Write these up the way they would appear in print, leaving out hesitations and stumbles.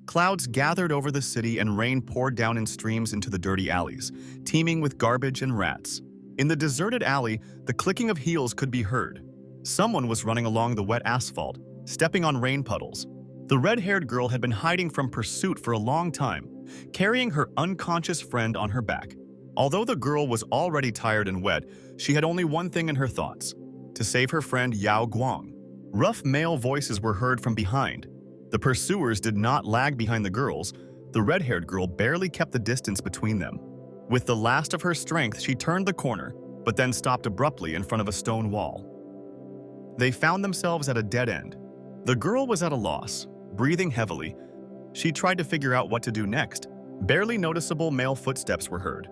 Clouds gathered over the city and rain poured down in streams into the dirty alleys, teeming with garbage and rats. In the deserted alley, the clicking of heels could be heard. Someone was running along the wet asphalt, stepping on rain puddles. The red-haired girl had been hiding from pursuit for a long time, carrying her unconscious friend on her back. Although the girl was already tired and wet, she had only one thing in her thoughts: to save her friend Yao Guang. Rough male voices were heard from behind. The pursuers did not lag behind the girls. The red-haired girl barely kept the distance between them. With the last of her strength, she turned the corner, but then stopped abruptly in front of a stone wall. They found themselves at a dead end. The girl was at a loss, breathing heavily. She tried to figure out what to do next. Barely noticeable male footsteps were heard.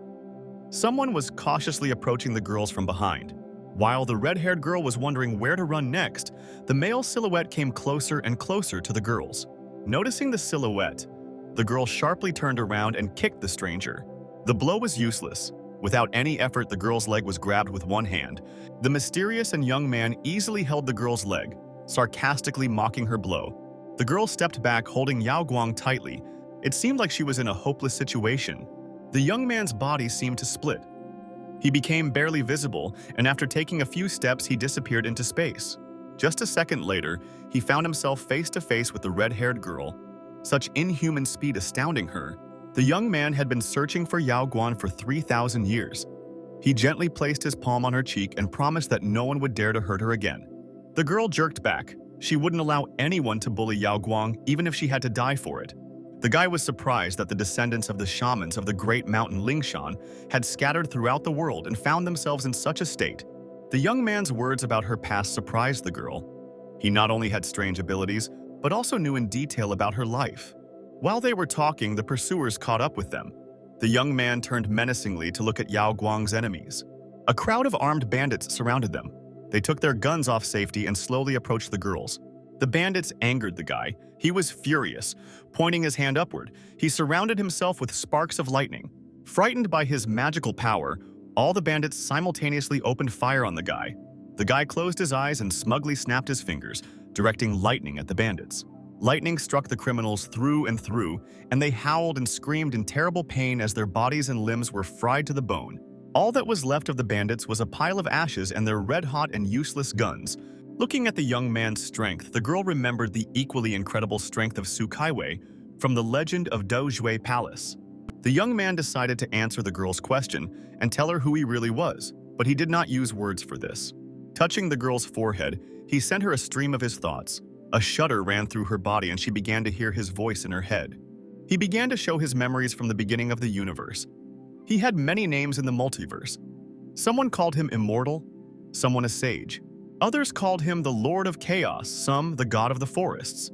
Someone was cautiously approaching the girls from behind. While the red-haired girl was wondering where to run next, the male silhouette came closer and closer to the girls. Noticing the silhouette, the girl sharply turned around and kicked the stranger. The blow was useless. Without any effort, the girl's leg was grabbed with one hand. The mysterious and young man easily held the girl's leg, sarcastically mocking her blow. The girl stepped back, holding Yao Guang tightly. It seemed like she was in a hopeless situation. The young man's body seemed to split. He became barely visible, and after taking a few steps, he disappeared into space. Just a second later, he found himself face to face with the red-haired girl, such inhuman speed astounding her. The young man had been searching for Yao Guang for 3,000 years. He gently placed his palm on her cheek and promised that no one would dare to hurt her again. The girl jerked back. She wouldn't allow anyone to bully Yao Guang, even if she had to die for it. The guy was surprised that the descendants of the shamans of the great mountain Lingshan had scattered throughout the world and found themselves in such a state. The young man's words about her past surprised the girl. He not only had strange abilities, but also knew in detail about her life. While they were talking, the pursuers caught up with them. The young man turned menacingly to look at Yao Guang's enemies. A crowd of armed bandits surrounded them. They took their guns off safety and slowly approached the girls. The bandits angered the guy. He was furious. Pointing his hand upward, he surrounded himself with sparks of lightning. Frightened by his magical power, all the bandits simultaneously opened fire on the guy. The guy closed his eyes and smugly snapped his fingers, directing lightning at the bandits. Lightning struck the criminals through and through, and they howled and screamed in terrible pain as their bodies and limbs were fried to the bone. All that was left of the bandits was a pile of ashes and their red-hot and useless guns. Looking at the young man's strength, the girl remembered the equally incredible strength of Su Kaiwei from the legend of Dojue Palace. The young man decided to answer the girl's question and tell her who he really was, but he did not use words for this. Touching the girl's forehead, he sent her a stream of his thoughts. A shudder ran through her body and she began to hear his voice in her head. He began to show his memories from the beginning of the universe. He had many names in the multiverse. Someone called him Immortal, someone a sage. Others called him the Lord of Chaos, some the God of the Forests.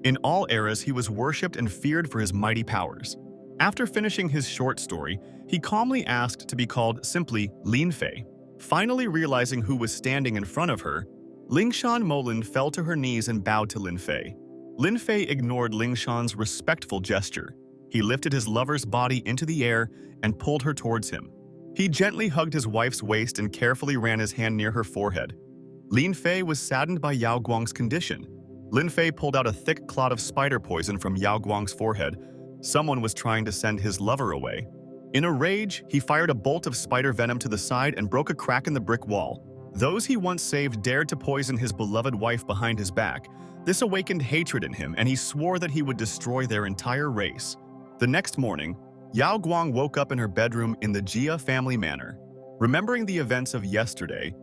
In all eras, he was worshipped and feared for his mighty powers. After finishing his short story, he calmly asked to be called simply Lin Fay. Finally realizing who was standing in front of her, Lingshan Molin fell to her knees and bowed to Lin Fay. Lin Fay ignored Lingshan's respectful gesture. He lifted his lover's body into the air and pulled her towards him. He gently hugged his wife's waist and carefully ran his hand near her forehead. Lin Fay was saddened by Yao Guang's condition. Lin Fay pulled out a thick clot of spider poison from Yao Guang's forehead. Someone was trying to send his lover away. In a rage, he fired a bolt of spider venom to the side and broke a crack in the brick wall. Those he once saved dared to poison his beloved wife behind his back. This awakened hatred in him, and he swore that he would destroy their entire race. The next morning, Yao Guang woke up in her bedroom in the Jia family manor. Remembering the events of yesterday,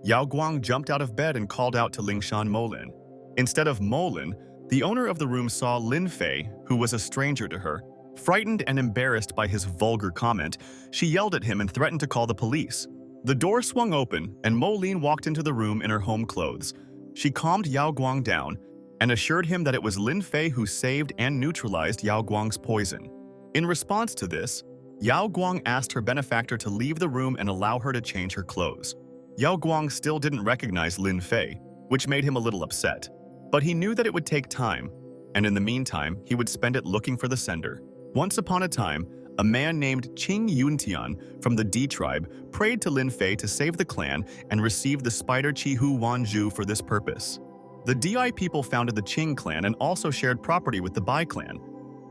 Yao Guang jumped out of bed and called out to Lingshan Molin. Instead of Molin, the owner of the room saw Lin Fay, who was a stranger to her. Frightened and embarrassed by his vulgar comment, she yelled at him and threatened to call the police. The door swung open, and Molin walked into the room in her home clothes. She calmed Yao Guang down and assured him that it was Lin Fay who saved and neutralized Yao Guang's poison. In response to this, Yao Guang asked her benefactor to leave the room and allow her to change her clothes. Yao Guang still didn't recognize Lin Fay, which made him a little upset. But he knew that it would take time, and in the meantime, he would spend it looking for the sender. Once upon a time, a man named Ching Yuntian from the D tribe prayed to Lin Fay to save the clan and received the spider Chihu Wanzhu for this purpose. The Di people founded the Ching clan and also shared property with the Bai clan.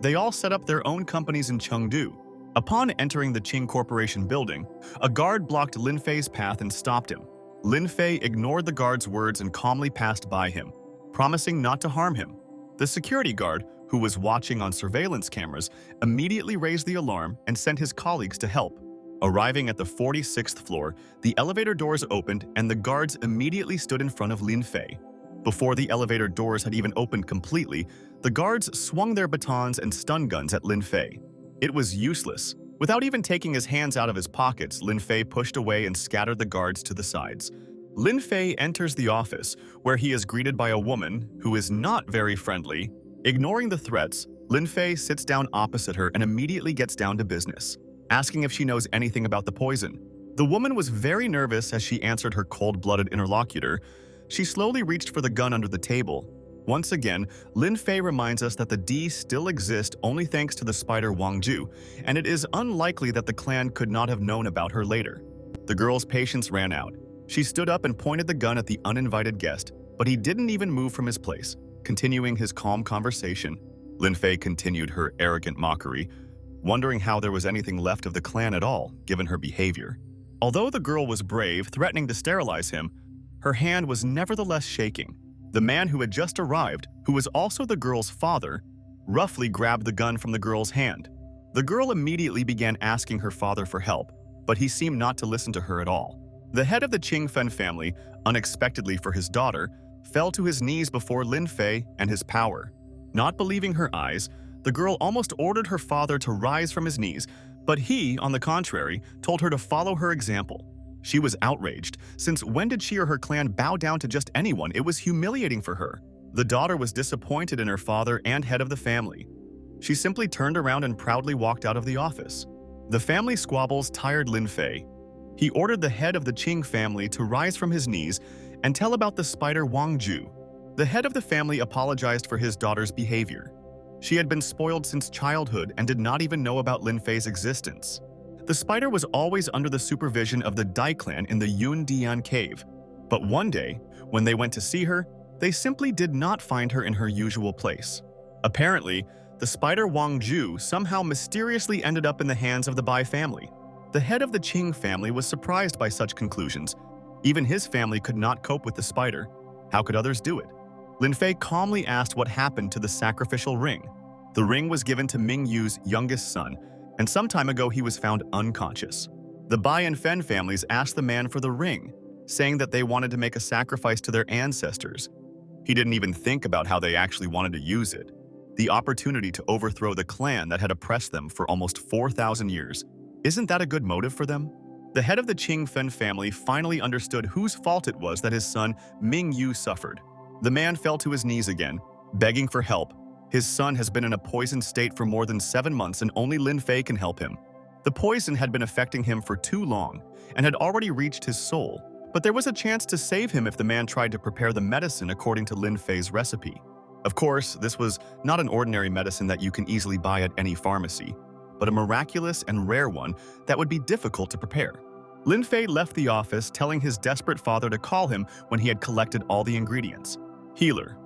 They all set up their own companies in Chengdu. Upon entering the Ching Corporation building, a guard blocked Lin Fay's path and stopped him. Lin Fay ignored the guard's words and calmly passed by him, promising not to harm him. The security guard, who was watching on surveillance cameras, immediately raised the alarm and sent his colleagues to help. Arriving at the 46th floor, the elevator doors opened and the guards immediately stood in front of Lin Fay. Before the elevator doors had even opened completely, the guards swung their batons and stun guns at Lin Fay. It was useless. Without even taking his hands out of his pockets, Lin Fay pushed away and scattered the guards to the sides. Lin Fay enters the office, where he is greeted by a woman who is not very friendly. Ignoring the threats, Lin Fay sits down opposite her and immediately gets down to business, asking if she knows anything about the poison. The woman was very nervous as she answered her cold-blooded interlocutor. She slowly reached for the gun under the table. Once again, Lin Fay reminds us that the D still exist only thanks to the spider Wang Ju, and it is unlikely that the clan could not have known about her later. The girl's patience ran out. She stood up and pointed the gun at the uninvited guest, but he didn't even move from his place. Continuing his calm conversation, Lin Fay continued her arrogant mockery, wondering how there was anything left of the clan at all, given her behavior. Although the girl was brave, threatening to sterilize him, her hand was nevertheless shaking. The man who had just arrived, who was also the girl's father, roughly grabbed the gun from the girl's hand. The girl immediately began asking her father for help, but he seemed not to listen to her at all. The head of the Ching Fen family, unexpectedly for his daughter, fell to his knees before Lin Fay and his power. Not believing her eyes, the girl almost ordered her father to rise from his knees, but he, on the contrary, told her to follow her example. She was outraged, since when did she or her clan bow down to just anyone? It was humiliating for her. The daughter was disappointed in her father and head of the family. She simply turned around and proudly walked out of the office. The family squabbles tired Lin Fay. He ordered the head of the Ching family to rise from his knees and tell about the spider Wang Ju. The head of the family apologized for his daughter's behavior. She had been spoiled since childhood and did not even know about Lin Fay's existence. The spider was always under the supervision of the Dai clan in the Yun Dian cave. But one day, when they went to see her, they simply did not find her in her usual place. Apparently, the spider Wang Ju somehow mysteriously ended up in the hands of the Bai family. The head of the Ching family was surprised by such conclusions. Even his family could not cope with the spider. How could others do it? Lin Fay calmly asked what happened to the sacrificial ring. The ring was given to Ming Yu's youngest son, and some time ago he was found unconscious. The Bai and Fen families asked the man for the ring, saying that they wanted to make a sacrifice to their ancestors. He didn't even think about how they actually wanted to use it. The opportunity to overthrow the clan that had oppressed them for almost 4,000 years. Isn't that a good motive for them? The head of the Ching Fen family finally understood whose fault it was that his son Ming Yu suffered. The man fell to his knees again, begging for help. His son has been in a poisoned state for more than 7 months and only Lin Fay can help him. The poison had been affecting him for too long and had already reached his soul, but there was a chance to save him if the man tried to prepare the medicine according to Lin Fay's recipe. Of course, this was not an ordinary medicine that you can easily buy at any pharmacy, but a miraculous and rare one that would be difficult to prepare. Lin Fay left the office, telling his desperate father to call him when he had collected all the ingredients. Healer.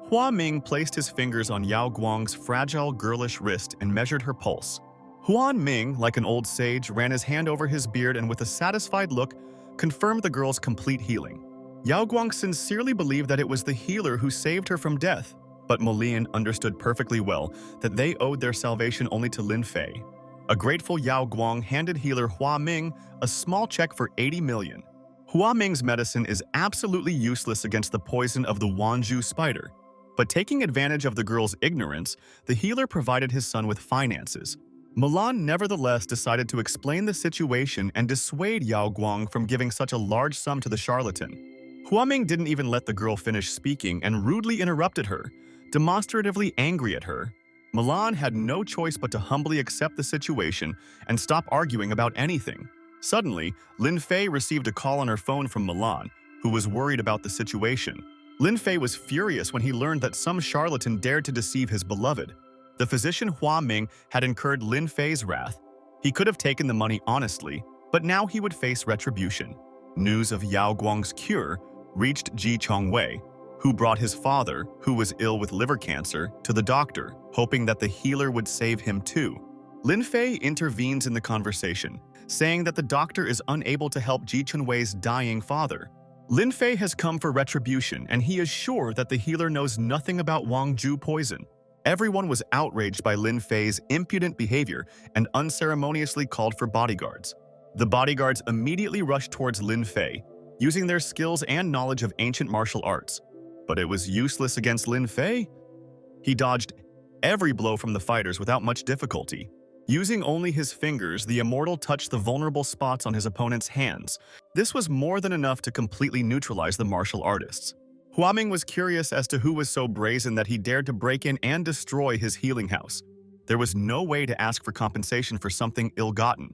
Hua Ming placed his fingers on Yao Guang's fragile, girlish wrist and measured her pulse. Huan Ming, like an old sage, ran his hand over his beard and with a satisfied look, confirmed the girl's complete healing. Yao Guang sincerely believed that it was the healer who saved her from death, but Molian understood perfectly well that they owed their salvation only to Lin Fay. A grateful Yao Guang handed healer Hua Ming a small check for 80 million. Hua Ming's medicine is absolutely useless against the poison of the Wanju spider. But taking advantage of the girl's ignorance, the healer provided his son with finances. Milan nevertheless decided to explain the situation and dissuade Yao Guang from giving such a large sum to the charlatan. Hua Ming didn't even let the girl finish speaking and rudely interrupted her, demonstratively angry at her. Milan had no choice but to humbly accept the situation and stop arguing about anything. Suddenly, Lin Fay received a call on her phone from Milan, who was worried about the situation. Lin Fay was furious when he learned that some charlatan dared to deceive his beloved. The physician Hua Ming had incurred Lin Fay's wrath. He could have taken the money honestly, but now he would face retribution. News of Yao Guang's cure reached Ji Chongwei. who brought his father, who was ill with liver cancer, to the doctor, hoping that the healer would save him too. Lin Fay intervenes in the conversation, saying that the doctor is unable to help Ji Chunwei's dying father. Lin Fay has come for retribution, and he is sure that the healer knows nothing about Wang Ju poison. Everyone was outraged by Lin Fay's impudent behavior and unceremoniously called for bodyguards. The bodyguards immediately rushed towards Lin Fay, using their skills and knowledge of ancient martial arts. But it was useless against Lin Fay. He dodged every blow from the fighters without much difficulty. Using only his fingers, the Immortal touched the vulnerable spots on his opponent's hands. This was more than enough to completely neutralize the martial artists. Huaming was curious as to who was so brazen that he dared to break in and destroy his healing house. There was no way to ask for compensation for something ill-gotten,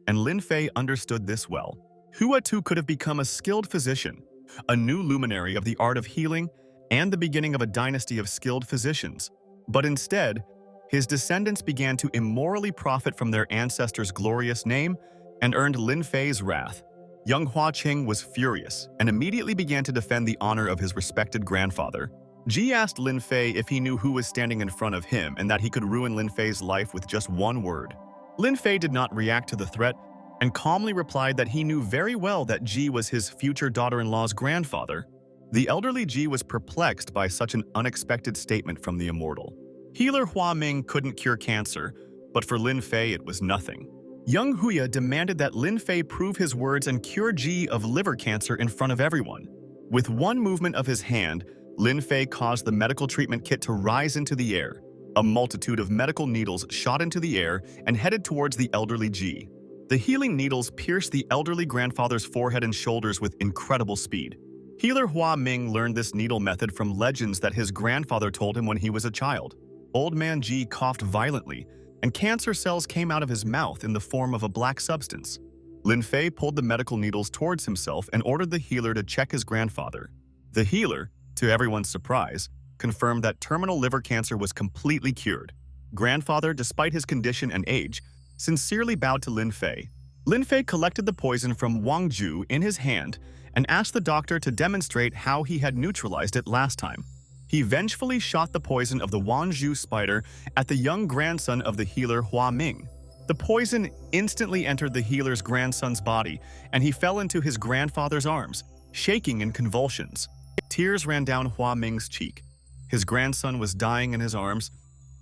and Lin Fay understood this well. Hua too could have become a skilled physician, a new luminary of the art of healing, and the beginning of a dynasty of skilled physicians. But instead, his descendants began to immorally profit from their ancestors' glorious name and earned Lin Fay's wrath. Young Ching was furious and immediately began to defend the honor of his respected grandfather. Ji asked Lin Fay if he knew who was standing in front of him and that he could ruin Lin Fay's life with just one word. Lin Fay did not react to the threat and calmly replied that he knew very well that Ji was his future daughter-in-law's grandfather. The elderly Ji was perplexed by such an unexpected statement from the Immortal. Healer Huaming couldn't cure cancer, but for Lin Fay it was nothing. Young Huya demanded that Lin Fay prove his words and cure Ji of liver cancer in front of everyone. With one movement of his hand, Lin Fay caused the medical treatment kit to rise into the air. A multitude of medical needles shot into the air and headed towards the elderly Ji. The healing needles pierced the elderly grandfather's forehead and shoulders with incredible speed. Healer Huaming learned this needle method from legends that his grandfather told him when he was a child. Old Man Ji coughed violently, and cancer cells came out of his mouth in the form of a black substance. Lin Fay pulled the medical needles towards himself and ordered the healer to check his grandfather. The healer, to everyone's surprise, confirmed that terminal liver cancer was completely cured. Grandfather, despite his condition and age, sincerely bowed to Lin Fay. Lin Fay collected the poison from Wang Ju in his hand and asked the doctor to demonstrate how he had neutralized it last time. He vengefully shot the poison of the Wanzhou spider at the young grandson of the healer Huaming. The poison instantly entered the healer's grandson's body, and he fell into his grandfather's arms, shaking in convulsions. Tears ran down Huaming's cheek. His grandson was dying in his arms,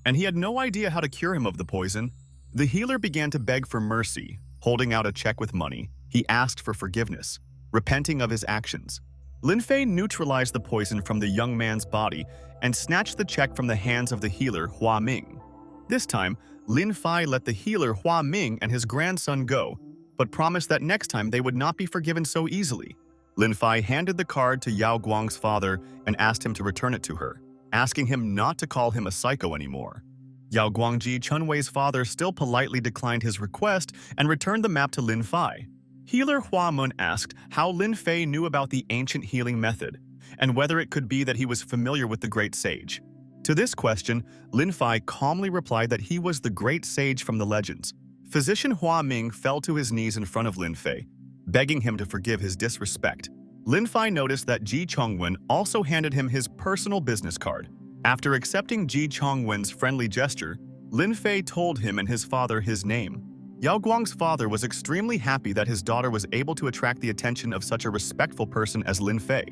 and he had no idea how to cure him of the poison. The healer began to beg for mercy, holding out a check with money. He asked for forgiveness, repenting of his actions. Lin Fay neutralized the poison from the young man's body and snatched the check from the hands of the healer Huaming. This time, Lin Fay let the healer Huaming and his grandson go, but promised that next time they would not be forgiven so easily. Lin Fay handed the card to Yao Guang's father and asked him to return it to her, asking him not to call him a psycho anymore. Yao Guang Ji Chunwei's father still politely declined his request and returned the map to Lin Fay. Healer Huamun asked how Lin Fay knew about the ancient healing method, and whether it could be that he was familiar with the great sage. To this question, Lin Fay calmly replied that he was the great sage from the legends. Physician Huaming fell to his knees in front of Lin Fay, begging him to forgive his disrespect. Lin Fay noticed that Ji Chongwen also handed him his personal business card. After accepting Ji Chongwen's friendly gesture, Lin Fay told him and his father his name. Yao Guang's father was extremely happy that his daughter was able to attract the attention of such a respectful person as Lin Fay.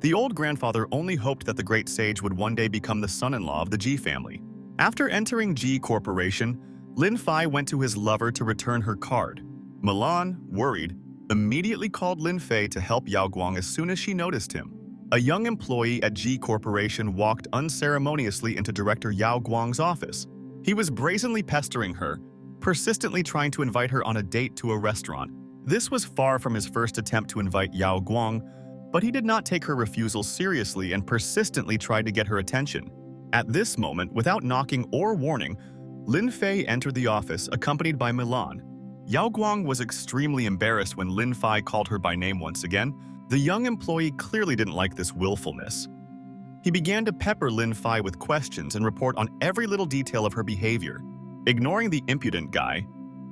The old grandfather only hoped that the great sage would one day become the son-in-law of the Ji family. After entering Ji Corporation, Lin Fay went to his lover to return her card. Milan, worried, immediately called Lin Fay to help Yao Guang as soon as she noticed him. A young employee at Ji Corporation walked unceremoniously into Director Yao Guang's office. He was brazenly pestering her, persistently trying to invite her on a date to a restaurant. This was far from his first attempt to invite Yao Guang, but he did not take her refusal seriously and persistently tried to get her attention. At this moment, without knocking or warning, Lin Fay entered the office accompanied by Milan. Yao Guang was extremely embarrassed when Lin Fay called her by name once again. The young employee clearly didn't like this willfulness. He began to pepper Lin Fay with questions and report on every little detail of her behavior. Ignoring the impudent guy,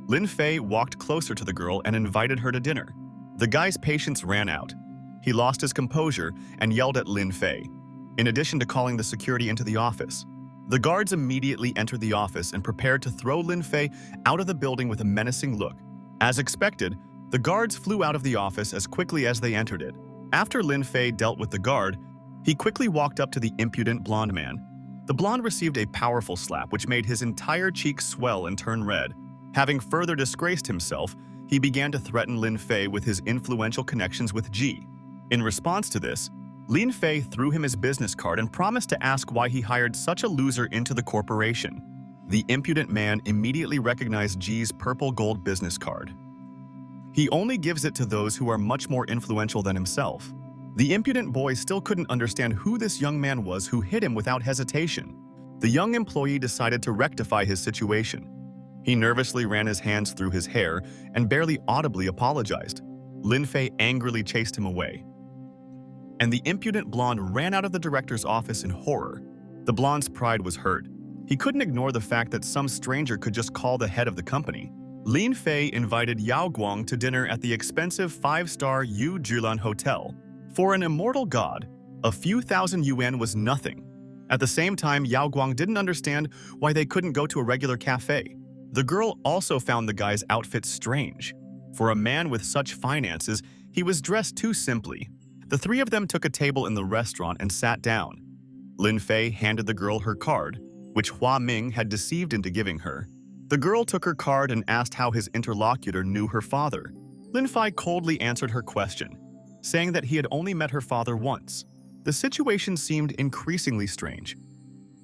Lin Fay walked closer to the girl and invited her to dinner. The guy's patience ran out. He lost his composure and yelled at Lin Fay. in addition to calling the security into the office. The guards immediately entered the office and prepared to throw Lin Fay out of the building with a menacing look. As expected, the guards flew out of the office as quickly as they entered it. After Lin Fay dealt with the guard, he quickly walked up to the impudent blonde man. The blonde received a powerful slap which made his entire cheek swell and turn red. Having further disgraced himself, he began to threaten Lin Fay with his influential connections with G. In response to this, Lin Fay threw him his business card and promised to ask why he hired such a loser into the corporation. The impudent man immediately recognized G's purple gold business card. He only gives it to those who are much more influential than himself. The impudent boy still couldn't understand who this young man was who hit him without hesitation. The young employee decided to rectify his situation. He nervously ran his hands through his hair and barely audibly apologized. Lin Fay angrily chased him away, and the impudent blonde ran out of the director's office in horror. The blonde's pride was hurt. He couldn't ignore the fact that some stranger could just call the head of the company. Lin Fay invited Yao Guang to dinner at the expensive 5-star Yu Julan Hotel. For an immortal god, a few thousand yuan was nothing. At the same time, Yao Guang didn't understand why they couldn't go to a regular cafe. The girl also found the guy's outfit strange. For a man with such finances, he was dressed too simply. The three of them took a table in the restaurant and sat down. Lin Fay handed the girl her card, which Hua Ming had deceived into giving her. The girl took her card and asked how his interlocutor knew her father. Lin Fay coldly answered her question, saying that he had only met her father once. The situation seemed increasingly strange.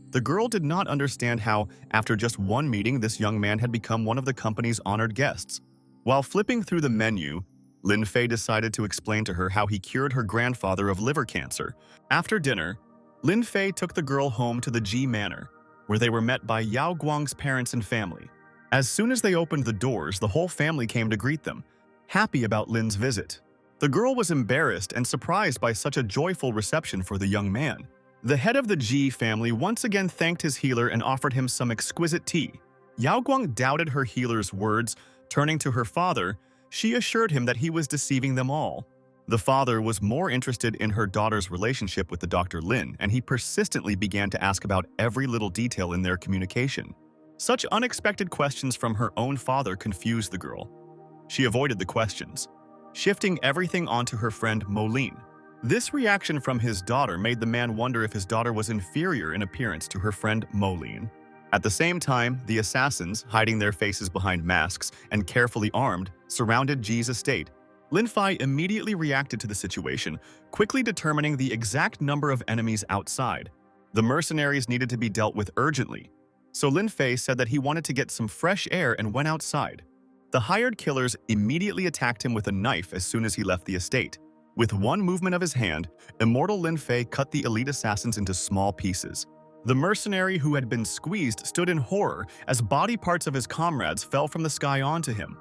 The girl did not understand how, after just one meeting, this young man had become one of the company's honored guests. While flipping through the menu, Lin Fay decided to explain to her how he cured her grandfather of liver cancer. After dinner, Lin Fay took the girl home to the G Manor, where they were met by Yao Guang's parents and family. As soon as they opened the doors, the whole family came to greet them, happy about Lin's visit. The girl was embarrassed and surprised by such a joyful reception for the young man. The head of the Ji family once again thanked his healer and offered him some exquisite tea. Yao Guang doubted her healer's words. Turning to her father, she assured him that he was deceiving them all. The father was more interested in her daughter's relationship with the Dr. Lin, and he persistently began to ask about every little detail in their communication. Such unexpected questions from her own father confused the girl. She avoided the questions, shifting everything onto her friend Molin. This reaction from his daughter made the man wonder if his daughter was inferior in appearance to her friend Molin. At the same time, the assassins, hiding their faces behind masks and carefully armed, surrounded Ji's estate. Lin Fay immediately reacted to the situation, quickly determining the exact number of enemies outside. The mercenaries needed to be dealt with urgently, so Lin Fay said that he wanted to get some fresh air and went outside. The hired killers immediately attacked him with a knife as soon as he left the estate. With one movement of his hand, Immortal Lin Fay cut the elite assassins into small pieces. The mercenary who had been squeezed stood in horror as body parts of his comrades fell from the sky onto him.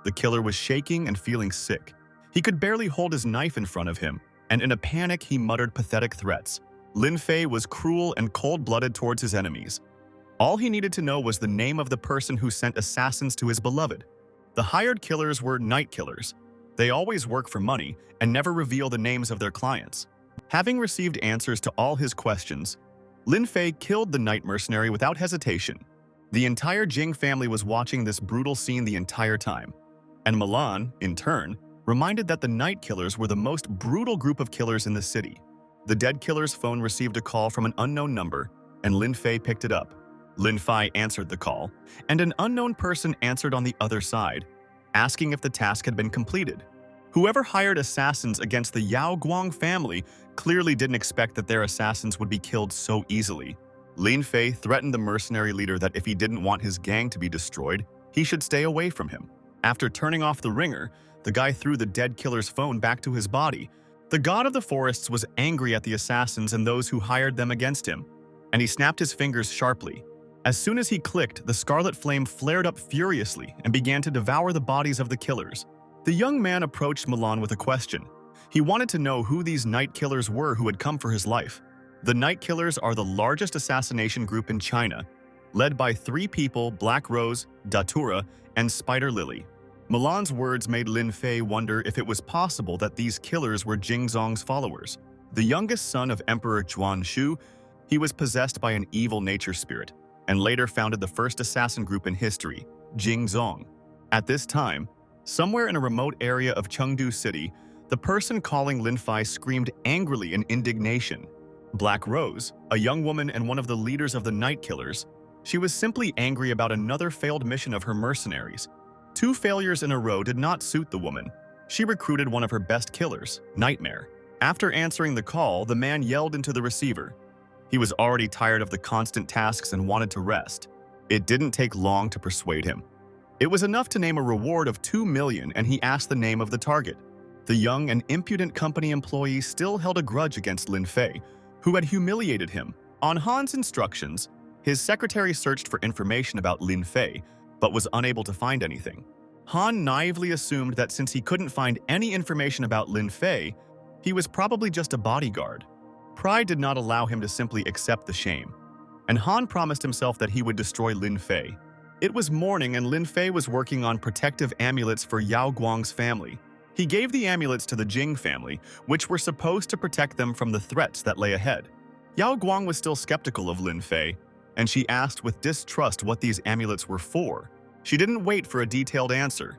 The killer was shaking and feeling sick. He could barely hold his knife in front of him, and in a panic he muttered pathetic threats. Lin Fay was cruel and cold-blooded towards his enemies. All he needed to know was the name of the person who sent assassins to his beloved. The hired killers were night killers. They always work for money and never reveal the names of their clients. Having received answers to all his questions, Lin Fay killed the night mercenary without hesitation. The entire Jing family was watching this brutal scene the entire time, and Milan, in turn, reminded that the night killers were the most brutal group of killers in the city. The dead killer's phone received a call from an unknown number, and Lin Fay picked it up. Lin Fay answered the call, and an unknown person answered on the other side, asking if the task had been completed. Whoever hired assassins against the Yao Guang family clearly didn't expect that their assassins would be killed so easily. Lin Fay threatened the mercenary leader that if he didn't want his gang to be destroyed, he should stay away from him. After turning off the ringer, the guy threw the dead killer's phone back to his body. The god of the forests was angry at the assassins and those who hired them against him, and he snapped his fingers sharply. As soon as he clicked, the scarlet flame flared up furiously and began to devour the bodies of the killers. The young man approached Milan with a question. He wanted to know who these night killers were who had come for his life. The night killers are the largest assassination group in China, led by 3 people: Black Rose, Datura, and Spider Lily. Milan's words made Lin Fay wonder if it was possible that these killers were Jingzong's followers. The youngest son of Emperor Zhuan Shu, he was possessed by an evil nature spirit and later founded the first assassin group in history, Jing Zong. At this time, somewhere in a remote area of Chengdu City, the person calling Lin Fay screamed angrily in indignation. Black Rose, a young woman and one of the leaders of the Night Killers, she was simply angry about another failed mission of her mercenaries. 2 failures in a row did not suit the woman. She recruited one of her best killers, Nightmare. After answering the call, the man yelled into the receiver. He was already tired of the constant tasks and wanted to rest. It didn't take long to persuade him. It was enough to name a reward of 2 million, and he asked the name of the target. The young and impudent company employee still held a grudge against Lin Fay, who had humiliated him. On Han's instructions, his secretary searched for information about Lin Fay, but was unable to find anything. Han naively assumed that since he couldn't find any information about Lin Fay, he was probably just a bodyguard. Pride did not allow him to simply accept the shame, and Han promised himself that he would destroy Lin Fay. It was morning and Lin Fay was working on protective amulets for Yao Guang's family. He gave the amulets to the Jing family, which were supposed to protect them from the threats that lay ahead. Yao Guang was still skeptical of Lin Fay, and she asked with distrust what these amulets were for. She didn't wait for a detailed answer.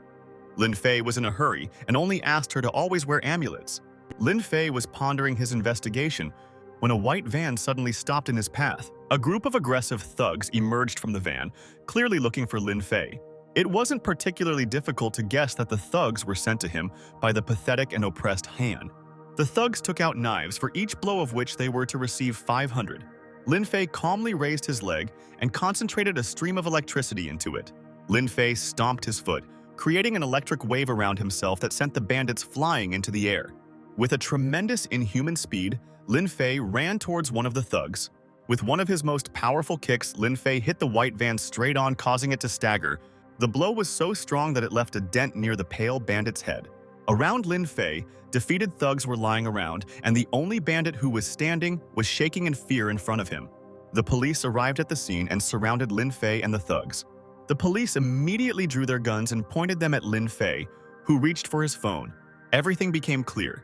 Lin Fay was in a hurry and only asked her to always wear amulets. Lin Fay was pondering his investigation when a white van suddenly stopped in his path. A group of aggressive thugs emerged from the van, clearly looking for Lin Fay. It wasn't particularly difficult to guess that the thugs were sent to him by the pathetic and oppressed Han. The thugs took out knives, for each blow of which they were to receive 500. Lin Fay calmly raised his leg and concentrated a stream of electricity into it. Lin Fay stomped his foot, creating an electric wave around himself that sent the bandits flying into the air. With a tremendous inhuman speed, Lin Fay ran towards one of the thugs. With one of his most powerful kicks, Lin Fay hit the white van straight on, causing it to stagger. The blow was so strong that it left a dent near the pale bandit's head. Around Lin Fay, defeated thugs were lying around, and the only bandit who was standing was shaking in fear in front of him. The police arrived at the scene and surrounded Lin Fay and the thugs. The police immediately drew their guns and pointed them at Lin Fay, who reached for his phone. Everything became clear.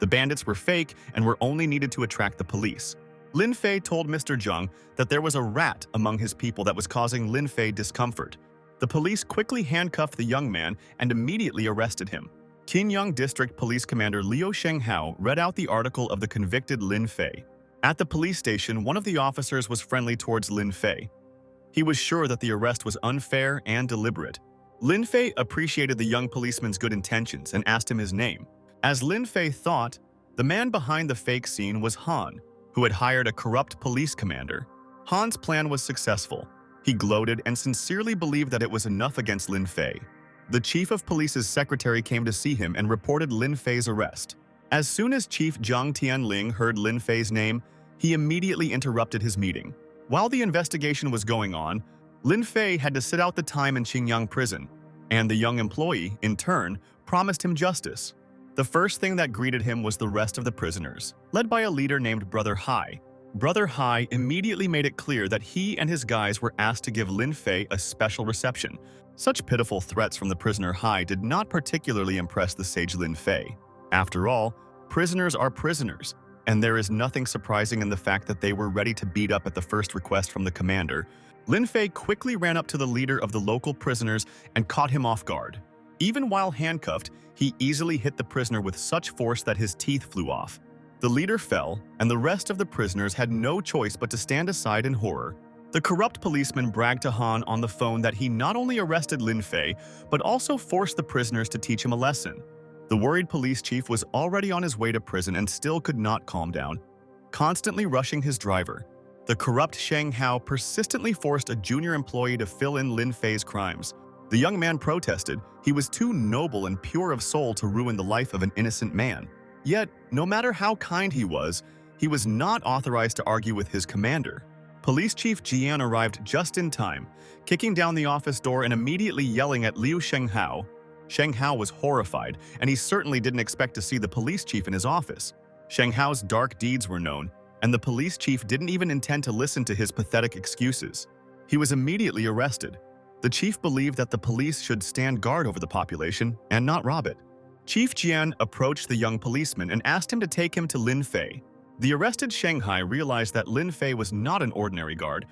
The bandits were fake and were only needed to attract the police. Lin Fay told Mr. Zheng that there was a rat among his people that was causing Lin Fay discomfort. The police quickly handcuffed the young man and immediately arrested him. Qinyang District Police Commander Liu Shenghao read out the article of the convicted Lin Fay. At the police station, one of the officers was friendly towards Lin Fay. He was sure that the arrest was unfair and deliberate. Lin Fay appreciated the young policeman's good intentions and asked him his name. As Lin Fay thought, the man behind the fake scene was Han, who had hired a corrupt police commander. Han's plan was successful. He gloated and sincerely believed that it was enough against Lin Fay. The chief of police's secretary came to see him and reported Lin Fay's arrest. As soon as Chief Zhang Tianling heard Lin Fay's name, he immediately interrupted his meeting. While the investigation was going on, Lin Fay had to sit out the time in Qingyang prison, and the young employee, in turn, promised him justice. The first thing that greeted him was the rest of the prisoners, led by a leader named Brother Hai. Brother Hai immediately made it clear that he and his guys were asked to give Lin Fay a special reception. Such pitiful threats from the prisoner Hai did not particularly impress the sage Lin Fay. After all, prisoners are prisoners, and there is nothing surprising in the fact that they were ready to beat up at the first request from the commander. Lin Fay quickly ran up to the leader of the local prisoners and caught him off guard. Even while handcuffed, he easily hit the prisoner with such force that his teeth flew off. The leader fell, and the rest of the prisoners had no choice but to stand aside in horror. The corrupt policeman bragged to Han on the phone that he not only arrested Lin Fay, but also forced the prisoners to teach him a lesson. The worried police chief was already on his way to prison and still could not calm down, constantly rushing his driver. The corrupt Sheng Hao persistently forced a junior employee to fill in Lin Fay's crimes. The young man protested. He was too noble and pure of soul to ruin the life of an innocent man. Yet, no matter how kind he was not authorized to argue with his commander. Police Chief Jian arrived just in time, kicking down the office door and immediately yelling at Liu Shenghao. Shenghao was horrified, and he certainly didn't expect to see the police chief in his office. Shenghao's dark deeds were known, and the police chief didn't even intend to listen to his pathetic excuses. He was immediately arrested. The chief believed that the police should stand guard over the population and not rob it. Chief Jian approached the young policeman and asked him to take him to Lin Fay. The arrested Shanghai realized that Lin Fay was not an ordinary guard.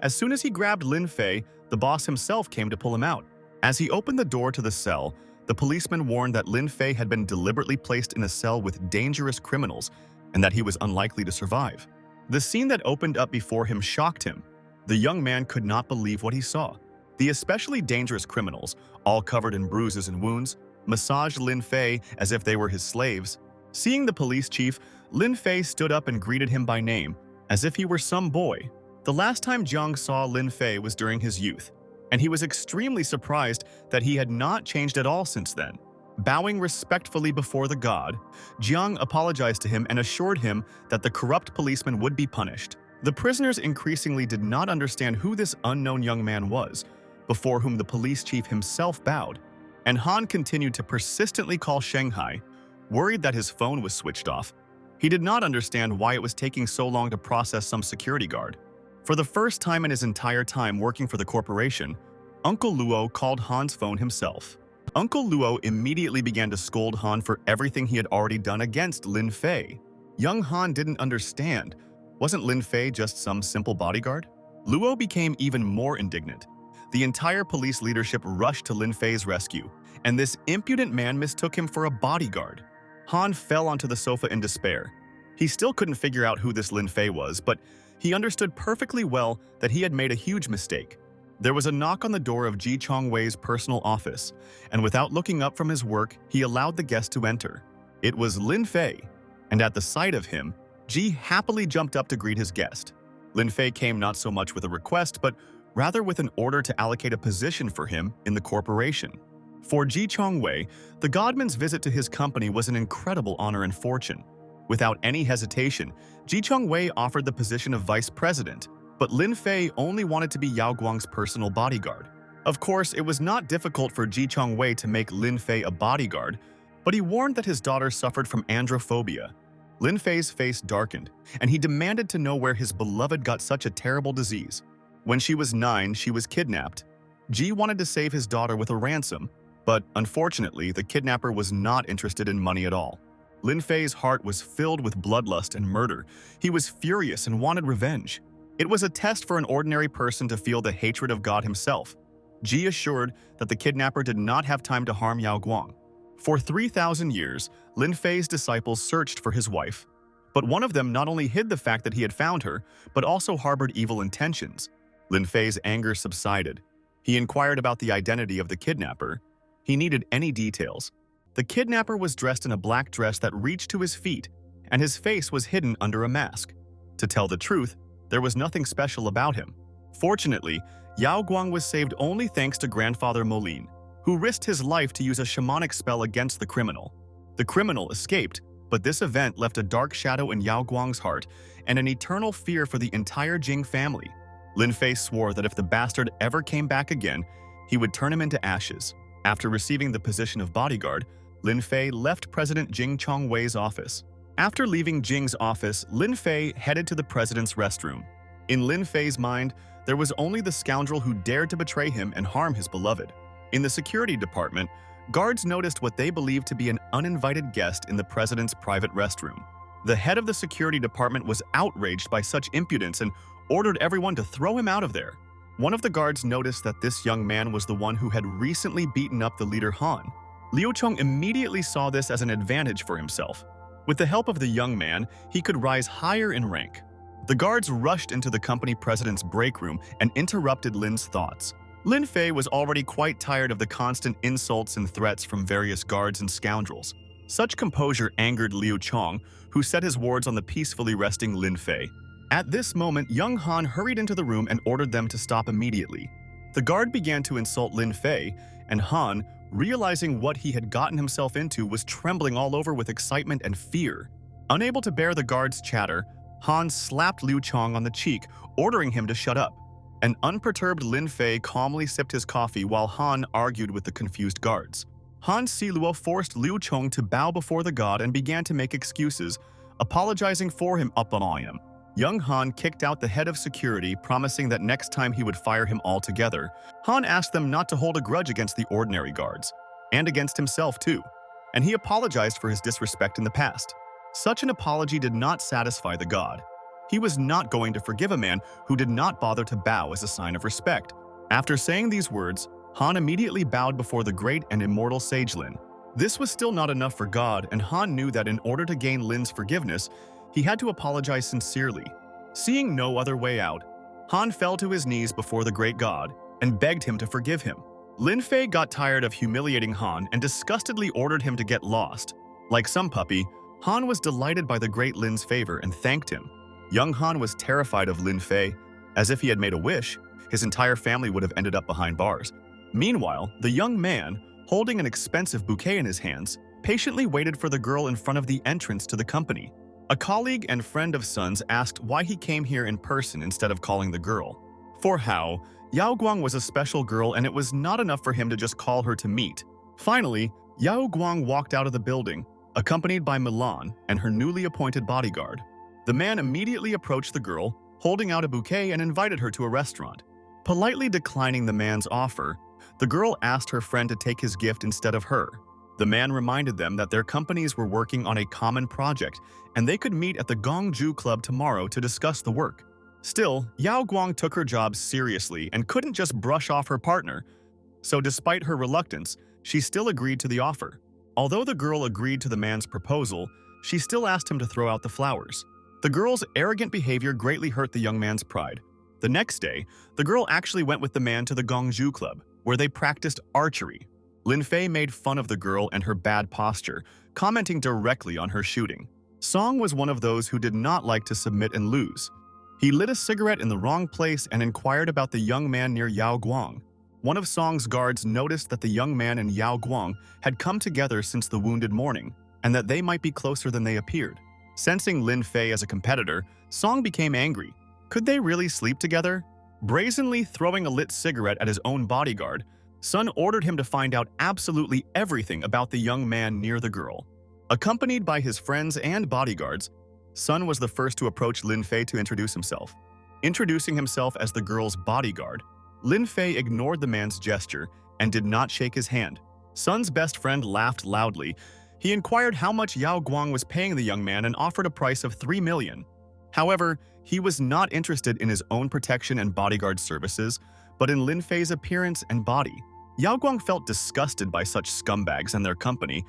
As soon as he grabbed Lin Fay, the boss himself came to pull him out. As he opened the door to the cell, the policeman warned that Lin Fay had been deliberately placed in a cell with dangerous criminals and that he was unlikely to survive. The scene that opened up before him shocked him. The young man could not believe what he saw. The especially dangerous criminals, all covered in bruises and wounds, massaged Lin Fay as if they were his slaves. Seeing the police chief, Lin Fay stood up and greeted him by name, as if he were some boy. The last time Jiang saw Lin Fay was during his youth, and he was extremely surprised that he had not changed at all since then. Bowing respectfully before the god, Jiang apologized to him and assured him that the corrupt policeman would be punished. The prisoners increasingly did not understand who this unknown young man was, before whom the police chief himself bowed, and Han continued to persistently call Shanghai, worried that his phone was switched off. He did not understand why it was taking so long to process some security guard. For the first time in his entire time working for the corporation, Uncle Luo called Han's phone himself. Uncle Luo immediately began to scold Han for everything he had already done against Lin Fay. Young Han didn't understand. Wasn't Lin Fay just some simple bodyguard? Luo became even more indignant. The entire police leadership rushed to Lin Fay's rescue, and this impudent man mistook him for a bodyguard. Han fell onto the sofa in despair. He still couldn't figure out who this Lin Fay was, but he understood perfectly well that he had made a huge mistake. There was a knock on the door of Ji Chongwei's personal office, and without looking up from his work, he allowed the guest to enter. It was Lin Fay, and at the sight of him, Ji happily jumped up to greet his guest. Lin Fay came not so much with a request, but rather with an order to allocate a position for him in the corporation. For Ji Chongwei, the godman's visit to his company was an incredible honor and fortune. Without any hesitation, Ji Chongwei offered the position of vice president, but Lin Fay only wanted to be Yao Guang's personal bodyguard. Of course, it was not difficult for Ji Chongwei to make Lin Fay a bodyguard, but he warned that his daughter suffered from androphobia. Lin Fay's face darkened, and he demanded to know where his beloved got such a terrible disease. When she was 9, she was kidnapped. Ji wanted to save his daughter with a ransom, but unfortunately, the kidnapper was not interested in money at all. Lin Fay's heart was filled with bloodlust and murder. He was furious and wanted revenge. It was a test for an ordinary person to feel the hatred of God himself. Ji assured that the kidnapper did not have time to harm Yao Guang. For 3,000 years, Lin Fay's disciples searched for his wife. But one of them not only hid the fact that he had found her, but also harbored evil intentions. Lin Fay's anger subsided. He inquired about the identity of the kidnapper. He needed any details. The kidnapper was dressed in a black dress that reached to his feet, and his face was hidden under a mask. To tell the truth, there was nothing special about him. Fortunately, Yao Guang was saved only thanks to grandfather Molin, who risked his life to use a shamanic spell against the criminal. The criminal escaped, but this event left a dark shadow in Yao Guang's heart and an eternal fear for the entire Jing family. Lin Fay swore that if the bastard ever came back again, he would turn him into ashes. After receiving the position of bodyguard, Lin Fay left President Jing Chongwei's office. After leaving Jing's office, Lin Fay headed to the president's restroom. In Lin Fay's mind, there was only the scoundrel who dared to betray him and harm his beloved. In the security department, guards noticed what they believed to be an uninvited guest in the president's private restroom. The head of the security department was outraged by such impudence and ordered everyone to throw him out of there. One of the guards noticed that this young man was the one who had recently beaten up the leader Han. Liu Chong immediately saw this as an advantage for himself. With the help of the young man, he could rise higher in rank. The guards rushed into the company president's break room and interrupted Lin's thoughts. Lin Fay was already quite tired of the constant insults and threats from various guards and scoundrels. Such composure angered Liu Chong, who set his wards on the peacefully resting Lin Fay. At this moment, young Han hurried into the room and ordered them to stop immediately. The guard began to insult Lin Fay, and Han, realizing what he had gotten himself into, was trembling all over with excitement and fear. Unable to bear the guard's chatter, Han slapped Liu Chong on the cheek, ordering him to shut up. An unperturbed Lin Fay calmly sipped his coffee while Han argued with the confused guards. Han Siluo forced Liu Chong to bow before the god and began to make excuses, apologizing for him upon him. Young Han kicked out the head of security, promising that next time he would fire him altogether. Han asked them not to hold a grudge against the ordinary guards, and against himself too. and he apologized for his disrespect in the past. Such an apology did not satisfy the god. He was not going to forgive a man who did not bother to bow as a sign of respect. After saying these words, Han immediately bowed before the great and immortal sage Lin. This was still not enough for God, and Han knew that in order to gain Lin's forgiveness, he had to apologize sincerely. Seeing no other way out, Han fell to his knees before the great god and begged him to forgive him. Lin Fay got tired of humiliating Han and disgustedly ordered him to get lost. Like some puppy, Han was delighted by the great Lin's favor and thanked him. Young Han was terrified of Lin Fay. As if he had made a wish, his entire family would have ended up behind bars. Meanwhile, the young man, holding an expensive bouquet in his hands, patiently waited for the girl in front of the entrance to the company. A colleague and friend of Sun's asked why he came here in person instead of calling the girl. For how, Yao Guang was a special girl and it was not enough for him to just call her to meet. Finally, Yao Guang walked out of the building, accompanied by Milan and her newly appointed bodyguard. The man immediately approached the girl, holding out a bouquet, and invited her to a restaurant. Politely declining the man's offer, the girl asked her friend to take his gift instead of her. The man reminded them that their companies were working on a common project and they could meet at the Gongju Club tomorrow to discuss the work. Still, Yao Guang took her job seriously and couldn't just brush off her partner. So despite her reluctance, she still agreed to the offer. Although the girl agreed to the man's proposal, she still asked him to throw out the flowers. The girl's arrogant behavior greatly hurt the young man's pride. The next day, the girl actually went with the man to the Gongju Club, where they practiced archery. Lin Fay made fun of the girl and her bad posture, commenting directly on her shooting. Song was one of those who did not like to submit and lose. He lit a cigarette in the wrong place and inquired about the young man near Yao Guang. One of Song's guards noticed that the young man and Yao Guang had come together since the wounded morning, and that they might be closer than they appeared. Sensing Lin Fay as a competitor, Song became angry. Could they really sleep together? Brazenly throwing a lit cigarette at his own bodyguard, Sun ordered him to find out absolutely everything about the young man near the girl. Accompanied by his friends and bodyguards, Sun was the first to approach Lin Fay to introduce himself. Introducing himself as the girl's bodyguard, Lin Fay ignored the man's gesture and did not shake his hand. Sun's best friend laughed loudly. He inquired how much Yao Guang was paying the young man and offered a price of 3 million. However, he was not interested in his own protection and bodyguard services, but in Lin Fay's appearance and body. Yao Guang felt disgusted by such scumbags and their company.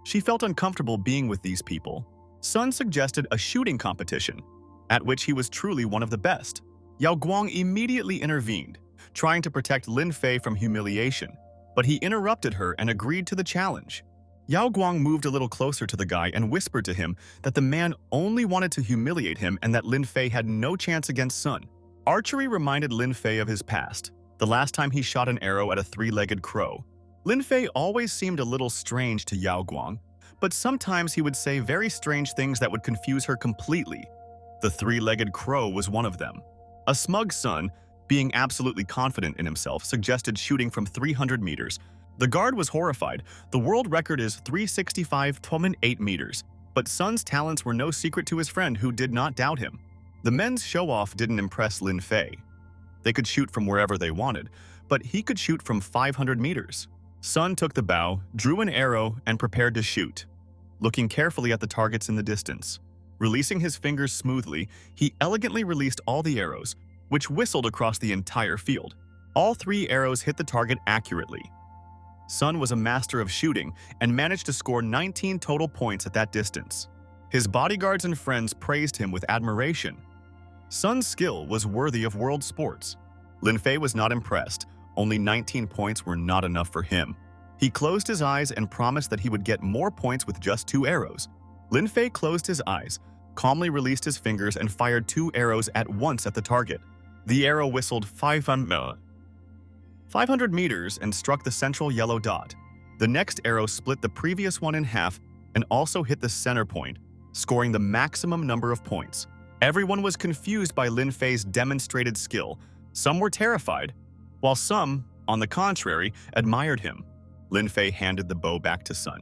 She felt uncomfortable being with these people. Sun suggested a shooting competition, at which he was truly one of the best. Yao Guang immediately intervened, trying to protect Lin Fay from humiliation, but he interrupted her and agreed to the challenge. Yao Guang moved a little closer to the guy and whispered to him that the man only wanted to humiliate him and that Lin Fay had no chance against Sun. Archery reminded Lin Fay of his past, the last time he shot an arrow at a three-legged crow. Lin Fay always seemed a little strange to Yao Guang, but sometimes he would say very strange things that would confuse her completely. The three-legged crow was one of them. A smug Sun, being absolutely confident in himself, suggested shooting from 300 meters. The guard was horrified. The world record is 365.8 meters, but Sun's talents were no secret to his friend who did not doubt him. The men's show-off didn't impress Lin Fay. They could shoot from wherever they wanted, but he could shoot from 500 meters. Sun took the bow, drew an arrow, and prepared to shoot, looking carefully at the targets in the distance. Releasing his fingers smoothly, he elegantly released all the arrows, which whistled across the entire field. All 3 arrows hit the target accurately. Sun was a master of shooting and managed to score 19 total points at that distance. His bodyguards and friends praised him with admiration. Sun's skill was worthy of world sports. Lin Fay was not impressed. Only 19 points were not enough for him. He closed his eyes and promised that he would get more points with just 2 arrows. Lin Fay closed his eyes, calmly released his fingers, and fired 2 arrows at once at the target. The arrow whistled 500 meters and struck the central yellow dot. The next arrow split the previous one in half and also hit the center point, scoring the maximum number of points. Everyone was confused by Lin Fay's demonstrated skill. Some were terrified, while some, on the contrary, admired him. Lin Fay handed the bow back to Sun.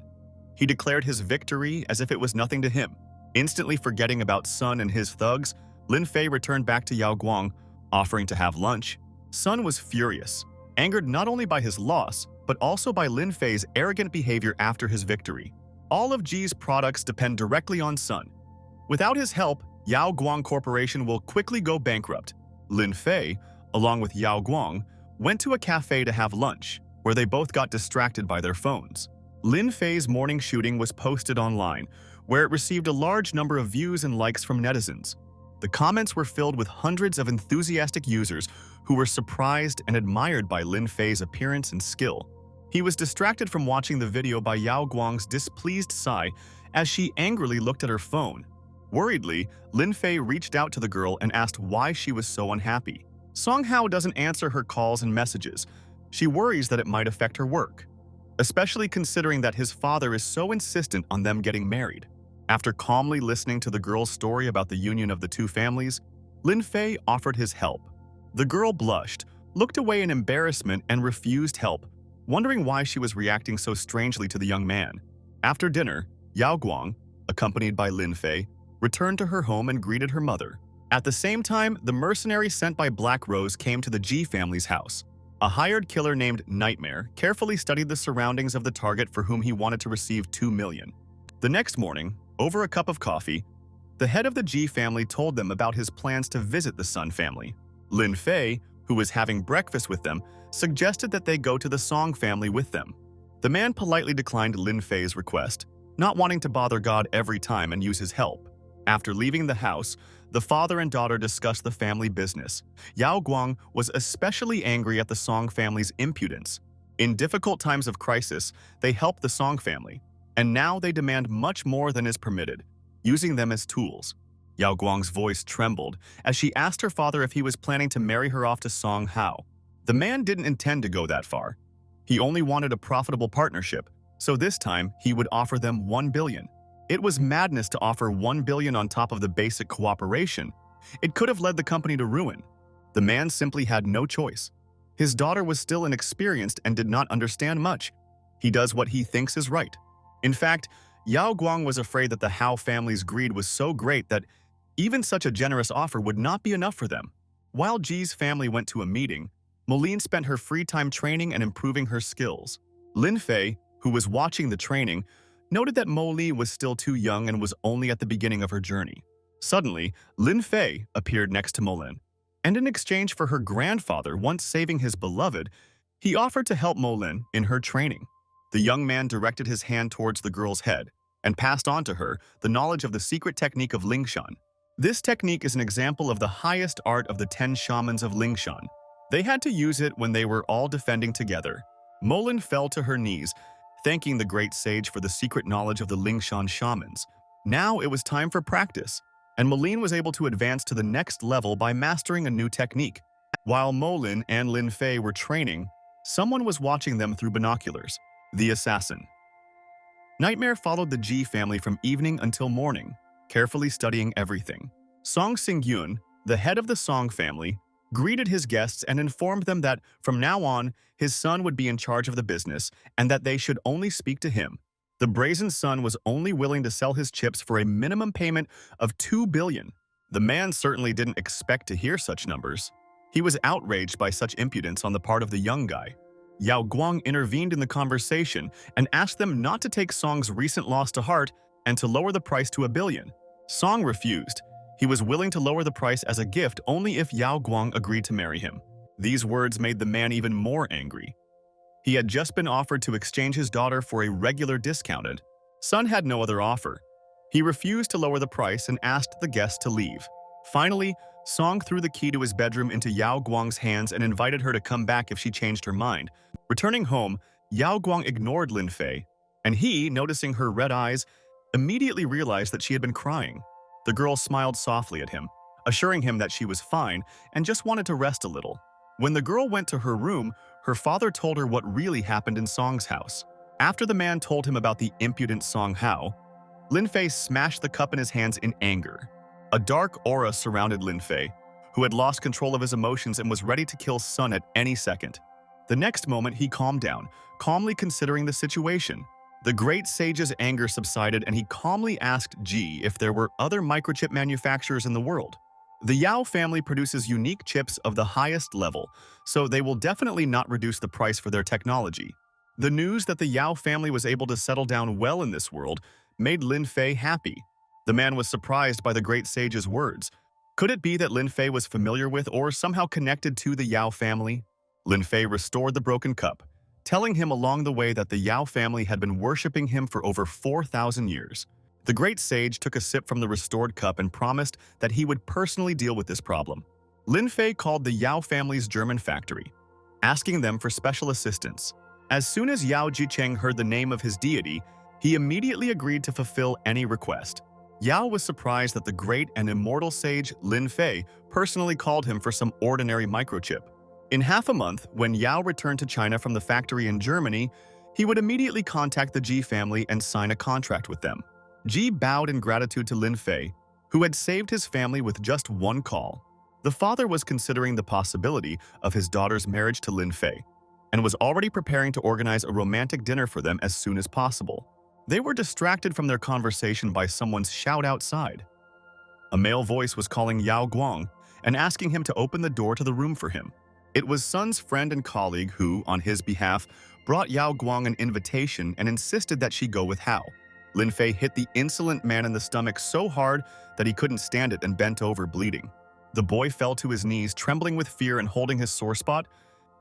He declared his victory as if it was nothing to him. Instantly forgetting about Sun and his thugs, Lin Fay returned back to Yao Guang, offering to have lunch. Sun was furious, angered not only by his loss, but also by Lin Fay's arrogant behavior after his victory. All of Ji's products depend directly on Sun. Without his help, Yao Guang Corporation will quickly go bankrupt. Lin Fay, along with Yao Guang, went to a cafe to have lunch, where they both got distracted by their phones. Lin Fay's morning shooting was posted online, where it received a large number of views and likes from netizens. The comments were filled with hundreds of enthusiastic users who were surprised and admired by Lin Fay's appearance and skill. He was distracted from watching the video by Yao Guang's displeased sigh as she angrily looked at her phone. Worriedly, Lin Fay reached out to the girl and asked why she was so unhappy. Song Hao doesn't answer her calls and messages. She worries that it might affect her work, especially considering that his father is so insistent on them getting married. After calmly listening to the girl's story about the union of the two families, Lin Fay offered his help. The girl blushed, looked away in embarrassment, and refused help, wondering why she was reacting so strangely to the young man. After dinner, Yao Guang, accompanied by Lin Fay, returned to her home and greeted her mother. At the same time, the mercenary sent by Black Rose came to the Ji family's house. A hired killer named Nightmare carefully studied the surroundings of the target for whom he wanted to receive 2 million. The next morning, over a cup of coffee, the head of the Ji family told them about his plans to visit the Sun family. Lin Fay, who was having breakfast with them, suggested that they go to the Song family with them. The man politely declined Lin Fay's request, not wanting to bother God every time and use his help. After leaving the house, the father and daughter discussed the family business. Yao Guang was especially angry at the Song family's impudence. In difficult times of crisis, they helped the Song family, and now they demand much more than is permitted, using them as tools. Yao Guang's voice trembled as she asked her father if he was planning to marry her off to Song Hao. The man didn't intend to go that far. He only wanted a profitable partnership, so this time he would offer them 1 billion. It was madness to offer 1 billion on top of the basic cooperation. It could have led the company to ruin. The man simply had no choice. His daughter was still inexperienced and did not understand much. He does what he thinks is right. In fact, Yao Guang was afraid that the Hao family's greed was so great that even such a generous offer would not be enough for them. While Ji's family went to a meeting, Moline spent her free time training and improving her skills. Lin Fay, who was watching the training, noted that Mo Li was still too young and was only at the beginning of her journey. Suddenly, Lin Fay appeared next to Molin, and in exchange for her grandfather once saving his beloved, he offered to help Molin in her training. The young man directed his hand towards the girl's head and passed on to her the knowledge of the secret technique of Lingshan. This technique is an example of the highest art of the 10 shamans of Lingshan. They had to use it when they were all defending together. Molin fell to her knees, thanking the great sage for the secret knowledge of the Lingshan shamans. Now it was time for practice, and Molin was able to advance to the next level by mastering a new technique. While Molin and Lin Fay were training, someone was watching them through binoculars: the assassin. Nightmare followed the Ji family from evening until morning, carefully studying everything. Song Xingyun, the head of the Song family, greeted his guests and informed them that from now on, his son would be in charge of the business and that they should only speak to him. The brazen son was only willing to sell his chips for a minimum payment of 2 billion. The man certainly didn't expect to hear such numbers. He was outraged by such impudence on the part of the young guy. Yao Guang intervened in the conversation and asked them not to take Song's recent loss to heart and to lower the price to 1 billion. Song refused. He was willing to lower the price as a gift only if Yao Guang agreed to marry him. These words made the man even more angry. He had just been offered to exchange his daughter for a regular discounted. Sun had no other offer. He refused to lower the price and asked the guests to leave. Finally, Song threw the key to his bedroom into Yao Guang's hands and invited her to come back if she changed her mind. Returning home, Yao Guang ignored Lin Fay, and he, noticing her red eyes, immediately realized that she had been crying. The girl smiled softly at him, assuring him that she was fine and just wanted to rest a little. When the girl went to her room, her father told her what really happened in Song's house. After the man told him about the impudent Song Hao, Lin Fay smashed the cup in his hands in anger. A dark aura surrounded Lin Fay, who had lost control of his emotions and was ready to kill Sun at any second. The next moment, he calmed down, calmly considering the situation. The great sage's anger subsided and he calmly asked Ji if there were other microchip manufacturers in the world. The Yao family produces unique chips of the highest level, so they will definitely not reduce the price for their technology. The news that the Yao family was able to settle down well in this world made Lin Fay happy. The man was surprised by the great sage's words. Could it be that Lin Fay was familiar with or somehow connected to the Yao family? Lin Fay restored the broken cup, telling him along the way that the Yao family had been worshipping him for over 4,000 years. The great sage took a sip from the restored cup and promised that he would personally deal with this problem. Lin Fay called the Yao family's German factory, asking them for special assistance. As soon as Yao Guang heard the name of his deity, he immediately agreed to fulfill any request. Yao was surprised that the great and immortal sage Lin Fay personally called him for some ordinary microchip. In half a month, when Yao returned to China from the factory in Germany, he would immediately contact the Ji family and sign a contract with them. Ji bowed in gratitude to Lin Fay, who had saved his family with just one call. The father was considering the possibility of his daughter's marriage to Lin Fay, and was already preparing to organize a romantic dinner for them as soon as possible. They were distracted from their conversation by someone's shout outside. A male voice was calling Yao Guang and asking him to open the door to the room for him. It was Sun's friend and colleague who, on his behalf, brought Yao Guang an invitation and insisted that she go with Hao. Lin Fay hit the insolent man in the stomach so hard that he couldn't stand it and bent over bleeding. The boy fell to his knees, trembling with fear and holding his sore spot.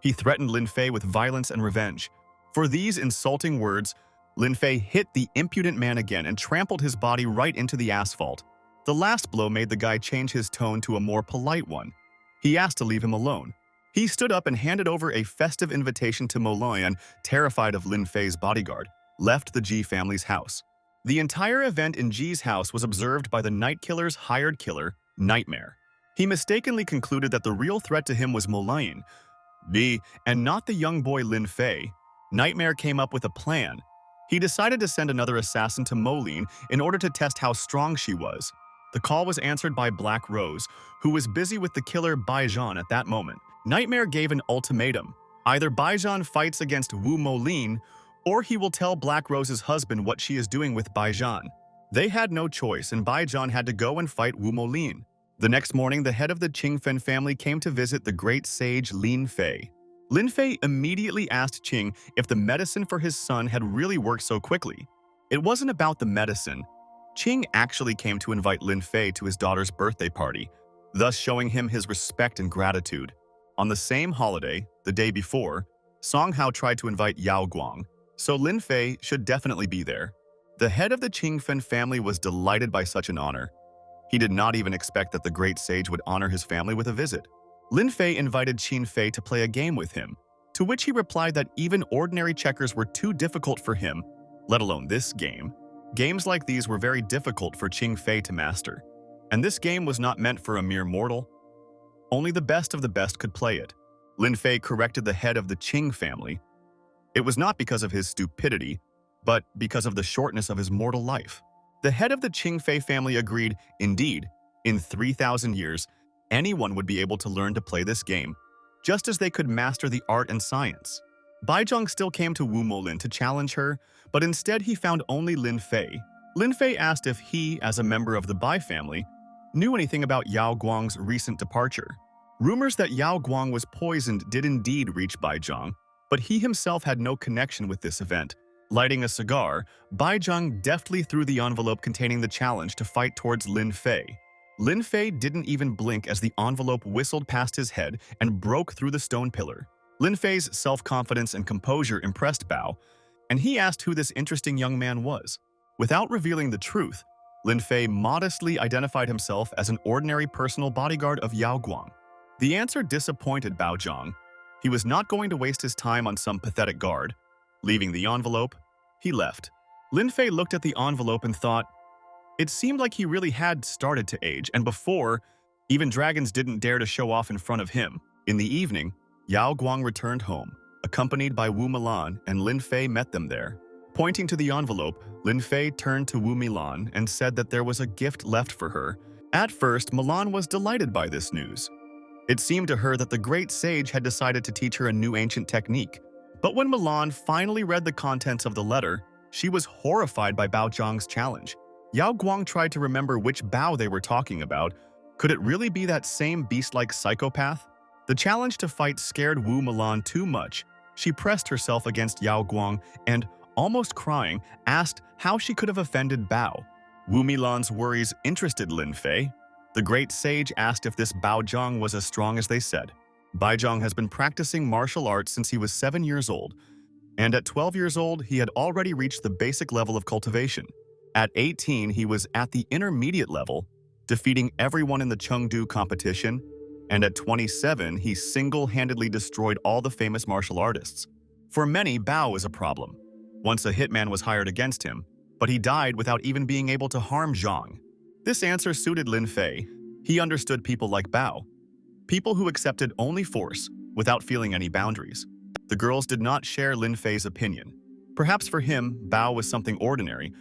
He threatened Lin Fay with violence and revenge. For these insulting words, Lin Fay hit the impudent man again and trampled his body right into the asphalt. The last blow made the guy change his tone to a more polite one. He asked to leave him alone. He stood up and handed over a festive invitation to Moloyan, terrified of Lin Fay's bodyguard, left the Ji family's house. The entire event in Ji's house was observed by the night killer's hired killer, Nightmare. He mistakenly concluded that the real threat to him was Moloyan, and not the young boy Lin Fay. Nightmare came up with a plan. He decided to send another assassin to Molin in order to test how strong she was. The call was answered by Black Rose, who was busy with the killer Baijan at that moment. Nightmare gave an ultimatum. Either Baijan fights against Wu Molin, or he will tell Black Rose's husband what she is doing with Baijan. They had no choice, and Baijan had to go and fight Wu Molin. The next morning, the head of the Ching family came to visit the great sage Lin Fay. Lin Fay immediately asked Ching if the medicine for his son had really worked so quickly. It wasn't about the medicine. Ching actually came to invite Lin Fay to his daughter's birthday party, thus showing him his respect and gratitude. On the same holiday, the day before, Song Hao tried to invite Yao Guang, so Lin Fay should definitely be there. The head of the Ching family was delighted by such an honor. He did not even expect that the great sage would honor his family with a visit. Lin Fay invited Qin Fei to play a game with him, to which he replied that even ordinary checkers were too difficult for him, let alone this game. Games like these were very difficult for Qing Fei to master, and this game was not meant for a mere mortal. Only the best of the best could play it. Lin Fay corrected the head of the Qing family. It was not because of his stupidity, but because of the shortness of his mortal life. The head of the Qing Fei family agreed, indeed, in 3,000 years, anyone would be able to learn to play this game, just as they could master the art and science. Baizhang still came to Wu Molin to challenge her, but instead he found only Lin Fay. Lin Fay asked if he, as a member of the Bai family, knew anything about Yao Guang's recent departure. Rumors that Yao Guang was poisoned did indeed reach Baizhang, but he himself had no connection with this event. Lighting a cigar, Baizhang deftly threw the envelope containing the challenge to fight towards Lin Fay. Lin Fay didn't even blink as the envelope whistled past his head and broke through the stone pillar. Lin Fay's self-confidence and composure impressed Bao, and he asked who this interesting young man was. Without revealing the truth, Lin Fay modestly identified himself as an ordinary personal bodyguard of Yao Guang. The answer disappointed Bao Zhang. He was not going to waste his time on some pathetic guard. Leaving the envelope, he left. Lin Fay looked at the envelope and thought, it seemed like he really had started to age, and before, even dragons didn't dare to show off in front of him. In the evening, Yao Guang returned home, accompanied by Wu Milan, and Lin Fay met them there. Pointing to the envelope, Lin Fay turned to Wu Milan and said that there was a gift left for her. At first, Milan was delighted by this news. It seemed to her that the great sage had decided to teach her a new ancient technique. But when Milan finally read the contents of the letter, she was horrified by Bao Zhang's challenge. Yao Guang tried to remember which Bao they were talking about. Could it really be that same beast-like psychopath? The challenge to fight scared Wu Milan too much, She pressed herself against Yao Guang and, almost crying, asked how she could have offended Bao. Wu Milan's worries interested Lin Fay. The great sage asked if this Bao Zhang was as strong as they said. Bai Zhang has been practicing martial arts since he was 7 years old, and at 12 years old, he had already reached the basic level of cultivation. At 18, he was at the intermediate level, defeating everyone in the Chengdu competition, and at 27, he single-handedly destroyed all the famous martial artists. For many, Bao was a problem. Once a hitman was hired against him, but he died without even being able to harm Zhang. This answer suited Lin Fay. He understood people like Bao, people who accepted only force without feeling any boundaries. The girls did not share Lin Fay's opinion. Perhaps for him, Bao was something ordinary,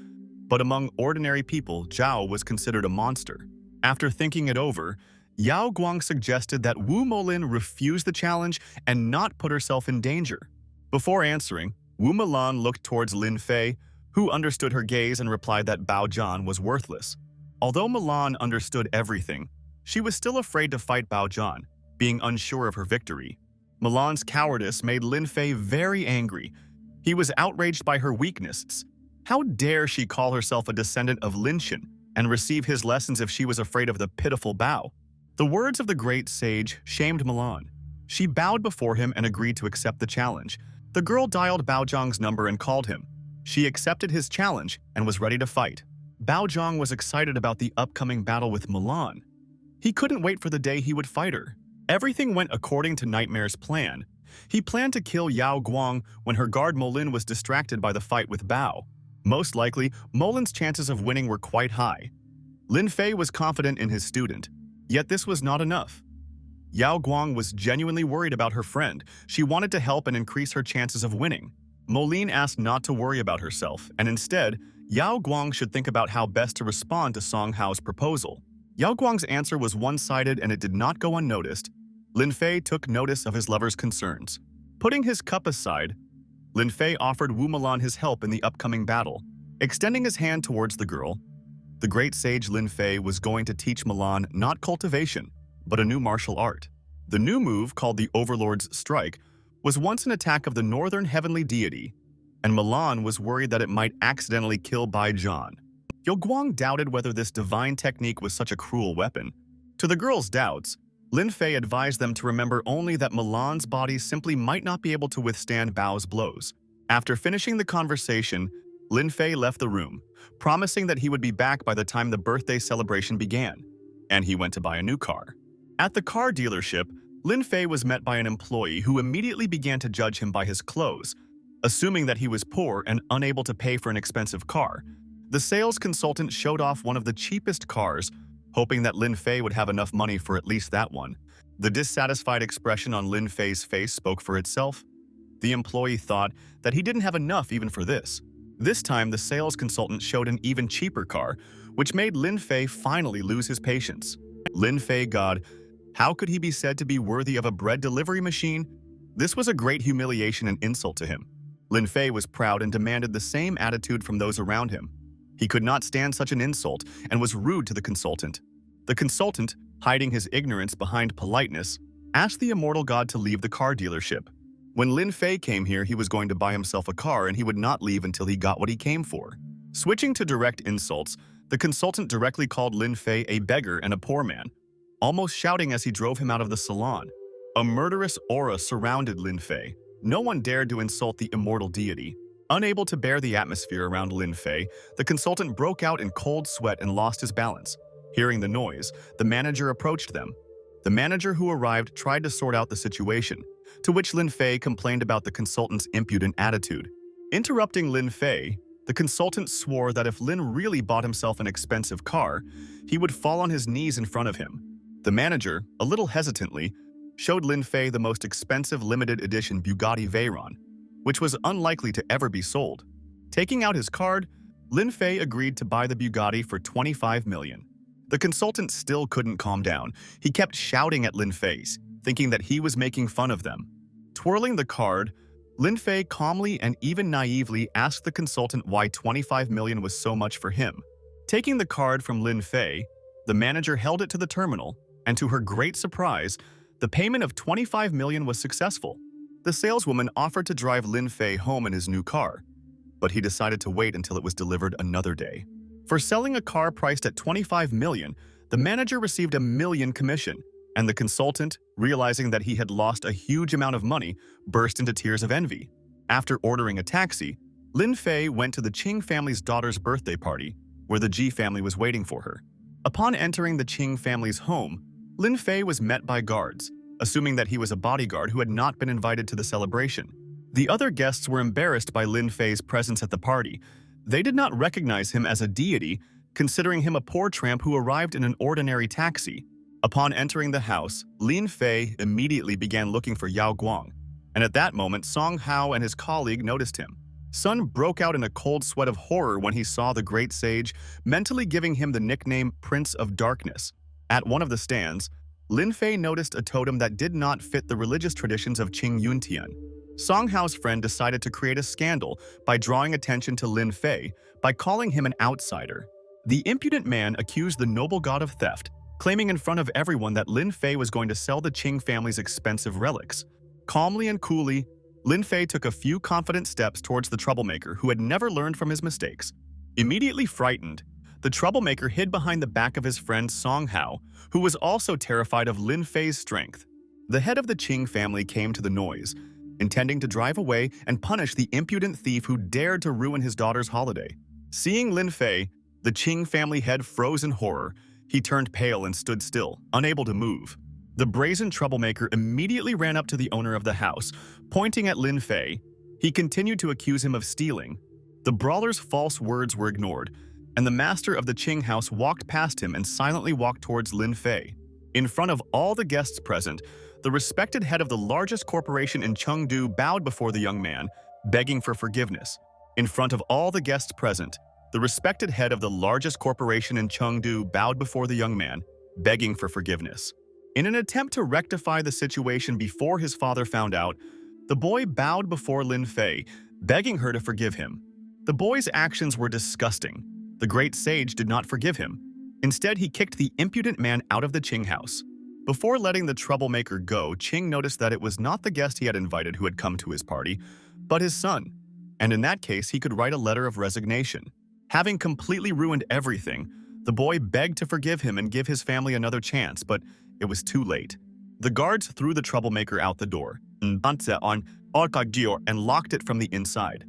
but among ordinary people, Zhao was considered a monster. After thinking it over, Yao Guang suggested that Wu Molin refuse the challenge and not put herself in danger. Before answering, Wu Milan looked towards Lin Fay, who understood her gaze and replied that Bao Zhan was worthless. Although Milan understood everything, she was still afraid to fight Bao Zhan, being unsure of her victory. Milan's cowardice made Lin Fay very angry. He was outraged by her weaknesses. How dare she call herself a descendant of Lin Shan and receive his lessons if she was afraid of the pitiful Bao? The words of the great sage shamed Milan. She bowed before him and agreed to accept the challenge. The girl dialed Bao Zhang's number and called him. She accepted his challenge and was ready to fight. Bao Zhang was excited about the upcoming battle with Milan. He couldn't wait for the day he would fight her. Everything went according to Nightmare's plan. He planned to kill Yao Guang when her guard Molin was distracted by the fight with Bao. Most likely, Molin's chances of winning were quite high. Lin Fay was confident in his student, yet this was not enough. Yao Guang was genuinely worried about her friend. She wanted to help and increase her chances of winning. Molin asked not to worry about herself, and instead, Yao Guang should think about how best to respond to Song Hao's proposal. Yao Guang's answer was one-sided and it did not go unnoticed. Lin Fay took notice of his lover's concerns. Putting his cup aside, Lin Fay offered Wu Milan his help in the upcoming battle. Extending his hand towards the girl, the great sage Lin Fay was going to teach Milan not cultivation, but a new martial art. The new move, called the Overlord's Strike, was once an attack of the northern heavenly deity, and Milan was worried that it might accidentally kill Bai Zhan. Yao Guang doubted whether this divine technique was such a cruel weapon. To the girls' doubts, Lin Fay advised them to remember only that Milan's body simply might not be able to withstand Bao's blows. After finishing the conversation, Lin Fay left the room, promising that he would be back by the time the birthday celebration began, and he went to buy a new car. At the car dealership, Lin Fay was met by an employee who immediately began to judge him by his clothes. Assuming that he was poor and unable to pay for an expensive car, the sales consultant showed off one of the cheapest cars, hoping that Lin Fay would have enough money for at least that one. The dissatisfied expression on Lin Fay's face spoke for itself. The employee thought that he didn't have enough even for this. This time, the sales consultant showed an even cheaper car, which made Lin Fay finally lose his patience. Lin Fay, God, how could he be said to be worthy of a bread delivery machine? This was a great humiliation and insult to him. Lin Fay was proud and demanded the same attitude from those around him. He could not stand such an insult and was rude to the consultant. The consultant, hiding his ignorance behind politeness, asked the immortal god to leave the car dealership. When Lin Fay came here, he was going to buy himself a car and he would not leave until he got what he came for. Switching to direct insults, the consultant directly called Lin Fay a beggar and a poor man, almost shouting as he drove him out of the salon. A murderous aura surrounded Lin Fay. No one dared to insult the immortal deity. Unable to bear the atmosphere around Lin Fay, the consultant broke out in cold sweat and lost his balance. Hearing the noise, the manager approached them. The manager who arrived tried to sort out the situation, to which Lin Fay complained about the consultant's impudent attitude. Interrupting Lin Fay, the consultant swore that if Lin really bought himself an expensive car, he would fall on his knees in front of him. The manager, a little hesitantly, showed Lin Fay the most expensive limited edition Bugatti Veyron, which was unlikely to ever be sold. Taking out his card, Lin Fay agreed to buy the Bugatti for 25 million. The consultant still couldn't calm down. He kept shouting at Lin Fay, thinking that he was making fun of them. Twirling the card, Lin Fay calmly and even naively asked the consultant why 25 million was so much for him. Taking the card from Lin Fay, the manager held it to the terminal, and to her great surprise, the payment of 25 million was successful. The saleswoman offered to drive Lin Fay home in his new car, but he decided to wait until it was delivered another day. For selling a car priced at $25 million, the manager received $1 million commission, and the consultant, realizing that he had lost a huge amount of money, burst into tears of envy. After ordering a taxi, Lin Fay went to the Ching family's daughter's birthday party, where the Ji family was waiting for her. Upon entering the Ching family's home, Lin Fay was met by guards, assuming that he was a bodyguard who had not been invited to the celebration. The other guests were embarrassed by Lin Fay's presence at the party. They did not recognize him as a deity, considering him a poor tramp who arrived in an ordinary taxi. Upon entering the house, Lin Fay immediately began looking for Yao Guang, and at that moment Song Hao and his colleague noticed him. Sun broke out in a cold sweat of horror when he saw the great sage, mentally giving him the nickname Prince of Darkness. At one of the stands, Lin Fay noticed a totem that did not fit the religious traditions of Qing Yuntian. Song Hao's friend decided to create a scandal by drawing attention to Lin Fay by calling him an outsider. The impudent man accused the noble god of theft, claiming in front of everyone that Lin Fay was going to sell the Qing family's expensive relics. Calmly and coolly, Lin Fay took a few confident steps towards the troublemaker who had never learned from his mistakes. Immediately frightened, the troublemaker hid behind the back of his friend Song Hao, who was also terrified of Lin Fay's strength. The head of the Qing family came to the noise, intending to drive away and punish the impudent thief who dared to ruin his daughter's holiday. Seeing Lin Fay, the Qing family head froze in horror. He turned pale and stood still, unable to move. The brazen troublemaker immediately ran up to the owner of the house, pointing at Lin Fay. He continued to accuse him of stealing. The brawler's false words were ignored, and the master of the Qing house walked past him and silently walked towards Lin Fay. In front of all the guests present, the respected head of the largest corporation in Chengdu bowed before the young man, begging for forgiveness. In front of all the guests present, the respected head of the largest corporation in Chengdu bowed before the young man, begging for forgiveness. In an attempt to rectify the situation before his father found out, the boy bowed before Lin Fay, begging her to forgive him. The boy's actions were disgusting. The great sage did not forgive him. Instead, he kicked the impudent man out of the Qing house. Before letting the troublemaker go, Ching noticed that it was not the guest he had invited who had come to his party, but his son. And in that case, he could write a letter of resignation. Having completely ruined everything, the boy begged to forgive him and give his family another chance, but it was too late. The guards threw the troublemaker out the door, and locked it from the inside.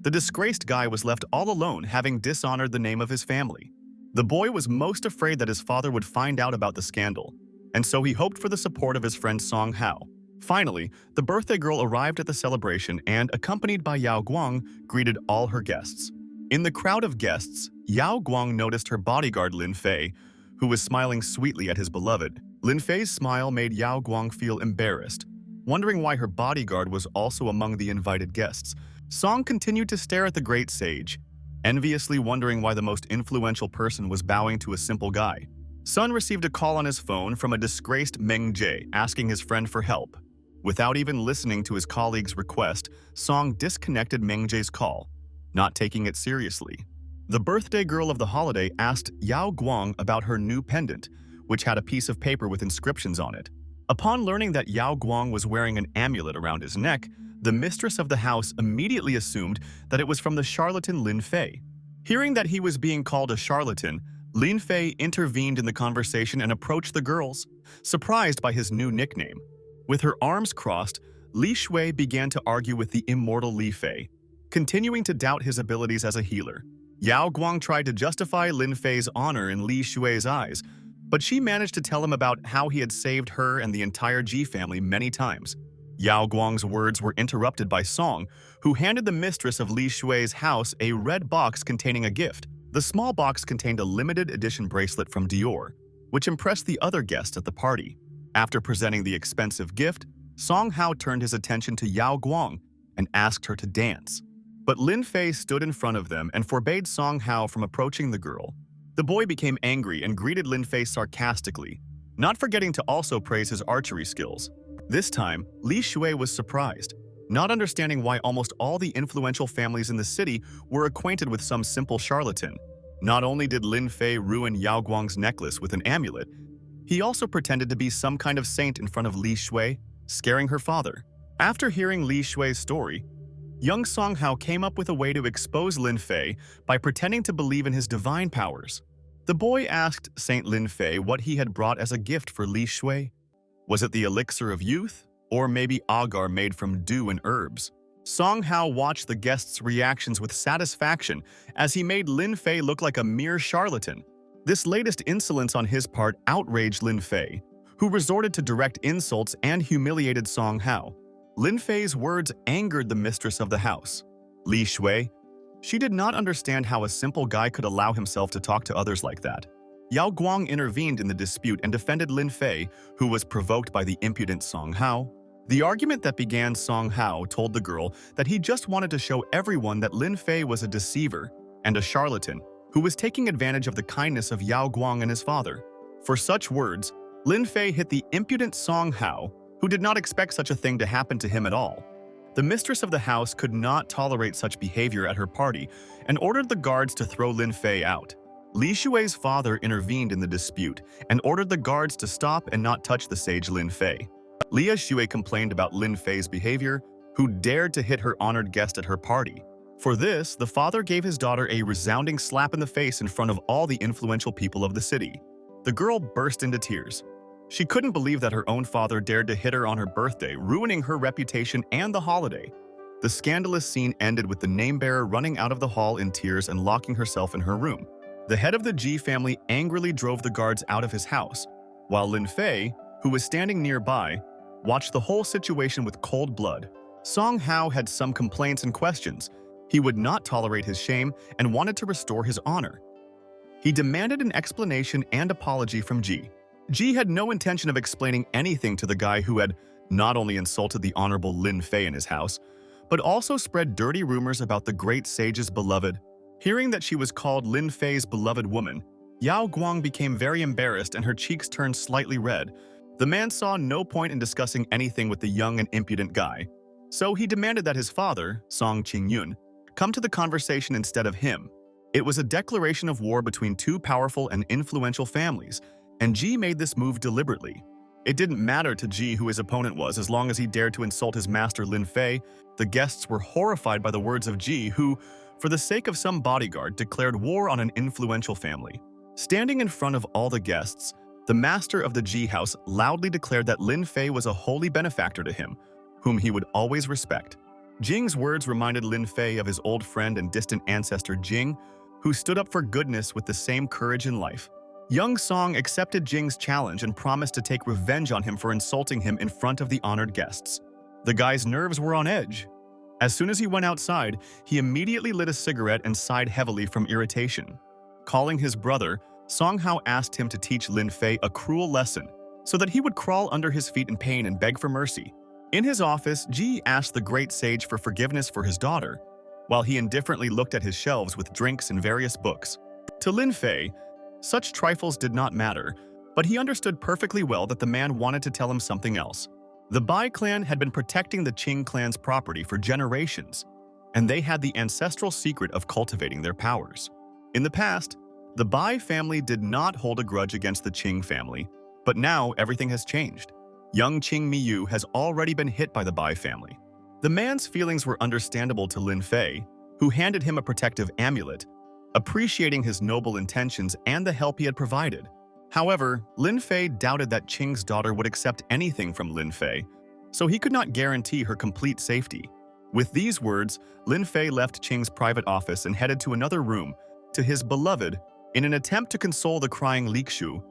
The disgraced guy was left all alone, having dishonored the name of his family. The boy was most afraid that his father would find out about the scandal, and so he hoped for the support of his friend Song Hao. Finally, the birthday girl arrived at the celebration and, accompanied by Yao Guang, greeted all her guests. In the crowd of guests, Yao Guang noticed her bodyguard Lin Fay, who was smiling sweetly at his beloved. Lin Fay's smile made Yao Guang feel embarrassed, wondering why her bodyguard was also among the invited guests. Song continued to stare at the great sage, enviously wondering why the most influential person was bowing to a simple guy. Sun received a call on his phone from a disgraced Meng Jie asking his friend for help. Without even listening to his colleague's request, Song disconnected Meng Jie's call, not taking it seriously. The birthday girl of the holiday asked Yao Guang about her new pendant, which had a piece of paper with inscriptions on it. Upon learning that Yao Guang was wearing an amulet around his neck, the mistress of the house immediately assumed that it was from the charlatan Lin Fay. Hearing that he was being called a charlatan, Lin Fay intervened in the conversation and approached the girls, surprised by his new nickname. With her arms crossed, Li Shui began to argue with the immortal Li Fay, continuing to doubt his abilities as a healer. Yao Guang tried to justify Lin Fay's honor in Li Shui's eyes, but she managed to tell him about how he had saved her and the entire Ji family many times. Yao Guang's words were interrupted by Song, who handed the mistress of Li Shui's house a red box containing a gift. The small box contained a limited edition bracelet from Dior, which impressed the other guests at the party. After presenting the expensive gift, Song Hao turned his attention to Yao Guang and asked her to dance. But Lin Fay stood in front of them and forbade Song Hao from approaching the girl. The boy became angry and greeted Lin Fay sarcastically, not forgetting to also praise his archery skills. This time, Li Shui was surprised, not understanding why almost all the influential families in the city were acquainted with some simple charlatan. Not only did Lin Fay ruin Yao Guang's necklace with an amulet, he also pretended to be some kind of saint in front of Li Shui, scaring her father. After hearing Li Shui's story, young Song Hao came up with a way to expose Lin Fay by pretending to believe in his divine powers. The boy asked Saint Lin Fay what he had brought as a gift for Li Shui. Was it the elixir of youth? Or maybe agar made from dew and herbs? Song Hao watched the guests' reactions with satisfaction as he made Lin Fay look like a mere charlatan. This latest insolence on his part outraged Lin Fay, who resorted to direct insults and humiliated Song Hao. Lin Fay's words angered the mistress of the house, Li Shui. She did not understand how a simple guy could allow himself to talk to others like that. Yao Guang intervened in the dispute and defended Lin Fay, who was provoked by the impudent Song Hao. The argument that began, Song Hao told the girl that he just wanted to show everyone that Lin Fay was a deceiver and a charlatan who was taking advantage of the kindness of Yao Guang and his father. For such words, Lin Fay hit the impudent Song Hao, who did not expect such a thing to happen to him at all. The mistress of the house could not tolerate such behavior at her party and ordered the guards to throw Lin Fay out. Li Shui's father intervened in the dispute and ordered the guards to stop and not touch the sage Lin Fay. Li Shui complained about Lin Fay's behavior, who dared to hit her honored guest at her party. For this, the father gave his daughter a resounding slap in the face in front of all the influential people of the city. The girl burst into tears. She couldn't believe that her own father dared to hit her on her birthday, ruining her reputation and the holiday. The scandalous scene ended with the name-bearer running out of the hall in tears and locking herself in her room. The head of the Ji family angrily drove the guards out of his house, while Lin Fay, who was standing nearby, watched the whole situation with cold blood. Song Hao had some complaints and questions. He would not tolerate his shame and wanted to restore his honor. He demanded an explanation and apology from Ji. Ji had no intention of explaining anything to the guy who had not only insulted the honorable Lin Fay in his house, but also spread dirty rumors about the great sage's beloved. Hearing that she was called Lin Fay's beloved woman, Yao Guang became very embarrassed and her cheeks turned slightly red. The man saw no point in discussing anything with the young and impudent guy, so he demanded that his father, Song Qingyun, come to the conversation instead of him. It was a declaration of war between two powerful and influential families, and Ji made this move deliberately. It didn't matter to Ji who his opponent was as long as he dared to insult his master Lin Fay. The guests were horrified by the words of Ji, who, for the sake of some bodyguard, declared war on an influential family. Standing in front of all the guests, the master of the Ji house loudly declared that Lin Fay was a holy benefactor to him, whom he would always respect. Jing's words reminded Lin Fay of his old friend and distant ancestor Jing, who stood up for goodness with the same courage in life. Young Song accepted Jing's challenge and promised to take revenge on him for insulting him in front of the honored guests. The guy's nerves were on edge. As soon as he went outside, he immediately lit a cigarette and sighed heavily from irritation. Calling his brother, Song Hao asked him to teach Lin Fay a cruel lesson so that he would crawl under his feet in pain and beg for mercy. In his office, Ji asked the great sage for forgiveness for his daughter, while he indifferently looked at his shelves with drinks and various books. To Lin Fay, such trifles did not matter, but he understood perfectly well that the man wanted to tell him something else. The Bai clan had been protecting the Ching clan's property for generations, and they had the ancestral secret of cultivating their powers. In the past, the Bai family did not hold a grudge against the Ching family, but now everything has changed. Young Ching Miyu has already been hit by the Bai family. The man's feelings were understandable to Lin Fay, who handed him a protective amulet, appreciating his noble intentions and the help he had provided. However, Lin Fay doubted that Ching's daughter would accept anything from Lin Fay, so he could not guarantee her complete safety. With these words, Lin Fay left Ching's private office and headed to another room, to his beloved. In an attempt to console the crying Likshu,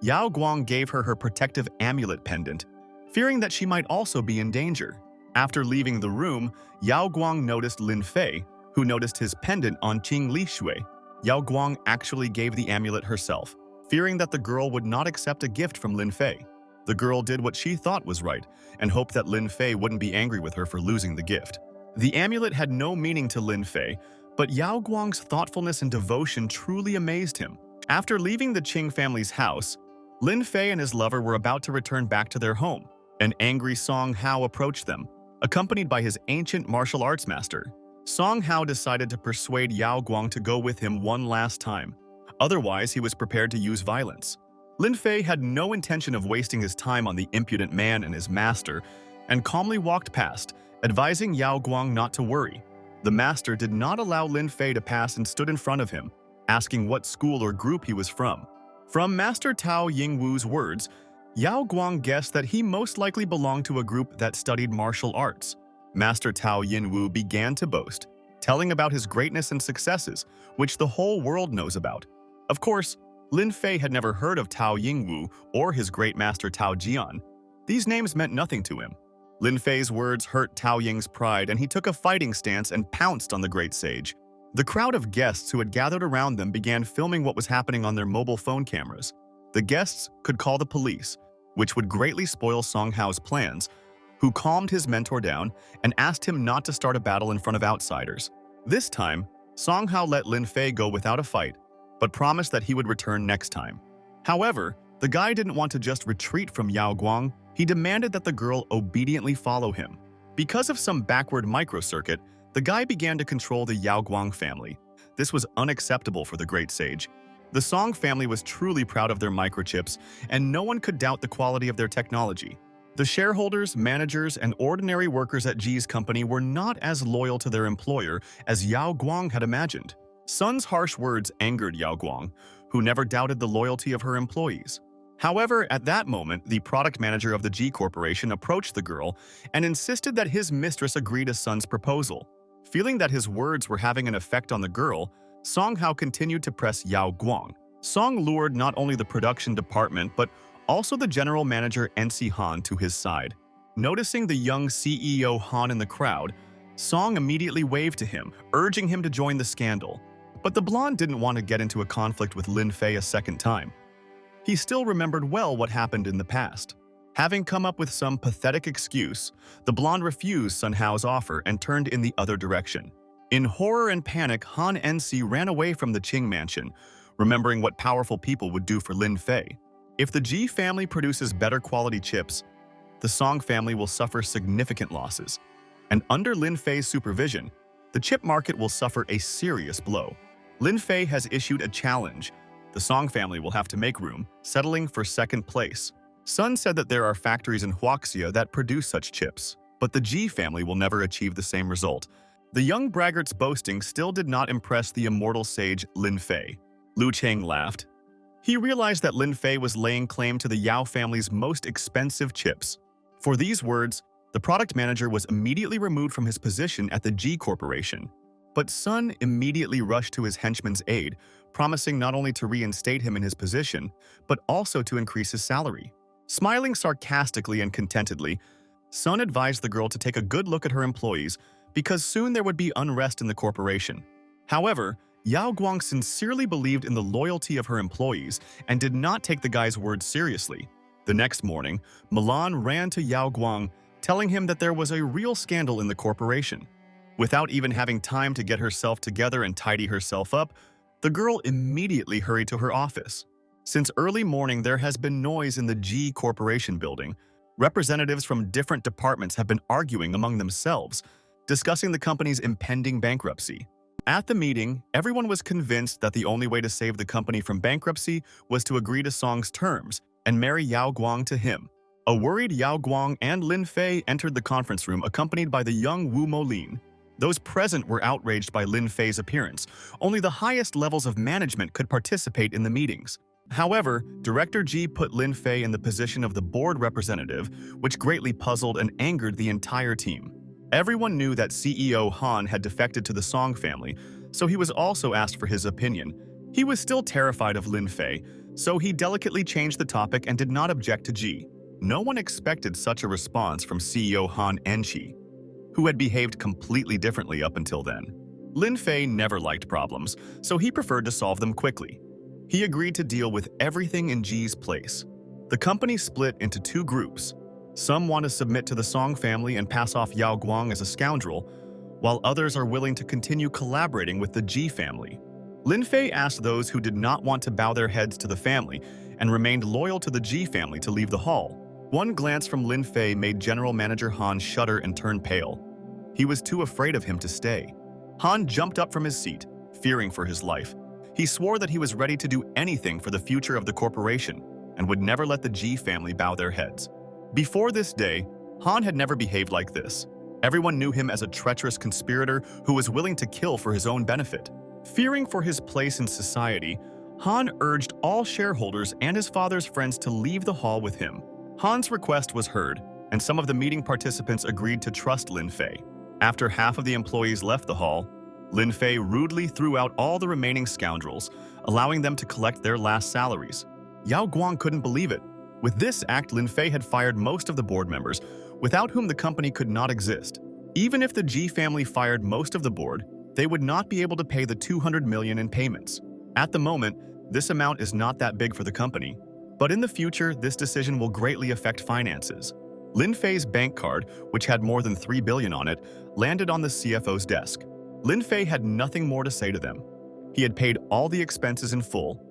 Yao Guang gave her her protective amulet pendant, fearing that she might also be in danger. After leaving the room, Yao Guang noticed Lin Fay, who noticed his pendant on Qing Li Shui. Yao Guang actually gave the amulet herself, fearing that the girl would not accept a gift from Lin Fay. The girl did what she thought was right and hoped that Lin Fay wouldn't be angry with her for losing the gift. The amulet had no meaning to Lin Fay, but Yao Guang's thoughtfulness and devotion truly amazed him. After leaving the Qing family's house, Lin Fay and his lover were about to return back to their home. An angry Song Hao approached them, accompanied by his ancient martial arts master. Song Hao decided to persuade Yao Guang to go with him one last time. Otherwise, he was prepared to use violence. Lin Fay had no intention of wasting his time on the impudent man and his master, and calmly walked past, advising Yao Guang not to worry. The master did not allow Lin Fay to pass and stood in front of him, asking what school or group he was from. From Master Tao Yingwu's words, Yao Guang guessed that he most likely belonged to a group that studied martial arts. Master Tao Yingwu began to boast, telling about his greatness and successes, which the whole world knows about. Of course, Lin Fay had never heard of Tao Yingwu or his great master Tao Jian. These names meant nothing to him. Lin Fay's words hurt Tao Ying's pride, and he took a fighting stance and pounced on the great sage. The crowd of guests who had gathered around them began filming what was happening on their mobile phone cameras. The guests could call the police, which would greatly spoil Song Hao's plans, who calmed his mentor down and asked him not to start a battle in front of outsiders. This time, Song Hao let Lin Fay go without a fight, but promised that he would return next time. However, the guy didn't want to just retreat from Yao Guang. He demanded that the girl obediently follow him. Because of some backward microcircuit, the guy began to control the Yao Guang family. This was unacceptable for the great sage. The Song family was truly proud of their microchips, and no one could doubt the quality of their technology. The shareholders, managers, and ordinary workers at Ji's company were not as loyal to their employer as Yao Guang had imagined. Sun's harsh words angered Yao Guang, who never doubted the loyalty of her employees. However, at that moment, the product manager of the Ji Corporation approached the girl and insisted that his mistress agree to Sun's proposal. Feeling that his words were having an effect on the girl, Song Hao continued to press Yao Guang. Song lured not only the production department but also the general manager NC Han to his side. Noticing the young CEO Han in the crowd, Song immediately waved to him, urging him to join the scandal. But the blonde didn't want to get into a conflict with Lin Fay a second time. He still remembered well what happened in the past. Having come up with some pathetic excuse, the blonde refused Sun Hao's offer and turned in the other direction. In horror and panic, Han NC ran away from the Ching mansion, remembering what powerful people would do for Lin Fay. If the Ji family produces better quality chips, the Song family will suffer significant losses. And under Lin Fay's supervision, the chip market will suffer a serious blow. Lin Fay has issued a challenge. The Song family will have to make room, settling for second place. Sun said that there are factories in Huaxia that produce such chips, but the Ji family will never achieve the same result. The young braggart's boasting still did not impress the immortal sage Lin Fay. Lu Cheng laughed. He realized that Lin Fay was laying claim to the Yao family's most expensive chips. For these words, the product manager was immediately removed from his position at the Ji Corporation. But Sun immediately rushed to his henchman's aid, promising not only to reinstate him in his position, but also to increase his salary. Smiling sarcastically and contentedly, Sun advised the girl to take a good look at her employees because soon there would be unrest in the corporation. However, Yao Guang sincerely believed in the loyalty of her employees and did not take the guy's words seriously. The next morning, Milan ran to Yao Guang, telling him that there was a real scandal in the corporation. Without even having time to get herself together and tidy herself up, the girl immediately hurried to her office. Since early morning, there has been noise in the Ji Corporation building. Representatives from different departments have been arguing among themselves, discussing the company's impending bankruptcy. At the meeting, everyone was convinced that the only way to save the company from bankruptcy was to agree to Song's terms and marry Yao Guang to him. A worried Yao Guang and Lin Fay entered the conference room accompanied by the young Wu Molin. Those present were outraged by Lin Fay's appearance. Only the highest levels of management could participate in the meetings. However, Director Ji put Lin Fay in the position of the board representative, which greatly puzzled and angered the entire team. Everyone knew that CEO Han had defected to the Song family, so he was also asked for his opinion. He was still terrified of Lin Fay, so he delicately changed the topic and did not object to Ji. No one expected such a response from CEO Han Enchi, who had behaved completely differently up until then. Lin Fay never liked problems, so he preferred to solve them quickly. He agreed to deal with everything in Ji's place. The company split into two groups. Some want to submit to the Song family and pass off Yao Guang as a scoundrel, while others are willing to continue collaborating with the Ji family. Lin Fay asked those who did not want to bow their heads to the family and remained loyal to the Ji family to leave the hall. One glance from Lin Fay made General Manager Han shudder and turn pale. He was too afraid of him to stay. Han jumped up from his seat, fearing for his life. He swore that he was ready to do anything for the future of the corporation and would never let the Ji family bow their heads. Before this day, Han had never behaved like this. Everyone knew him as a treacherous conspirator who was willing to kill for his own benefit. Fearing for his place in society, Han urged all shareholders and his father's friends to leave the hall with him. Han's request was heard, and some of the meeting participants agreed to trust Lin Fay. After half of the employees left the hall, Lin Fay rudely threw out all the remaining scoundrels, allowing them to collect their last salaries. Yao Guang couldn't believe it. With this act, Lin Fay had fired most of the board members, without whom the company could not exist. Even if the Ji family fired most of the board, they would not be able to pay the 200 million in payments. At the moment, this amount is not that big for the company, but in the future, this decision will greatly affect finances. Lin Fay's bank card, which had more than 3 billion on it, landed on the CFO's desk. Lin Fay had nothing more to say to them. He had paid all the expenses in full,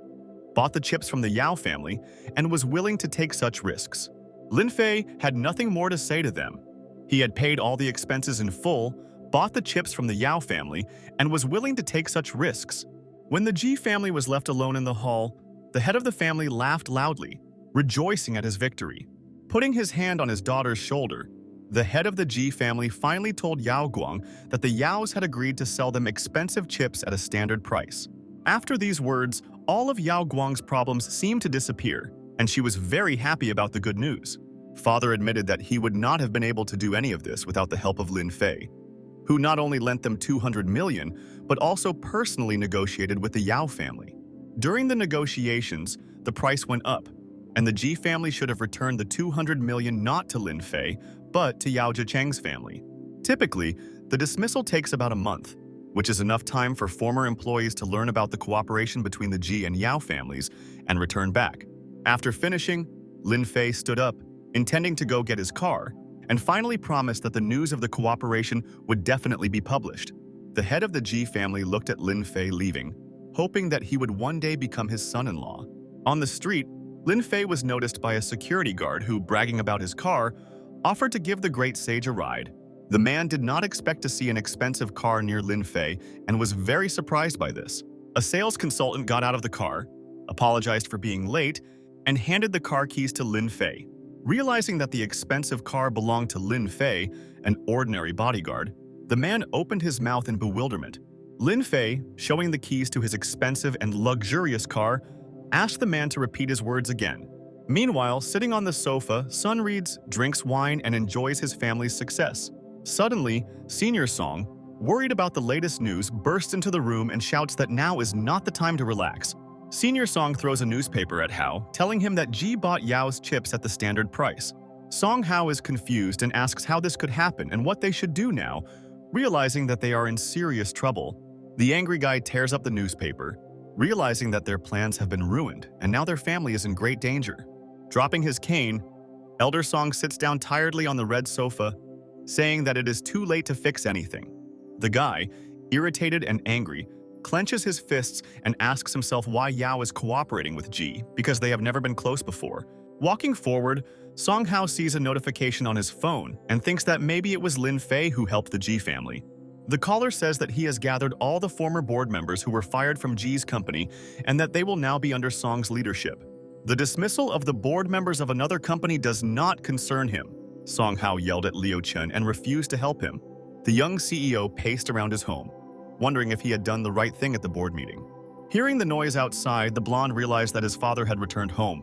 bought the chips from the Yao family, and was willing to take such risks. Lin Fay had nothing more to say to them. He had paid all the expenses in full, bought the chips from the Yao family, and was willing to take such risks. When the Ji family was left alone in the hall, the head of the family laughed loudly, rejoicing at his victory. Putting his hand on his daughter's shoulder, the head of the Ji family finally told Yao Guang that the Yaos had agreed to sell them expensive chips at a standard price. After these words, all of Yao Guang's problems seemed to disappear, and she was very happy about the good news. Father admitted that he would not have been able to do any of this without the help of Lin Fay, who not only lent them 200 million, but also personally negotiated with the Yao family. During the negotiations, the price went up, and the Ji family should have returned the 200 million not to Lin Fay, but to Yao Zhicheng's family. Typically, the dismissal takes about a month, which is enough time for former employees to learn about the cooperation between the Ji and Yao families and return back. After finishing, Lin Fay stood up, intending to go get his car, and finally promised that the news of the cooperation would definitely be published. The head of the Ji family looked at Lin Fay leaving, hoping that he would one day become his son-in-law. On the street, Lin Fay was noticed by a security guard who, bragging about his car, offered to give the great sage a ride. The man did not expect to see an expensive car near Lin Fay and was very surprised by this. A sales consultant got out of the car, apologized for being late, and handed the car keys to Lin Fay. Realizing that the expensive car belonged to Lin Fay, an ordinary bodyguard, the man opened his mouth in bewilderment. Lin Fay, showing the keys to his expensive and luxurious car, asked the man to repeat his words again. Meanwhile, sitting on the sofa, Sun reads, drinks wine, and enjoys his family's success. Suddenly, Senior Song, worried about the latest news, bursts into the room and shouts that now is not the time to relax. Senior Song throws a newspaper at Hao, telling him that Ji bought Yao's chips at the standard price. Song Hao is confused and asks how this could happen and what they should do now, realizing that they are in serious trouble. The angry guy tears up the newspaper, realizing that their plans have been ruined and now their family is in great danger. Dropping his cane, Elder Song sits down tiredly on the red sofa, saying that it is too late to fix anything. The guy, irritated and angry, clenches his fists and asks himself why Yao is cooperating with Ji, because they have never been close before. Walking forward, Song Hao sees a notification on his phone and thinks that maybe it was Lin Fay who helped the Ji family. The caller says that he has gathered all the former board members who were fired from Ji's company and that they will now be under Song's leadership. The dismissal of the board members of another company does not concern him, Song Hao yelled at Liu Chen and refused to help him. The young CEO paced around his home, wondering if he had done the right thing at the board meeting. Hearing the noise outside, the blonde realized that his father had returned home,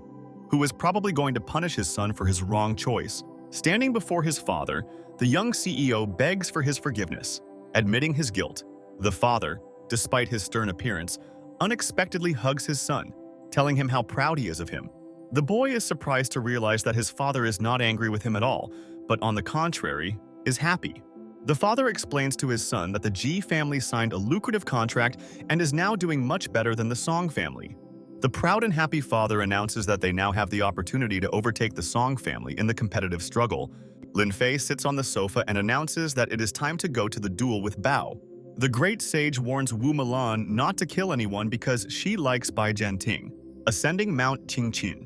who was probably going to punish his son for his wrong choice. Standing before his father, the young CEO begs for his forgiveness, admitting his guilt. The father, despite his stern appearance, unexpectedly hugs his son, telling him how proud he is of him. The boy is surprised to realize that his father is not angry with him at all, but on the contrary, is happy. The father explains to his son that the Ji family signed a lucrative contract and is now doing much better than the Song family. The proud and happy father announces that they now have the opportunity to overtake the Song family in the competitive struggle. Lin Fay sits on the sofa and announces that it is time to go to the duel with Bao. The great sage warns Wu Milan not to kill anyone because she likes Bai Jianting. Ascending Mount Qingqin.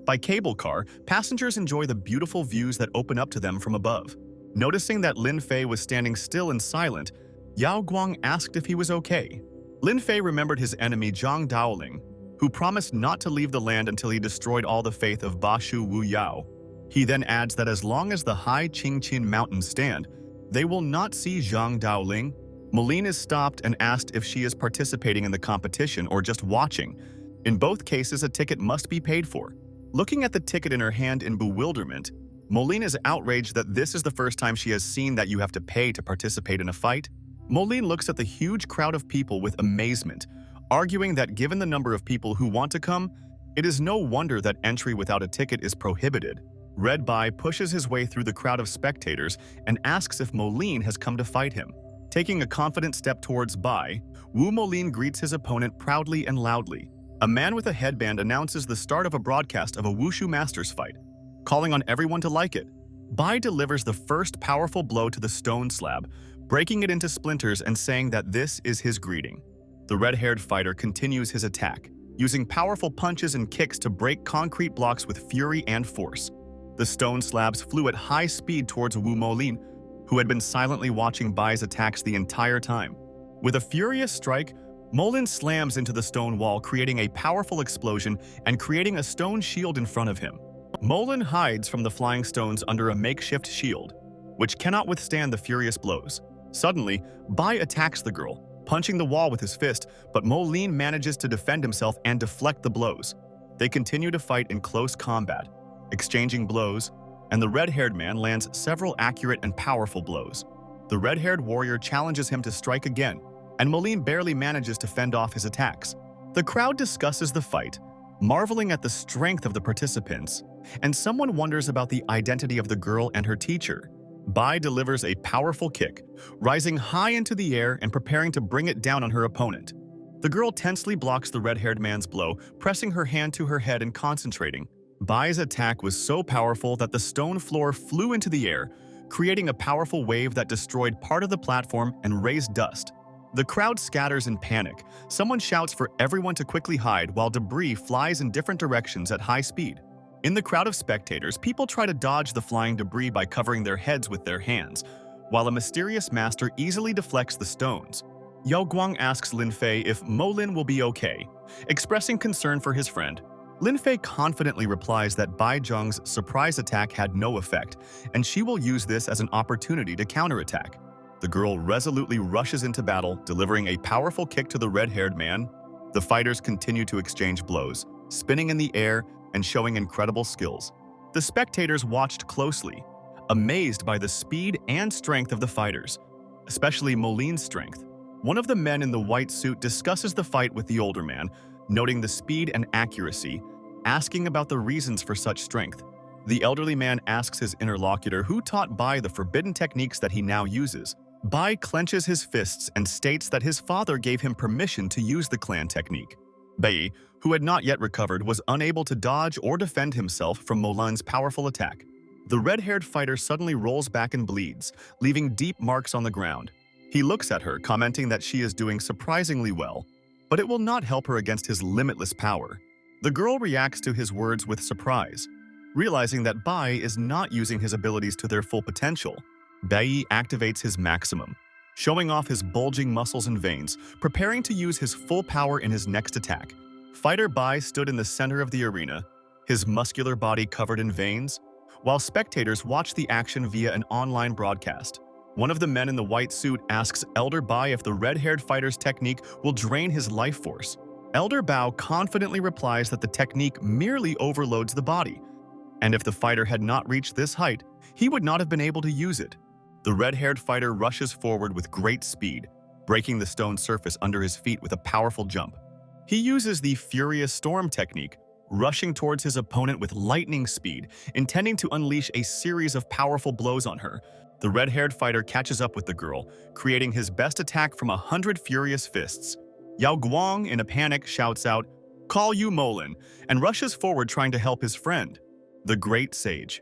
By cable car, passengers enjoy the beautiful views that open up to them from above. Noticing that Lin Fay was standing still and silent, Yao Guang asked if he was okay. Lin Fay remembered his enemy Zhang Daoling, who promised not to leave the land until he destroyed all the faith of Bashu Wu Yao. He then adds that as long as the high Qingqin mountains stand, they will not see Zhang Daoling. Moline is stopped and asked if she is participating in the competition or just watching. In both cases, a ticket must be paid for. Looking at the ticket in her hand in bewilderment, Moline is outraged that this is the first time she has seen that you have to pay to participate in a fight. Moline looks at the huge crowd of people with amazement, arguing that given the number of people who want to come, it is no wonder that entry without a ticket is prohibited. Red Bai pushes his way through the crowd of spectators and asks if Moline has come to fight him. Taking a confident step towards Bai, Wu Moline greets his opponent proudly and loudly. A man with a headband announces the start of a broadcast of a Wushu Masters fight, calling on everyone to like it. Bai delivers the first powerful blow to the stone slab, breaking it into splinters and saying that this is his greeting. The red-haired fighter continues his attack, using powerful punches and kicks to break concrete blocks with fury and force. The stone slabs flew at high speed towards Wu Moline, who had been silently watching Bai's attacks the entire time. With a furious strike, Moline slams into the stone wall, creating a powerful explosion and creating a stone shield in front of him. Moline hides from the flying stones under a makeshift shield, which cannot withstand the furious blows. Suddenly, Bai attacks the girl, punching the wall with his fist, but Moline manages to defend himself and deflect the blows. They continue to fight in close combat, exchanging blows, and the red-haired man lands several accurate and powerful blows. The red-haired warrior challenges him to strike again, and Moline barely manages to fend off his attacks. The crowd discusses the fight, marveling at the strength of the participants, and someone wonders about the identity of the girl and her teacher. Bai delivers a powerful kick, rising high into the air and preparing to bring it down on her opponent. The girl tensely blocks the red-haired man's blow, pressing her hand to her head and concentrating. Bai's attack was so powerful that the stone floor flew into the air, creating a powerful wave that destroyed part of the platform and raised dust. The crowd scatters in panic. Someone shouts for everyone to quickly hide while debris flies in different directions at high speed. In the crowd of spectators, people try to dodge the flying debris by covering their heads with their hands, while a mysterious master easily deflects the stones. Yao Guang asks Lin Fay if Moline will be okay, expressing concern for his friend. Lin Fay confidently replies that Bai Zheng's surprise attack had no effect, and she will use this as an opportunity to counterattack. The girl resolutely rushes into battle, delivering a powerful kick to the red-haired man. The fighters continue to exchange blows, spinning in the air and showing incredible skills. The spectators watched closely, amazed by the speed and strength of the fighters, especially Moline's strength. One of the men in the white suit discusses the fight with the older man, noting the speed and accuracy, asking about the reasons for such strength. The elderly man asks his interlocutor who taught Bai the forbidden techniques that he now uses. Bai clenches his fists and states that his father gave him permission to use the clan technique. Bai, who had not yet recovered, was unable to dodge or defend himself from Moline's powerful attack. The red-haired fighter suddenly rolls back and bleeds, leaving deep marks on the ground. He looks at her, commenting that she is doing surprisingly well, but it will not help her against his limitless power. The girl reacts to his words with surprise, realizing that Bai is not using his abilities to their full potential. Bai activates his maximum, showing off his bulging muscles and veins, preparing to use his full power in his next attack. Fighter Bai stood in the center of the arena, his muscular body covered in veins, while spectators watched the action via an online broadcast. One of the men in the white suit asks Elder Bai if the red-haired fighter's technique will drain his life force. Elder Bao confidently replies that the technique merely overloads the body, and if the fighter had not reached this height, he would not have been able to use it. The red-haired fighter rushes forward with great speed, breaking the stone surface under his feet with a powerful jump. He uses the Furious Storm technique, rushing towards his opponent with lightning speed, intending to unleash a series of powerful blows on her. The red-haired fighter catches up with the girl, creating his best attack from 100 furious fists. Yao Guang, in a panic, shouts out, "Call you Moline," and rushes forward trying to help his friend, the Great Sage.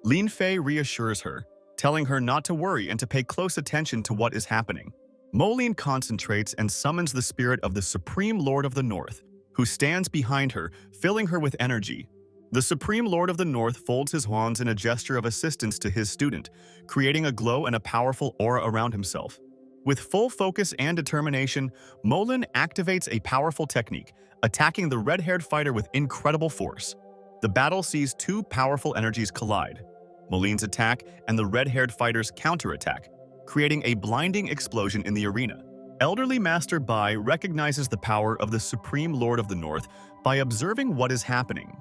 Lin Fay reassures her, telling her not to worry and to pay close attention to what is happening. Moline concentrates and summons the spirit of the Supreme Lord of the North, who stands behind her, filling her with energy. The Supreme Lord of the North folds his wands in a gesture of assistance to his student, creating a glow and a powerful aura around himself. With full focus and determination, Moline activates a powerful technique, attacking the red-haired fighter with incredible force. The battle sees two powerful energies collide: Molin's attack and the red-haired fighter's counterattack, creating a blinding explosion in the arena. Elderly Master Bai recognizes the power of the Supreme Lord of the North by observing what is happening.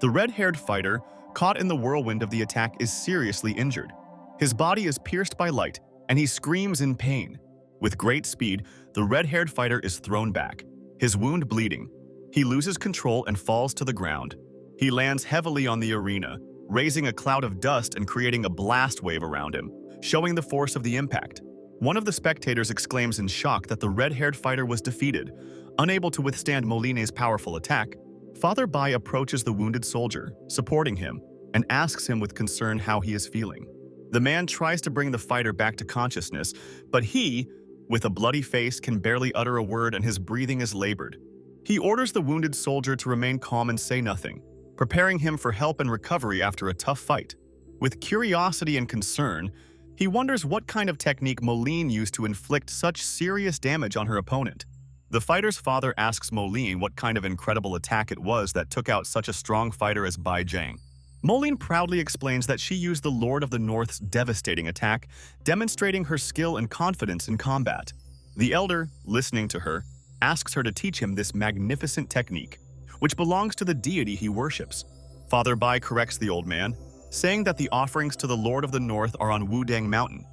The red-haired fighter, caught in the whirlwind of the attack, is seriously injured. His body is pierced by light, and he screams in pain. With great speed, the red-haired fighter is thrown back, his wound bleeding. He loses control and falls to the ground. He lands heavily on the arena, raising a cloud of dust and creating a blast wave around him, showing the force of the impact. One of the spectators exclaims in shock that the red-haired fighter was defeated. Unable to withstand Moline's powerful attack, Father Bai approaches the wounded soldier, supporting him, and asks him with concern how he is feeling. The man tries to bring the fighter back to consciousness, but he, with a bloody face, can barely utter a word and his breathing is labored. He orders the wounded soldier to remain calm and say nothing, preparing him for help and recovery after a tough fight. With curiosity and concern, he wonders what kind of technique Moline used to inflict such serious damage on her opponent. The fighter's father asks Moline what kind of incredible attack it was that took out such a strong fighter as Bai Zhang. Moline proudly explains that she used the Lord of the North's devastating attack, demonstrating her skill and confidence in combat. The elder, listening to her, asks her to teach him this magnificent technique, which belongs to the deity he worships. Father Bai corrects the old man, saying that the offerings to the Lord of the North are on Wudang Mountain,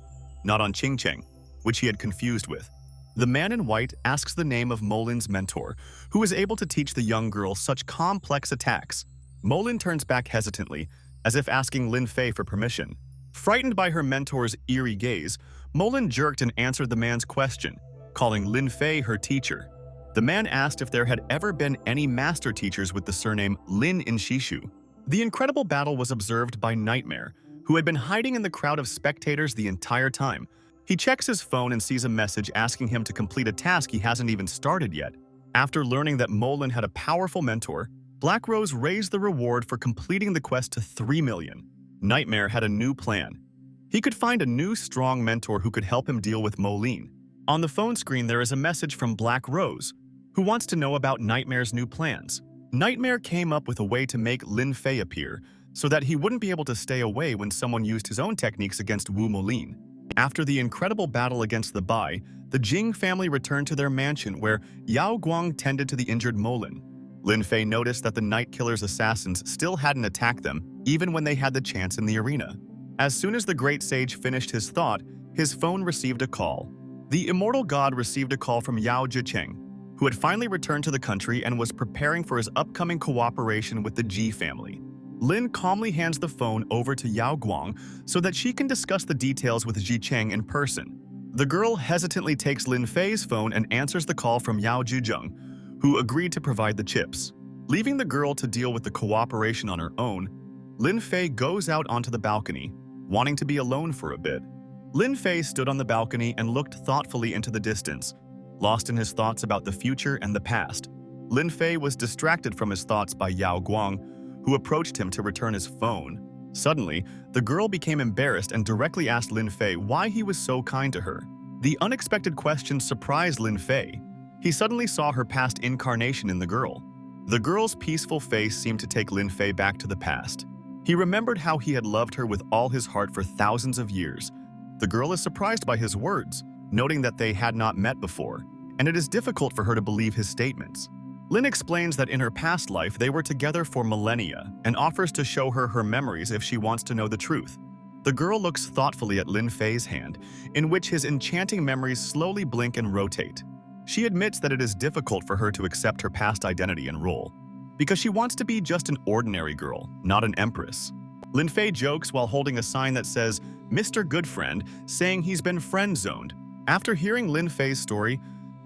not on Ching, which he had confused with. The man in white asks the name of Moline's mentor, who is able to teach the young girl such complex attacks. Moline turns back hesitantly, as if asking Lin Fay for permission. Frightened by her mentor's eerie gaze, Moline jerked and answered the man's question, calling Lin Fay her teacher. The man asked if there had ever been any master teachers with the surname Lin in Shishu. The incredible battle was observed by Nightmare, who had been hiding in the crowd of spectators the entire time. He checks his phone and sees a message asking him to complete a task he hasn't even started yet. After learning that Moline had a powerful mentor, Black Rose raised the reward for completing the quest to 3 million. Nightmare had a new plan. He could find a new strong mentor who could help him deal with Moline. On the phone screen there is a message from Black Rose, who wants to know about Nightmare's new plans. Nightmare came up with a way to make Lin Fay appear, so that he wouldn't be able to stay away when someone used his own techniques against Wu Moline. After the incredible battle against the Bai, the Jing family returned to their mansion where Yao Guang tended to the injured Moline. Lin Fay noticed that the Night Killer's assassins still hadn't attacked them, even when they had the chance in the arena. As soon as the Great Sage finished his thought, his phone received a call. The Immortal God received a call from Yao Guang, who had finally returned to the country and was preparing for his upcoming cooperation with the Ji family. Lin calmly hands the phone over to Yao Guang so that she can discuss the details with Ji Cheng in person. The girl hesitantly takes Lin Fay's phone and answers the call from Yao Guang, who agreed to provide the chips. Leaving the girl to deal with the cooperation on her own, Lin Fay goes out onto the balcony, wanting to be alone for a bit. Lin Fay stood on the balcony and looked thoughtfully into the distance, lost in his thoughts about the future and the past. Lin Fay was distracted from his thoughts by Yao Guang, who approached him to return his phone. Suddenly, the girl became embarrassed and directly asked Lin Fay why he was so kind to her. The unexpected question surprised Lin Fay. He suddenly saw her past incarnation in the girl. The girl's peaceful face seemed to take Lin Fay back to the past. He remembered how he had loved her with all his heart for thousands of years. The girl is surprised by his words, noting that they had not met before, and it is difficult for her to believe his statements. Lin explains that in her past life they were together for millennia and offers to show her her memories if she wants to know the truth. The girl looks thoughtfully at Lin Fay's hand, in which his enchanting memories slowly blink and rotate. She admits that it is difficult for her to accept her past identity and role, because she wants to be just an ordinary girl, not an empress. Lin Fay jokes while holding a sign that says, "Mr. Good Friend," saying he's been friend-zoned. After hearing Lin Fay's story,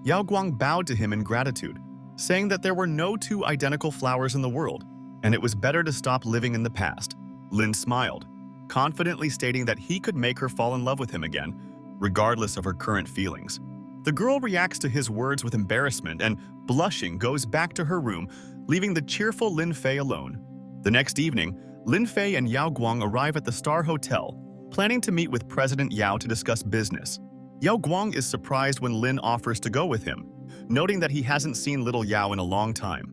Yao Guang bowed to him in gratitude, saying that there were no two identical flowers in the world, and it was better to stop living in the past. Lin smiled, confidently stating that he could make her fall in love with him again, regardless of her current feelings. The girl reacts to his words with embarrassment and, blushing, goes back to her room, leaving the cheerful Lin Fay alone. The next evening, Lin Fay and Yao Guang arrive at the Star Hotel, planning to meet with President Yao to discuss business. Yao Guang is surprised when Lin offers to go with him, noting that he hasn't seen little Yao in a long time.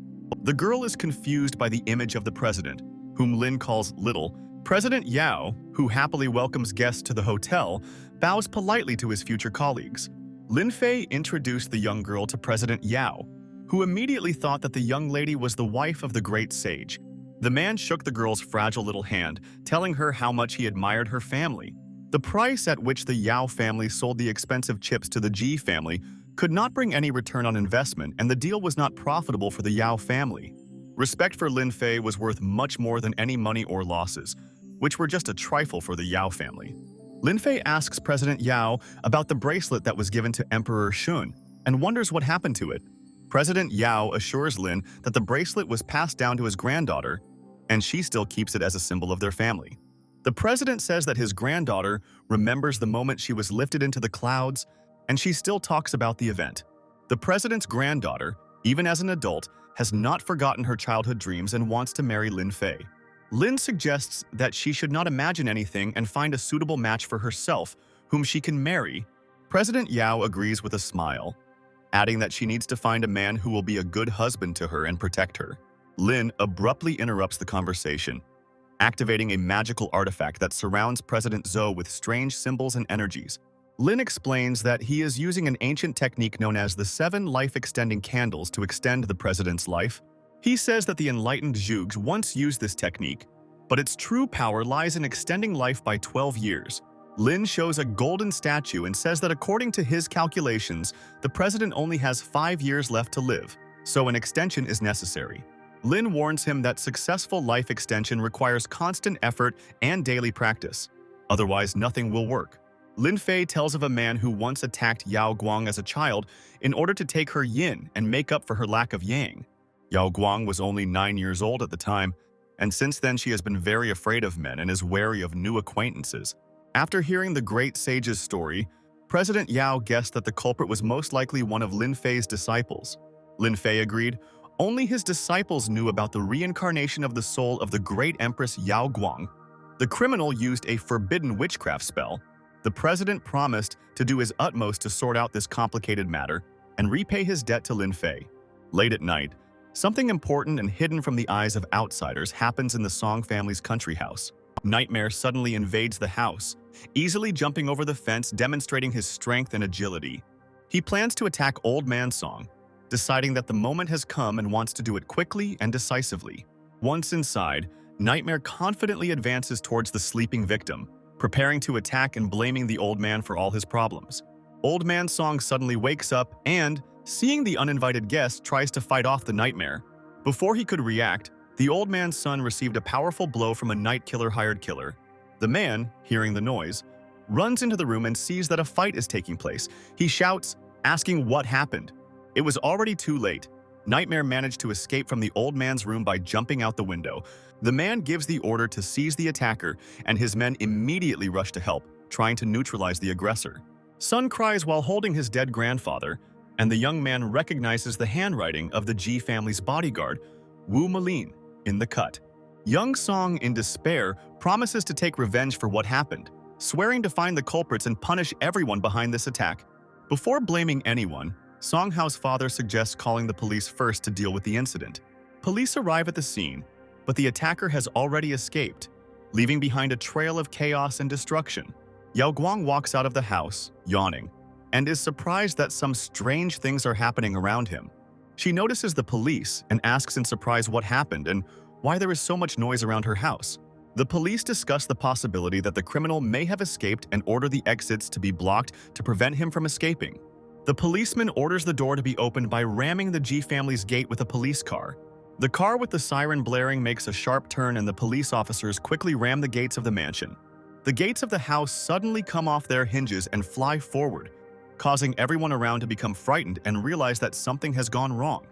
The girl is confused by the image of the president, whom Lin calls little. President Yao, who happily welcomes guests to the hotel, bows politely to his future colleagues. Lin Fay introduced the young girl to President Yao, who immediately thought that the young lady was the wife of the great sage. The man shook the girl's fragile little hand, telling her how much he admired her family. The price at which the Yao family sold the expensive chips to the Ji family could not bring any return on investment, and the deal was not profitable for the Yao family. Respect for Lin Fay was worth much more than any money or losses, which were just a trifle for the Yao family. Lin Fay asks President Yao about the bracelet that was given to Emperor Shun and wonders what happened to it. President Yao assures Lin that the bracelet was passed down to his granddaughter, and she still keeps it as a symbol of their family. The president says that his granddaughter remembers the moment she was lifted into the clouds, and she still talks about the event. The president's granddaughter, even as an adult, has not forgotten her childhood dreams and wants to marry Lin Fay. Lin suggests that she should not imagine anything and find a suitable match for herself, whom she can marry. President Yao agrees with a smile, adding that she needs to find a man who will be a good husband to her and protect her. Lin abruptly interrupts the conversation, activating a magical artifact that surrounds President Zhou with strange symbols and energies. Lin explains that he is using an ancient technique known as the 7 life-extending candles to extend the president's life. He says that the enlightened Zhuges once used this technique, but its true power lies in extending life by 12 years. Lin shows a golden statue and says that according to his calculations, the president only has 5 years left to live, so an extension is necessary. Lin warns him that successful life extension requires constant effort and daily practice. Otherwise, nothing will work. Lin Fay tells of a man who once attacked Yao Guang as a child in order to take her yin and make up for her lack of yang. Yao Guang was only 9 years old at the time, and since then she has been very afraid of men and is wary of new acquaintances. After hearing the great sage's story, President Yao guessed that the culprit was most likely one of Lin Fay's disciples. Lin Fay agreed. Only his disciples knew about the reincarnation of the soul of the great Empress Yao Guang. The criminal used a forbidden witchcraft spell. The president promised to do his utmost to sort out this complicated matter and repay his debt to Lin Fay. Late at night, something important and hidden from the eyes of outsiders happens in the Song family's country house. Nightmare suddenly invades the house, easily jumping over the fence, demonstrating his strength and agility. He plans to attack Old Man Song, deciding that the moment has come and wants to do it quickly and decisively. Once inside, Nightmare confidently advances towards the sleeping victim, preparing to attack and blaming the old man for all his problems. Old Man Song suddenly wakes up and, seeing the uninvited guest, tries to fight off the Nightmare. Before he could react, the old man's son received a powerful blow from a night killer hired killer. The man, hearing the noise, runs into the room and sees that a fight is taking place. He shouts, asking what happened. It was already too late. Nightmare managed to escape from the old man's room by jumping out the window. The man gives the order to seize the attacker, and his men immediately rush to help, trying to neutralize the aggressor. Son cries while holding his dead grandfather, and the young man recognizes the handwriting of the Ji family's bodyguard, Wu Malin, in the cut. Young Song, in despair, promises to take revenge for what happened, swearing to find the culprits and punish everyone behind this attack. Before blaming anyone, Song Hao's father suggests calling the police first to deal with the incident. Police arrive at the scene, but the attacker has already escaped, leaving behind a trail of chaos and destruction. Yao Guang walks out of the house, yawning, and is surprised that some strange things are happening around him. She notices the police and asks in surprise what happened and why there is so much noise around her house. The police discuss the possibility that the criminal may have escaped and order the exits to be blocked to prevent him from escaping. The policeman orders the door to be opened by ramming the Ji family's gate with a police car. The car with the siren blaring makes a sharp turn and the police officers quickly ram the gates of the mansion. The gates of the house suddenly come off their hinges and fly forward, causing everyone around to become frightened and realize that something has gone wrong.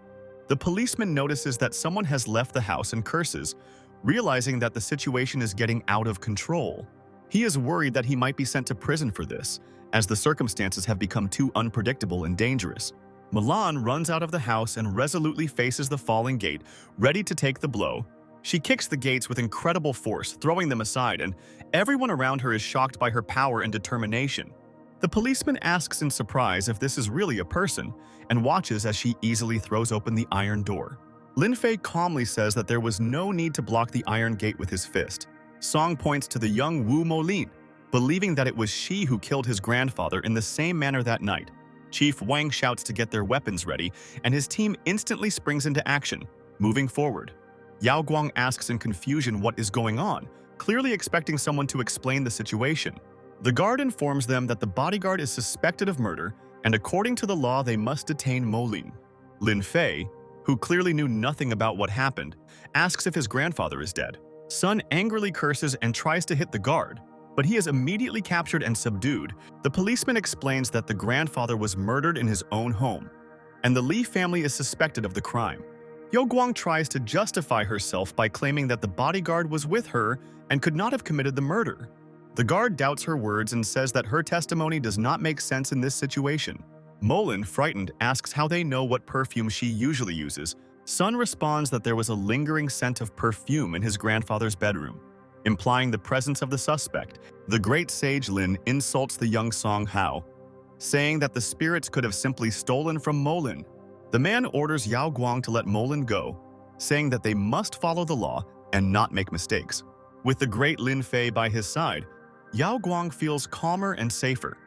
The policeman notices that someone has left the house and curses, realizing that the situation is getting out of control. He is worried that he might be sent to prison for this, as the circumstances have become too unpredictable and dangerous. Milan runs out of the house and resolutely faces the falling gate, ready to take the blow. She kicks the gates with incredible force, throwing them aside, and everyone around her is shocked by her power and determination. The policeman asks in surprise if this is really a person, and watches as she easily throws open the iron door. Lin Fay calmly says that there was no need to block the iron gate with his fist. Song points to the young Wu Molin, believing that it was she who killed his grandfather in the same manner that night. Chief Wang shouts to get their weapons ready, and his team instantly springs into action, moving forward. Yao Guang asks in confusion what is going on, clearly expecting someone to explain the situation. The guard informs them that the bodyguard is suspected of murder, and according to the law they must detain Molin. Lin Fay, who clearly knew nothing about what happened, asks if his grandfather is dead. Sun angrily curses and tries to hit the guard, but he is immediately captured and subdued. The policeman explains that the grandfather was murdered in his own home, and the Li family is suspected of the crime. Yao Guang tries to justify herself by claiming that the bodyguard was with her and could not have committed the murder. The guard doubts her words and says that her testimony does not make sense in this situation. Molin, frightened, asks how they know what perfume she usually uses. Sun responds that there was a lingering scent of perfume in his grandfather's bedroom, implying the presence of the suspect. The great sage Lin insults the young Song Hao, saying that the spirits could have simply stolen from Molin. The man orders Yao Guang to let Molin go, saying that they must follow the law and not make mistakes. With the great Lin Fay by his side, Yao Guang feels calmer and safer,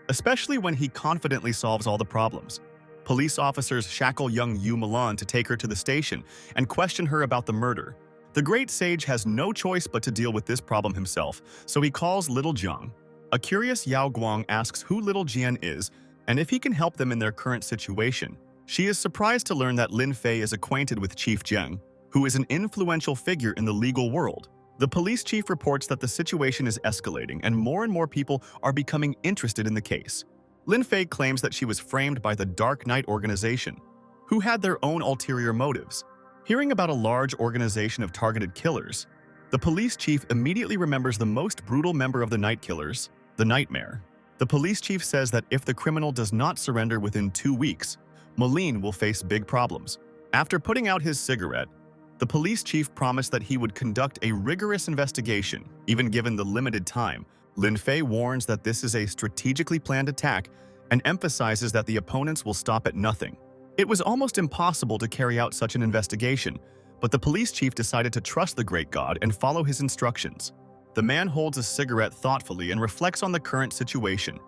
especially when he confidently solves all the problems. Police officers shackle young Yu Milan to take her to the station and question her about the murder. The great sage has no choice but to deal with this problem himself, so he calls Little Jiang. A curious Yao Guang asks who Little Jian is and if he can help them in their current situation. She is surprised to learn that Lin Fay is acquainted with Chief Jiang, who is an influential figure in the legal world. The police chief reports that the situation is escalating and more people are becoming interested in the case. Lin Fay claims that she was framed by the Dark Knight organization, who had their own ulterior motives. Hearing about a large organization of targeted killers, the police chief immediately remembers the most brutal member of the Night Killers, the Nightmare. The police chief says that if the criminal does not surrender within 2 weeks, Molin will face big problems. After putting out his cigarette, the police chief promised that he would conduct a rigorous investigation, even given the limited time. Lin Fay warns that this is a strategically planned attack and emphasizes that the opponents will stop at nothing. It was almost impossible to carry out such an investigation, but the police chief decided to trust the great god and follow his instructions. The man holds a cigarette thoughtfully and reflects on the current situation,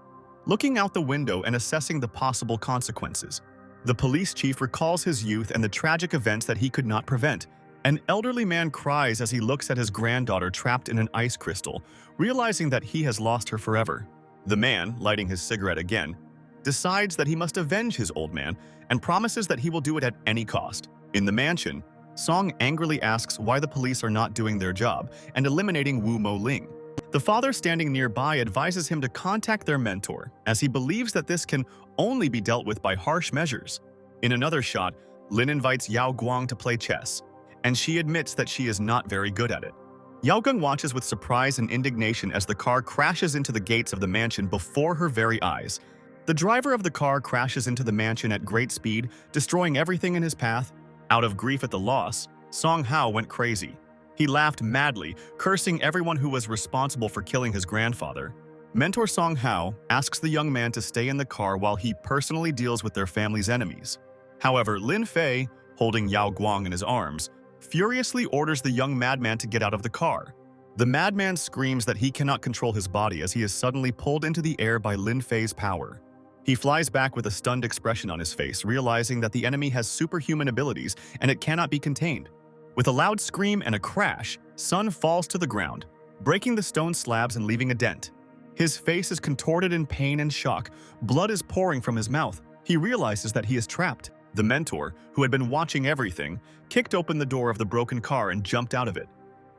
looking out the window and assessing the possible consequences. The police chief recalls his youth and the tragic events that he could not prevent. An elderly man cries as he looks at his granddaughter trapped in an ice crystal, realizing that he has lost her forever. The man, lighting his cigarette again, decides that he must avenge his old man and promises that he will do it at any cost. In the mansion, Song angrily asks why the police are not doing their job and eliminating Wu Moling. The father standing nearby advises him to contact their mentor, as he believes that this can only be dealt with by harsh measures. In another shot, Lin invites Yao Guang to play chess, and she admits that she is not very good at it. Yao Guang watches with surprise and indignation as the car crashes into the gates of the mansion before her very eyes. The driver of the car crashes into the mansion at great speed, destroying everything in his path. Out of grief at the loss, Song Hao went crazy. He laughed madly, cursing everyone who was responsible for killing his grandfather. Mentor Song Hao asks the young man to stay in the car while he personally deals with their family's enemies. However, Lin Fay, holding Yao Guang in his arms, furiously orders the young madman to get out of the car. The madman screams that he cannot control his body as he is suddenly pulled into the air by Lin Fay's power. He flies back with a stunned expression on his face, realizing that the enemy has superhuman abilities and it cannot be contained. With a loud scream and a crash, Sun falls to the ground, breaking the stone slabs and leaving a dent. His face is contorted in pain and shock. Blood is pouring from his mouth. He realizes that he is trapped. The mentor, who had been watching everything, kicked open the door of the broken car and jumped out of it.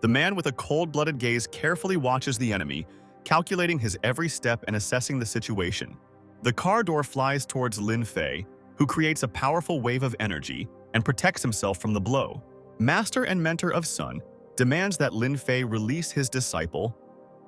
The man with a cold-blooded gaze carefully watches the enemy, calculating his every step and assessing the situation. The car door flies towards Lin Fay, who creates a powerful wave of energy and protects himself from the blow. Master and mentor of Sun demands that Lin Fay release his disciple,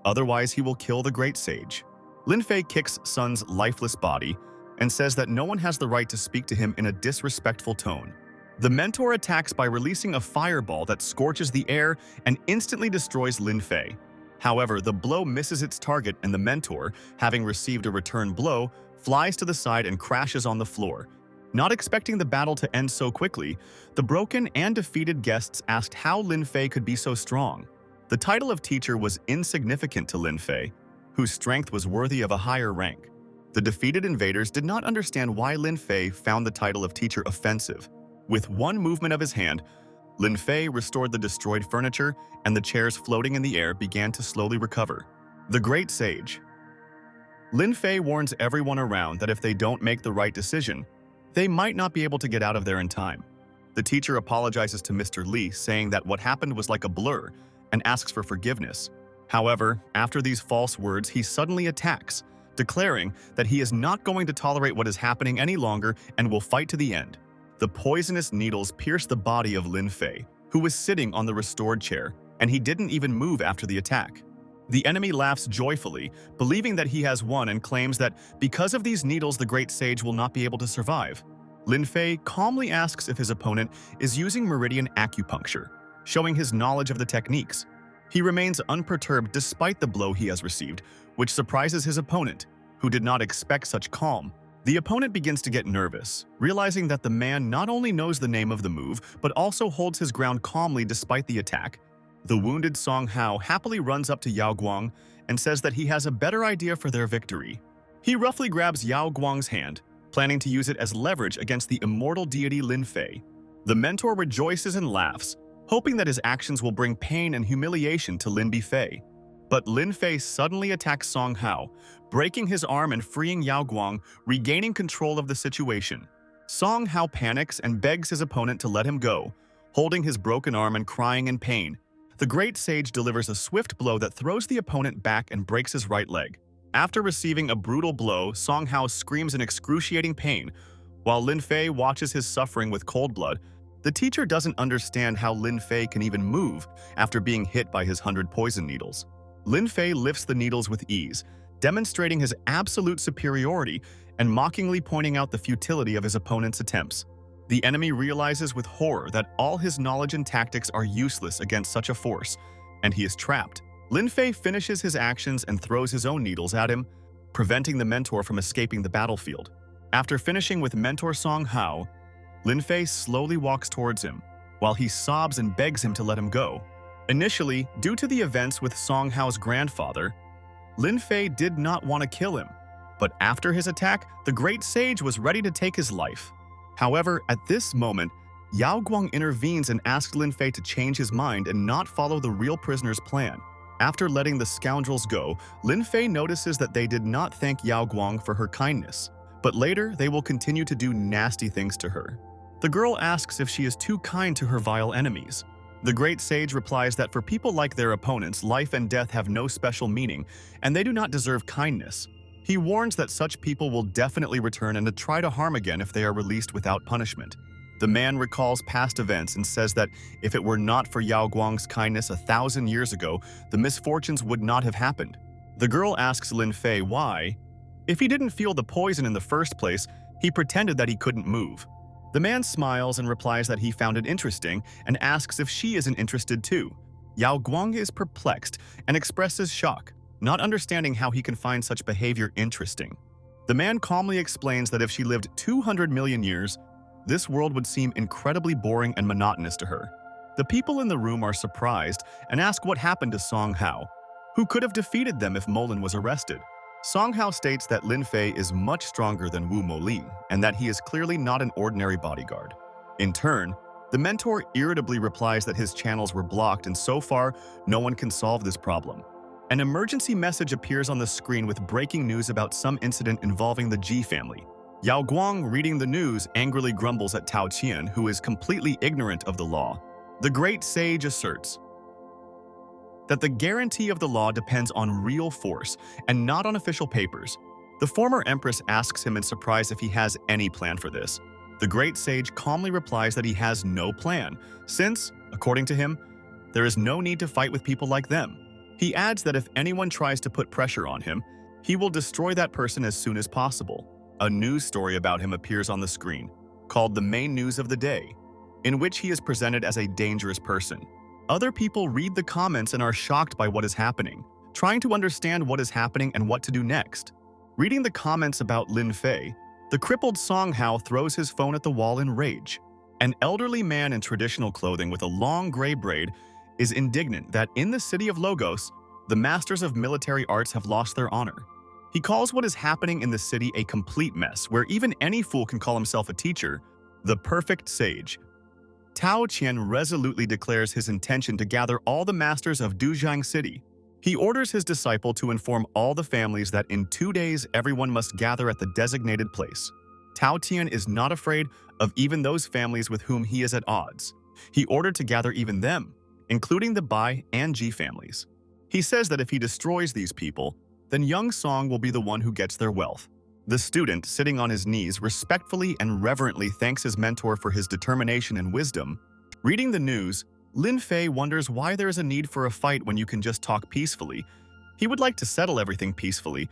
otherwise he will kill the great sage. Lin Fay kicks Sun's lifeless body and says that no one has the right to speak to him in a disrespectful tone. The mentor attacks by releasing a fireball that scorches the air and instantly destroys Lin Fay. However, the blow misses its target and the mentor, having received a return blow, flies to the side and crashes on the floor. Not expecting the battle to end so quickly, the broken and defeated guests asked how Lin Fay could be so strong. The title of teacher was insignificant to Lin Fay, whose strength was worthy of a higher rank. The defeated invaders did not understand why Lin Fay found the title of teacher offensive. With one movement of his hand, Lin Fay restored the destroyed furniture, and the chairs floating in the air began to slowly recover. The Great Sage. Lin Fay warns everyone around that if they don't make the right decision, they might not be able to get out of there in time. The teacher apologizes to Mr. Li, saying that what happened was like a blur, and asks for forgiveness. However, after these false words, he suddenly attacks, declaring that he is not going to tolerate what is happening any longer and will fight to the end. The poisonous needles pierce the body of Lin Fay, who was sitting on the restored chair, and he didn't even move after the attack. The enemy laughs joyfully, believing that he has won, and claims that because of these needles the Great Sage will not be able to survive. Lin Fay calmly asks if his opponent is using meridian acupuncture, showing his knowledge of the techniques. He remains unperturbed despite the blow he has received, which surprises his opponent, who did not expect such calm. The opponent begins to get nervous, realizing that the man not only knows the name of the move, but also holds his ground calmly despite the attack. The wounded Song Hao happily runs up to Yao Guang and says that he has a better idea for their victory. He roughly grabs Yao Guang's hand, planning to use it as leverage against the immortal deity Lin Fay. The mentor rejoices and laughs, hoping that his actions will bring pain and humiliation to Lin Fay. But Lin Fay suddenly attacks Song Hao, breaking his arm and freeing Yao Guang, regaining control of the situation. Song Hao panics and begs his opponent to let him go, holding his broken arm and crying in pain. The Great Sage delivers a swift blow that throws the opponent back and breaks his right leg. After receiving a brutal blow, Song Hao screams in excruciating pain, while Lin Fay watches his suffering with cold blood. The teacher doesn't understand how Lin Fay can even move after being hit by his 100 poison needles. Lin Fay lifts the needles with ease, demonstrating his absolute superiority and mockingly pointing out the futility of his opponent's attempts. The enemy realizes with horror that all his knowledge and tactics are useless against such a force, and he is trapped. Lin Fay finishes his actions and throws his own needles at him, preventing the mentor from escaping the battlefield. After finishing with mentor Song Hao, Lin Fay slowly walks towards him, while he sobs and begs him to let him go. Initially, due to the events with Song Hao's grandfather, Lin Fay did not want to kill him, but after his attack, the Great Sage was ready to take his life. However, at this moment, Yao Guang intervenes and asks Lin Fay to change his mind and not follow the real prisoner's plan. After letting the scoundrels go, Lin Fay notices that they did not thank Yao Guang for her kindness, but later they will continue to do nasty things to her. The girl asks if she is too kind to her vile enemies. The Great Sage replies that for people like their opponents, life and death have no special meaning, and they do not deserve kindness. He warns that such people will definitely return and to try to harm again if they are released without punishment. The man recalls past events and says that if it were not for Yao Guang's kindness 1,000 years ago, the misfortunes would not have happened. The girl asks Lin Fay why. If he didn't feel the poison in the first place, he pretended that he couldn't move. The man smiles and replies that he found it interesting and asks if she isn't interested too. Yao Guang is perplexed and expresses shock, not understanding how he can find such behavior interesting. The man calmly explains that if she lived 200 million years, this world would seem incredibly boring and monotonous to her. The people in the room are surprised and ask what happened to Song Hao, who could have defeated them if Molin was arrested. Song Hao states that Lin Fay is much stronger than Wu Moli and that he is clearly not an ordinary bodyguard. In turn, the mentor irritably replies that his channels were blocked and so far, no one can solve this problem. An emergency message appears on the screen with breaking news about some incident involving the Ji family. Yao Guang, reading the news, angrily grumbles at Tao Qian, who is completely ignorant of the law. The Great Sage asserts that the guarantee of the law depends on real force and not on official papers. The former empress asks him in surprise if he has any plan for this. The Great Sage calmly replies that he has no plan, since, according to him, there is no need to fight with people like them. He adds that if anyone tries to put pressure on him, he will destroy that person as soon as possible. A news story about him appears on the screen, called the main news of the day, in which he is presented as a dangerous person. Other people read the comments and are shocked by what is happening, trying to understand what is happening and what to do next. Reading the comments about Lin Fay, The crippled Song Hao throws his phone at the wall in rage. An elderly man in traditional clothing with a long gray braid is indignant that in the city of Logos, the masters of military arts have lost their honor. He calls what is happening in the city a complete mess, where even any fool can call himself a teacher, the perfect sage. Tao Qian resolutely declares his intention to gather all the masters of Dujiang City. He orders his disciple to inform all the families that in 2 days everyone must gather at the designated place. Tao Tian is not afraid of even those families with whom he is at odds. He ordered to gather even them, including the Bai and Ji families. He says that if he destroys these people, then young Song will be the one who gets their wealth. The student, sitting on his knees, respectfully and reverently thanks his mentor for his determination and wisdom. Reading the news, Lin Fay wonders why there is a need for a fight when you can just talk peacefully. He would like to settle everything peacefully,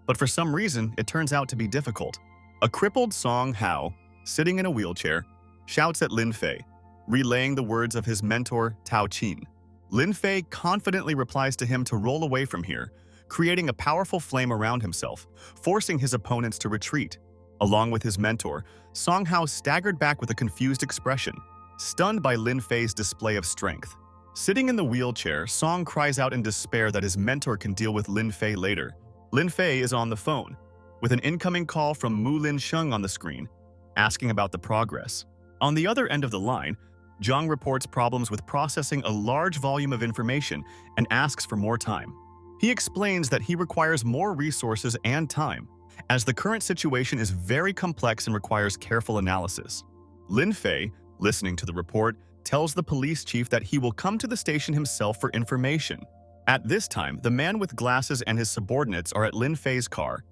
but for some reason, it turns out to be difficult. A crippled Song Hao, sitting in a wheelchair, shouts at Lin Fay, relaying the words of his mentor, Tao Qin. Lin Fay confidently replies to him to roll away from here, creating a powerful flame around himself, forcing his opponents to retreat. Along with his mentor, Song Hao staggered back with a confused expression, stunned by Lin Fay's display of strength. Sitting in the wheelchair, Song cries out in despair that his mentor can deal with Lin Fay later. Lin Fay is on the phone, with an incoming call from Mu Lin Sheng on the screen, asking about the progress. On the other end of the line, Zhang reports problems with processing a large volume of information and asks for more time. He explains that he requires more resources and time, as the current situation is very complex and requires careful analysis. Lin Fay, listening to the report, tells the police chief that he will come to the station himself for information. At this time, the man with glasses and his subordinates are at Lin Fay's car,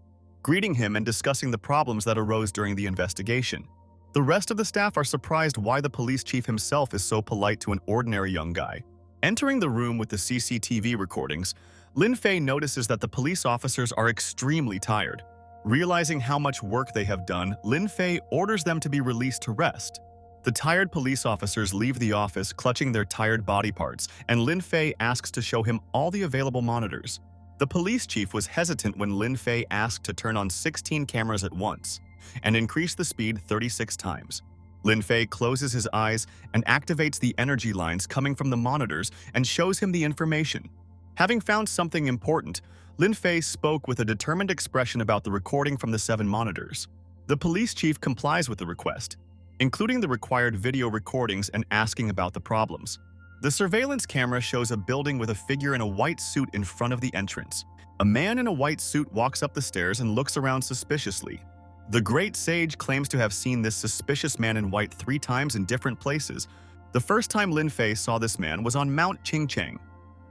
greeting him and discussing the problems that arose during the investigation. The rest of the staff are surprised why the police chief himself is so polite to an ordinary young guy. Entering the room with the CCTV recordings, Lin Fay notices that the police officers are extremely tired. Realizing how much work they have done, Lin Fay orders them to be released to rest. The tired police officers leave the office clutching their tired body parts, and Lin Fay asks to show him all the available monitors. The police chief was hesitant when Lin Fay asked to turn on 16 cameras at once and increase the speed 36 times. Lin Fay closes his eyes and activates the energy lines coming from the monitors and shows him the information. Having found something important, Lin Fay spoke with a determined expression about the recording from the 7 monitors. The police chief complies with the request, including the required video recordings and asking about the problems. The surveillance camera shows a building with a figure in a white suit in front of the entrance. A man in a white suit walks up the stairs and looks around suspiciously. The great sage claims to have seen this suspicious man in white 3 times in different places. The first time Lin Fay saw this man was on Mount Qingcheng.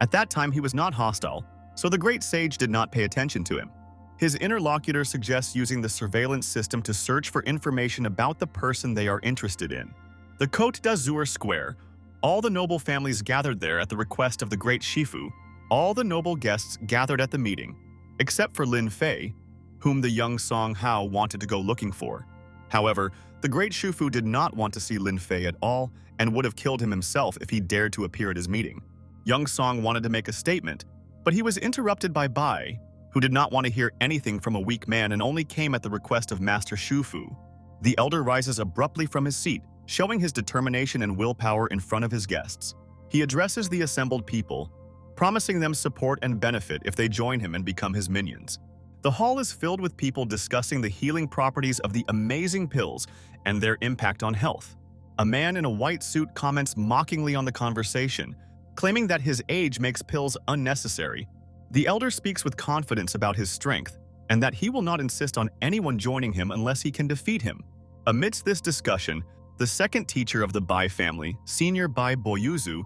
At that time, he was not hostile, so the great sage did not pay attention to him. His interlocutor suggests using the surveillance system to search for information about the person they are interested in. The Côte d'Azur Square. All the noble families gathered there at the request of the great Shifu. All the noble guests gathered at the meeting, except for Lin Fay, whom the young Song Hao wanted to go looking for. However, the great Shifu did not want to see Lin Fay at all and would have killed him himself if he dared to appear at his meeting. Young Song wanted to make a statement, but he was interrupted by Bai, who did not want to hear anything from a weak man and only came at the request of Master Shufu. The elder rises abruptly from his seat, showing his determination and willpower in front of his guests. He addresses the assembled people, promising them support and benefit if they join him and become his minions. The hall is filled with people discussing the healing properties of the amazing pills and their impact on health. A man in a white suit comments mockingly on the conversation, claiming that his age makes pills unnecessary. The elder speaks with confidence about his strength and that he will not insist on anyone joining him unless he can defeat him. Amidst this discussion, the second teacher of the Bai family, Senior Bai Boyuzu,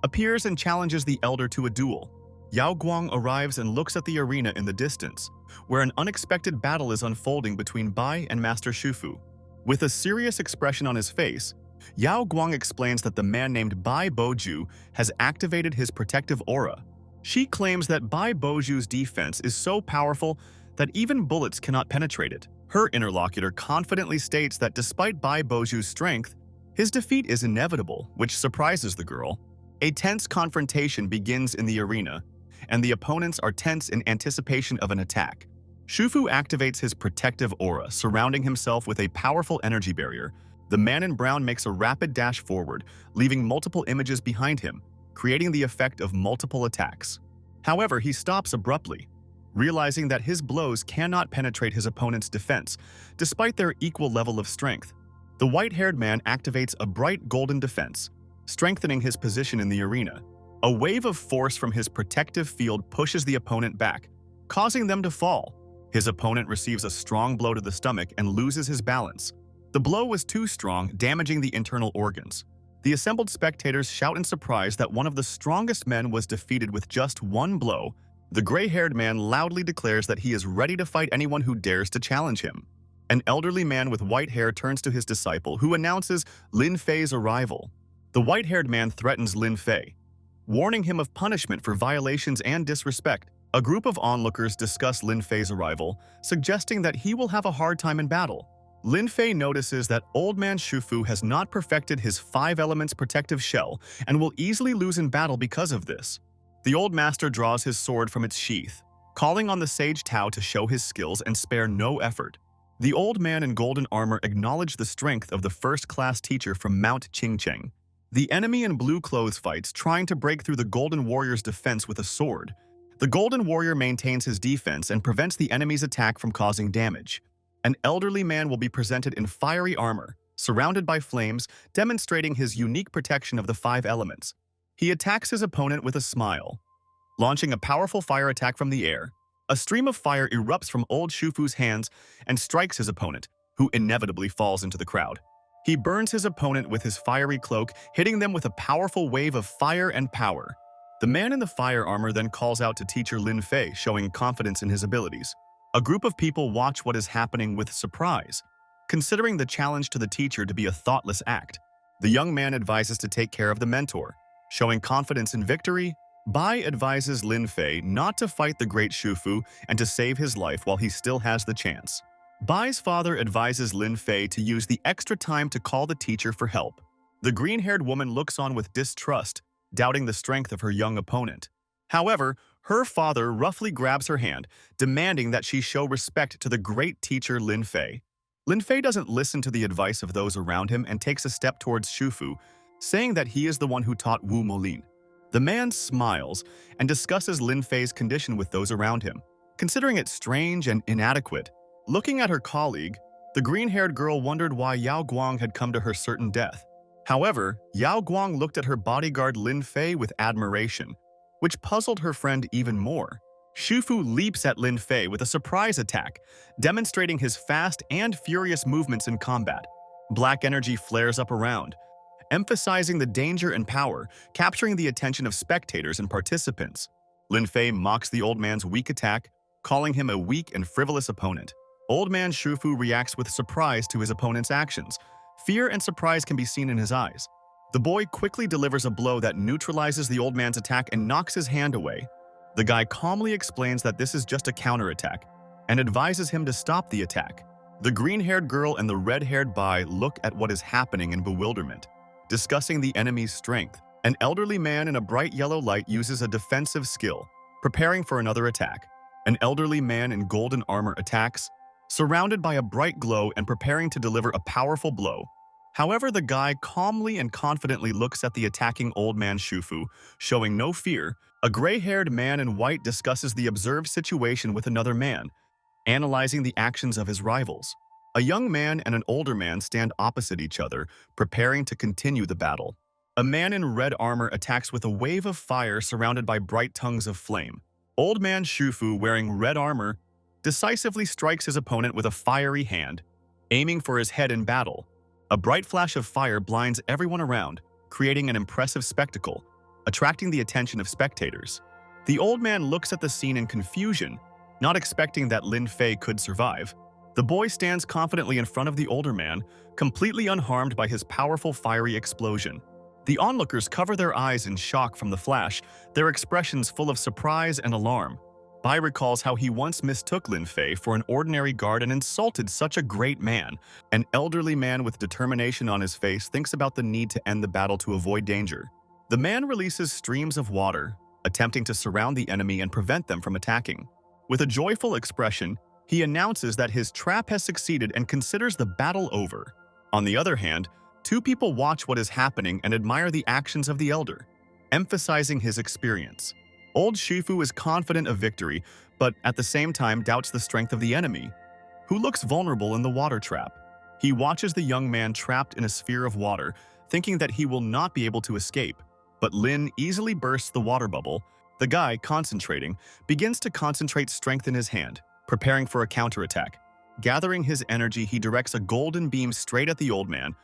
appears and challenges the elder to a duel. Yao Guang arrives and looks at the arena in the distance, where an unexpected battle is unfolding between Bai and Master Shufu. With a serious expression on his face, Yao Guang explains that the man named Bai Boju has activated his protective aura. She claims that Bai Boju's defense is so powerful that even bullets cannot penetrate it. Her interlocutor confidently states that despite Bai Boju's strength, his defeat is inevitable, which surprises the girl. A tense confrontation begins in the arena, and the opponents are tense in anticipation of an attack. Shufu activates his protective aura, surrounding himself with a powerful energy barrier. The man in brown makes a rapid dash forward, leaving multiple images behind him, creating the effect of multiple attacks. However, he stops abruptly, realizing that his blows cannot penetrate his opponent's defense, despite their equal level of strength. The white-haired man activates a bright golden defense, strengthening his position in the arena. A wave of force from his protective field pushes the opponent back, causing them to fall. His opponent receives a strong blow to the stomach and loses his balance. The blow was too strong, damaging the internal organs. The assembled spectators shout in surprise that one of the strongest men was defeated with just one blow. The gray-haired man loudly declares that he is ready to fight anyone who dares to challenge him. An elderly man with white hair turns to his disciple, who announces Lin Fay's arrival. The white-haired man threatens Lin Fay, warning him of punishment for violations and disrespect. A group of onlookers discuss Lin Fay's arrival, suggesting that he will have a hard time in battle. Lin Fay notices that Old Man Shufu has not perfected his 5 elements protective shell and will easily lose in battle because of this. The old master draws his sword from its sheath, calling on the sage Tao to show his skills and spare no effort. The old man in golden armor acknowledged the strength of the first-class teacher from Mount Ching. The enemy in blue clothes fights, trying to break through the golden warrior's defense with a sword. The golden warrior maintains his defense and prevents the enemy's attack from causing damage. An elderly man will be presented in fiery armor, surrounded by flames, demonstrating his unique protection of the 5 elements. He attacks his opponent with a smile, launching a powerful fire attack from the air. A stream of fire erupts from old Shufu's hands and strikes his opponent, who inevitably falls into the crowd. He burns his opponent with his fiery cloak, hitting them with a powerful wave of fire and power. The man in the fire armor then calls out to teacher Lin Fay, showing confidence in his abilities. A group of people watch what is happening with surprise, considering the challenge to the teacher to be a thoughtless act. The young man advises to take care of the mentor, showing confidence in victory. Bai advises Lin Fay not to fight the great Shufu and to save his life while he still has the chance. Bai's father advises Lin Fay to use the extra time to call the teacher for help. The green-haired woman looks on with distrust, doubting the strength of her young opponent. However, her father roughly grabs her hand, demanding that she show respect to the great teacher Lin Fay. Lin Fay doesn't listen to the advice of those around him and takes a step towards Shufu, saying that he is the one who taught Wu Molin. The man smiles and discusses Lin Fay's condition with those around him, considering it strange and inadequate. Looking at her colleague, the green-haired girl wondered why Yao Guang had come to her certain death. However, Yao Guang looked at her bodyguard Lin Fay with admiration, which puzzled her friend even more. Shufu leaps at Lin Fay with a surprise attack, demonstrating his fast and furious movements in combat. Black energy flares up around, emphasizing the danger and power, capturing the attention of spectators and participants. Lin Fay mocks the old man's weak attack, calling him a weak and frivolous opponent. Old man Shufu reacts with surprise to his opponent's actions. Fear and surprise can be seen in his eyes. The boy quickly delivers a blow that neutralizes the old man's attack and knocks his hand away. The guy calmly explains that this is just a counterattack and advises him to stop the attack. The green-haired girl and the red-haired Bai look at what is happening in bewilderment, discussing the enemy's strength. An elderly man in a bright yellow light uses a defensive skill, preparing for another attack. An elderly man in golden armor attacks, surrounded by a bright glow and preparing to deliver a powerful blow. However, the guy calmly and confidently looks at the attacking old man Shufu, showing no fear. A gray-haired man in white discusses the observed situation with another man, analyzing the actions of his rivals. A young man and an older man stand opposite each other, preparing to continue the battle. A man in red armor attacks with a wave of fire surrounded by bright tongues of flame. Old man Shufu, wearing red armor, decisively strikes his opponent with a fiery hand, aiming for his head in battle. A bright flash of fire blinds everyone around, creating an impressive spectacle, attracting the attention of spectators. The old man looks at the scene in confusion, not expecting that Lin Fay could survive. The boy stands confidently in front of the older man, completely unharmed by his powerful fiery explosion. The onlookers cover their eyes in shock from the flash, their expressions full of surprise and alarm. Bai recalls how he once mistook Lin Fay for an ordinary guard and insulted such a great man. An elderly man with determination on his face thinks about the need to end the battle to avoid danger. The man releases streams of water, attempting to surround the enemy and prevent them from attacking. With a joyful expression, He announces that his trap has succeeded and considers the battle over. On the other hand, two people watch what is happening and admire the actions of the elder, emphasizing his experience. Old Shifu is confident of victory, but at the same time doubts the strength of the enemy, who looks vulnerable in the water trap. He watches the young man trapped in a sphere of water, thinking that he will not be able to escape. But Lin easily bursts the water bubble. The guy, concentrating, begins to concentrate strength in his hand, preparing for a counterattack. Gathering his energy, he directs a golden beam straight at the old man,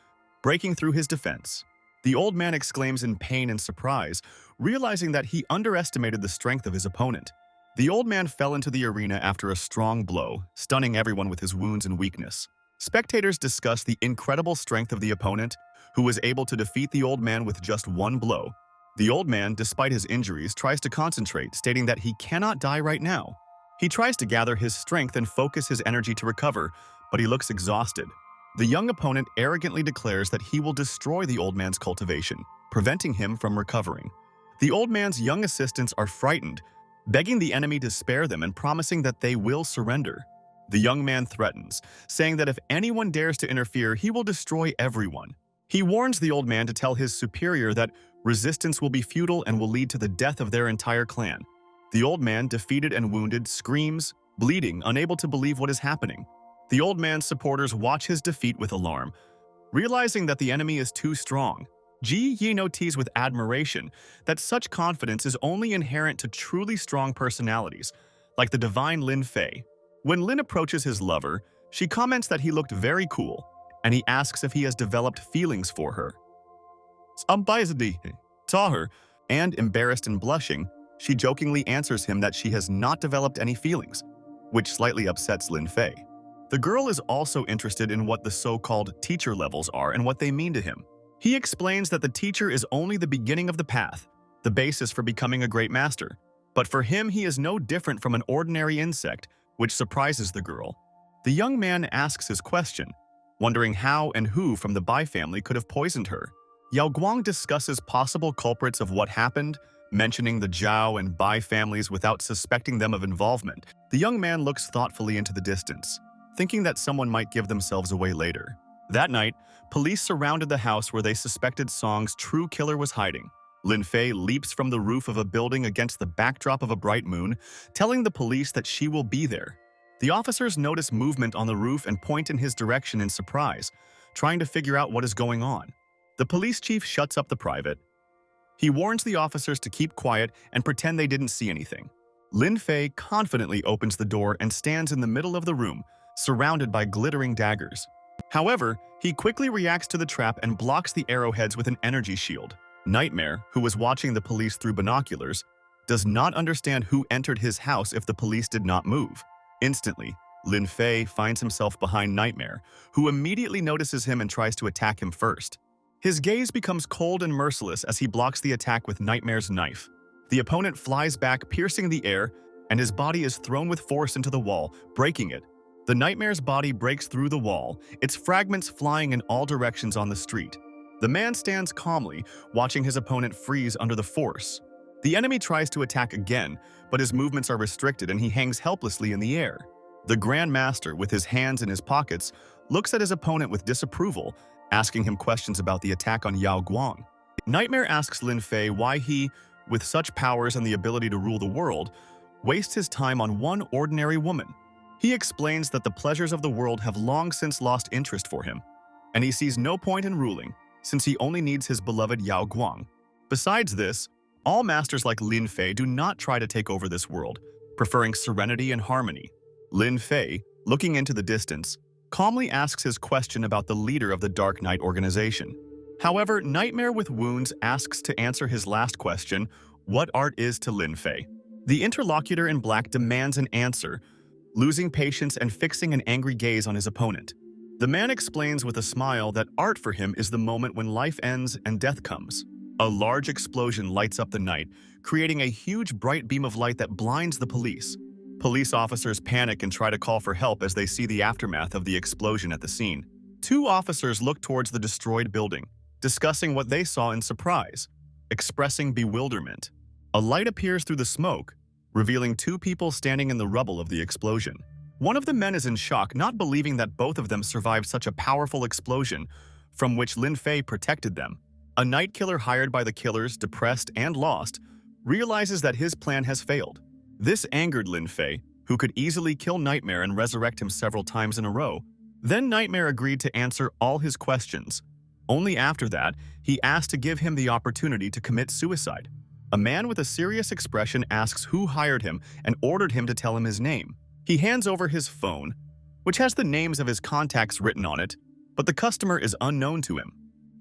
breaking through his defense. The old man exclaims in pain and surprise, realizing that he underestimated the strength of his opponent. The old man fell into the arena after a strong blow, stunning everyone with his wounds and weakness. Spectators discuss the incredible strength of the opponent, who was able to defeat the old man with just one blow. The old man, despite his injuries, tries to concentrate, stating that he cannot die right now. He tries to gather his strength and focus his energy to recover, but he looks exhausted. The young opponent arrogantly declares that he will destroy the old man's cultivation, preventing him from recovering. The old man's young assistants are frightened, begging the enemy to spare them and promising that they will surrender. The young man threatens, saying that if anyone dares to interfere, he will destroy everyone. He warns the old man to tell his superior that resistance will be futile and will lead to the death of their entire clan. The old man, defeated and wounded, screams, bleeding, unable to believe what is happening. The old man's supporters watch his defeat with alarm, realizing that the enemy is too strong. Ji Yi notes with admiration that such confidence is only inherent to truly strong personalities, like the divine Lin Fay. When Lin approaches his lover, she comments that he looked very cool, and he asks if he has developed feelings for her. Saw her, and embarrassed and blushing, she jokingly answers him that she has not developed any feelings, which slightly upsets Lin Fay. The girl is also interested in what the so-called teacher levels are and what they mean to him. He explains that the teacher is only the beginning of the path, the basis for becoming a great master. But for him, he is no different from an ordinary insect, which surprises the girl. The young man asks his question, wondering how and who from the Bai family could have poisoned her. Yao Guang discusses possible culprits of what happened, mentioning the Zhao and Bai families without suspecting them of involvement. The young man looks thoughtfully into the distance, thinking that someone might give themselves away later. That night, police surrounded the house where they suspected Song's true killer was hiding. Lin Fay leaps from the roof of a building against the backdrop of a bright moon, telling the police that she will be there. The officers notice movement on the roof and point in his direction in surprise, trying to figure out what is going on. The police chief shuts up the private. He warns the officers to keep quiet and pretend they didn't see anything. Lin Fay confidently opens the door and stands in the middle of the room, surrounded by glittering daggers. However, he quickly reacts to the trap and blocks the arrowheads with an energy shield. Nightmare, who was watching the police through binoculars, does not understand who entered his house if the police did not move. Instantly, Lin Fay finds himself behind Nightmare, who immediately notices him and tries to attack him first. His gaze becomes cold and merciless as he blocks the attack with Nightmare's knife. The opponent flies back, piercing the air, and his body is thrown with force into the wall, breaking it. The Nightmare's body breaks through the wall, its fragments flying in all directions on the street. The man stands calmly, watching his opponent freeze under the force. The enemy tries to attack again, but his movements are restricted and he hangs helplessly in the air. The Grand Master, with his hands in his pockets, looks at his opponent with disapproval, asking him questions about the attack on Yao Guang. Nightmare asks Lin Fay why he, with such powers and the ability to rule the world, wastes his time on one ordinary woman. He explains that the pleasures of the world have long since lost interest for him, and he sees no point in ruling, since he only needs his beloved Yao Guang. Besides this, all masters like Lin Fay do not try to take over this world, preferring serenity and harmony. Lin Fay, looking into the distance, calmly asks his question about the leader of the Dark Knight organization. However, Nightmare with wounds asks to answer his last question, what art is to Lin Fay. The interlocutor in black demands an answer, losing patience and fixing an angry gaze on his opponent. The man explains with a smile that art for him is the moment when life ends and death comes. A large explosion lights up the night, creating a huge bright beam of light that blinds the police. Police officers panic and try to call for help as they see the aftermath of the explosion at the scene. Two officers look towards the destroyed building, discussing what they saw in surprise, expressing bewilderment. A light appears through the smoke, revealing two people standing in the rubble of the explosion. One of the men is in shock, not believing that both of them survived such a powerful explosion, from which Lin Fay protected them. A night killer hired by the killers, depressed and lost, realizes that his plan has failed. This angered Lin Fay, who could easily kill Nightmare and resurrect him several times in a row. Then Nightmare agreed to answer all his questions. Only after that, he asked to give him the opportunity to commit suicide. A man with a serious expression asks who hired him and ordered him to tell him his name. He hands over his phone, which has the names of his contacts written on it, but the customer is unknown to him.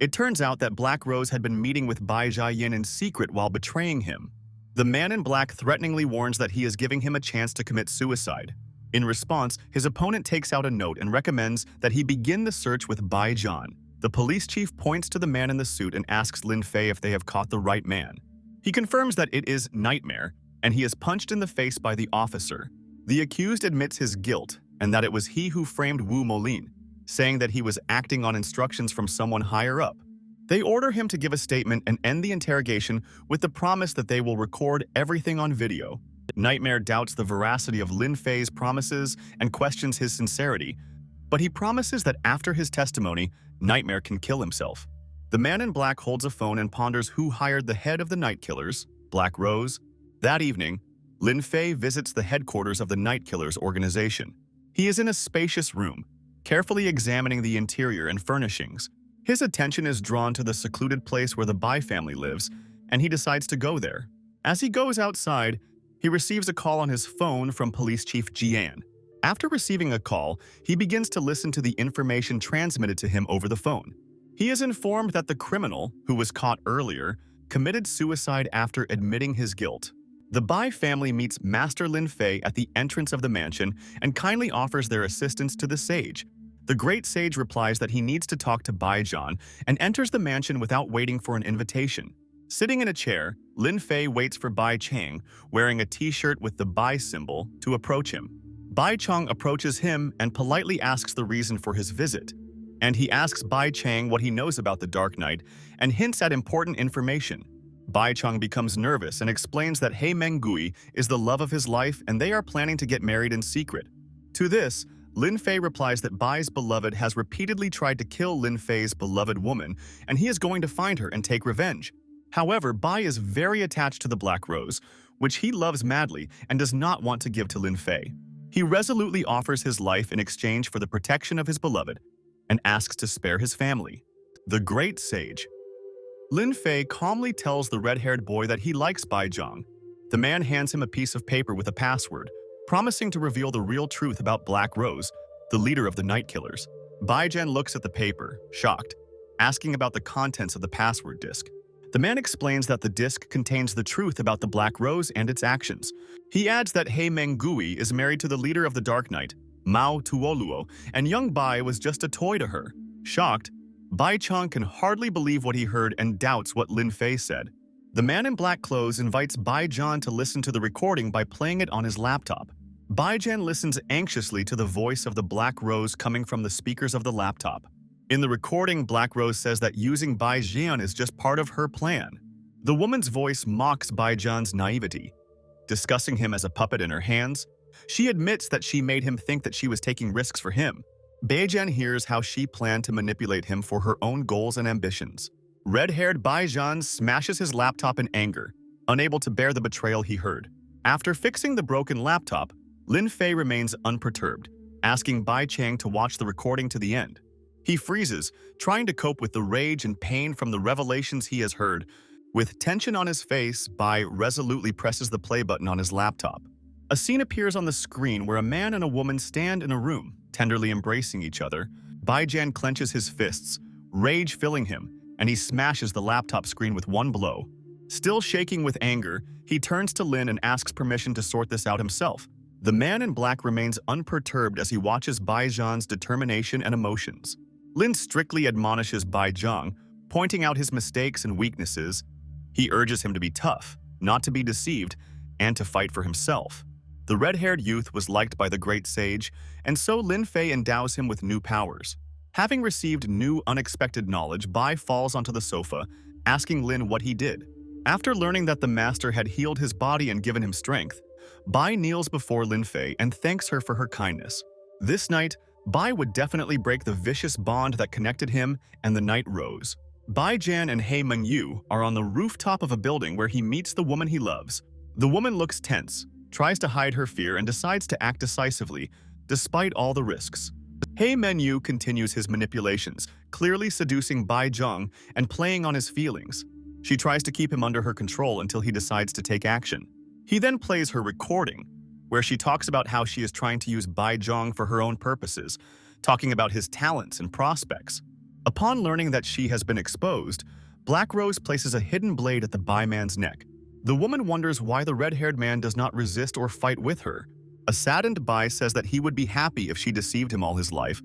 It turns out that Black Rose had been meeting with Bai Jiayin in secret while betraying him. The man in black threateningly warns that he is giving him a chance to commit suicide. In response, his opponent takes out a note and recommends that he begin the search with Bai Jian. The police chief points to the man in the suit and asks Lin Fay if they have caught the right man. He confirms that it is Nightmare, and he is punched in the face by the officer. The accused admits his guilt and that it was he who framed Wu Molin, saying that he was acting on instructions from someone higher up. They order him to give a statement and end the interrogation with the promise that they will record everything on video. Nightmare doubts the veracity of Lin Fay's promises and questions his sincerity, but he promises that after his testimony, Nightmare can kill himself. The man in black holds a phone and ponders who hired the head of the Night Killers, Black Rose. That evening, Lin Fay visits the headquarters of the Night Killers organization. He is in a spacious room, carefully examining the interior and furnishings. His attention is drawn to the secluded place where the Bai family lives, and he decides to go there. As he goes outside, he receives a call on his phone from Police Chief Jian. After receiving a call, he begins to listen to the information transmitted to him over the phone. He is informed that the criminal, who was caught earlier, committed suicide after admitting his guilt. The Bai family meets Master Lin Fay at the entrance of the mansion and kindly offers their assistance to the sage. The great sage replies that he needs to talk to Bai Jian and enters the mansion without waiting for an invitation. Sitting in a chair, Lin Fay waits for Bai Chang, wearing a t-shirt with the Bai symbol, to approach him. Bai Chang approaches him and politely asks the reason for his visit. And he asks Bai Chang what he knows about the Dark Knight and hints at important information. Bai Chang becomes nervous and explains that He Menggui is the love of his life and they are planning to get married in secret. To this, Lin Fay replies that Bai's beloved has repeatedly tried to kill Lin Fay's beloved woman and he is going to find her and take revenge. However, Bai is very attached to the Black Rose, which he loves madly and does not want to give to Lin Fay. He resolutely offers his life in exchange for the protection of his beloved and asks to spare his family. The Great Sage. Lin Fay calmly tells the red-haired boy that he likes Bai Jiang. The man hands him a piece of paper with a password, promising to reveal the real truth about Black Rose, the leader of the Night Killers. Bai Jian looks at the paper, shocked, asking about the contents of the password disk. The man explains that the disk contains the truth about the Black Rose and its actions. He adds that He Menggui is married to the leader of the Dark Knight, Mao Tuoluo, and young Bai was just a toy to her. Shocked, Bai Chang can hardly believe what he heard and doubts what Lin Fay said. The man in black clothes invites Bai Jian to listen to the recording by playing it on his laptop. Bai Jian listens anxiously to the voice of the Black Rose coming from the speakers of the laptop. In the recording, Black Rose says that using Bai Jian is just part of her plan. The woman's voice mocks Bai Jian's naivety. Discussing him as a puppet in her hands, she admits that she made him think that she was taking risks for him. Bai Jian hears how she planned to manipulate him for her own goals and ambitions. Red-haired Bai Jian smashes his laptop in anger, unable to bear the betrayal he heard. After fixing the broken laptop, Lin Fay remains unperturbed, asking Bai Chang to watch the recording to the end. He freezes, trying to cope with the rage and pain from the revelations he has heard. With tension on his face, Bai resolutely presses the play button on his laptop. A scene appears on the screen where a man and a woman stand in a room, tenderly embracing each other. Bai Jian clenches his fists, rage filling him, and he smashes the laptop screen with one blow. Still shaking with anger, he turns to Lin and asks permission to sort this out himself. The man in black remains unperturbed as he watches Bai Jian's determination and emotions. Lin strictly admonishes Bai Jiang, pointing out his mistakes and weaknesses. He urges him to be tough, not to be deceived, and to fight for himself. The red-haired youth was liked by the great sage, and so Lin Fay endows him with new powers. Having received new, unexpected knowledge, Bai falls onto the sofa, asking Lin what he did. After learning that the master had healed his body and given him strength, Bai kneels before Lin Fay and thanks her for her kindness. This night, Bai would definitely break the vicious bond that connected him, and the night rose. Bai Jan and He Mengyu are on the rooftop of a building where he meets the woman he loves. The woman looks tense, tries to hide her fear, and decides to act decisively, despite all the risks. He Mengyu continues his manipulations, clearly seducing Bai Zhang and playing on his feelings. She tries to keep him under her control until he decides to take action. He then plays her recording, where she talks about how she is trying to use Bai Zhang for her own purposes, talking about his talents and prospects. Upon learning that she has been exposed, Black Rose places a hidden blade at the Bai man's neck. The woman wonders why the red-haired man does not resist or fight with her. A saddened Bai says that he would be happy if she deceived him all his life,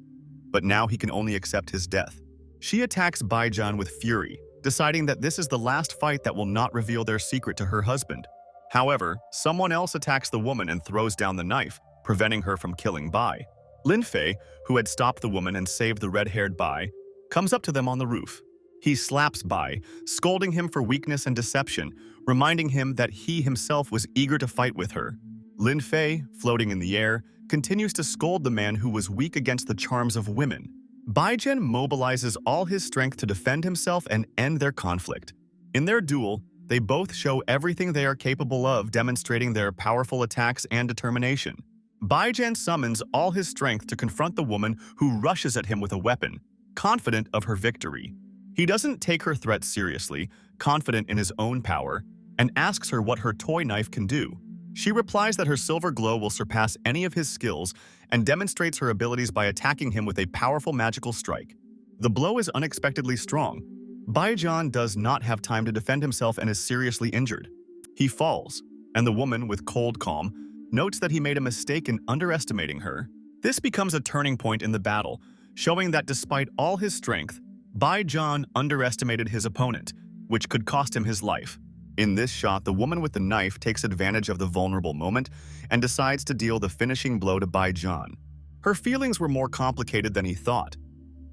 but now he can only accept his death. She attacks Bai Zhan with fury, deciding that this is the last fight that will not reveal their secret to her husband. However, someone else attacks the woman and throws down the knife, preventing her from killing Bai. Lin Fay, who had stopped the woman and saved the red-haired Bai, comes up to them on the roof. He slaps Bai, scolding him for weakness and deception, reminding him that he himself was eager to fight with her. Lin Fay, floating in the air, continues to scold the man who was weak against the charms of women. Bai Zhen mobilizes all his strength to defend himself and end their conflict. In their duel, they both show everything they are capable of, demonstrating their powerful attacks and determination. Bai Zhen summons all his strength to confront the woman who rushes at him with a weapon, confident of her victory. He doesn't take her threat seriously, confident in his own power, and asks her what her toy knife can do. She replies that her silver glow will surpass any of his skills and demonstrates her abilities by attacking him with a powerful magical strike. The blow is unexpectedly strong. Bai Zhan does not have time to defend himself and is seriously injured. He falls, and the woman, with cold calm, notes that he made a mistake in underestimating her. This becomes a turning point in the battle, showing that despite all his strength, Bai Zhan underestimated his opponent, which could cost him his life. In this shot, the woman with the knife takes advantage of the vulnerable moment and decides to deal the finishing blow to Bai Zhan. Her feelings were more complicated than he thought.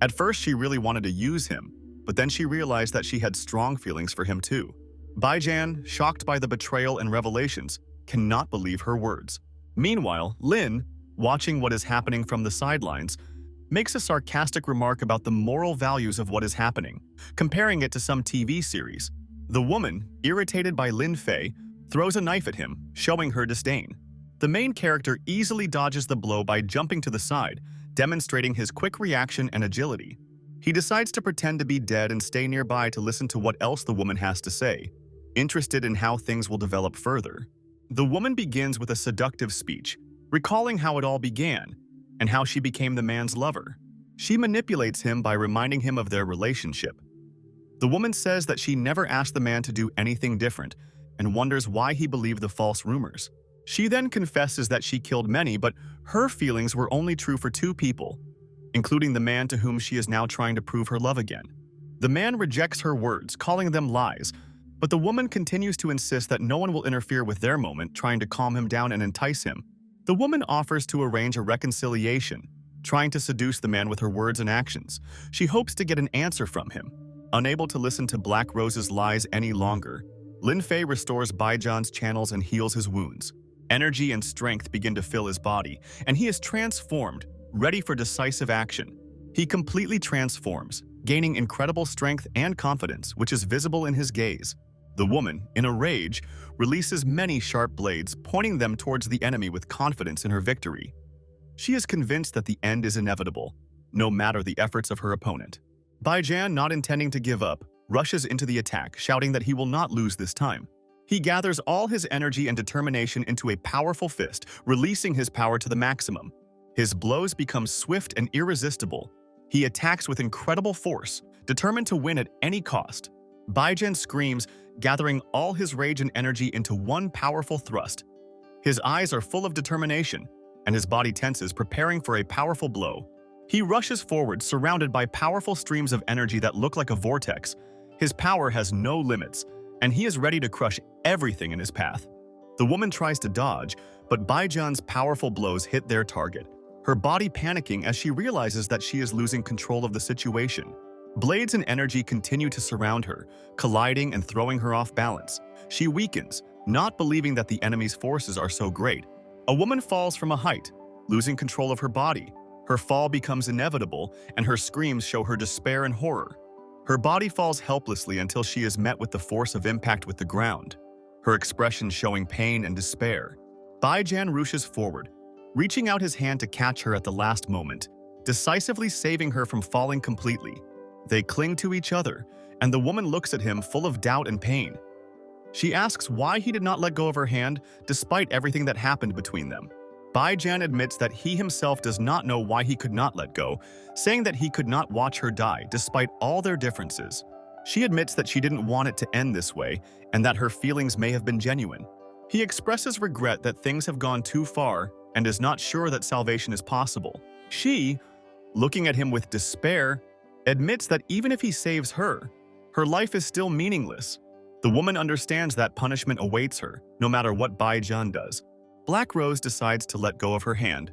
At first, she really wanted to use him, but then she realized that she had strong feelings for him too. Bai Zhan, shocked by the betrayal and revelations, cannot believe her words. Meanwhile, Lin, watching what is happening from the sidelines, makes a sarcastic remark about the moral values of what is happening, comparing it to some TV series. The woman, irritated by Lin Fay, throws a knife at him, showing her disdain. The main character easily dodges the blow by jumping to the side, demonstrating his quick reaction and agility. He decides to pretend to be dead and stay nearby to listen to what else the woman has to say, interested in how things will develop further. The woman begins with a seductive speech, recalling how it all began and how she became the man's lover. She manipulates him by reminding him of their relationship. The woman says that she never asked the man to do anything different and wonders why he believed the false rumors. She then confesses that she killed many, but her feelings were only true for 2 people, including the man to whom she is now trying to prove her love again. The man rejects her words, calling them lies, but the woman continues to insist that no one will interfere with their moment, trying to calm him down and entice him. The woman offers to arrange a reconciliation, trying to seduce the man with her words and actions. She hopes to get an answer from him. Unable to listen to Black Rose's lies any longer, Lin Fay restores Bai Zhan's channels and heals his wounds. Energy and strength begin to fill his body, and he is transformed, ready for decisive action. He completely transforms, gaining incredible strength and confidence, which is visible in his gaze. The woman, in a rage, releases many sharp blades, pointing them towards the enemy with confidence in her victory. She is convinced that the end is inevitable, no matter the efforts of her opponent. Bai Zhan, not intending to give up, rushes into the attack, shouting that he will not lose this time. He gathers all his energy and determination into a powerful fist, releasing his power to the maximum. His blows become swift and irresistible. He attacks with incredible force, determined to win at any cost. Bai Zhan screams, gathering all his rage and energy into one powerful thrust. His eyes are full of determination, and his body tenses, preparing for a powerful blow. He rushes forward, surrounded by powerful streams of energy that look like a vortex. His power has no limits, and he is ready to crush everything in his path. The woman tries to dodge, but Bai Zhan's powerful blows hit their target, her body panicking as she realizes that she is losing control of the situation. Blades and energy continue to surround her, colliding and throwing her off balance. She weakens, Not believing that the enemy's forces are so great, a woman falls from a height, losing control of her body. Her fall becomes inevitable, and her screams show her despair and horror. Her body falls helplessly until she is met with the force of impact with the ground, her expression showing pain and despair. Baijan rushes forward, reaching out his hand to catch her at the last moment, decisively saving her from falling completely. They cling to each other, and the woman looks at him full of doubt and pain. She asks why he did not let go of her hand despite everything that happened between them. Baijan admits that he himself does not know why he could not let go, saying that he could not watch her die despite all their differences. She admits that she didn't want it to end this way and that her feelings may have been genuine. He expresses regret that things have gone too far and is not sure that salvation is possible. She, looking at him with despair, admits that even if he saves her, her life is still meaningless. The woman understands that punishment awaits her, no matter what Baijan does. Black Rose decides to let go of her hand,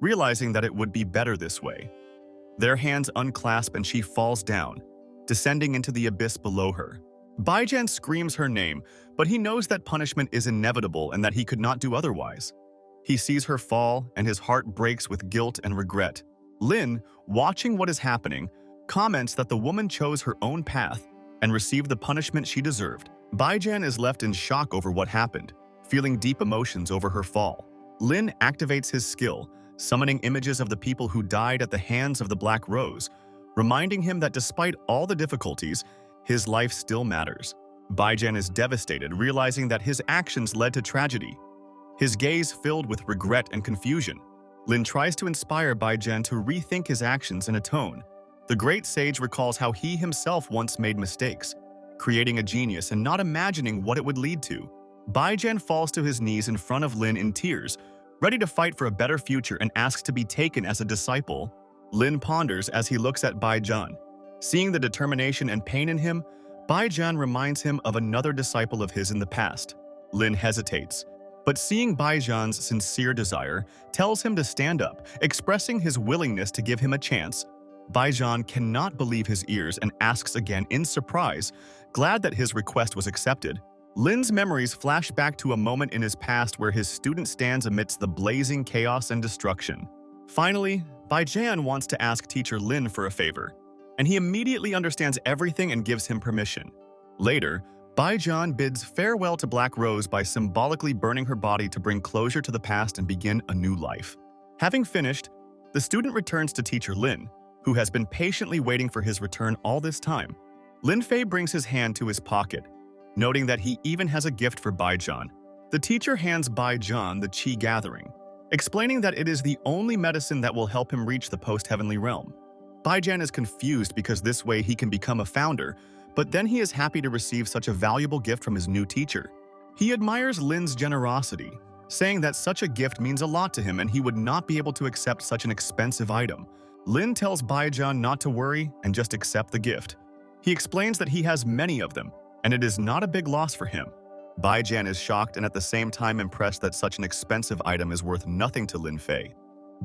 realizing that it would be better this way. Their hands unclasp and she falls down, descending into the abyss below her. Baijan screams her name, but he knows that punishment is inevitable and that he could not do otherwise. He sees her fall and his heart breaks with guilt and regret. Lin, watching what is happening, comments that the woman chose her own path and received the punishment she deserved. Baijan is left in shock over what happened, feeling deep emotions over her fall. Lin activates his skill, summoning images of the people who died at the hands of the Black Rose, reminding him that despite all the difficulties, his life still matters. Baijan is devastated, realizing that his actions led to tragedy. His gaze filled with regret and confusion. Lin tries to inspire Baijan to rethink his actions and atone. The great sage recalls how he himself once made mistakes, creating a genius and not imagining what it would lead to. Baijan falls to his knees in front of Lin in tears, ready to fight for a better future and asks to be taken as a disciple. Lin ponders as he looks at Baijan. Seeing the determination and pain in him, Baijan reminds him of another disciple of his in the past. Lin hesitates, but seeing Baijan's sincere desire, tells him to stand up, expressing his willingness to give him a chance. Baijan cannot believe his ears and asks again in surprise, glad that his request was accepted. Lin's memories flash back to a moment in his past where his student stands amidst the blazing chaos and destruction. Finally, Baijan wants to ask teacher Lin for a favor, and he immediately understands everything and gives him permission. Later, Baijan bids farewell to Black Rose by symbolically burning her body to bring closure to the past and begin a new life. Having finished, the student returns to teacher Lin, who has been patiently waiting for his return all this time. Lin Fay brings his hand to his pocket, noting that he even has a gift for Baijan. The teacher hands Baijan the Qi Gathering, explaining that it is the only medicine that will help him reach the post-heavenly realm. Baijan is confused because this way he can become a founder, but then he is happy to receive such a valuable gift from his new teacher. He admires Lin's generosity, saying that such a gift means a lot to him and he would not be able to accept such an expensive item. Lin tells Baijan not to worry and just accept the gift. He explains that he has many of them, and it is not a big loss for him. Baijan is shocked and at the same time impressed that such an expensive item is worth nothing to Lin Fay.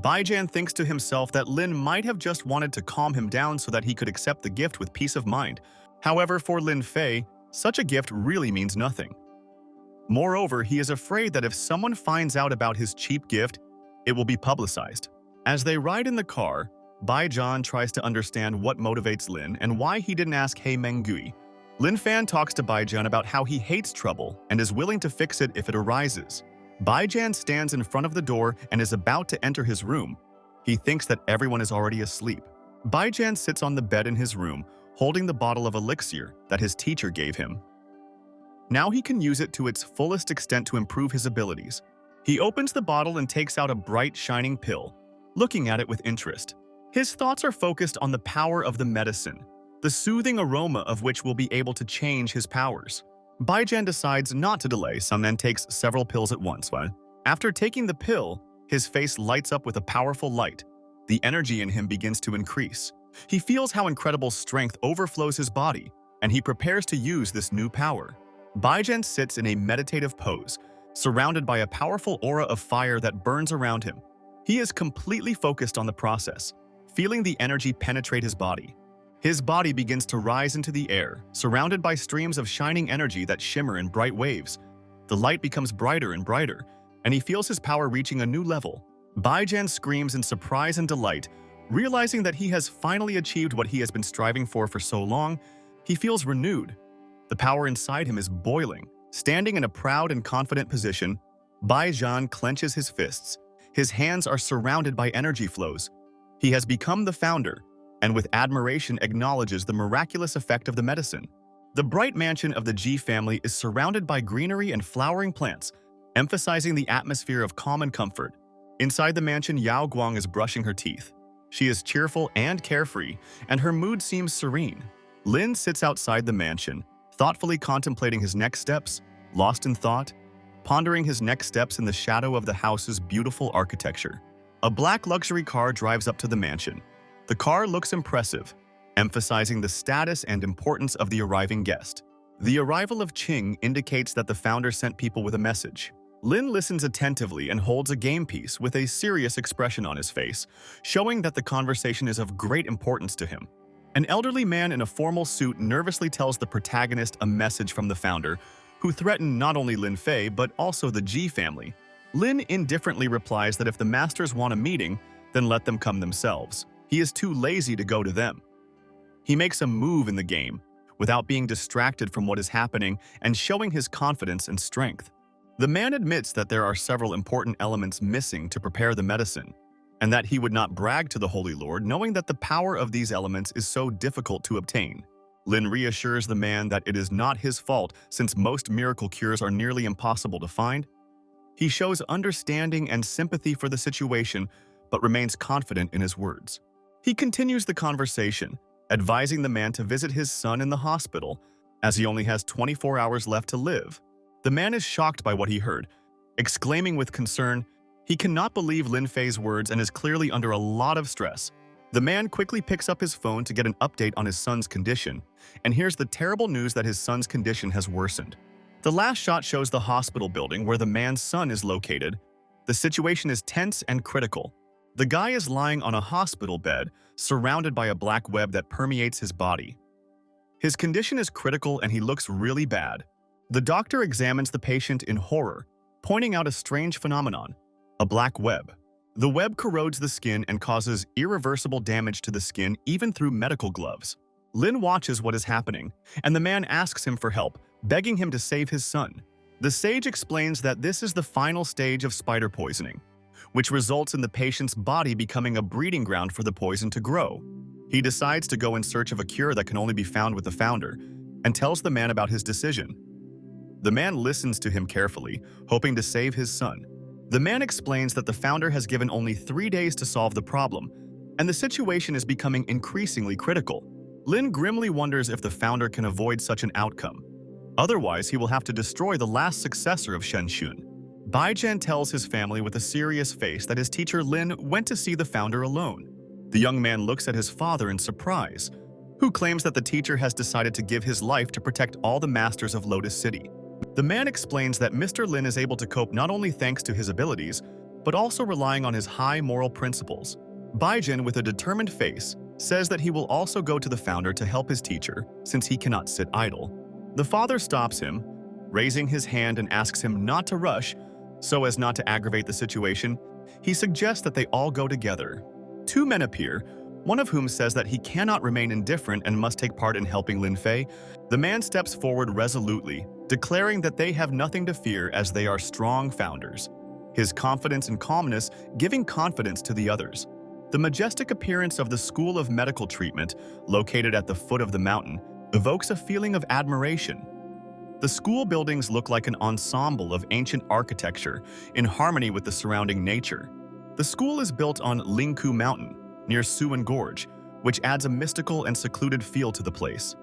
Baijan thinks to himself that Lin might have just wanted to calm him down so that he could accept the gift with peace of mind. However, for Lin Fay, such a gift really means nothing. Moreover, he is afraid that if someone finds out about his cheap gift, it will be publicized. As they ride in the car, Baijan tries to understand what motivates Lin and why he didn't ask He Mengui. Lin Fan talks to Baijan about how he hates trouble and is willing to fix it if it arises. Baijan stands in front of the door and is about to enter his room. He thinks that everyone is already asleep. Baijan sits on the bed in his room, holding the bottle of elixir that his teacher gave him. Now he can use it to its fullest extent to improve his abilities. He opens the bottle and takes out a bright, shining pill, looking at it with interest. His thoughts are focused on the power of the medicine, the soothing aroma of which will be able to change his powers. Baijan decides not to delay, some and takes several pills at once. After taking the pill, his face lights up with a powerful light. The energy in him begins to increase. He feels how incredible strength overflows his body, and he prepares to use this new power. Baijan sits in a meditative pose, surrounded by a powerful aura of fire that burns around him. He is completely focused on the process, feeling the energy penetrate his body. His body begins to rise into the air, surrounded by streams of shining energy that shimmer in bright waves. The light becomes brighter and brighter, and he feels his power reaching a new level. Baijian screams in surprise and delight, realizing that he has finally achieved what he has been striving for so long. He feels renewed. The power inside him is boiling. Standing in a proud and confident position, Baijian clenches his fists. His hands are surrounded by energy flows. He has become the founder, and with admiration acknowledges the miraculous effect of the medicine. The bright mansion of the Ji family is surrounded by greenery and flowering plants, emphasizing the atmosphere of calm and comfort. Inside the mansion, Yao Guang is brushing her teeth. She is cheerful and carefree, and her mood seems serene. Lin sits outside the mansion, thoughtfully contemplating his next steps, lost in thought, pondering his next steps in the shadow of the house's beautiful architecture. A black luxury car drives up to the mansion. The car looks impressive, emphasizing the status and importance of the arriving guest. The arrival of Ching indicates that the founder sent people with a message. Lin listens attentively and holds a game piece with a serious expression on his face, showing that the conversation is of great importance to him. An elderly man in a formal suit nervously tells the protagonist a message from the founder, who threatened not only Lin Fay but also the Ji family. Lin indifferently replies that if the masters want a meeting, then let them come themselves. He is too lazy to go to them. He makes a move in the game, without being distracted from what is happening and showing his confidence and strength. The man admits that there are several important elements missing to prepare the medicine, and that he would not brag to the Holy Lord knowing that the power of these elements is so difficult to obtain. Lin reassures the man that it is not his fault since most miracle cures are nearly impossible to find. He shows understanding and sympathy for the situation, but remains confident in his words. He continues the conversation, advising the man to visit his son in the hospital, as he only has 24 hours left to live. The man is shocked by what he heard, exclaiming with concern, he cannot believe Lin Fay's words and is clearly under a lot of stress. The man quickly picks up his phone to get an update on his son's condition, and hears the terrible news that his son's condition has worsened. The last shot shows the hospital building where the man's son is located. The situation is tense and critical. The guy is lying on a hospital bed, surrounded by a black web that permeates his body. His condition is critical and he looks really bad. The doctor examines the patient in horror, pointing out a strange phenomenon, a black web. The web corrodes the skin and causes irreversible damage to the skin even through medical gloves. Lin watches what is happening, and the man asks him for help, begging him to save his son. The sage explains that this is the final stage of spider poisoning, which results in the patient's body becoming a breeding ground for the poison to grow. He decides to go in search of a cure that can only be found with the founder, and tells the man about his decision. The man listens to him carefully, hoping to save his son. The man explains that the founder has given only 3 days to solve the problem, and the situation is becoming increasingly critical. Lin grimly wonders if the founder can avoid such an outcome. Otherwise, he will have to destroy the last successor of Shen Xun. Baijian tells his family with a serious face that his teacher Lin went to see the founder alone. The young man looks at his father in surprise, who claims that the teacher has decided to give his life to protect all the masters of Lotus City. The man explains that Mr. Lin is able to cope not only thanks to his abilities, but also relying on his high moral principles. Baijian, with a determined face, says that he will also go to the founder to help his teacher, since he cannot sit idle. The father stops him, raising his hand and asks him not to rush, so as not to aggravate the situation. He suggests that they all go together. 2 men appear, one of whom says that he cannot remain indifferent and must take part in helping Lin Fay. The man steps forward resolutely, declaring that they have nothing to fear as they are strong founders. His confidence and calmness giving confidence to the others. The majestic appearance of the School of Medical Treatment, located at the foot of the mountain, evokes a feeling of admiration. The school buildings look like an ensemble of ancient architecture in harmony with the surrounding nature. The school is built on Lingku Mountain, near Suan Gorge, which adds a mystical and secluded feel to the place.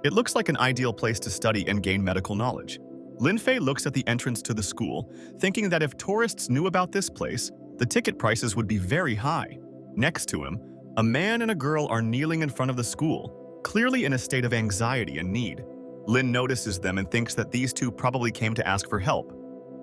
It looks like an ideal place to study and gain medical knowledge. Lin Fay looks at the entrance to the school, thinking that if tourists knew about this place, the ticket prices would be very high. Next to him, a man and a girl are kneeling in front of the school, clearly in a state of anxiety and need. Lin notices them and thinks that these two probably came to ask for help.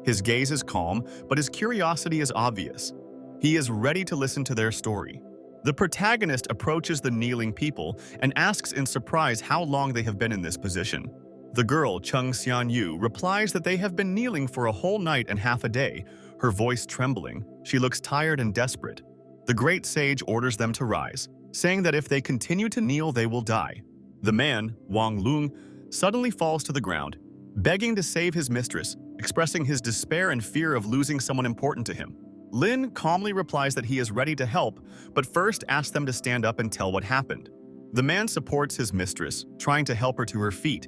His gaze is calm, but his curiosity is obvious. He is ready to listen to their story. The protagonist approaches the kneeling people and asks in surprise how long they have been in this position. The girl, Chung Xian-yu, replies that they have been kneeling for a whole night and half a day, her voice trembling. She looks tired and desperate. The great sage orders them to rise, saying that if they continue to kneel, they will die. The man, Wang Lung, suddenly falls to the ground, begging to save his mistress, expressing his despair and fear of losing someone important to him. Lin calmly replies that he is ready to help, but first asks them to stand up and tell what happened. The man supports his mistress, trying to help her to her feet.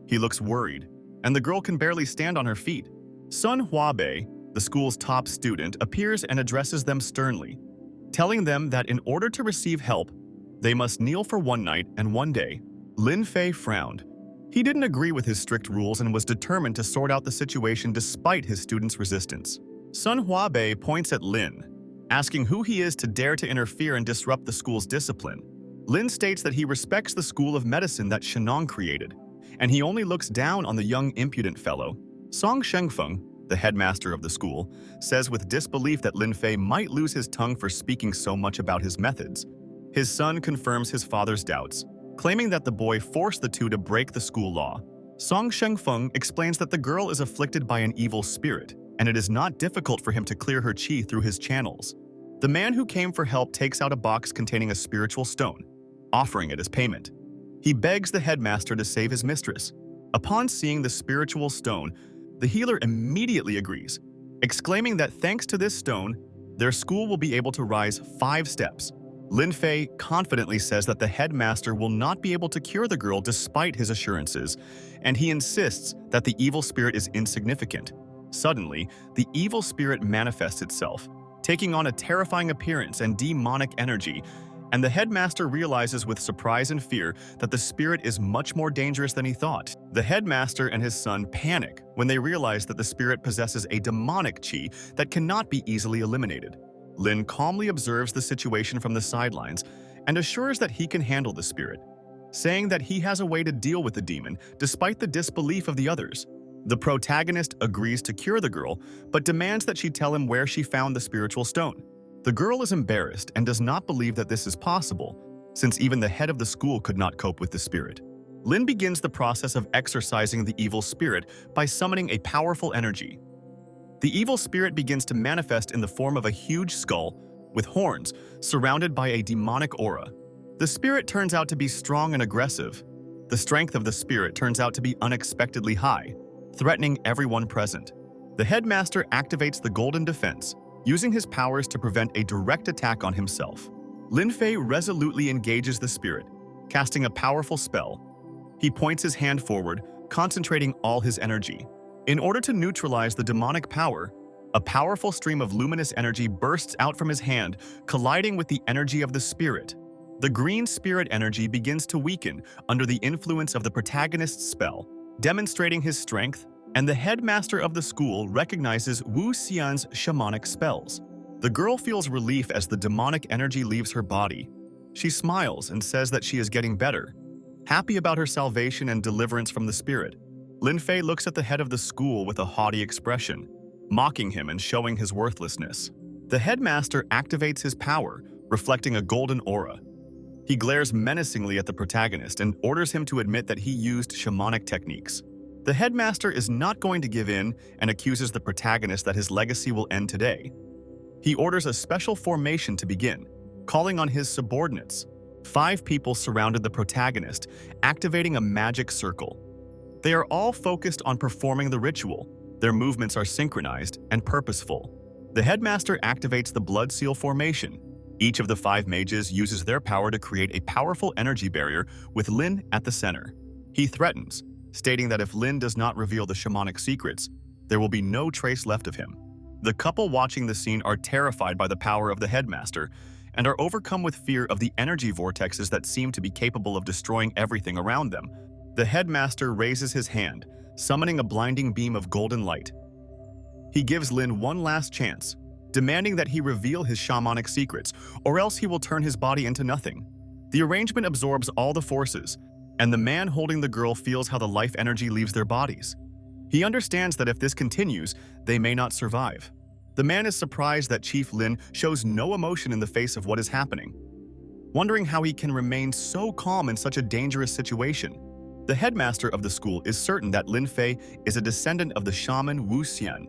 He looks worried, and the girl can barely stand on her feet. Sun Huabei, the school's top student, appears and addresses them sternly, telling them that in order to receive help, they must kneel for one night and one day. Lin Fay frowned. He didn't agree with his strict rules and was determined to sort out the situation despite his students' resistance. Sun Huabei points at Lin, asking who he is to dare to interfere and disrupt the school's discipline. Lin states that he respects the school of medicine that Shenong created, and he only looks down on the young impudent fellow. Song Shengfeng, the headmaster of the school, says with disbelief that Lin Fay might lose his tongue for speaking so much about his methods. His son confirms his father's doubts, claiming that the boy forced the two to break the school law. Song Shengfeng explains that the girl is afflicted by an evil spirit, and it is not difficult for him to clear her qi through his channels. The man who came for help takes out a box containing a spiritual stone, offering it as payment. He begs the headmaster to save his mistress. Upon seeing the spiritual stone, the healer immediately agrees, exclaiming that thanks to this stone, their school will be able to rise 5 steps. Lin Fay confidently says that the headmaster will not be able to cure the girl despite his assurances, and he insists that the evil spirit is insignificant. Suddenly, the evil spirit manifests itself, taking on a terrifying appearance and demonic energy, and the headmaster realizes with surprise and fear that the spirit is much more dangerous than he thought. The headmaster and his son panic when they realize that the spirit possesses a demonic qi that cannot be easily eliminated. Lin calmly observes the situation from the sidelines and assures that he can handle the spirit, saying that he has a way to deal with the demon despite the disbelief of the others. The protagonist agrees to cure the girl, but demands that she tell him where she found the spiritual stone. The girl is embarrassed and does not believe that this is possible, since even the head of the school could not cope with the spirit. Lin begins the process of exorcising the evil spirit by summoning a powerful energy. The evil spirit begins to manifest in the form of a huge skull with horns surrounded by a demonic aura. The spirit turns out to be strong and aggressive. The strength of the spirit turns out to be unexpectedly high, threatening everyone present. The headmaster activates the Golden Defense, using his powers to prevent a direct attack on himself. Lin Fay resolutely engages the spirit, casting a powerful spell. He points his hand forward, concentrating all his energy. In order to neutralize the demonic power, a powerful stream of luminous energy bursts out from his hand, colliding with the energy of the spirit. The green spirit energy begins to weaken under the influence of the protagonist's spell, demonstrating his strength, and the headmaster of the school recognizes Wu Xian's shamanic spells. The girl feels relief as the demonic energy leaves her body. She smiles and says that she is getting better, happy about her salvation and deliverance from the spirit. Lin Fay looks at the head of the school with a haughty expression, mocking him and showing his worthlessness. The headmaster activates his power, reflecting a golden aura. He glares menacingly at the protagonist and orders him to admit that he used shamanic techniques. The headmaster is not going to give in and accuses the protagonist that his legacy will end today. He orders a special formation to begin, calling on his subordinates. 5 people surrounded the protagonist, activating a magic circle. They are all focused on performing the ritual. Their movements are synchronized and purposeful. The headmaster activates the blood seal formation. Each of the 5 mages uses their power to create a powerful energy barrier with Lin at the center. He threatens, stating that if Lin does not reveal the shamanic secrets, there will be no trace left of him. The couple watching the scene are terrified by the power of the headmaster and are overcome with fear of the energy vortexes that seem to be capable of destroying everything around them. The headmaster raises his hand, summoning a blinding beam of golden light. He gives Lin one last chance, demanding that he reveal his shamanic secrets, or else he will turn his body into nothing. The arrangement absorbs all the forces, and the man holding the girl feels how the life energy leaves their bodies. He understands that if this continues, they may not survive. The man is surprised that Chief Lin shows no emotion in the face of what is happening, wondering how he can remain so calm in such a dangerous situation. The headmaster of the school is certain that Lin Fay is a descendant of the shaman Wu Xian,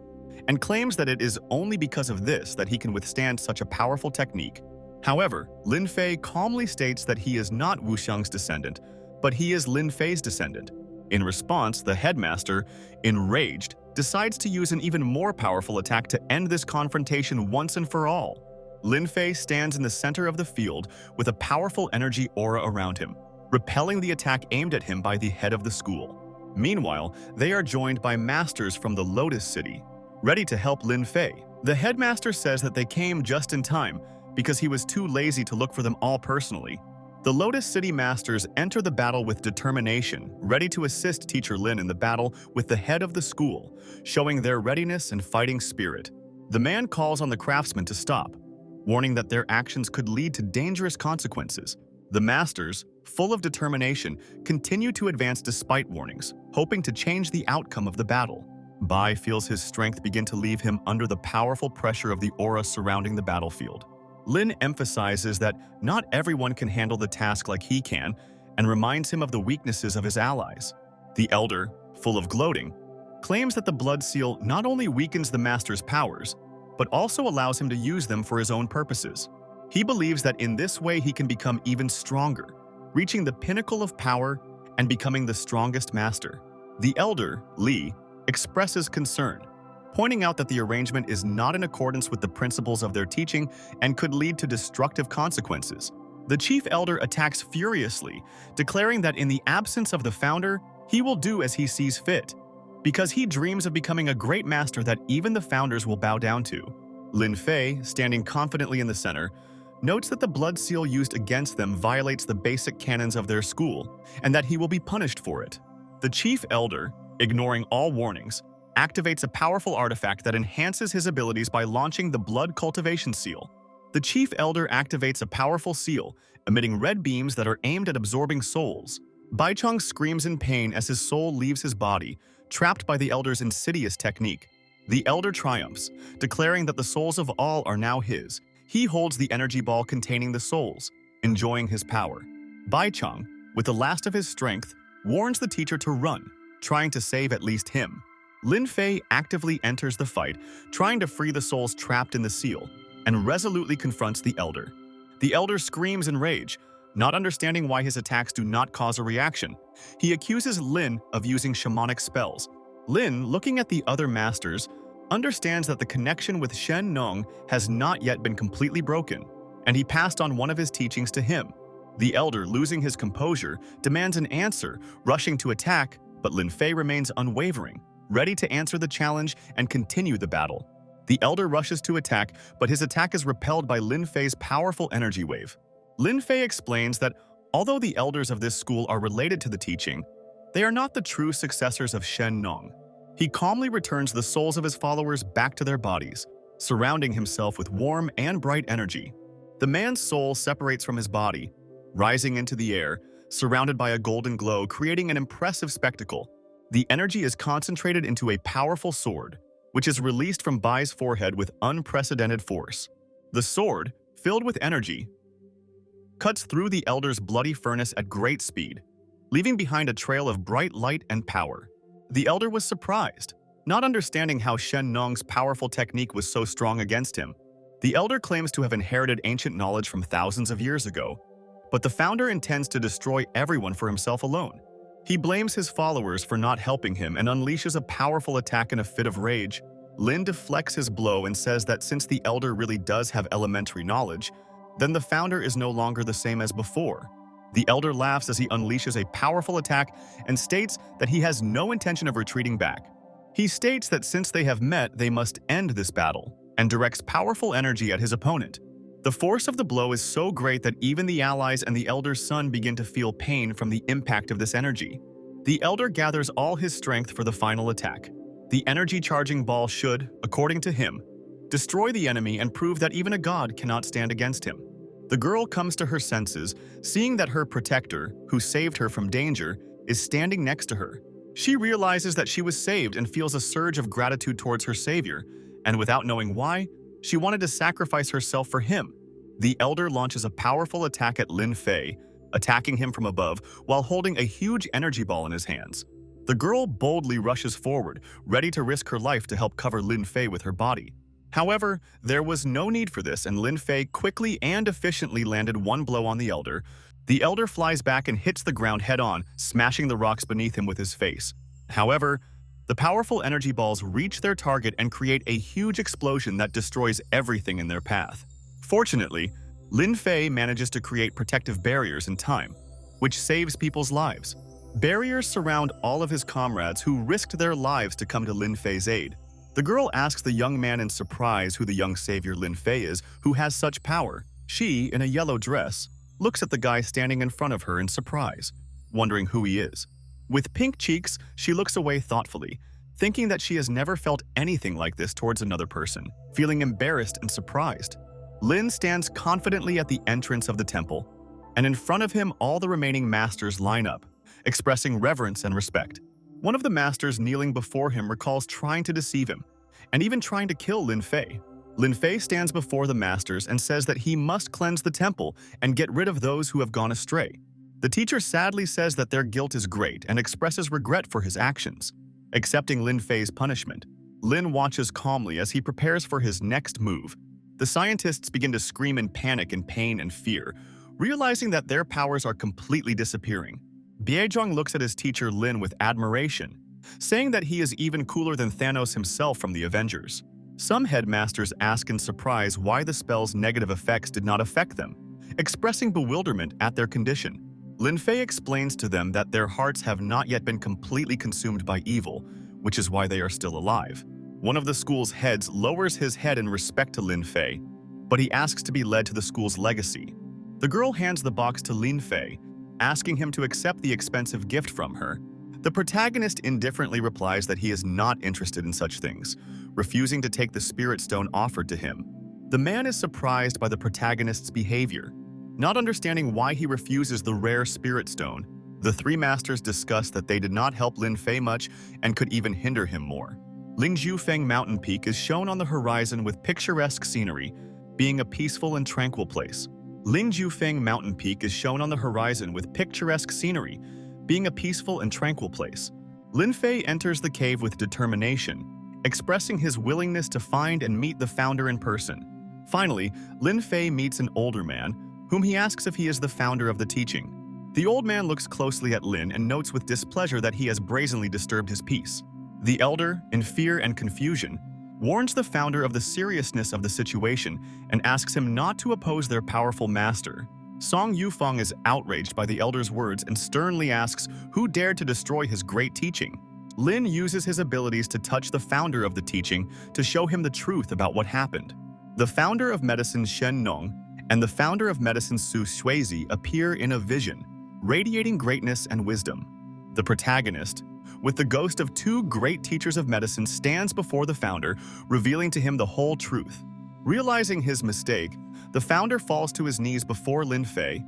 and claims that it is only because of this that he can withstand such a powerful technique. However, Lin Fay calmly states that he is not Wu Xiang's descendant, but he is Lin Fay's descendant. In response, the headmaster, enraged, decides to use an even more powerful attack to end this confrontation once and for all. Lin Fay stands in the center of the field with a powerful energy aura around him, repelling the attack aimed at him by the head of the school. Meanwhile, they are joined by masters from the Lotus City, ready to help Lin Fay. The headmaster says that they came just in time because he was too lazy to look for them all personally. The Lotus City masters enter the battle with determination, ready to assist Teacher Lin in the battle with the head of the school, showing their readiness and fighting spirit. The man calls on the craftsmen to stop, warning that their actions could lead to dangerous consequences. The masters, full of determination, continue to advance despite warnings, hoping to change the outcome of the battle. Bai feels his strength begin to leave him under the powerful pressure of the aura surrounding the battlefield. Lin emphasizes that not everyone can handle the task like he can, and reminds him of the weaknesses of his allies. The elder, full of gloating, claims that the blood seal not only weakens the master's powers, but also allows him to use them for his own purposes. He believes that in this way he can become even stronger, reaching the pinnacle of power and becoming the strongest master. The elder, Li, expresses concern, pointing out that the arrangement is not in accordance with the principles of their teaching and could lead to destructive consequences. The chief elder attacks furiously, declaring that in the absence of the founder, he will do as he sees fit, because he dreams of becoming a great master that even the founders will bow down to. Lin Fay, standing confidently in the center, notes that the blood seal used against them violates the basic canons of their school, and that he will be punished for it. The chief elder, ignoring all warnings, activates a powerful artifact that enhances his abilities by launching the blood cultivation seal. The chief elder activates a powerful seal, emitting red beams that are aimed at absorbing souls. Baicheng screams in pain as his soul leaves his body, trapped by the elder's insidious technique. The elder triumphs, declaring that the souls of all are now his. He holds the energy ball containing the souls, enjoying his power. Baicheng, with the last of his strength, warns the teacher to run, trying to save at least him. Lin Fay actively enters the fight, trying to free the souls trapped in the seal, and resolutely confronts the elder. The elder screams in rage, not understanding why his attacks do not cause a reaction. He accuses Lin of using shamanic spells. Lin, looking at the other masters, understands that the connection with Shen Nong has not yet been completely broken, and he passed on one of his teachings to him. The elder, losing his composure, demands an answer, rushing to attack, but Lin Fay remains unwavering, ready to answer the challenge and continue the battle. The elder rushes to attack, but his attack is repelled by Lin Fay's powerful energy wave. Lin Fay explains that although the elders of this school are related to the teaching, they are not the true successors of Shen Nong. He calmly returns the souls of his followers back to their bodies, surrounding himself with warm and bright energy. The man's soul separates from his body, rising into the air, surrounded by a golden glow, creating an impressive spectacle. The energy is concentrated into a powerful sword, which is released from Bai's forehead with unprecedented force. The sword, filled with energy, cuts through the elder's bloody furnace at great speed, leaving behind a trail of bright light and power. The elder was surprised, not understanding how Shen Nong's powerful technique was so strong against him. The elder claims to have inherited ancient knowledge from thousands of years ago, but the founder intends to destroy everyone for himself alone. He blames his followers for not helping him and unleashes a powerful attack in a fit of rage. Lin deflects his blow and says that since the elder really does have elementary knowledge, then the founder is no longer the same as before. The elder laughs as he unleashes a powerful attack and states that he has no intention of retreating back. He states that since they have met, they must end this battle, and directs powerful energy at his opponent. The force of the blow is so great that even the allies and the elder's son begin to feel pain from the impact of this energy. The elder gathers all his strength for the final attack. The energy charging ball should, according to him, destroy the enemy and prove that even a god cannot stand against him. The girl comes to her senses, seeing that her protector, who saved her from danger, is standing next to her. She realizes that she was saved and feels a surge of gratitude towards her savior, and without knowing why, she wanted to sacrifice herself for him. The elder launches a powerful attack at Lin Fay, attacking him from above while holding a huge energy ball in his hands. The girl boldly rushes forward, ready to risk her life to help cover Lin Fay with her body. However, there was no need for this, and Lin Fay quickly and efficiently landed one blow on the elder. The elder flies back and hits the ground head-on, smashing the rocks beneath him with his face. However, the powerful energy balls reach their target and create a huge explosion that destroys everything in their path. Fortunately, Lin Fay manages to create protective barriers in time, which saves people's lives. Barriers surround all of his comrades who risked their lives to come to Lin Fay's aid. The girl asks the young man in surprise who the young savior Lin Fay is, who has such power. She, in a yellow dress, looks at the guy standing in front of her in surprise, wondering who he is. With pink cheeks, she looks away thoughtfully, thinking that she has never felt anything like this towards another person, feeling embarrassed and surprised. Lin stands confidently at the entrance of the temple, and in front of him all the remaining masters line up, expressing reverence and respect. One of the masters kneeling before him recalls trying to deceive him, and even trying to kill Lin Fay. Lin Fay stands before the masters and says that he must cleanse the temple and get rid of those who have gone astray. The teacher sadly says that their guilt is great and expresses regret for his actions. Accepting Lin Fay's punishment, Lin watches calmly as he prepares for his next move. The scientists begin to scream in panic and pain and fear, realizing that their powers are completely disappearing. Biezhong looks at his teacher Lin with admiration, saying that he is even cooler than Thanos himself from the Avengers. Some headmasters ask in surprise why the spell's negative effects did not affect them, expressing bewilderment at their condition. Lin Fay explains to them that their hearts have not yet been completely consumed by evil, which is why they are still alive. One of the school's heads lowers his head in respect to Lin Fay, but he asks to be led to the school's legacy. The girl hands the box to Lin Fay, asking him to accept the expensive gift from her. The protagonist indifferently replies that he is not interested in such things, refusing to take the spirit stone offered to him. The man is surprised by the protagonist's behavior. Not understanding why he refuses the rare spirit stone, the three masters discuss that they did not help Lin Fay much and could even hinder him more. Lingjiufeng Mountain Peak is shown on the horizon with picturesque scenery, being a peaceful and tranquil place. Lingjiufeng Mountain Peak is shown on the horizon with picturesque scenery, being a peaceful and tranquil place. Lin Fay enters the cave with determination, expressing his willingness to find and meet the founder in person. Finally, Lin Fay meets an older man, whom he asks if he is the founder of the teaching. The old man looks closely at Lin and notes with displeasure that he has brazenly disturbed his peace. The elder, in fear and confusion, warns the founder of the seriousness of the situation and asks him not to oppose their powerful master. Song Yufeng is outraged by the elder's words and sternly asks who dared to destroy his great teaching. Lin uses his abilities to touch the founder of the teaching to show him the truth about what happened. The founder of medicine Shen Nong and the founder of medicine Su Shuizi appear in a vision, radiating greatness and wisdom. The protagonist, with the ghost of two great teachers of medicine, stands before the founder, revealing to him the whole truth. Realizing his mistake, the founder falls to his knees before Lin Fay,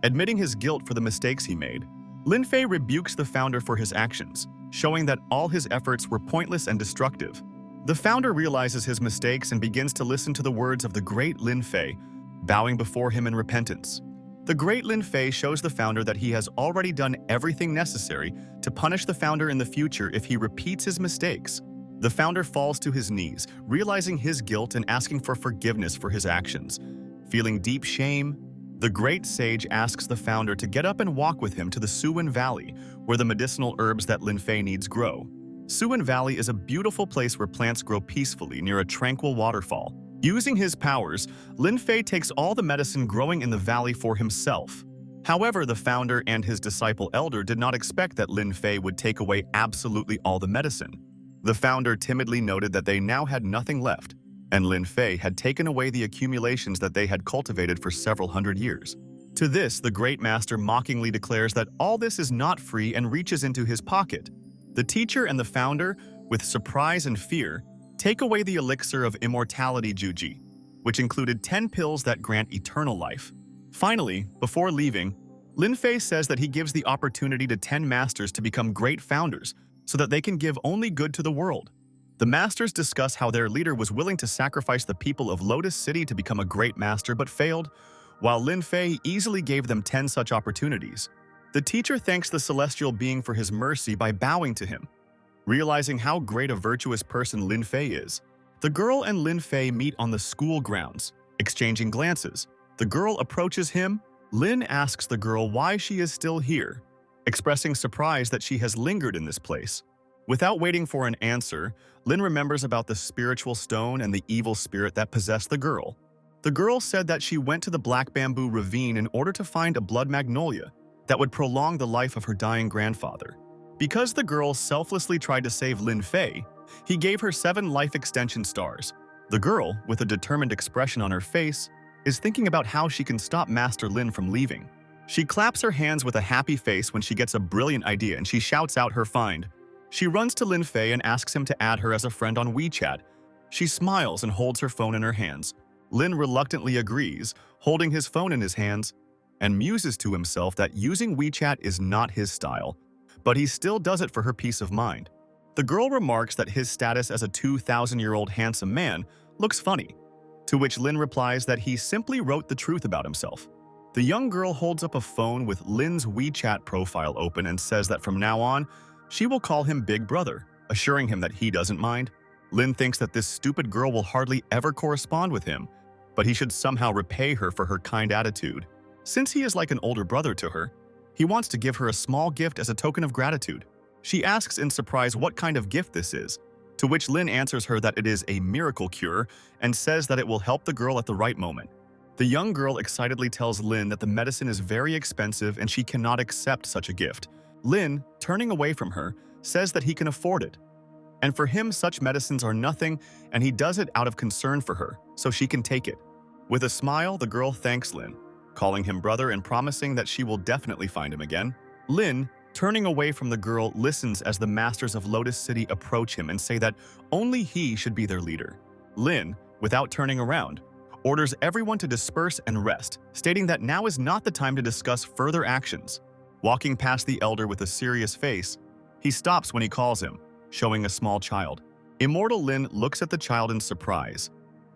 admitting his guilt for the mistakes he made. Lin Fay rebukes the founder for his actions, showing that all his efforts were pointless and destructive. The founder realizes his mistakes and begins to listen to the words of the great Lin Fay, bowing before him in repentance. The great Lin Fay shows the founder that he has already done everything necessary to punish the founder in the future if he repeats his mistakes. The founder falls to his knees, realizing his guilt and asking for forgiveness for his actions. Feeling deep shame, the great sage asks the founder to get up and walk with him to the Suwen Valley, where the medicinal herbs that Lin Fay needs grow. Suwen Valley is a beautiful place where plants grow peacefully near a tranquil waterfall. Using his powers, Lin Fay takes all the medicine growing in the valley for himself. However, the founder and his disciple elder did not expect that Lin Fay would take away absolutely all the medicine. The founder timidly noted that they now had nothing left, and Lin Fay had taken away the accumulations that they had cultivated for several hundred years. To this, the great master mockingly declares that all this is not free and reaches into his pocket. The teacher and the founder, with surprise and fear, take away the elixir of immortality Juji, which included 10 pills that grant eternal life. Finally, before leaving, Lin Fay says that he gives the opportunity to 10 masters to become great founders so that they can give only good to the world. The masters discuss how their leader was willing to sacrifice the people of Lotus City to become a great master but failed, while Lin Fay easily gave them 10 such opportunities. The teacher thanks the celestial being for his mercy by bowing to him. Realizing how great a virtuous person Lin Fay is, the girl and Lin Fay meet on the school grounds, exchanging glances. The girl approaches him. Lin asks the girl why she is still here, expressing surprise that she has lingered in this place. Without waiting for an answer, Lin remembers about the spiritual stone and the evil spirit that possessed the girl. The girl said that she went to the Black Bamboo Ravine in order to find a blood magnolia that would prolong the life of her dying grandfather. Because the girl selflessly tried to save Lin Fay, he gave her 7 life extension stars. The girl, with a determined expression on her face, is thinking about how she can stop Master Lin from leaving. She claps her hands with a happy face when she gets a brilliant idea and she shouts out her find. She runs to Lin Fay and asks him to add her as a friend on WeChat. She smiles and holds her phone in her hands. Lin reluctantly agrees, holding his phone in his hands, and muses to himself that using WeChat is not his style, but he still does it for her peace of mind. The girl remarks that his status as a 2,000-year-old handsome man looks funny, to which Lin replies that he simply wrote the truth about himself. The young girl holds up a phone with Lin's WeChat profile open and says that from now on, she will call him Big Brother, assuring him that he doesn't mind. Lin thinks that this stupid girl will hardly ever correspond with him, but he should somehow repay her for her kind attitude. Since he is like an older brother to her, he wants to give her a small gift as a token of gratitude. She asks in surprise what kind of gift this is, to which Lin answers her that it is a miracle cure and says that it will help the girl at the right moment. The young girl excitedly tells Lin that the medicine is very expensive and she cannot accept such a gift. Lin, turning away from her, says that he can afford it. And for him, such medicines are nothing, and he does it out of concern for her, so she can take it. With a smile, the girl thanks Lin, calling him brother and promising that she will definitely find him again. Lin, turning away from the girl, listens as the masters of Lotus City approach him and say that only he should be their leader. Lin, without turning around, orders everyone to disperse and rest, stating that now is not the time to discuss further actions. Walking past the elder with a serious face, he stops when he calls him, showing a small child. Immortal Lin looks at the child in surprise,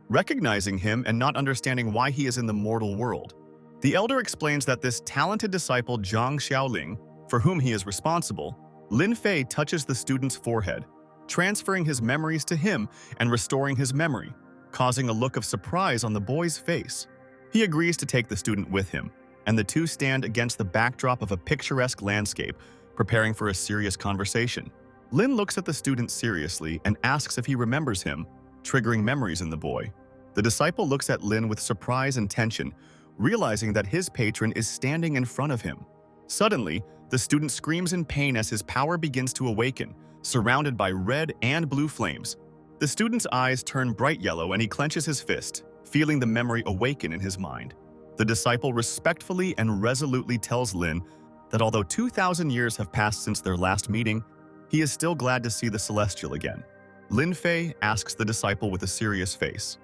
recognizing him and not understanding why he is in the mortal world. The elder explains that this talented disciple Zhang Xiaoling, for whom he is responsible, Lin Fay touches the student's forehead, transferring his memories to him and restoring his memory, causing a look of surprise on the boy's face. He agrees to take the student with him, and the two stand against the backdrop of a picturesque landscape, preparing for a serious conversation. Lin looks at the student seriously and asks if he remembers him, triggering memories in the boy. The disciple looks at Lin with surprise and tension, realizing that his patron is standing in front of him. Suddenly, the student screams in pain as his power begins to awaken, surrounded by red and blue flames. The student's eyes turn bright yellow and he clenches his fist, feeling the memory awaken in his mind. The disciple respectfully and resolutely tells Lin that although 2,000 years have passed since their last meeting, he is still glad to see the Celestial again. Lin Fay asks the disciple with a serious face,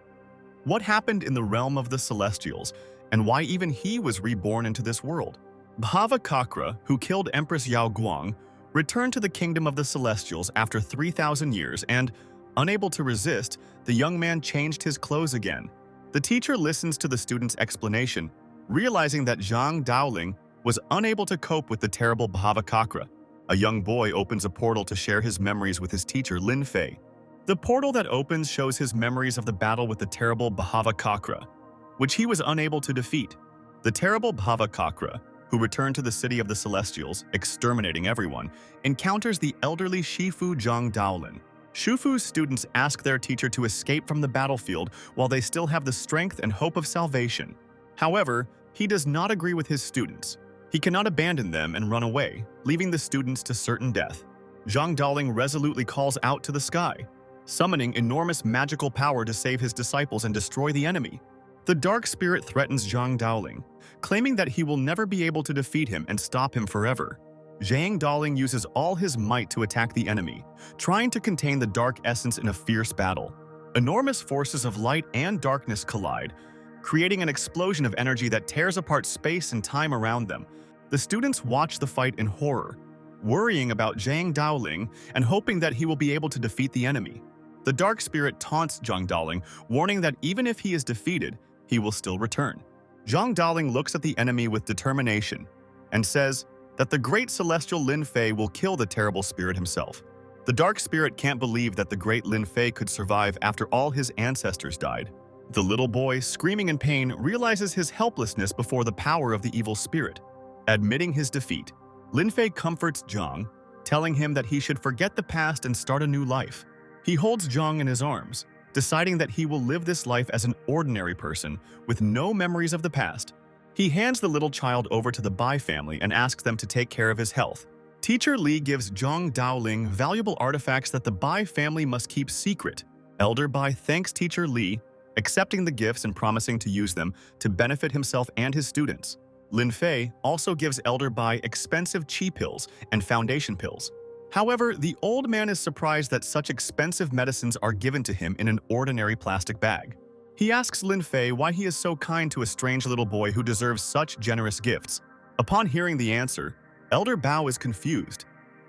what happened in the realm of the Celestials and why even he was reborn into this world? Bhavakakra, who killed Empress Yao Guang, returned to the kingdom of the Celestials after 3,000 years and, unable to resist, the young man changed his clothes again. The teacher listens to the student's explanation, realizing that Zhang Daoling was unable to cope with the terrible Bhavakakra. A young boy opens a portal to share his memories with his teacher, Lin Fay. The portal that opens shows his memories of the battle with the terrible Bhavakakra, which he was unable to defeat. The terrible Bhavakakra, who returned to the city of the Celestials, exterminating everyone, encounters the elderly Shifu Zhang Daolin. Shufu's students ask their teacher to escape from the battlefield while they still have the strength and hope of salvation. However, he does not agree with his students. He cannot abandon them and run away, leaving the students to certain death. Zhang Daoling resolutely calls out to the sky, summoning enormous magical power to save his disciples and destroy the enemy. The dark spirit threatens Zhang Daoling, claiming that he will never be able to defeat him and stop him forever. Zhang Daoling uses all his might to attack the enemy, trying to contain the dark essence in a fierce battle. Enormous forces of light and darkness collide, creating an explosion of energy that tears apart space and time around them. The students watch the fight in horror, worrying about Zhang Daoling and hoping that he will be able to defeat the enemy. The dark spirit taunts Zhang Daoling, warning that even if he is defeated, he will still return. Zhang Daoling looks at the enemy with determination and says that the great celestial Lin Fay will kill the terrible spirit himself. The dark spirit can't believe that the great Lin Fay could survive after all his ancestors died. The little boy, screaming in pain, realizes his helplessness before the power of the evil spirit. Admitting his defeat, Lin Fay comforts Zhang, telling him that he should forget the past and start a new life. He holds Zhang in his arms, deciding that he will live this life as an ordinary person with no memories of the past. He hands the little child over to the Bai family and asks them to take care of his health. Teacher Li gives Zhang Daoling valuable artifacts that the Bai family must keep secret. Elder Bai thanks Teacher Li, accepting the gifts and promising to use them to benefit himself and his students. Lin Fay also gives Elder Bai expensive chi pills and foundation pills. However, the old man is surprised that such expensive medicines are given to him in an ordinary plastic bag. He asks Lin Fay why he is so kind to a strange little boy who deserves such generous gifts. Upon hearing the answer, Elder Bao is confused,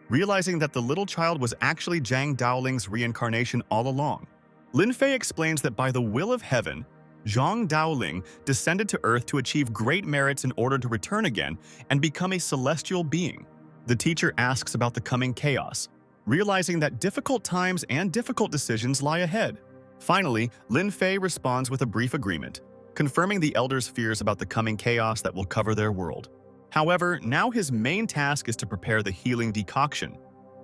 realizing that the little child was actually Zhang Daoling's reincarnation all along. Lin Fay explains that by the will of heaven, Zhang Daoling descended to Earth to achieve great merits in order to return again and become a celestial being. The teacher asks about the coming chaos, realizing that difficult times and difficult decisions lie ahead. Finally, Lin Fay responds with a brief agreement, confirming the elders' fears about the coming chaos that will cover their world. However, now his main task is to prepare the healing decoction,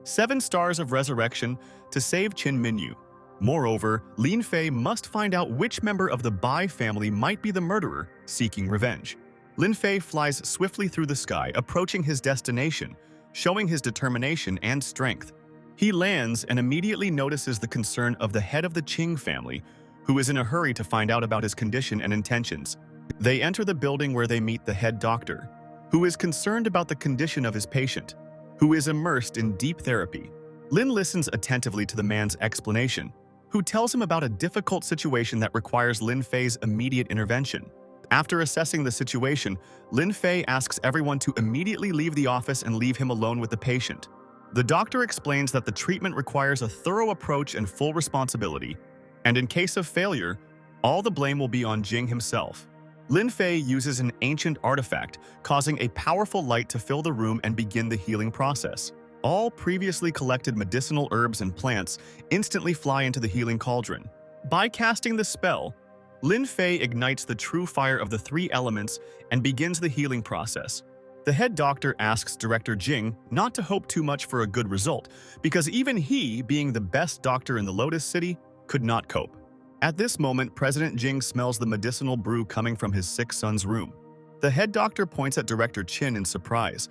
7 stars of resurrection, to save Qin Minyu. Moreover, Lin Fay must find out which member of the Bai family might be the murderer, seeking revenge. Lin Fay flies swiftly through the sky, approaching his destination, showing his determination and strength. He lands and immediately notices the concern of the head of the Ching family, who is in a hurry to find out about his condition and intentions. They enter the building where they meet the head doctor, who is concerned about the condition of his patient, who is immersed in deep therapy. Lin listens attentively to the man's explanation, who tells him about a difficult situation that requires Lin Fay's immediate intervention. After assessing the situation, Lin Fay asks everyone to immediately leave the office and leave him alone with the patient. The doctor explains that the treatment requires a thorough approach and full responsibility, and in case of failure, all the blame will be on Jing himself. Lin Fay uses an ancient artifact, causing a powerful light to fill the room and begin the healing process. All previously collected medicinal herbs and plants instantly fly into the healing cauldron. By casting the spell, Lin Fay ignites the true fire of the 3 elements and begins the healing process. The head doctor asks Director Jing not to hope too much for a good result, because even he, being the best doctor in the Lotus City, could not cope. At this moment, President Jing smells the medicinal brew coming from his sick son's room. The head doctor points at Director Qin in surprise,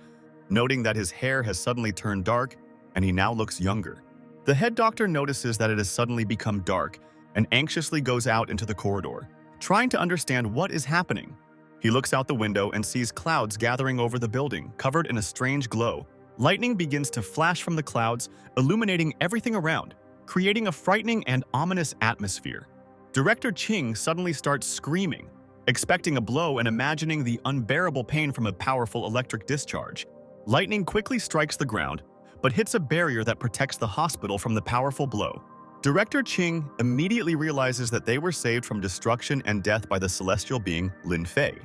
noting that his hair has suddenly turned dark and he now looks younger. The head doctor notices that it has suddenly become dark and anxiously goes out into the corridor, trying to understand what is happening. He looks out the window and sees clouds gathering over the building, covered in a strange glow. Lightning begins to flash from the clouds, illuminating everything around, creating a frightening and ominous atmosphere. Director Ching suddenly starts screaming, expecting a blow and imagining the unbearable pain from a powerful electric discharge. Lightning quickly strikes the ground, but hits a barrier that protects the hospital from the powerful blow. Director Ching immediately realizes that they were saved from destruction and death by the celestial being Lin Fay.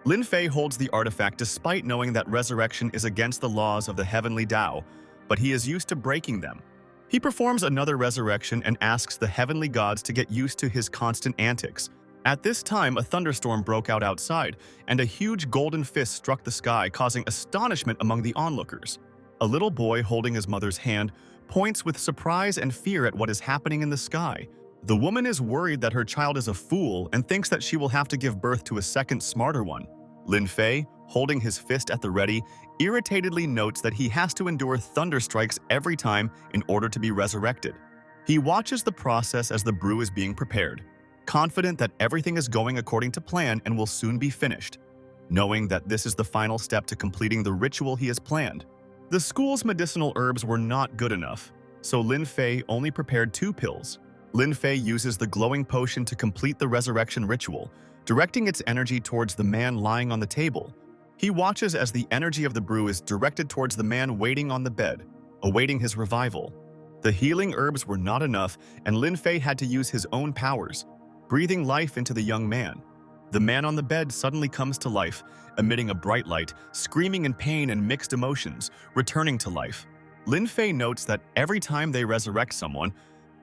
Lin Fay holds the artifact despite knowing that resurrection is against the laws of the heavenly Tao, but he is used to breaking them. He performs another resurrection and asks the heavenly gods to get used to his constant antics. At this time, a thunderstorm broke out outside, and a huge golden fist struck the sky, causing astonishment among the onlookers. A little boy holding his mother's hand points with surprise and fear at what is happening in the sky. The woman is worried that her child is a fool and thinks that she will have to give birth to a second smarter one. Lin Fay, holding his fist at the ready, irritatedly notes that he has to endure thunderstrikes every time in order to be resurrected. He watches the process as the brew is being prepared, confident that everything is going according to plan and will soon be finished, knowing that this is the final step to completing the ritual he has planned. The school's medicinal herbs were not good enough, so Lin Fay only prepared 2 pills. Lin Fay uses the glowing potion to complete the resurrection ritual, directing its energy towards the man lying on the table. He watches as the energy of the brew is directed towards the man waiting on the bed, awaiting his revival. The healing herbs were not enough, and Lin Fay had to use his own powers, breathing life into the young man. The man on the bed suddenly comes to life, emitting a bright light, screaming in pain and mixed emotions, returning to life. Lin Fay notes that every time they resurrect someone,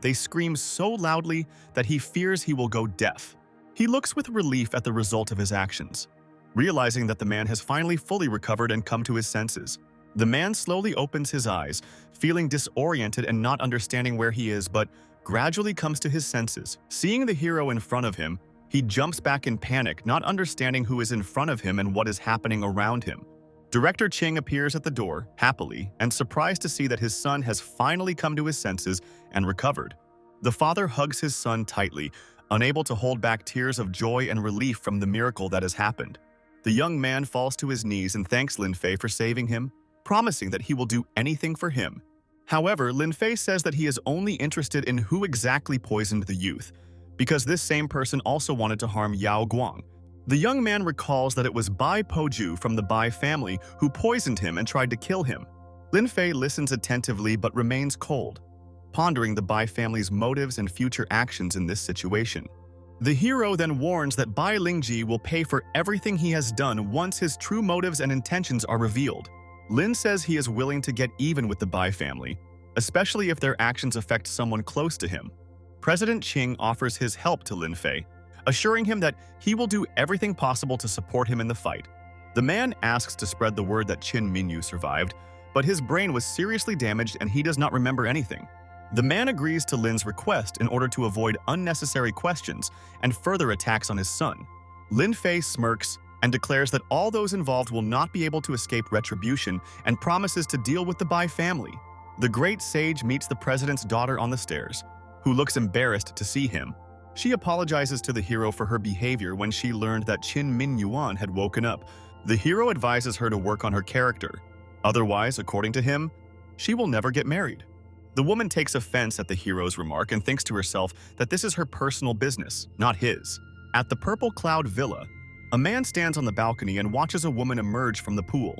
they scream so loudly that he fears he will go deaf. He looks with relief at the result of his actions, realizing that the man has finally fully recovered and come to his senses. The man slowly opens his eyes, feeling disoriented and not understanding where he is, but gradually comes to his senses. Seeing the hero in front of him, he jumps back in panic, not understanding who is in front of him and what is happening around him. Director Ching appears at the door, happily, and surprised to see that his son has finally come to his senses and recovered. The father hugs his son tightly, unable to hold back tears of joy and relief from the miracle that has happened. The young man falls to his knees and thanks Lin Fay for saving him, promising that he will do anything for him. However, Lin Fay says that he is only interested in who exactly poisoned the youth, because this same person also wanted to harm Yao Guang. The young man recalls that it was Bai Poju from the Bai family who poisoned him and tried to kill him. Lin Fay listens attentively but remains cold, pondering the Bai family's motives and future actions in this situation. The hero then warns that Bai Lingji will pay for everything he has done once his true motives and intentions are revealed. Lin says he is willing to get even with the Bai family, especially if their actions affect someone close to him. President Ching offers his help to Lin Fay, assuring him that he will do everything possible to support him in the fight. The man asks to spread the word that Qin Minyu survived, but his brain was seriously damaged and he does not remember anything. The man agrees to Lin's request in order to avoid unnecessary questions and further attacks on his son. Lin Fay smirks and declares that all those involved will not be able to escape retribution and promises to deal with the Bai family. The great sage meets the president's daughter on the stairs, who looks embarrassed to see him. She apologizes to the hero for her behavior when she learned that Qin Min Yuan had woken up. The hero advises her to work on her character. Otherwise, according to him, she will never get married. The woman takes offense at the hero's remark and thinks to herself that this is her personal business, not his. At the Purple Cloud Villa, a man stands on the balcony and watches a woman emerge from the pool.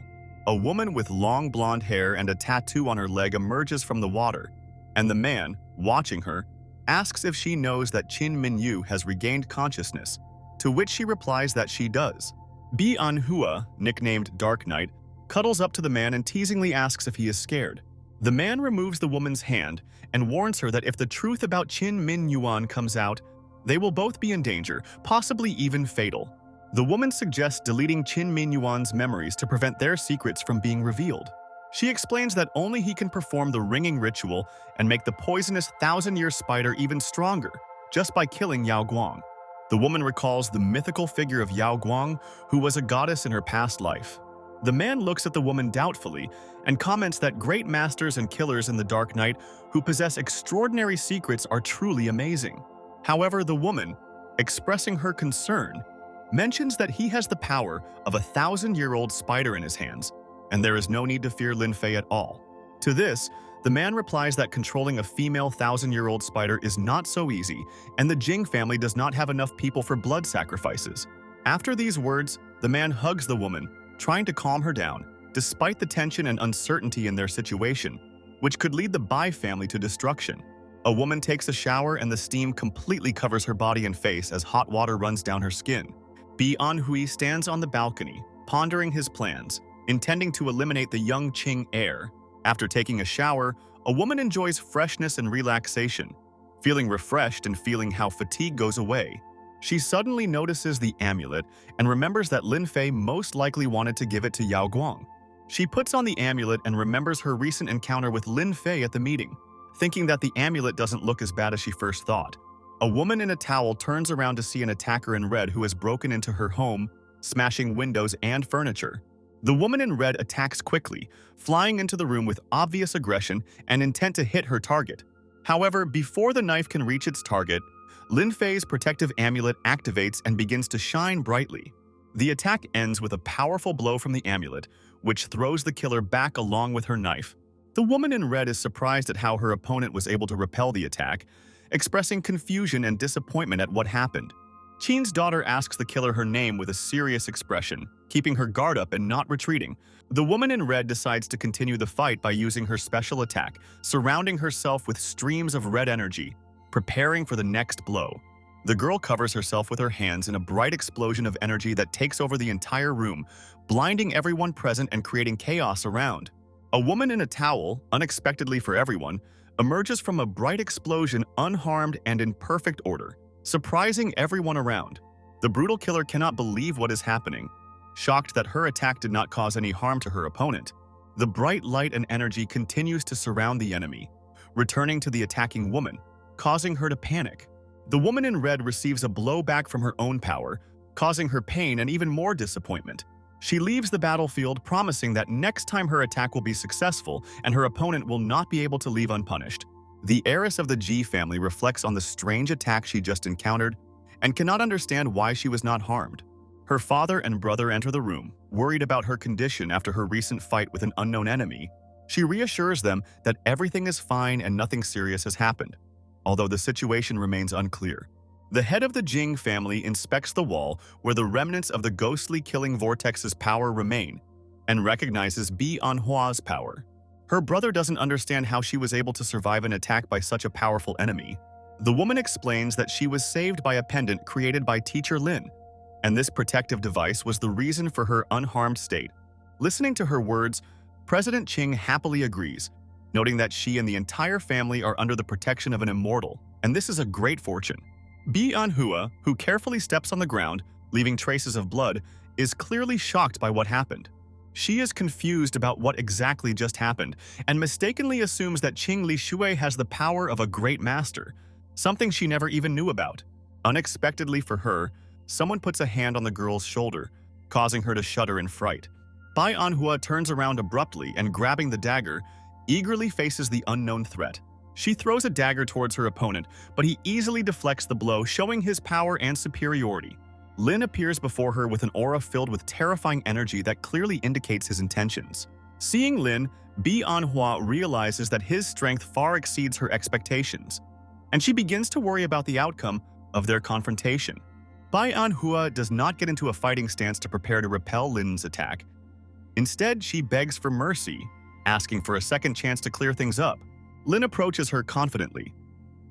A woman with long blonde hair and a tattoo on her leg emerges from the water, and the man, watching her, asks if she knows that Qin Minyu has regained consciousness, to which she replies that she does. Bi Anhua, nicknamed Dark Knight, cuddles up to the man and teasingly asks if he is scared. The man removes the woman's hand and warns her that if the truth about Qin Min Yuan comes out, they will both be in danger, possibly even fatal. The woman suggests deleting Qin Min Yuan's memories to prevent their secrets from being revealed. She explains that only he can perform the ringing ritual and make the poisonous thousand-year spider even stronger, just by killing Yao Guang. The woman recalls the mythical figure of Yao Guang, who was a goddess in her past life. The man looks at the woman doubtfully and comments that great masters and killers in the Dark Knight who possess extraordinary secrets are truly amazing. However, the woman, expressing her concern, mentions that he has the power of a thousand-year-old spider in his hands, and there is no need to fear Lin Fay at all. To this, the man replies that controlling a female thousand-year-old spider is not so easy, and the Jing family does not have enough people for blood sacrifices. After these words, the man hugs the woman, trying to calm her down, despite the tension and uncertainty in their situation, which could lead the Bai family to destruction. A woman takes a shower and the steam completely covers her body and face as hot water runs down her skin. Bi Anhui stands on the balcony, pondering his plans, intending to eliminate the young Qing heir. After taking a shower, a woman enjoys freshness and relaxation. Feeling refreshed and feeling how fatigue goes away, she suddenly notices the amulet and remembers that Lin Fay most likely wanted to give it to Yao Guang. She puts on the amulet and remembers her recent encounter with Lin Fay at the meeting, thinking that the amulet doesn't look as bad as she first thought. A woman in a towel turns around to see an attacker in red who has broken into her home, smashing windows and furniture. The woman in red attacks quickly, flying into the room with obvious aggression and intent to hit her target. However, before the knife can reach its target, Lin Fay's protective amulet activates and begins to shine brightly. The attack ends with a powerful blow from the amulet, which throws the killer back along with her knife. The woman in red is surprised at how her opponent was able to repel the attack, expressing confusion and disappointment at what happened. Qin's daughter asks the killer her name with a serious expression, keeping her guard up and not retreating. The woman in red decides to continue the fight by using her special attack, surrounding herself with streams of red energy, preparing for the next blow. The girl covers herself with her hands in a bright explosion of energy that takes over the entire room, blinding everyone present and creating chaos around. A woman in a towel, unexpectedly for everyone, emerges from a bright explosion unharmed and in perfect order, surprising everyone around. The brutal killer cannot believe what is happening, shocked that her attack did not cause any harm to her opponent. The bright light and energy continues to surround the enemy, returning to the attacking woman, causing her to panic. The woman in red receives a blow back from her own power, causing her pain and even more disappointment. She leaves the battlefield, promising that next time her attack will be successful and her opponent will not be able to leave unpunished. The heiress of the G family reflects on the strange attack she just encountered and cannot understand why she was not harmed. Her father and brother enter the room, worried about her condition after her recent fight with an unknown enemy. She reassures them that everything is fine and nothing serious has happened, although the situation remains unclear. The head of the Jing family inspects the wall where the remnants of the ghostly killing vortex's power remain and recognizes Bi Anhua's power. Her brother doesn't understand how she was able to survive an attack by such a powerful enemy. The woman explains that she was saved by a pendant created by teacher Lin, and this protective device was the reason for her unharmed state. Listening to her words, President Ching happily agrees, noting that she and the entire family are under the protection of an immortal, and this is a great fortune. Bi Anhua, who carefully steps on the ground, leaving traces of blood, is clearly shocked by what happened. She is confused about what exactly just happened and mistakenly assumes that Qing Li Shui has the power of a great master, something she never even knew about. Unexpectedly for her, someone puts a hand on the girl's shoulder, causing her to shudder in fright. Bai Anhua turns around abruptly and, grabbing the dagger, eagerly faces the unknown threat. She throws a dagger towards her opponent, but he easily deflects the blow, showing his power and superiority. Lin appears before her with an aura filled with terrifying energy that clearly indicates his intentions. Seeing Lin, Bi Anhua realizes that his strength far exceeds her expectations, and she begins to worry about the outcome of their confrontation. Bai Anhua does not get into a fighting stance to prepare to repel Lin's attack. Instead, she begs for mercy, asking for a second chance to clear things up. Lin approaches her confidently,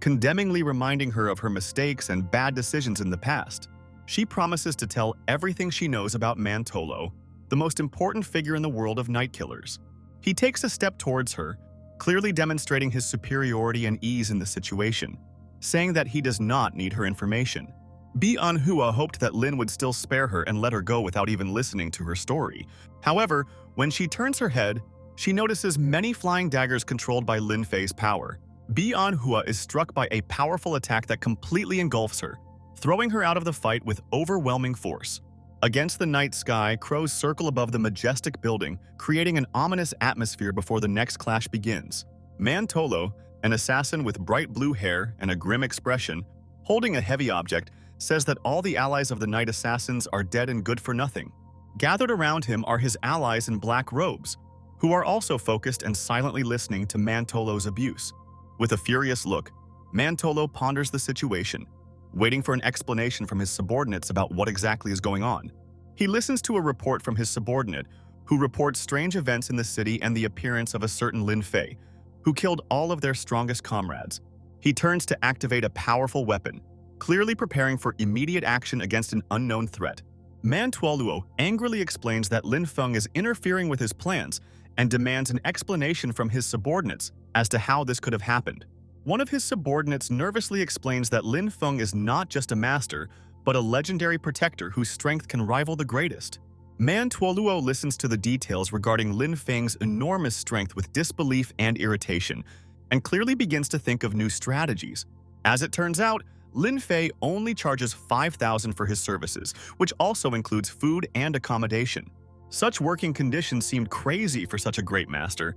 condemningly reminding her of her mistakes and bad decisions in the past. She promises to tell everything she knows about Mantolo, the most important figure in the world of night killers. He takes a step towards her, clearly demonstrating his superiority and ease in the situation, saying that he does not need her information. Bi Anhua hoped that Lin would still spare her and let her go without even listening to her story. However, when she turns her head, she notices many flying daggers controlled by Lin Fay's power. Bi Anhua is struck by a powerful attack that completely engulfs her, throwing her out of the fight with overwhelming force. Against the night sky, crows circle above the majestic building, creating an ominous atmosphere before the next clash begins. Mantolo, an assassin with bright blue hair and a grim expression, holding a heavy object, says that all the allies of the night assassins are dead and good for nothing. Gathered around him are his allies in black robes, who are also focused and silently listening to Mantolo's abuse. With a furious look, Mantolo ponders the situation, waiting for an explanation from his subordinates about what exactly is going on. He listens to a report from his subordinate, who reports strange events in the city and the appearance of a certain Lin Fay, who killed all of their strongest comrades. He turns to activate a powerful weapon, clearly preparing for immediate action against an unknown threat. Mantuoluo angrily explains that Lin Feng is interfering with his plans and demands an explanation from his subordinates as to how this could have happened. One of his subordinates nervously explains that Lin Feng is not just a master, but a legendary protector whose strength can rival the greatest. Mantuoluo listens to the details regarding Lin Feng's enormous strength with disbelief and irritation, and clearly begins to think of new strategies. As it turns out, Lin Fay only charges 5,000 for his services, which also includes food and accommodation. Such working conditions seemed crazy for such a great master,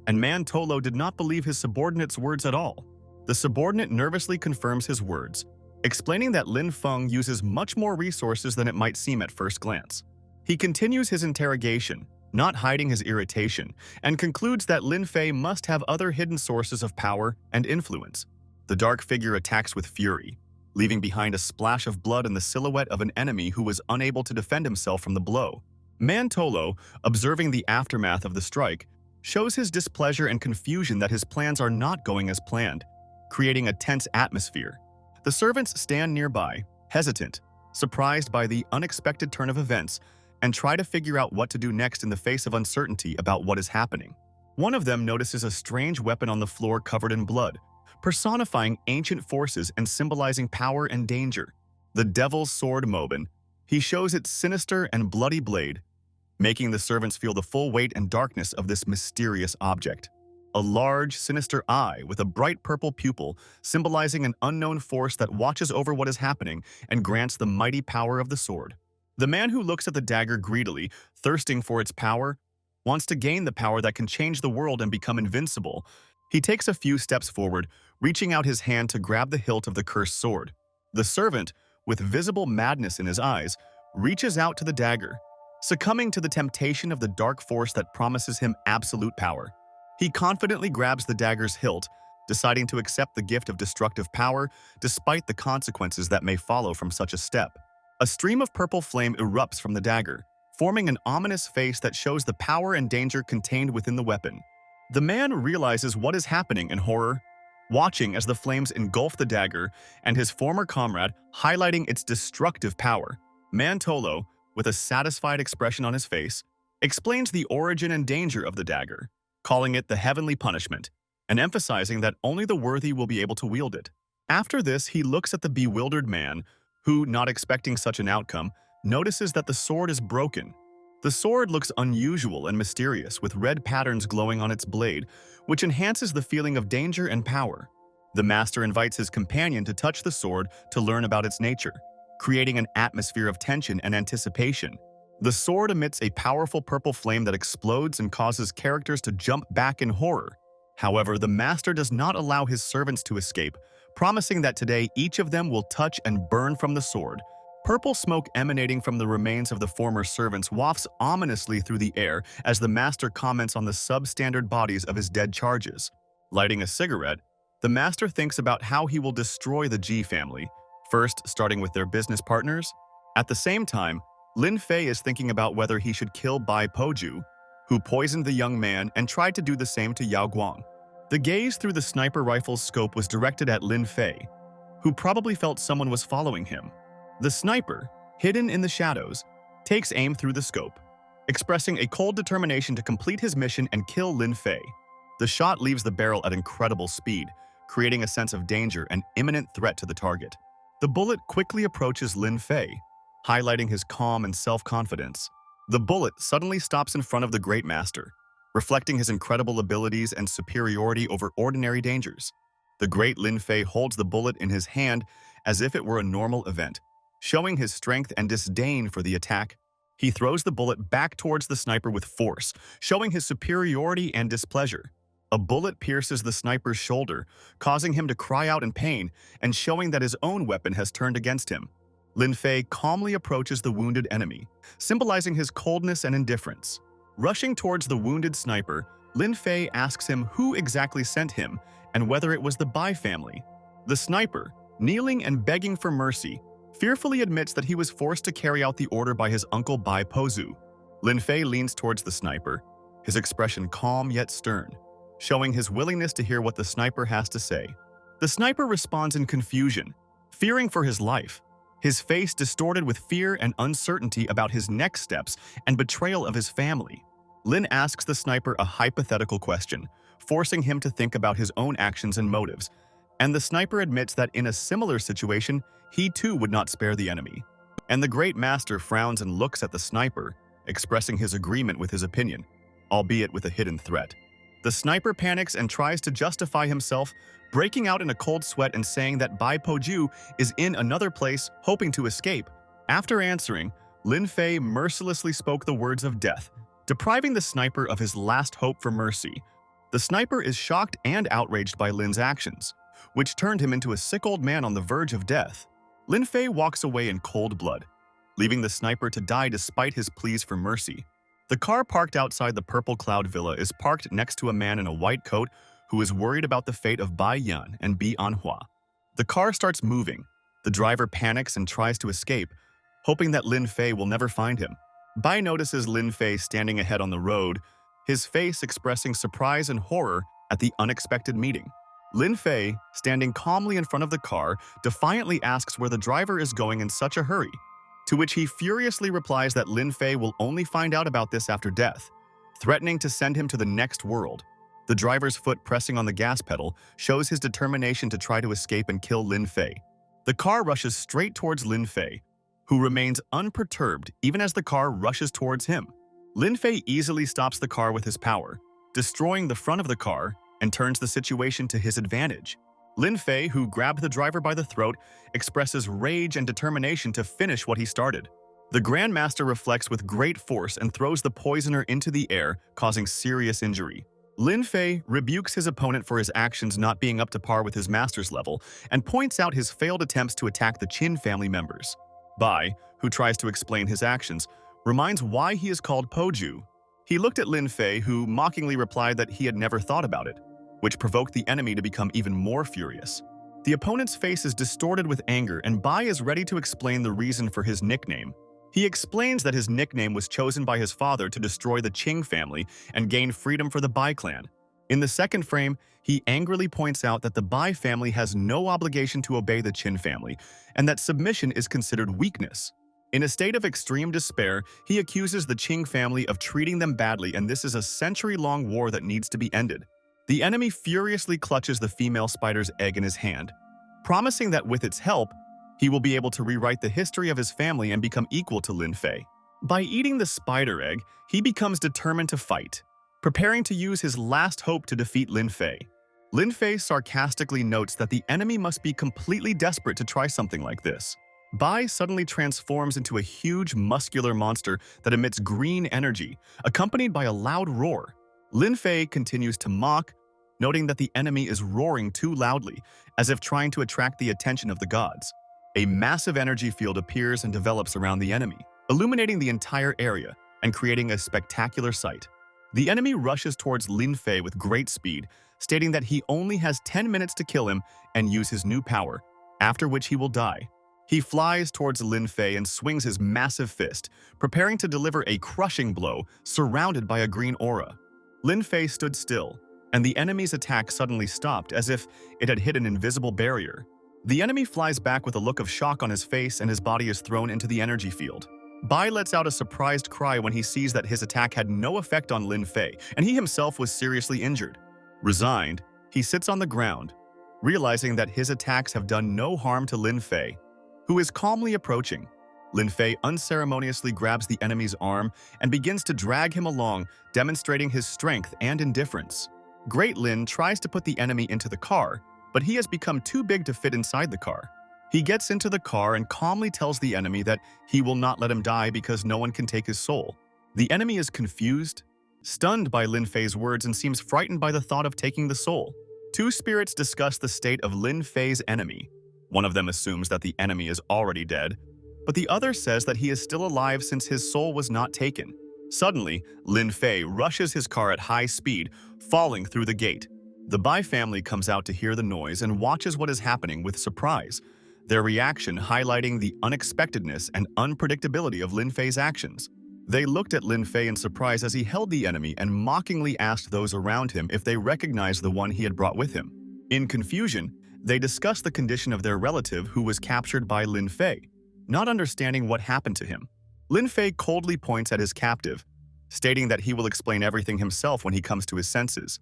and Mantolo did not believe his subordinate's words at all. The subordinate nervously confirms his words, explaining that Lin Feng uses much more resources than it might seem at first glance. He continues his interrogation, not hiding his irritation, and concludes that Lin Fay must have other hidden sources of power and influence. The dark figure attacks with fury, leaving behind a splash of blood and the silhouette of an enemy who was unable to defend himself from the blow. Mantolo, observing the aftermath of the strike, shows his displeasure and confusion that his plans are not going as planned, creating a tense atmosphere. The servants stand nearby, hesitant, surprised by the unexpected turn of events, and try to figure out what to do next in the face of uncertainty about what is happening. One of them notices a strange weapon on the floor covered in blood, personifying ancient forces and symbolizing power and danger. The Devil's Sword Mobin. He shows its sinister and bloody blade, making the servants feel the full weight and darkness of this mysterious object. A large, sinister eye with a bright purple pupil, symbolizing an unknown force that watches over what is happening and grants the mighty power of the sword. The man who looks at the dagger greedily, thirsting for its power, wants to gain the power that can change the world and become invincible. He takes a few steps forward, reaching out his hand to grab the hilt of the cursed sword. The servant, with visible madness in his eyes, reaches out to the dagger, succumbing to the temptation of the dark force that promises him absolute power. He confidently grabs the dagger's hilt, deciding to accept the gift of destructive power despite the consequences that may follow from such a step. A stream of purple flame erupts from the dagger, forming an ominous face that shows the power and danger contained within the weapon. The man realizes what is happening in horror, watching as the flames engulf the dagger and his former comrade, highlighting its destructive power. Mantolo, with a satisfied expression on his face, explains the origin and danger of the dagger, calling it the heavenly punishment, and emphasizing that only the worthy will be able to wield it. After this, he looks at the bewildered man, who, not expecting such an outcome, notices that the sword is broken. The sword looks unusual and mysterious, with red patterns glowing on its blade, which enhances the feeling of danger and power. The master invites his companion to touch the sword to learn about its nature, creating an atmosphere of tension and anticipation. The sword emits a powerful purple flame that explodes and causes characters to jump back in horror. However, the master does not allow his servants to escape, promising that today each of them will touch and burn from the sword. Purple smoke emanating from the remains of the former servants wafts ominously through the air as the master comments on the substandard bodies of his dead charges. Lighting a cigarette, the master thinks about how he will destroy the Ji family, first starting with their business partners. At the same time, Lin Fay is thinking about whether he should kill Bai Poju, who poisoned the young man and tried to do the same to Yao Guang. The gaze through the sniper rifle's scope was directed at Lin Fay, who probably felt someone was following him. The sniper, hidden in the shadows, takes aim through the scope, expressing a cold determination to complete his mission and kill Lin Fay. The shot leaves the barrel at incredible speed, creating a sense of danger and imminent threat to the target. The bullet quickly approaches Lin Fay, highlighting his calm and self-confidence. The bullet suddenly stops in front of the Great Master, reflecting his incredible abilities and superiority over ordinary dangers. The great Lin Fay holds the bullet in his hand as if it were a normal event, showing his strength and disdain for the attack. He throws the bullet back towards the sniper with force, showing his superiority and displeasure. A bullet pierces the sniper's shoulder, causing him to cry out in pain and showing that his own weapon has turned against him. Lin Fay calmly approaches the wounded enemy, symbolizing his coldness and indifference. Rushing towards the wounded sniper, Lin Fay asks him who exactly sent him and whether it was the Bai family. The sniper, kneeling and begging for mercy, fearfully admits that he was forced to carry out the order by his uncle Bai Pozu. Lin Fay leans towards the sniper, his expression calm yet stern, showing his willingness to hear what the sniper has to say. The sniper responds in confusion, fearing for his life, his face distorted with fear and uncertainty about his next steps and betrayal of his family. Lin asks the sniper a hypothetical question, forcing him to think about his own actions and motives, and the sniper admits that in a similar situation, he too would not spare the enemy. And the Great Master frowns and looks at the sniper, expressing his agreement with his opinion, albeit with a hidden threat. The sniper panics and tries to justify himself, breaking out in a cold sweat and saying that Bai Poju is in another place, hoping to escape. After answering, Lin Fay mercilessly spoke the words of death, depriving the sniper of his last hope for mercy. The sniper is shocked and outraged by Lin's actions, which turned him into a sick old man on the verge of death. Lin Fay walks away in cold blood, leaving the sniper to die despite his pleas for mercy. The car parked outside the Purple Cloud Villa is parked next to a man in a white coat who is worried about the fate of Bai Yan and Bi Anhua. The car starts moving. The driver panics and tries to escape, hoping that Lin Fay will never find him. Bai notices Lin Fay standing ahead on the road, his face expressing surprise and horror at the unexpected meeting. Lin Fay, standing calmly in front of the car, defiantly asks where the driver is going in such a hurry, to which he furiously replies that Lin Fay will only find out about this after death, threatening to send him to the next world. The driver's foot pressing on the gas pedal shows his determination to try to escape and kill Lin Fay. The car rushes straight towards Lin Fay, who remains unperturbed even as the car rushes towards him. Lin Fay easily stops the car with his power, destroying the front of the car and turns the situation to his advantage. Lin Fay, who grabbed the driver by the throat, expresses rage and determination to finish what he started. The Grandmaster reflects with great force and throws the poisoner into the air, causing serious injury. Lin Fay rebukes his opponent for his actions not being up to par with his master's level and points out his failed attempts to attack the Qin family members. Bai, who tries to explain his actions, reminds why he is called Poju. He looked at Lin Fay, who mockingly replied that he had never thought about it, which provoked the enemy to become even more furious. The opponent's face is distorted with anger, and Bai is ready to explain the reason for his nickname. He explains that his nickname was chosen by his father to destroy the Ching family and gain freedom for the Bai clan. In the second frame, he angrily points out that the Bai family has no obligation to obey the Qin family, and that submission is considered weakness. In a state of extreme despair, he accuses the Qing family of treating them badly, and this is a century-long war that needs to be ended. The enemy furiously clutches the female spider's egg in his hand, promising that with its help, he will be able to rewrite the history of his family and become equal to Lin Fay. By eating the spider egg, he becomes determined to fight, preparing to use his last hope to defeat Lin Fay. Lin Fay sarcastically notes that the enemy must be completely desperate to try something like this. Bai suddenly transforms into a huge muscular monster that emits green energy, accompanied by a loud roar. Lin Fay continues to mock, noting that the enemy is roaring too loudly, as if trying to attract the attention of the gods. A massive energy field appears and develops around the enemy, illuminating the entire area and creating a spectacular sight. The enemy rushes towards Lin Fay with great speed, stating that he only has 10 minutes to kill him and use his new power, after which he will die. He flies towards Lin Fay and swings his massive fist, preparing to deliver a crushing blow surrounded by a green aura. Lin Fay stood still, and the enemy's attack suddenly stopped as if it had hit an invisible barrier. The enemy flies back with a look of shock on his face and his body is thrown into the energy field. Bai lets out a surprised cry when he sees that his attack had no effect on Lin Fay, and he himself was seriously injured. Resigned, he sits on the ground, realizing that his attacks have done no harm to Lin Fay, who is calmly approaching. Lin Fay unceremoniously grabs the enemy's arm and begins to drag him along, demonstrating his strength and indifference. Great Lin tries to put the enemy into the car, but he has become too big to fit inside the car. He gets into the car and calmly tells the enemy that he will not let him die because no one can take his soul. The enemy is confused, stunned by Lin Fay's words, and seems frightened by the thought of taking the soul. Two spirits discuss the state of Lin Fay's enemy. One of them assumes that the enemy is already dead, but the other says that he is still alive since his soul was not taken. Suddenly, Lin Fay rushes his car at high speed, falling through the gate. The Bai family comes out to hear the noise and watches what is happening with surprise, their reaction highlighting the unexpectedness and unpredictability of Lin Fay's actions. They looked at Lin Fay in surprise as he held the enemy and mockingly asked those around him if they recognized the one he had brought with him. In confusion, they discussed the condition of their relative who was captured by Lin Fay, not understanding what happened to him. Lin Fay coldly points at his captive, stating that he will explain everything himself when he comes to his senses.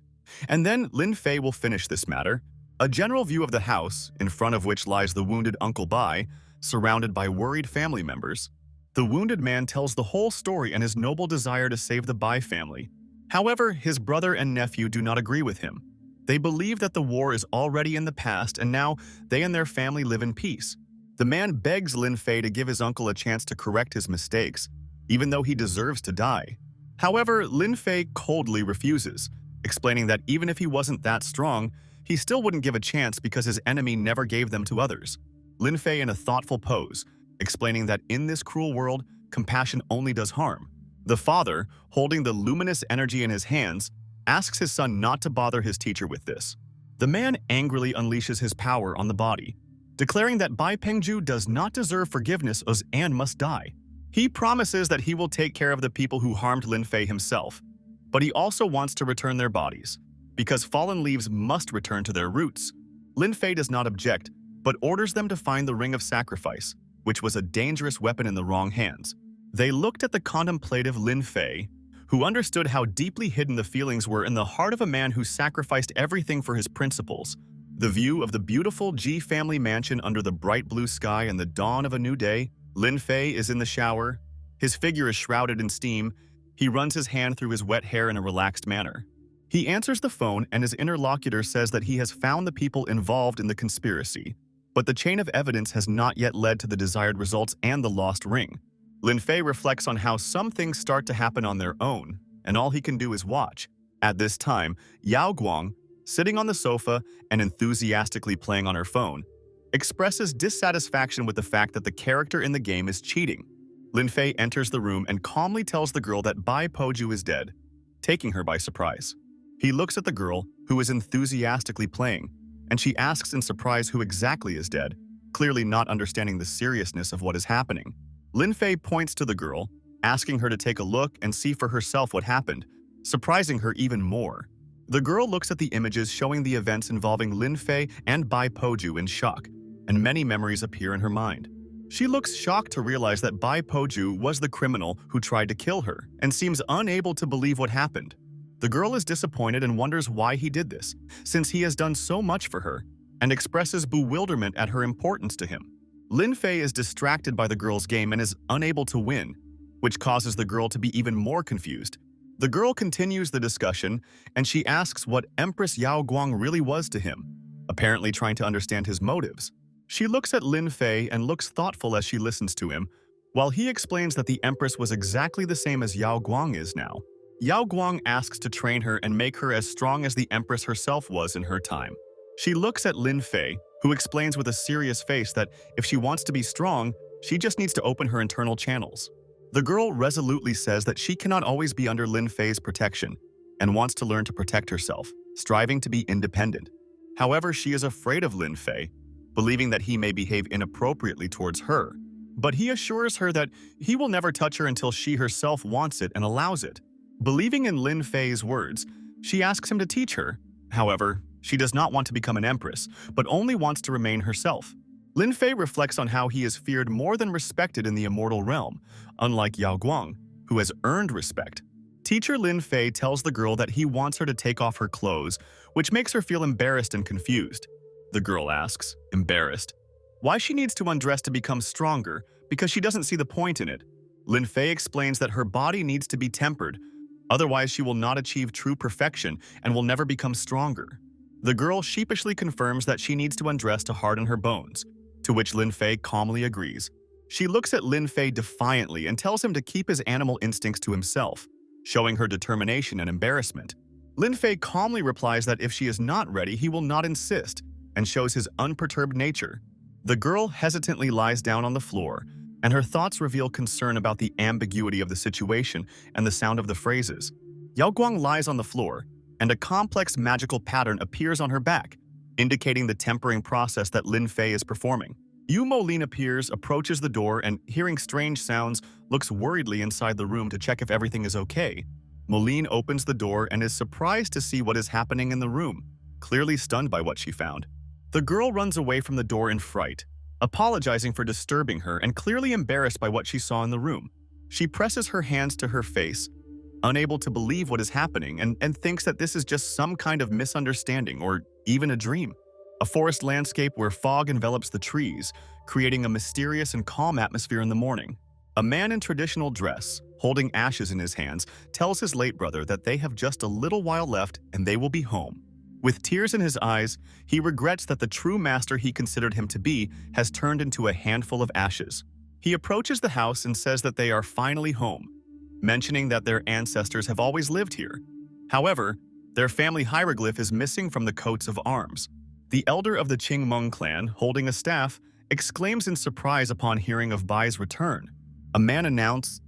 And then Lin Fay will finish this matter. A general view of the house, in front of which lies the wounded Uncle Bai, surrounded by worried family members. The wounded man tells the whole story and his noble desire to save the Bai family. However, his brother and nephew do not agree with him. They believe that the war is already in the past and now they and their family live in peace. The man begs Lin Fay to give his uncle a chance to correct his mistakes, even though he deserves to die. However, Lin Fay coldly refuses, explaining that even if he wasn't that strong, he still wouldn't give a chance because his enemy never gave them to others. Lin Fay in a thoughtful pose, explaining that in this cruel world, compassion only does harm. The father, holding the luminous energy in his hands, asks his son not to bother his teacher with this. The man angrily unleashes his power on the body, declaring that Bai Pengju does not deserve forgiveness and must die. He promises that he will take care of the people who harmed Lin Fay himself, but he also wants to return their bodies. because fallen leaves must return to their roots. Lin Fay does not object, but orders them to find the Ring of Sacrifice, which was a dangerous weapon in the wrong hands. They looked at the contemplative Lin Fay, who understood how deeply hidden the feelings were in the heart of a man who sacrificed everything for his principles. The view of the beautiful Ji family mansion under the bright blue sky and the dawn of a new day. Lin Fay is in the shower. His figure is shrouded in steam. He runs his hand through his wet hair in a relaxed manner. He answers the phone and his interlocutor says that he has found the people involved in the conspiracy, but the chain of evidence has not yet led to the desired results and the lost ring. Lin Fay reflects on how some things start to happen on their own, and all he can do is watch. At this time, Yao Guang, sitting on the sofa and enthusiastically playing on her phone, expresses dissatisfaction with the fact that the character in the game is cheating. Lin Fay enters the room and calmly tells the girl that Bai Poju is dead, taking her by surprise. He looks at the girl, who is enthusiastically playing, and she asks in surprise who exactly is dead, clearly not understanding the seriousness of what is happening. Lin Fay points to the girl, asking her to take a look and see for herself what happened, surprising her even more. The girl looks at the images showing the events involving Lin Fay and Bai Poju in shock, and many memories appear in her mind. She looks shocked to realize that Bai Poju was the criminal who tried to kill her and seems unable to believe what happened. The girl is disappointed and wonders why he did this, since he has done so much for her, and expresses bewilderment at her importance to him. Lin Fay is distracted by the girl's game and is unable to win, which causes the girl to be even more confused. The girl continues the discussion, and she asks what Empress Yao Guang really was to him, apparently trying to understand his motives. She looks at Lin Fay and looks thoughtful as she listens to him, while he explains that the Empress was exactly the same as Yao Guang is now. Yao Guang asks to train her and make her as strong as the Empress herself was in her time. She looks at Lin Fay, who explains with a serious face that if she wants to be strong, she just needs to open her internal channels. The girl resolutely says that she cannot always be under Lin Fay's protection and wants to learn to protect herself, striving to be independent. However, she is afraid of Lin Fay, believing that he may behave inappropriately towards her. But he assures her that he will never touch her until she herself wants it and allows it. Believing in Lin Fay's words, she asks him to teach her. However, she does not want to become an empress, but only wants to remain herself. Lin Fay reflects on how he is feared more than respected in the immortal realm, unlike Yao Guang, who has earned respect. Teacher Lin Fay tells the girl that he wants her to take off her clothes, which makes her feel embarrassed and confused. The girl asks, embarrassed, why she needs to undress to become stronger because she doesn't see the point in it. Lin Fay explains that her body needs to be tempered, otherwise she will not achieve true perfection and will never become stronger. The girl sheepishly confirms that she needs to undress to harden her bones, to which Lin Fay calmly agrees. She looks at Lin Fay defiantly and tells him to keep his animal instincts to himself, showing her determination and embarrassment. Lin Fay calmly replies that if she is not ready, he will not insist, and shows his unperturbed nature. The girl hesitantly lies down on the floor, and her thoughts reveal concern about the ambiguity of the situation and the sound of the phrases. Yao Guang lies on the floor, and a complex magical pattern appears on her back, indicating the tempering process that Lin Fay is performing. Yu Molin appears, approaches the door, and hearing strange sounds, looks worriedly inside the room to check if everything is okay. Molin opens the door and is surprised to see what is happening in the room, clearly stunned by what she found. The girl runs away from the door in fright, apologizing for disturbing her and clearly embarrassed by what she saw in the room. She presses her hands to her face, unable to believe what is happening, and thinks that this is just some kind of misunderstanding or even a dream. A forest landscape where fog envelops the trees, creating a mysterious and calm atmosphere in the morning. A man in traditional dress, holding ashes in his hands, tells his late brother that they have just a little while left and they will be home. With tears in his eyes, he regrets that the true master he considered him to be has turned into a handful of ashes. He approaches the house and says that they are finally home, mentioning that their ancestors have always lived here. However, their family hieroglyph is missing from the coats of arms. The elder of the Ching clan, holding a staff, exclaims in surprise upon hearing of Bai's return. A man announces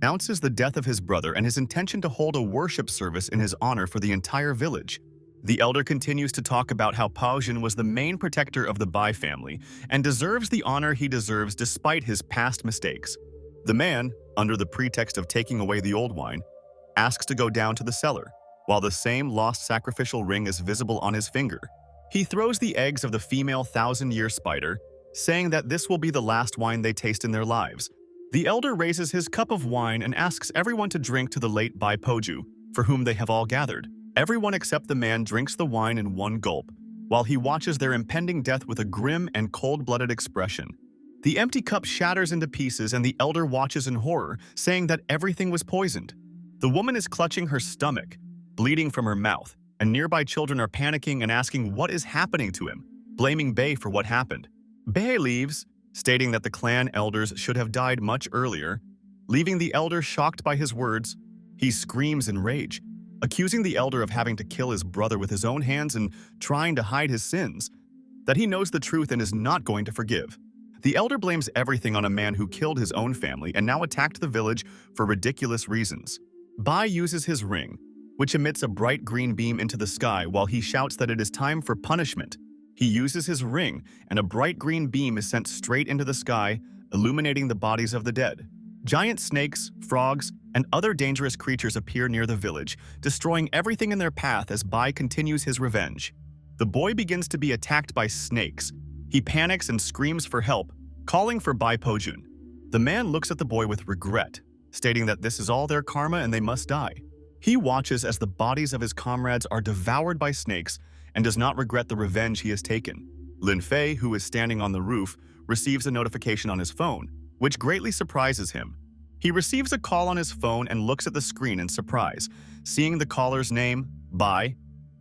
the death of his brother and his intention to hold a worship service in his honor for the entire village. The elder continues to talk about how Pao Jin was the main protector of the Bai family and deserves the honor he deserves despite his past mistakes. The man, under the pretext of taking away the old wine, asks to go down to the cellar. while the same lost sacrificial ring is visible on his finger. He throws the eggs of the female thousand-year spider, saying that this will be the last wine they taste in their lives. The elder raises his cup of wine and asks everyone to drink to the late Bai Poju, for whom they have all gathered. Everyone except the man drinks the wine in one gulp, while he watches their impending death with a grim and cold-blooded expression. The empty cup shatters into pieces and the elder watches in horror, saying that everything was poisoned. The woman is clutching her stomach, bleeding from her mouth, and nearby children are panicking and asking what is happening to him, blaming Bei for what happened. Bei leaves, stating that the clan elders should have died much earlier, leaving the elder shocked by his words. He screams in rage, accusing the elder of having to kill his brother with his own hands and trying to hide his sins, that he knows the truth and is not going to forgive. The elder blames everything on a man who killed his own family and now attacked the village for ridiculous reasons. Bai uses his ring, which emits a bright green beam into the sky while he shouts that it is time for punishment. He uses his ring, and a bright green beam is sent straight into the sky, illuminating the bodies of the dead. Giant snakes, frogs, and other dangerous creatures appear near the village, destroying everything in their path as Bai continues his revenge. The boy begins to be attacked by snakes. He panics and screams for help, calling for Bai Pojun. The man looks at the boy with regret, stating that this is all their karma and they must die. He watches as the bodies of his comrades are devoured by snakes and does not regret the revenge he has taken. Lin Fay, who is standing on the roof, receives a notification on his phone, which greatly surprises him. He receives a call on his phone and looks at the screen in surprise, seeing the caller's name, Bai,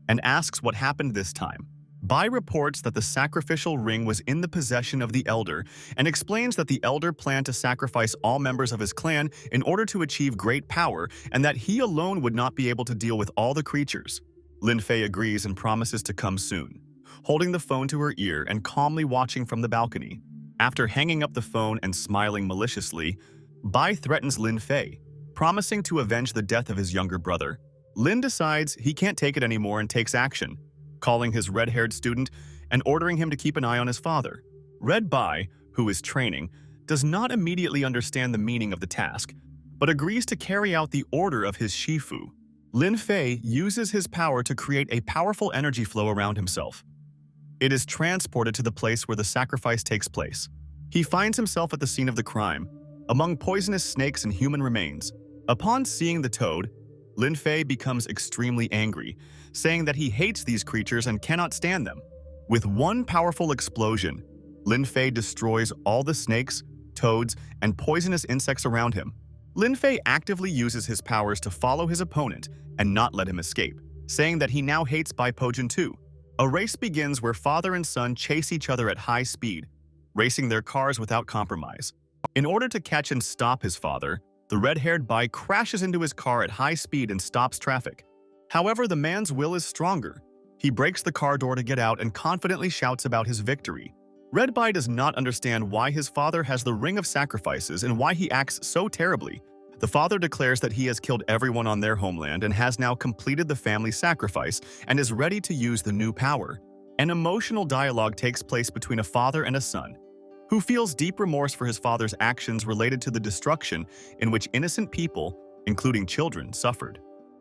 and asks what happened this time. Bai reports that the sacrificial ring was in the possession of the elder and explains that the elder planned to sacrifice all members of his clan in order to achieve great power and that he alone would not be able to deal with all the creatures. Lin Fay agrees and promises to come soon, holding the phone to her ear and calmly watching from the balcony. After hanging up the phone and smiling maliciously, Bai threatens Lin Fay, promising to avenge the death of his younger brother. Lin decides he can't take it anymore and takes action, calling his red-haired student and ordering him to keep an eye on his father. Red Bai, who is training, does not immediately understand the meaning of the task, but agrees to carry out the order of his Shifu. Lin Fay uses his power to create a powerful energy flow around himself. It is transported to the place where the sacrifice takes place. He finds himself at the scene of the crime, among poisonous snakes and human remains. Upon seeing the toad, Lin Fay becomes extremely angry, saying that he hates these creatures and cannot stand them. With one powerful explosion, Lin Fay destroys all the snakes, toads, and poisonous insects around him. Lin Fay actively uses his powers to follow his opponent and not let him escape, saying that he now hates Bai Pojun too. A race begins where father and son chase each other at high speed, racing their cars without compromise. In order to catch and stop his father, the red-haired Bai crashes into his car at high speed and stops traffic. However, the man's will is stronger. He breaks the car door to get out and confidently shouts about his victory. Red Bai does not understand why his father has the Ring of Sacrifices and why he acts so terribly. The father declares that he has killed everyone on their homeland and has now completed the family sacrifice and is ready to use the new power. An emotional dialogue takes place between a father and a son, who feels deep remorse for his father's actions related to the destruction in which innocent people, including children, suffered.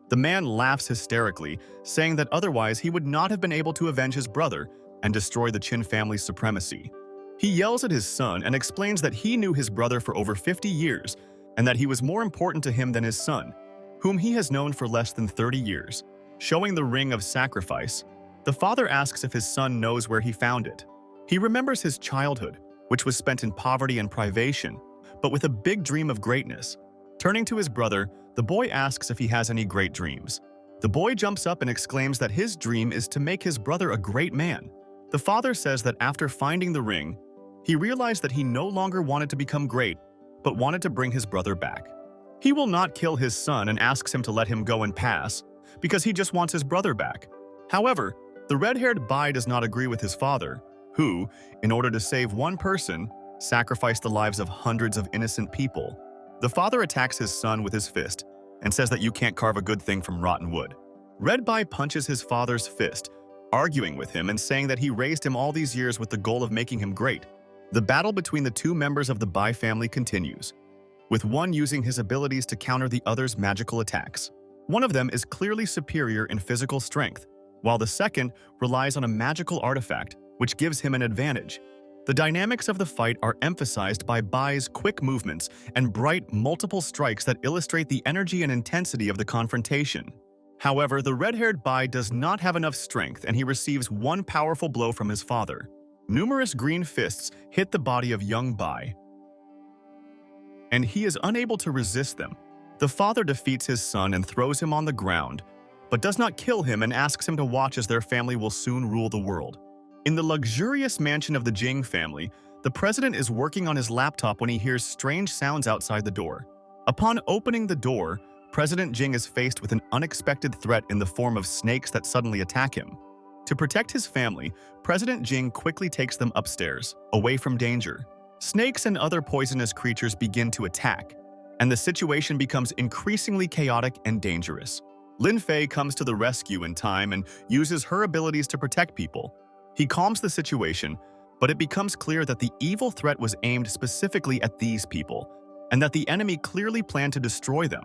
The man laughs hysterically, saying that otherwise he would not have been able to avenge his brother and destroy the Qin family's supremacy. He yells at his son and explains that he knew his brother for over 50 years and that he was more important to him than his son, whom he has known for less than 30 years. Showing the Ring of Sacrifice, the father asks if his son knows where he found it. He remembers his childhood, which was spent in poverty and privation, but with a big dream of greatness. Turning to his brother, the boy asks if he has any great dreams. The boy jumps up and exclaims that his dream is to make his brother a great man. The father says that after finding the ring, he realized that he no longer wanted to become great, but wanted to bring his brother back. He will not kill his son and asks him to let him go and pass, because he just wants his brother back. However, the red-haired Bai does not agree with his father, who, in order to save one person, sacrificed the lives of hundreds of innocent people. The father attacks his son with his fist and says that you can't carve a good thing from rotten wood. Red Bai punches his father's fist, arguing with him and saying that he raised him all these years with the goal of making him great. The battle between the two members of the Bai family continues, with one using his abilities to counter the other's magical attacks. One of them is clearly superior in physical strength, while the second relies on a magical artifact, which gives him an advantage. The dynamics of the fight are emphasized by Bai's quick movements and bright, multiple strikes that illustrate the energy and intensity of the confrontation. However, the red-haired Bai does not have enough strength and he receives one powerful blow from his father. Numerous green fists hit the body of young Bai, and he is unable to resist them. The father defeats his son and throws him on the ground, but does not kill him and asks him to watch as their family will soon rule the world. In the luxurious mansion of the Ching family, the president is working on his laptop when he hears strange sounds outside the door. Upon opening the door, President Ching is faced with an unexpected threat in the form of snakes that suddenly attack him. To protect his family, President Ching quickly takes them upstairs, away from danger. Snakes and other poisonous creatures begin to attack, and the situation becomes increasingly chaotic and dangerous. Lin Fay comes to the rescue in time and uses her abilities to protect people. He calms the situation, but it becomes clear that the evil threat was aimed specifically at these people, and that the enemy clearly planned to destroy them.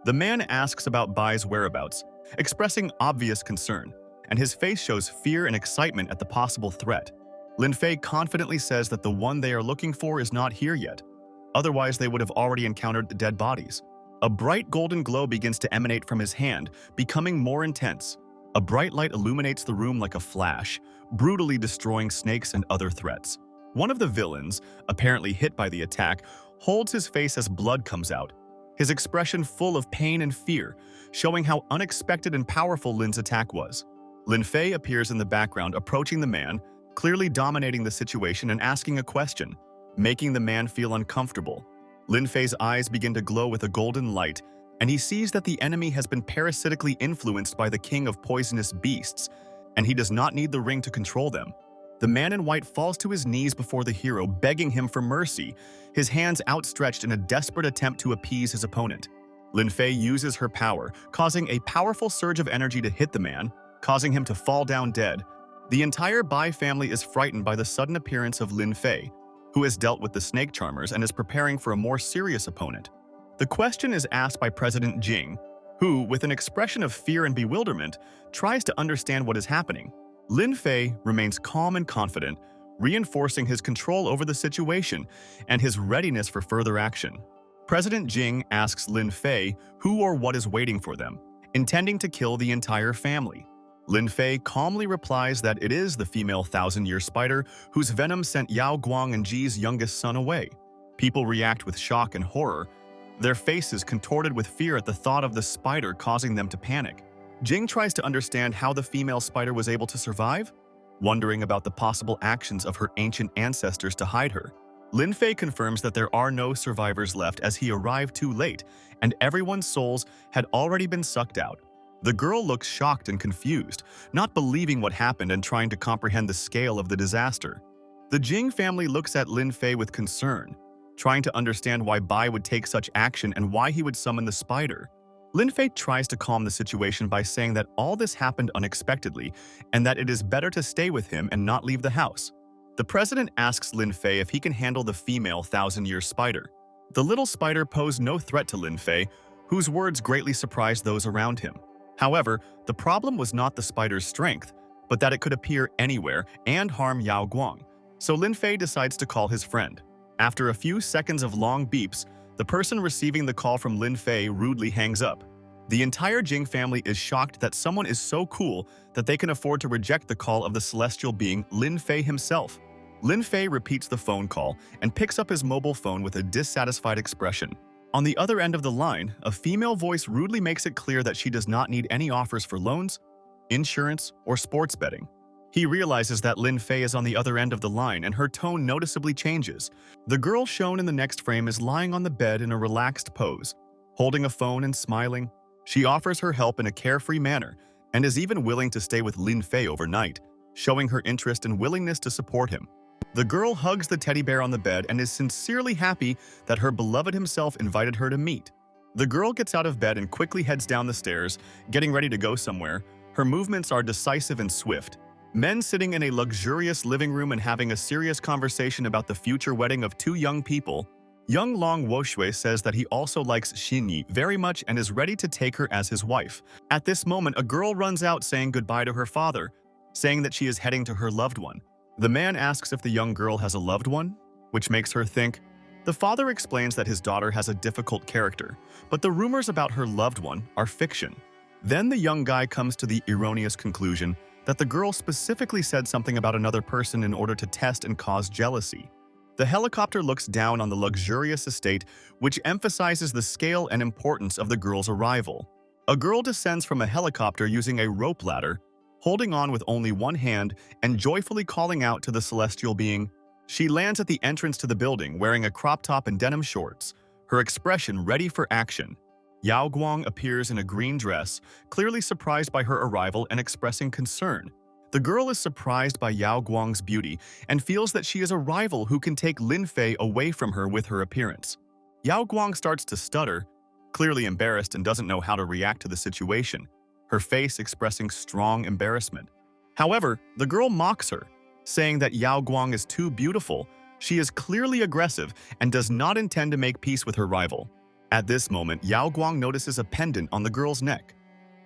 The man asks about Bai's whereabouts, expressing obvious concern, and his face shows fear and excitement at the possible threat. Lin Fay confidently says that the one they are looking for is not here yet, otherwise they would have already encountered the dead bodies. A bright golden glow begins to emanate from his hand, becoming more intense. A bright light illuminates the room like a flash, brutally destroying snakes and other threats. One of the villains, apparently hit by the attack, holds his face as blood comes out, his expression full of pain and fear, showing how unexpected and powerful Lin's attack was. Lin Fay appears in the background, approaching the man, clearly dominating the situation and asking a question, making the man feel uncomfortable. Lin Fay's eyes begin to glow with a golden light, and he sees that the enemy has been parasitically influenced by the king of poisonous beasts, and he does not need the ring to control them. The man in white falls to his knees before the hero, begging him for mercy, his hands outstretched in a desperate attempt to appease his opponent. Lin Fay uses her power, causing a powerful surge of energy to hit the man, causing him to fall down dead. The entire Bai family is frightened by the sudden appearance of Lin Fay, who has dealt with the snake charmers and is preparing for a more serious opponent. The question is asked by President Ching, who, with an expression of fear and bewilderment, tries to understand what is happening. Lin Fay remains calm and confident, reinforcing his control over the situation and his readiness for further action. President Ching asks Lin Fay who or what is waiting for them, intending to kill the entire family. Lin Fay calmly replies that it is the female thousand-year spider whose venom sent Yao Guang and Ji's youngest son away. People react with shock and horror, their faces contorted with fear at the thought of the spider causing them to panic. Ching tries to understand how the female spider was able to survive, wondering about the possible actions of her ancient ancestors to hide her. Lin Fay confirms that there are no survivors left as he arrived too late, and everyone's souls had already been sucked out. The girl looks shocked and confused, not believing what happened and trying to comprehend the scale of the disaster. The Ching family looks at Lin Fay with concern, trying to understand why Bai would take such action and why he would summon the spider. Lin Fay tries to calm the situation by saying that all this happened unexpectedly and that it is better to stay with him and not leave the house. The president asks Lin Fay if he can handle the female thousand-year spider. The little spider posed no threat to Lin Fay, whose words greatly surprised those around him. However, the problem was not the spider's strength, but that it could appear anywhere and harm Yao Guang. So Lin Fay decides to call his friend. After a few seconds of long beeps, the person receiving the call from Lin Fay rudely hangs up. The entire Ching family is shocked that someone is so cool that they can afford to reject the call of the celestial being Lin Fay himself. Lin Fay repeats the phone call and picks up his mobile phone with a dissatisfied expression. On the other end of the line, a female voice rudely makes it clear that she does not need any offers for loans, insurance, or sports betting. He realizes that Lin Fay is on the other end of the line and her tone noticeably changes. The girl shown in the next frame is lying on the bed in a relaxed pose, holding a phone and smiling. She offers her help in a carefree manner and is even willing to stay with Lin Fay overnight, showing her interest and willingness to support him. The girl hugs the teddy bear on the bed and is sincerely happy that her beloved himself invited her to meet. The girl gets out of bed and quickly heads down the stairs, getting ready to go somewhere. Her movements are decisive and swift. Men sitting in a luxurious living room and having a serious conversation about the future wedding of two young people. Young Long Woshui says that he also likes Xinyi very much and is ready to take her as his wife. At this moment, a girl runs out saying goodbye to her father, saying that she is heading to her loved one. The man asks if the young girl has a loved one, which makes her think. The father explains that his daughter has a difficult character, but the rumors about her loved one are fiction. Then the young guy comes to the erroneous conclusion that the girl specifically said something about another person in order to test and cause jealousy. The helicopter looks down on the luxurious estate, which emphasizes the scale and importance of the girl's arrival. A girl descends from a helicopter using a rope ladder, holding on with only one hand and joyfully calling out to the celestial being. She lands at the entrance to the building wearing a crop top and denim shorts, her expression ready for action. Yao Guang appears in a green dress, clearly surprised by her arrival and expressing concern. The girl is surprised by Yao Guang's beauty and feels that she is a rival who can take Lin Fay away from her with her appearance. Yao Guang starts to stutter, clearly embarrassed and doesn't know how to react to the situation, her face expressing strong embarrassment. However, the girl mocks her, saying that Yao Guang is too beautiful, she is clearly aggressive and does not intend to make peace with her rival. At this moment, Yao Guang notices a pendant on the girl's neck,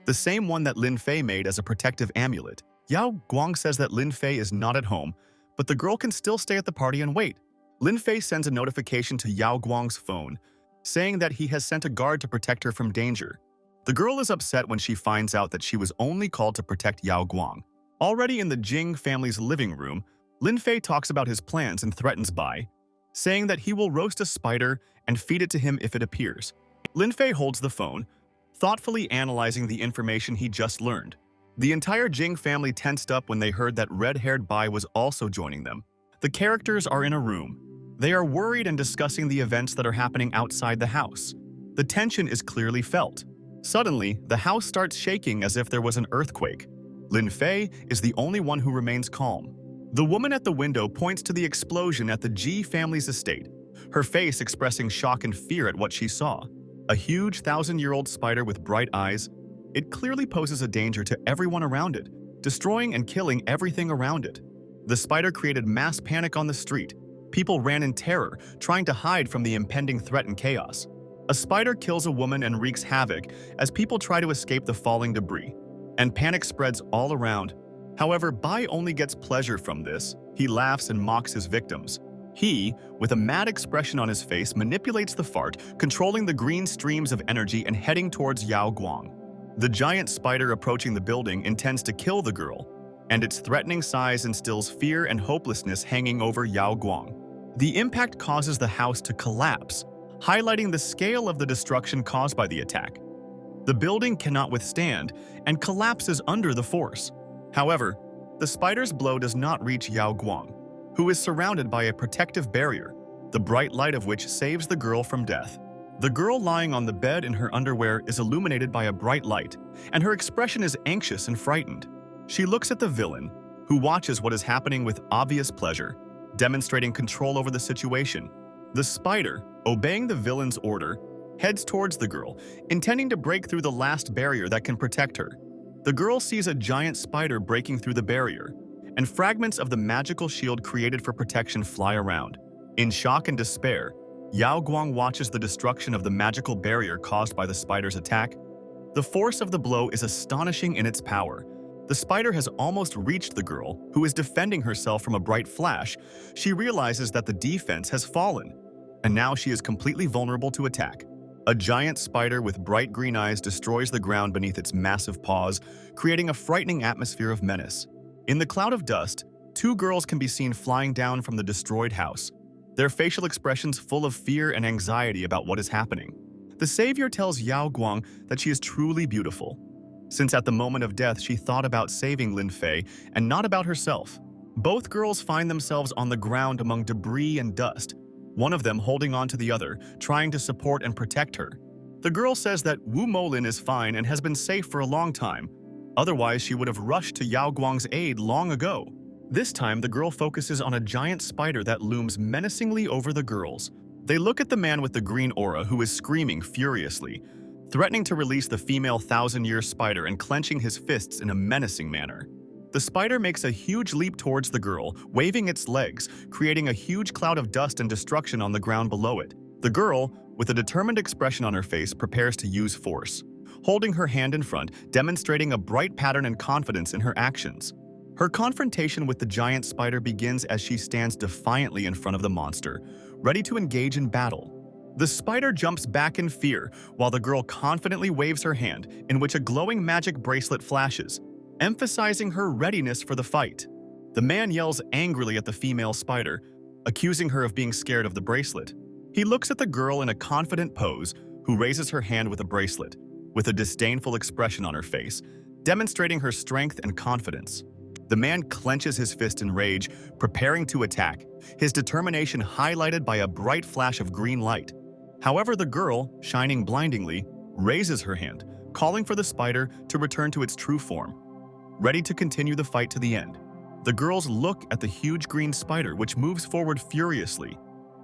the same one that Lin Fay made as a protective amulet. Yao Guang says that Lin Fay is not at home, but the girl can still stay at the party and wait. Lin Fay sends a notification to Yao Guang's phone, saying that he has sent a guard to protect her from danger. The girl is upset when she finds out that she was only called to protect Yao Guang. Already in the Ching family's living room, Lin Fay talks about his plans and threatens Bai, saying that he will roast a spider and feed it to him if it appears. Lin Fay holds the phone, thoughtfully analyzing the information he just learned. The entire Ching family tensed up when they heard that red-haired Bai was also joining them. The characters are in a room. They are worried and discussing the events that are happening outside the house. The tension is clearly felt. Suddenly, the house starts shaking as if there was an earthquake. Lin Fay is the only one who remains calm. The woman at the window points to the explosion at the Ji family's estate, her face expressing shock and fear at what she saw. A huge 1,000-year-old spider with bright eyes. It clearly poses a danger to everyone around it, destroying and killing everything around it. The spider created mass panic on the street. People ran in terror, trying to hide from the impending threat and chaos. A spider kills a woman and wreaks havoc as people try to escape the falling debris, and panic spreads all around. However, Bai only gets pleasure from this. He laughs and mocks his victims. He, with a mad expression on his face, manipulates the fart, controlling the green streams of energy and heading towards Yao Guang. The giant spider approaching the building intends to kill the girl, and its threatening size instills fear and hopelessness hanging over Yao Guang. The impact causes the house to collapse, highlighting the scale of the destruction caused by the attack. The building cannot withstand and collapses under the force. However, the spider's blow does not reach Yao Guang, who is surrounded by a protective barrier, the bright light of which saves the girl from death. The girl lying on the bed in her underwear is illuminated by a bright light, and her expression is anxious and frightened. She looks at the villain, who watches what is happening with obvious pleasure, demonstrating control over the situation. The spider, obeying the villain's order, heads towards the girl, intending to break through the last barrier that can protect her. The girl sees a giant spider breaking through the barrier, and fragments of the magical shield created for protection fly around. In shock and despair, Yao Guang watches the destruction of the magical barrier caused by the spider's attack. The force of the blow is astonishing in its power. The spider has almost reached the girl, who is defending herself from a bright flash. She realizes that the defense has fallen, and now she is completely vulnerable to attack. A giant spider with bright green eyes destroys the ground beneath its massive paws, creating a frightening atmosphere of menace. In the cloud of dust, two girls can be seen flying down from the destroyed house, their facial expressions full of fear and anxiety about what is happening. The savior tells Yao Guang that she is truly beautiful, since at the moment of death she thought about saving Lin Fay and not about herself. Both girls find themselves on the ground among debris and dust, one of them holding on to the other, trying to support and protect her. The girl says that Wu Molin is fine and has been safe for a long time. Otherwise, she would have rushed to Yao Guang's aid long ago. This time, the girl focuses on a giant spider that looms menacingly over the girls. They look at the man with the green aura who is screaming furiously, threatening to release the female 1,000-year spider and clenching his fists in a menacing manner. The spider makes a huge leap towards the girl, waving its legs, creating a huge cloud of dust and destruction on the ground below it. The girl, with a determined expression on her face, prepares to use force, holding her hand in front, demonstrating a bright pattern and confidence in her actions. Her confrontation with the giant spider begins as she stands defiantly in front of the monster, ready to engage in battle. The spider jumps back in fear, while the girl confidently waves her hand, in which a glowing magic bracelet flashes, emphasizing her readiness for the fight. The man yells angrily at the female spider, accusing her of being scared of the bracelet. He looks at the girl in a confident pose, who raises her hand with a bracelet, with a disdainful expression on her face, demonstrating her strength and confidence. The man clenches his fist in rage, preparing to attack, his determination highlighted by a bright flash of green light. However, the girl, shining blindingly, raises her hand, calling for the spider to return to its true form, ready to continue the fight to the end. The girls look at the huge green spider, which moves forward furiously,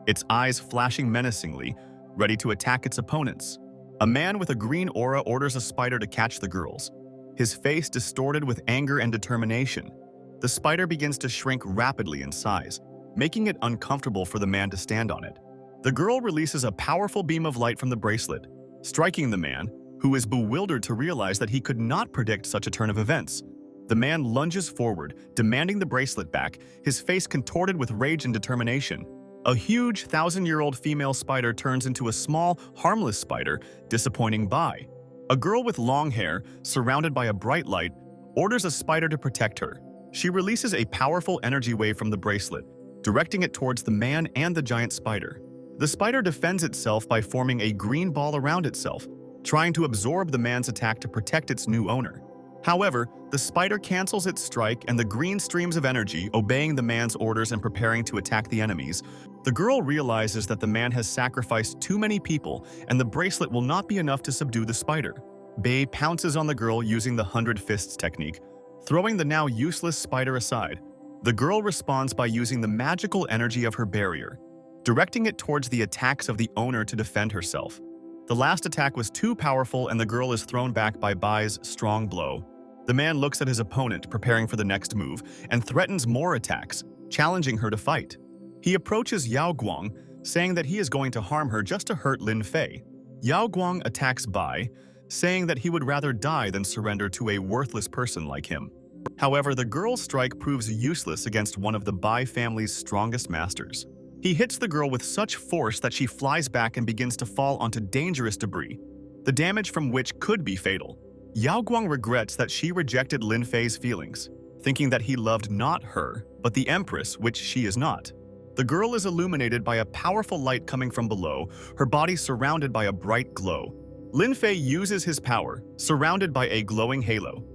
its eyes flashing menacingly, ready to attack its opponents. A man with a green aura orders a spider to catch the girls, his face distorted with anger and determination. The spider begins to shrink rapidly in size, making it uncomfortable for the man to stand on it. The girl releases a powerful beam of light from the bracelet, striking the man, who is bewildered to realize that he could not predict such a turn of events. The man lunges forward, demanding the bracelet back, his face contorted with rage and determination. A huge, 1,000-year-old female spider turns into a small, harmless spider, disappointing Bai. A girl with long hair, surrounded by a bright light, orders a spider to protect her. She releases a powerful energy wave from the bracelet, directing it towards the man and the giant spider. The spider defends itself by forming a green ball around itself, trying to absorb the man's attack to protect its new owner. However, the spider cancels its strike and the green streams of energy, obeying the man's orders and preparing to attack the enemies. The girl realizes that the man has sacrificed too many people and the bracelet will not be enough to subdue the spider. Bei pounces on the girl using the 100 Fists technique, throwing the now useless spider aside. The girl responds by using the magical energy of her barrier, directing it towards the attacks of the owner to defend herself. The last attack was too powerful and the girl is thrown back by Bai's strong blow. The man looks at his opponent, preparing for the next move, and threatens more attacks, challenging her to fight. He approaches Yao Guang, saying that he is going to harm her just to hurt Lin Fay. Yao Guang attacks Bai, saying that he would rather die than surrender to a worthless person like him. However, the girl's strike proves useless against one of the Bai family's strongest masters. He hits the girl with such force that she flies back and begins to fall onto dangerous debris, the damage from which could be fatal. Yao Guang regrets that she rejected Lin Fay's feelings, thinking that he loved not her, but the Empress, which she is not. The girl is illuminated by a powerful light coming from below, her body surrounded by a bright glow. Lin Fay uses his power, surrounded by a glowing halo.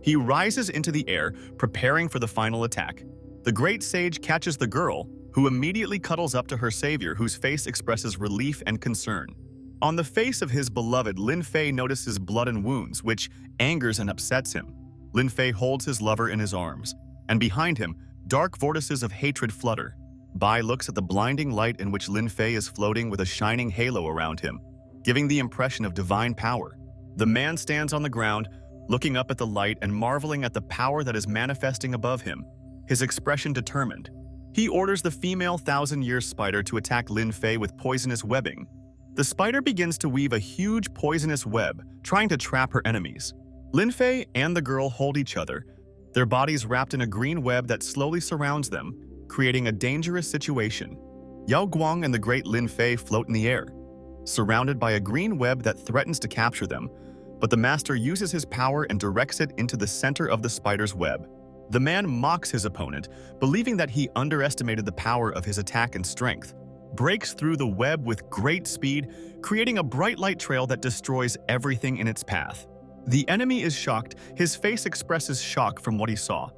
He rises into the air, preparing for the final attack. The great sage catches the girl, who immediately cuddles up to her savior, whose face expresses relief and concern. On the face of his beloved, Lin Fay notices blood and wounds, which angers and upsets him. Lin Fay holds his lover in his arms, and behind him, dark vortices of hatred flutter. Bai looks at the blinding light in which Lin Fay is floating with a shining halo around him, giving the impression of divine power. The man stands on the ground, looking up at the light and marveling at the power that is manifesting above him, his expression determined. He orders the female 1,000-year spider to attack Lin Fay with poisonous webbing. The spider begins to weave a huge poisonous web, trying to trap her enemies. Lin Fay and the girl hold each other, their bodies wrapped in a green web that slowly surrounds them, creating a dangerous situation. Yao Guang and the great Lin Fay float in the air, surrounded by a green web that threatens to capture them, but the master uses his power and directs it into the center of the spider's web. The man mocks his opponent, believing that he underestimated the power of his attack and strength, breaks through the web with great speed, creating a bright light trail that destroys everything in its path. The enemy is shocked, his face expresses shock from what he saw.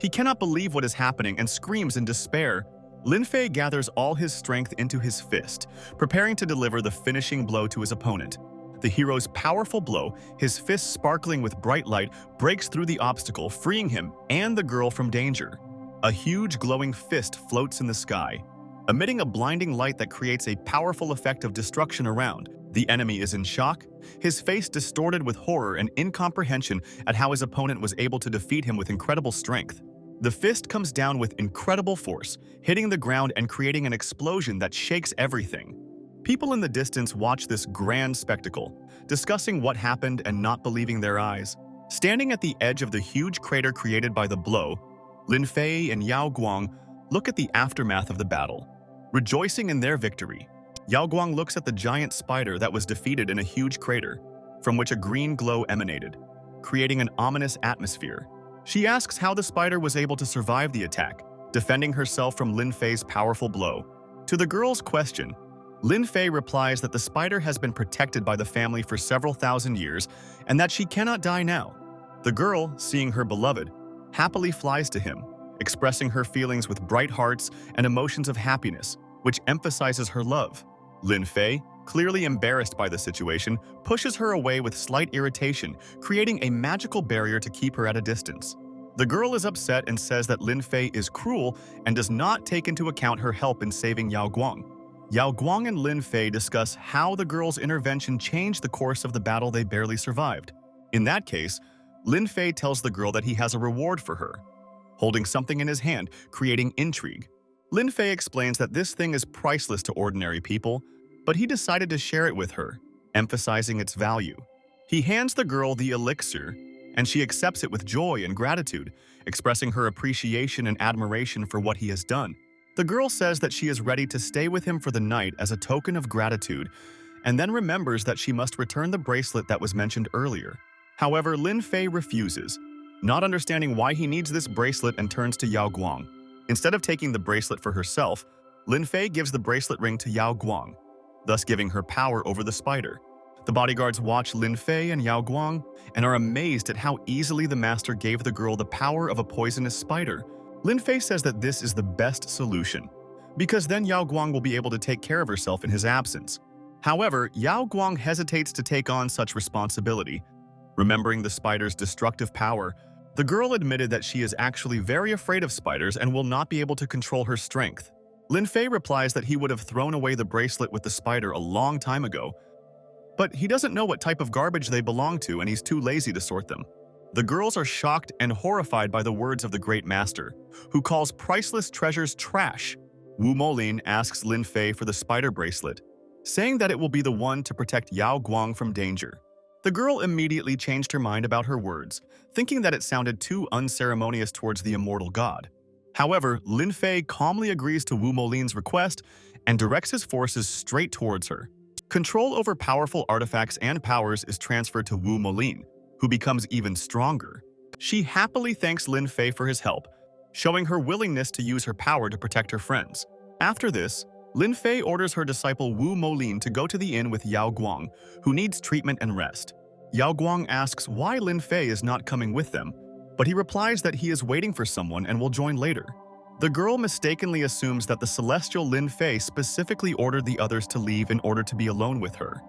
He cannot believe what is happening and screams in despair. Lin Fay gathers all his strength into his fist, preparing to deliver the finishing blow to his opponent. The hero's powerful blow, his fist sparkling with bright light, breaks through the obstacle, freeing him and the girl from danger. A huge glowing fist floats in the sky, emitting a blinding light that creates a powerful effect of destruction around. The enemy is in shock, his face distorted with horror and incomprehension at how his opponent was able to defeat him with incredible strength. The fist comes down with incredible force, hitting the ground and creating an explosion that shakes everything. People in the distance watch this grand spectacle, discussing what happened and not believing their eyes. Standing at the edge of the huge crater created by the blow, Lin Fay and Yao Guang look at the aftermath of the battle. Rejoicing in their victory, Yao Guang looks at the giant spider that was defeated in a huge crater, from which a green glow emanated, creating an ominous atmosphere. She asks how the spider was able to survive the attack, defending herself from Lin Fay's powerful blow. To the girl's question, Lin Fay replies that the spider has been protected by the family for several thousand years and that she cannot die now. The girl, seeing her beloved, happily flies to him, expressing her feelings with bright hearts and emotions of happiness, which emphasizes her love. Lin Fay, clearly embarrassed by the situation, pushes her away with slight irritation, creating a magical barrier to keep her at a distance. The girl is upset and says that Lin Fay is cruel and does not take into account her help in saving Yao Guang. Yao Guang and Lin Fay discuss how the girl's intervention changed the course of the battle they barely survived. In that case, Lin Fay tells the girl that he has a reward for her, holding something in his hand, creating intrigue. Lin Fay explains that this thing is priceless to ordinary people, but he decided to share it with her, emphasizing its value. He hands the girl the elixir, and she accepts it with joy and gratitude, expressing her appreciation and admiration for what he has done. The girl says that she is ready to stay with him for the night as a token of gratitude, and then remembers that she must return the bracelet that was mentioned earlier. However, Lin Fay refuses, not understanding why he needs this bracelet, and turns to Yao Guang. Instead of taking the bracelet for herself, Lin Fay gives the bracelet ring to Yao Guang, thus giving her power over the spider. The bodyguards watch Lin Fay and Yao Guang and are amazed at how easily the master gave the girl the power of a poisonous spider. Lin Fay says that this is the best solution, because then Yao Guang will be able to take care of herself in his absence. However, Yao Guang hesitates to take on such responsibility. Remembering the spider's destructive power, the girl admitted that she is actually very afraid of spiders and will not be able to control her strength. Lin Fay replies that he would have thrown away the bracelet with the spider a long time ago, but he doesn't know what type of garbage they belong to and he's too lazy to sort them. The girls are shocked and horrified by the words of the great master, who calls priceless treasures trash. Wu Molin asks Lin Fay for the spider bracelet, saying that it will be the one to protect Yao Guang from danger. The girl immediately changed her mind about her words, thinking that it sounded too unceremonious towards the immortal god. However, Lin Fay calmly agrees to Wu Molin's request and directs his forces straight towards her. Control over powerful artifacts and powers is transferred to Wu Molin, who becomes even stronger. She happily thanks Lin Fay for his help, showing her willingness to use her power to protect her friends. After this, Lin Fay orders her disciple Wu Molin to go to the inn with Yao Guang, who needs treatment and rest. Yao Guang asks why Lin Fay is not coming with them, but he replies that he is waiting for someone and will join later. The girl mistakenly assumes that the celestial Lin Fay specifically ordered the others to leave in order to be alone with her.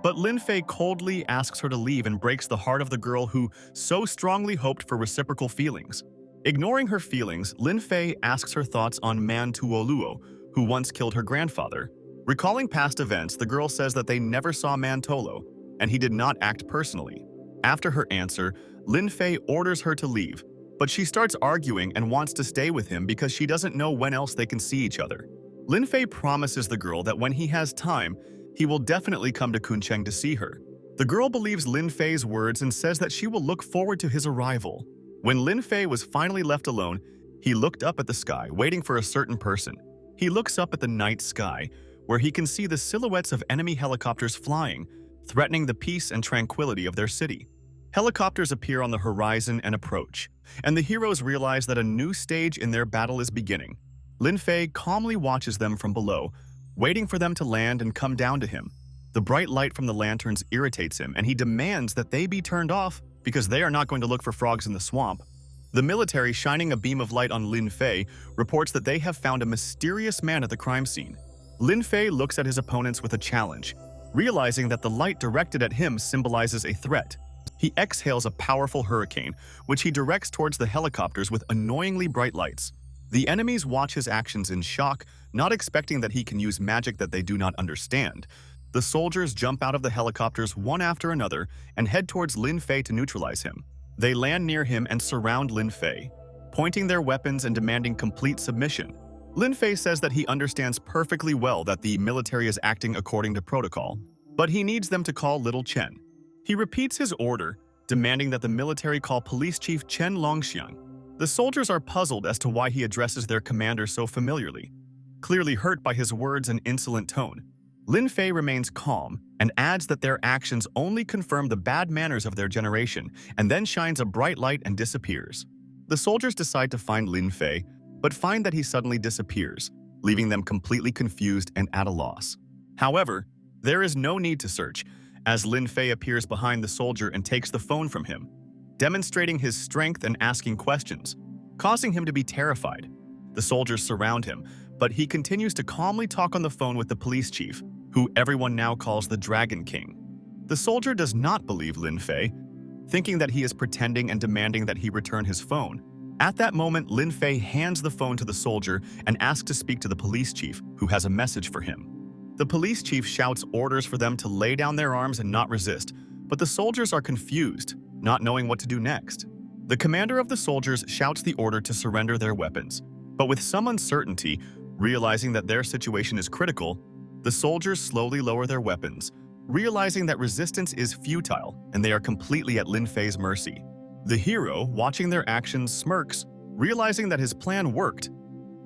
But Lin Fay coldly asks her to leave and breaks the heart of the girl who so strongly hoped for reciprocal feelings. Ignoring her feelings, Lin Fay asks her thoughts on Man Tuoluo, who once killed her grandfather. Recalling past events, the girl says that they never saw Man Tolo, and he did not act personally. After her answer, Lin Fay orders her to leave, but she starts arguing and wants to stay with him because she doesn't know when else they can see each other. Lin Fay promises the girl that when he has time, he will definitely come to Kuncheng to see her. The girl believes Lin Fay's words and says that she will look forward to his arrival. When Lin Fay was finally left alone, he looked up at the sky, waiting for a certain person. He looks up at the night sky, where he can see the silhouettes of enemy helicopters flying, threatening the peace and tranquility of their city. Helicopters appear on the horizon and approach, and the heroes realize that a new stage in their battle is beginning. Lin Fay calmly watches them from below, waiting for them to land and come down to him. The bright light from the lanterns irritates him, and he demands that they be turned off because they are not going to look for frogs in the swamp. The military, shining a beam of light on Lin Fay, reports that they have found a mysterious man at the crime scene. Lin Fay looks at his opponents with a challenge, realizing that the light directed at him symbolizes a threat. He exhales a powerful hurricane, which he directs towards the helicopters with annoyingly bright lights. The enemies watch his actions in shock, not expecting that he can use magic that they do not understand. The soldiers jump out of the helicopters one after another and head towards Lin Fay to neutralize him. They land near him and surround Lin Fay, pointing their weapons and demanding complete submission. Lin Fay says that he understands perfectly well that the military is acting according to protocol, but he needs them to call Little Chen. He repeats his order, demanding that the military call Police Chief Chen Longxiang. The soldiers are puzzled as to why he addresses their commander so familiarly. Clearly hurt by his words and insolent tone, Lin Fay remains calm and adds that their actions only confirm the bad manners of their generation, and then shines a bright light and disappears. The soldiers decide to find Lin Fay, but find that he suddenly disappears, leaving them completely confused and at a loss. However, there is no need to search, as Lin Fay appears behind the soldier and takes the phone from him, demonstrating his strength and asking questions, causing him to be terrified. The soldiers surround him, but he continues to calmly talk on the phone with the police chief, who everyone now calls the Dragon King. The soldier does not believe Lin Fay, thinking that he is pretending and demanding that he return his phone. At that moment, Lin Fay hands the phone to the soldier and asks to speak to the police chief, who has a message for him. The police chief shouts orders for them to lay down their arms and not resist, but the soldiers are confused, not knowing what to do next. The commander of the soldiers shouts the order to surrender their weapons, but with some uncertainty, realizing that their situation is critical, the soldiers slowly lower their weapons, realizing that resistance is futile and they are completely at Lin Fay's mercy. The hero, watching their actions, smirks, realizing that his plan worked,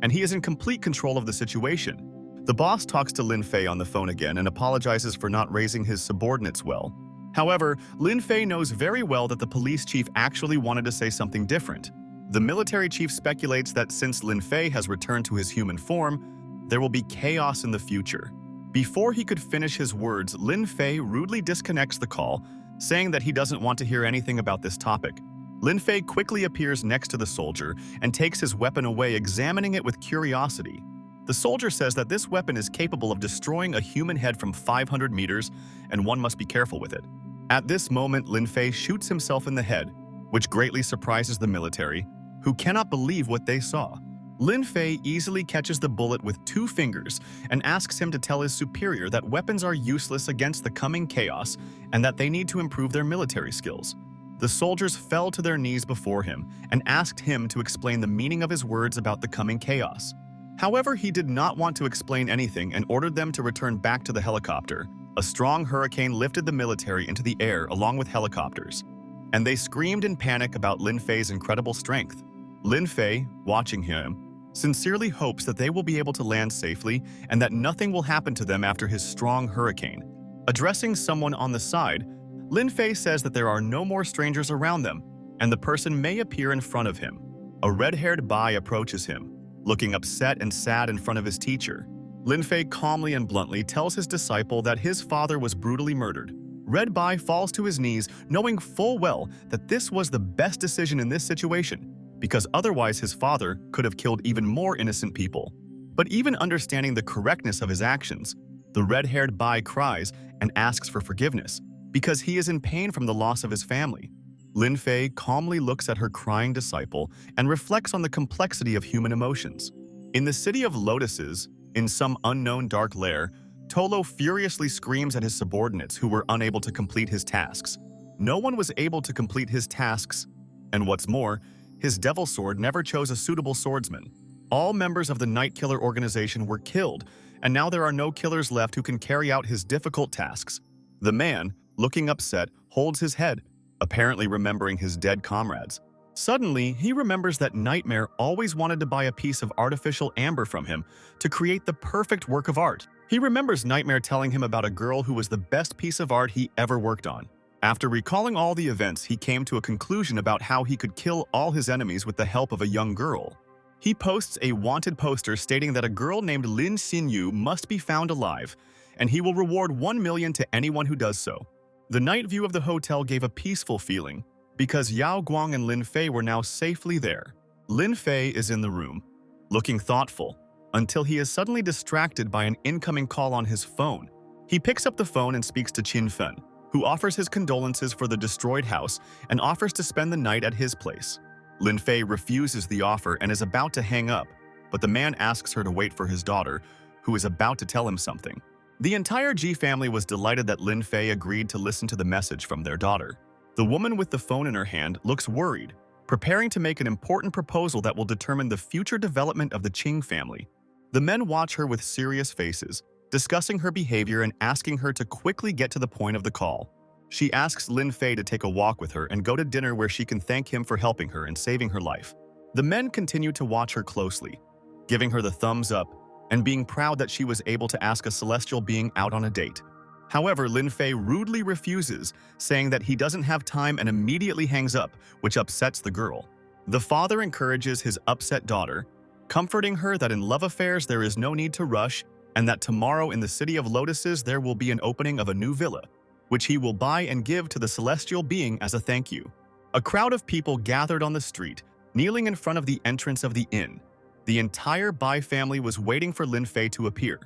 and he is in complete control of the situation. The boss talks to Lin Fay on the phone again and apologizes for not raising his subordinates well. However, Lin Fay knows very well that the police chief actually wanted to say something different. The military chief speculates that since Lin Fay has returned to his human form, there will be chaos in the future. Before he could finish his words, Lin Fay rudely disconnects the call, saying that he doesn't want to hear anything about this topic. Lin Fay quickly appears next to the soldier and takes his weapon away, examining it with curiosity. The soldier says that this weapon is capable of destroying a human head from 500 meters, and one must be careful with it. At this moment, Lin Fay shoots himself in the head, which greatly surprises the military, who cannot believe what they saw. Lin Fay easily catches the bullet with 2 fingers and asks him to tell his superior that weapons are useless against the coming chaos and that they need to improve their military skills. The soldiers fell to their knees before him and asked him to explain the meaning of his words about the coming chaos. However, he did not want to explain anything and ordered them to return back to the helicopter. A strong hurricane lifted the military into the air along with helicopters, and they screamed in panic about Lin Fay's incredible strength. Lin Fay, watching him, sincerely hopes that they will be able to land safely and that nothing will happen to them after his strong hurricane. Addressing someone on the side, Lin Fay says that there are no more strangers around them, and the person may appear in front of him. A red-haired Bai approaches him, looking upset and sad in front of his teacher. Lin Fay calmly and bluntly tells his disciple that his father was brutally murdered. Red Bai falls to his knees, knowing full well that this was the best decision in this situation, because otherwise his father could have killed even more innocent people. But even understanding the correctness of his actions, the red-haired Bai cries and asks for forgiveness, because he is in pain from the loss of his family. Lin Fay calmly looks at her crying disciple and reflects on the complexity of human emotions. In the City of Lotuses, in some unknown dark lair, Tolo furiously screams at his subordinates who were unable to complete his tasks. No one was able to complete his tasks, and what's more, his devil sword never chose a suitable swordsman. All members of the Night Killer organization were killed, and now there are no killers left who can carry out his difficult tasks. The man, looking upset, holds his head, apparently remembering his dead comrades. Suddenly, he remembers that Nightmare always wanted to buy a piece of artificial amber from him to create the perfect work of art. He remembers Nightmare telling him about a girl who was the best piece of art he ever worked on. After recalling all the events, he came to a conclusion about how he could kill all his enemies with the help of a young girl. He posts a wanted poster stating that a girl named Lin Xinyu must be found alive, and he will reward 1 million to anyone who does so. The night view of the hotel gave a peaceful feeling, because Yao Guang and Lin Fay were now safely there. Lin Fay is in the room, looking thoughtful, until he is suddenly distracted by an incoming call on his phone. He picks up the phone and speaks to Qin Fen, who offers his condolences for the destroyed house and offers to spend the night at his place. Lin Fay refuses the offer and is about to hang up, but the man asks her to wait for his daughter, who is about to tell him something. The entire Ji family was delighted that Lin Fay agreed to listen to the message from their daughter. The woman with the phone in her hand looks worried, preparing to make an important proposal that will determine the future development of the Ching family. The men watch her with serious faces, discussing her behavior and asking her to quickly get to the point of the call. She asks Lin Fay to take a walk with her and go to dinner where she can thank him for helping her and saving her life. The men continue to watch her closely, giving her the thumbs up and being proud that she was able to ask a celestial being out on a date. However, Lin Fay rudely refuses, saying that he doesn't have time and immediately hangs up, which upsets the girl. The father encourages his upset daughter, comforting her that in love affairs there is no need to rush and that tomorrow in the City of Lotuses there will be an opening of a new villa, which he will buy and give to the celestial being as a thank you. A crowd of people gathered on the street, kneeling in front of the entrance of the inn. The entire Bai family was waiting for Lin Fay to appear.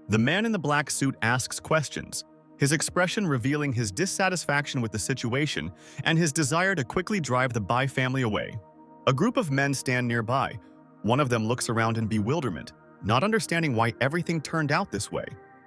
The man in the black suit asks questions, his expression revealing his dissatisfaction with the situation and his desire to quickly drive the Bai family away. A group of men stand nearby. One of them looks around in bewilderment, not understanding why everything turned out this way.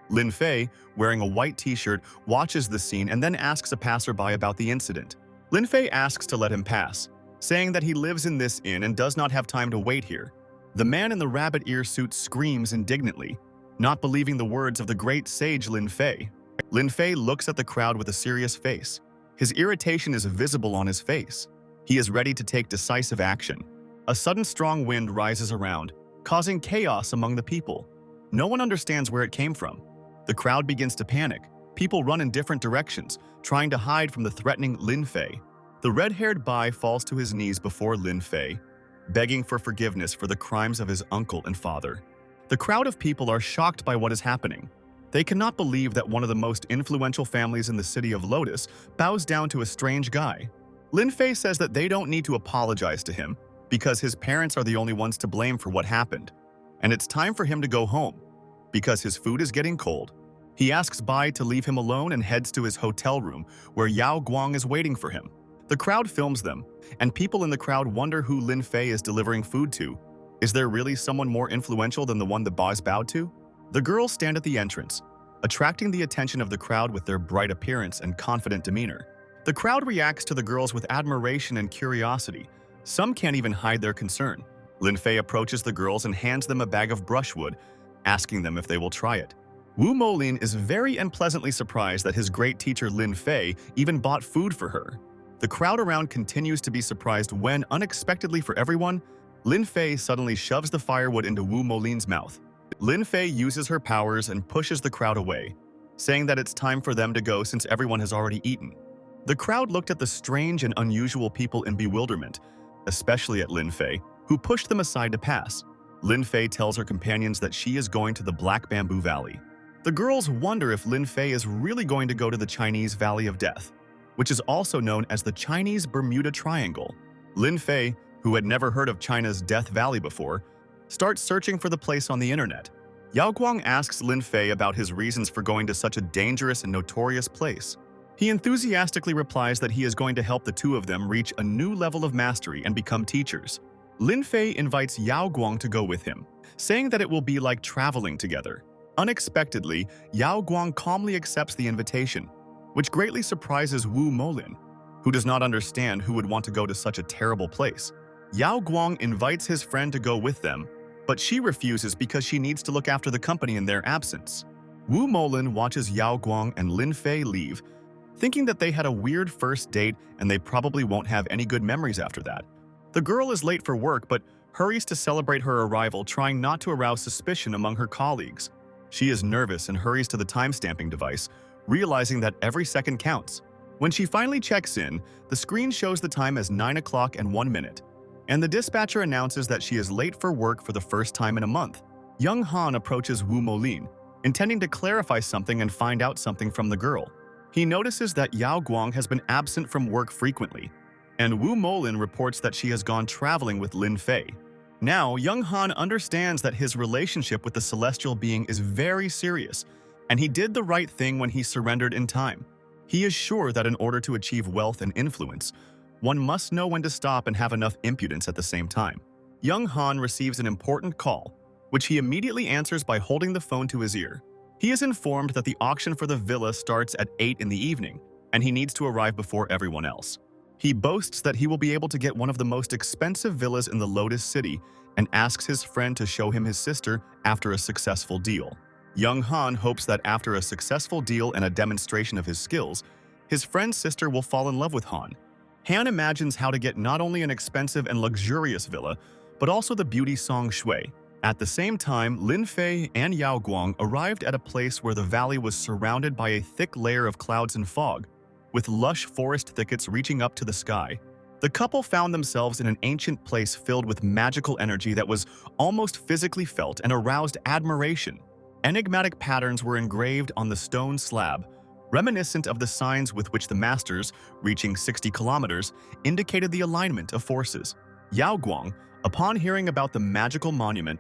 Lin Fay, wearing a white t-shirt, watches the scene and then asks a passerby about the incident. Lin Fay asks to let him pass, saying that he lives in this inn and does not have time to wait here. The man in the rabbit ear suit screams indignantly, not believing the words of the great sage Lin Fay. Lin Fay looks at the crowd with a serious face. His irritation is visible on his face. He is ready to take decisive action. A sudden strong wind rises around, causing chaos among the people. No one understands where it came from. The crowd begins to panic. People run in different directions, trying to hide from the threatening Lin Fay. The red-haired Bai falls to his knees before Lin Fay, begging for forgiveness for the crimes of his uncle and father. The crowd of people are shocked by what is happening. They cannot believe that one of the most influential families in the City of Lotus bows down to a strange guy. Lin Fay says that they don't need to apologize to him because his parents are the only ones to blame for what happened, and it's time for him to go home because his food is getting cold. He asks Bai to leave him alone and heads to his hotel room where Yao Guang is waiting for him. The crowd films them, and people in the crowd wonder who Lin Fay is delivering food to. Is there really someone more influential than the one the Bais bowed to? The girls stand at the entrance, attracting the attention of the crowd with their bright appearance and confident demeanor. The crowd reacts to the girls with admiration and curiosity. Some can't even hide their concern. Lin Fay approaches the girls and hands them a bag of brushwood, asking them if they will try it. Wu Molin is very unpleasantly surprised that his great teacher Lin Fay even bought food for her. The crowd around continues to be surprised when, unexpectedly for everyone, Lin Fay suddenly shoves the firewood into Wu Molin's mouth. Lin Fay uses her powers and pushes the crowd away, saying that it's time for them to go since everyone has already eaten. The crowd looked at the strange and unusual people in bewilderment, especially at Lin Fay, who pushed them aside to pass. Lin Fay tells her companions that she is going to the Black Bamboo Valley. The girls wonder if Lin Fay is really going to go to the Chinese Valley of Death, which is also known as the Chinese Bermuda Triangle. Lin Fay, who had never heard of China's Death Valley before, starts searching for the place on the internet. Yao Guang asks Lin Fay about his reasons for going to such a dangerous and notorious place. He enthusiastically replies that he is going to help the two of them reach a new level of mastery and become teachers. Lin Fay invites Yao Guang to go with him, saying that it will be like traveling together. Unexpectedly, Yao Guang calmly accepts the invitation, which greatly surprises Wu Molin, who does not understand who would want to go to such a terrible place. Yao Guang invites his friend to go with them, but she refuses because she needs to look after the company in their absence. Wu Molin watches Yao Guang and Lin Fay leave, thinking that they had a weird first date and they probably won't have any good memories after that. The girl is late for work but hurries to celebrate her arrival, trying not to arouse suspicion among her colleagues. She is nervous and hurries to the timestamping device, realizing that every second counts. When she finally checks in, the screen shows the time as 9 o'clock and 1 minute, and the dispatcher announces that she is late for work for the first time in a month. Young Han approaches Wu Molin, intending to clarify something and find out something from the girl. He notices that Yao Guang has been absent from work frequently, and Wu Molin reports that she has gone traveling with Lin Fay. Now, Young Han understands that his relationship with the celestial being is very serious, and he did the right thing when he surrendered in time. He is sure that in order to achieve wealth and influence, one must know when to stop and have enough impudence at the same time. Young Han receives an important call, which he immediately answers by holding the phone to his ear. He is informed that the auction for the villa starts at 8 in the evening, and he needs to arrive before everyone else. He boasts that he will be able to get one of the most expensive villas in the Lotus City and asks his friend to show him his sister after a successful deal. Young Han hopes that after a successful deal and a demonstration of his skills, his friend's sister will fall in love with Han. Han imagines how to get not only an expensive and luxurious villa, but also the beauty Song Shui. At the same time, Lin Fay and Yao Guang arrived at a place where the valley was surrounded by a thick layer of clouds and fog, with lush forest thickets reaching up to the sky. The couple found themselves in an ancient place filled with magical energy that was almost physically felt and aroused admiration. Enigmatic patterns were engraved on the stone slab, reminiscent of the signs with which the masters, reaching 60 kilometers, indicated the alignment of forces. Yao Guang, upon hearing about the magical monument,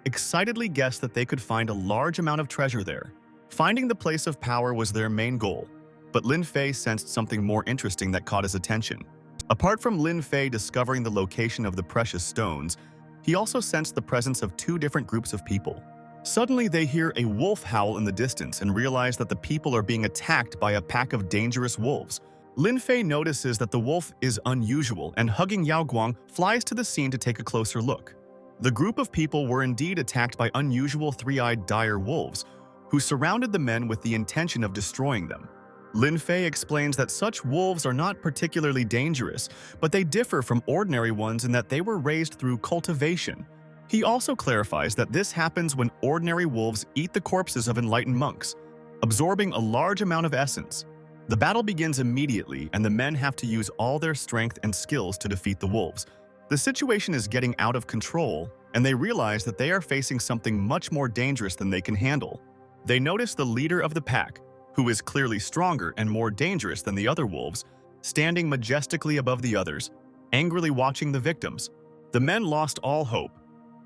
excitedly guessed that they could find a large amount of treasure there. Finding the place of power was their main goal, but Lin Fay sensed something more interesting that caught his attention. Apart from Lin Fay discovering the location of the precious stones, he also sensed the presence of two different groups of people. Suddenly, they hear a wolf howl in the distance and realize that the people are being attacked by a pack of dangerous wolves. Lin Fay notices that the wolf is unusual and, hugging Yao Guang, flies to the scene to take a closer look. The group of people were indeed attacked by unusual three-eyed dire wolves, who surrounded the men with the intention of destroying them. Lin Fay explains that such wolves are not particularly dangerous, but they differ from ordinary ones in that they were raised through cultivation. He also clarifies that this happens when ordinary wolves eat the corpses of enlightened monks, absorbing a large amount of essence. The battle begins immediately, and the men have to use all their strength and skills to defeat the wolves. The situation is getting out of control, and they realize that they are facing something much more dangerous than they can handle. They notice the leader of the pack, who is clearly stronger and more dangerous than the other wolves, standing majestically above the others, angrily watching the victims. The men lost all hope.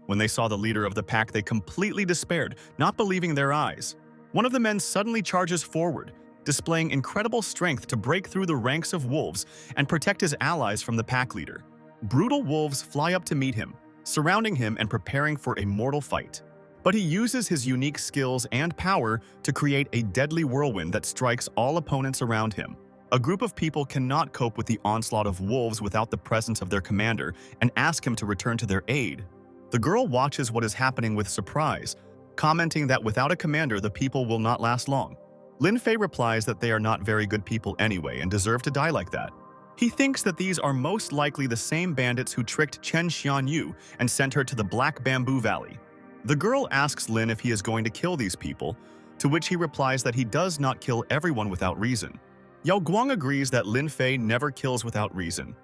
When they saw the leader of the pack, they completely despaired, not believing their eyes. One of the men suddenly charges forward, displaying incredible strength to break through the ranks of wolves and protect his allies from the pack leader. Brutal wolves fly up to meet him, surrounding him and preparing for a mortal fight. But he uses his unique skills and power to create a deadly whirlwind that strikes all opponents around him. A group of people cannot cope with the onslaught of wolves without the presence of their commander and ask him to return to their aid. The girl watches what is happening with surprise, commenting that without a commander, the people will not last long. Lin Fay replies that they are not very good people anyway and deserve to die like that. He thinks that these are most likely the same bandits who tricked Chen Xianyu and sent her to the Black Bamboo Valley. The girl asks Lin if he is going to kill these people, to which he replies that he does not kill everyone without reason. Yao Guang agrees that Lin Fay never kills without reason,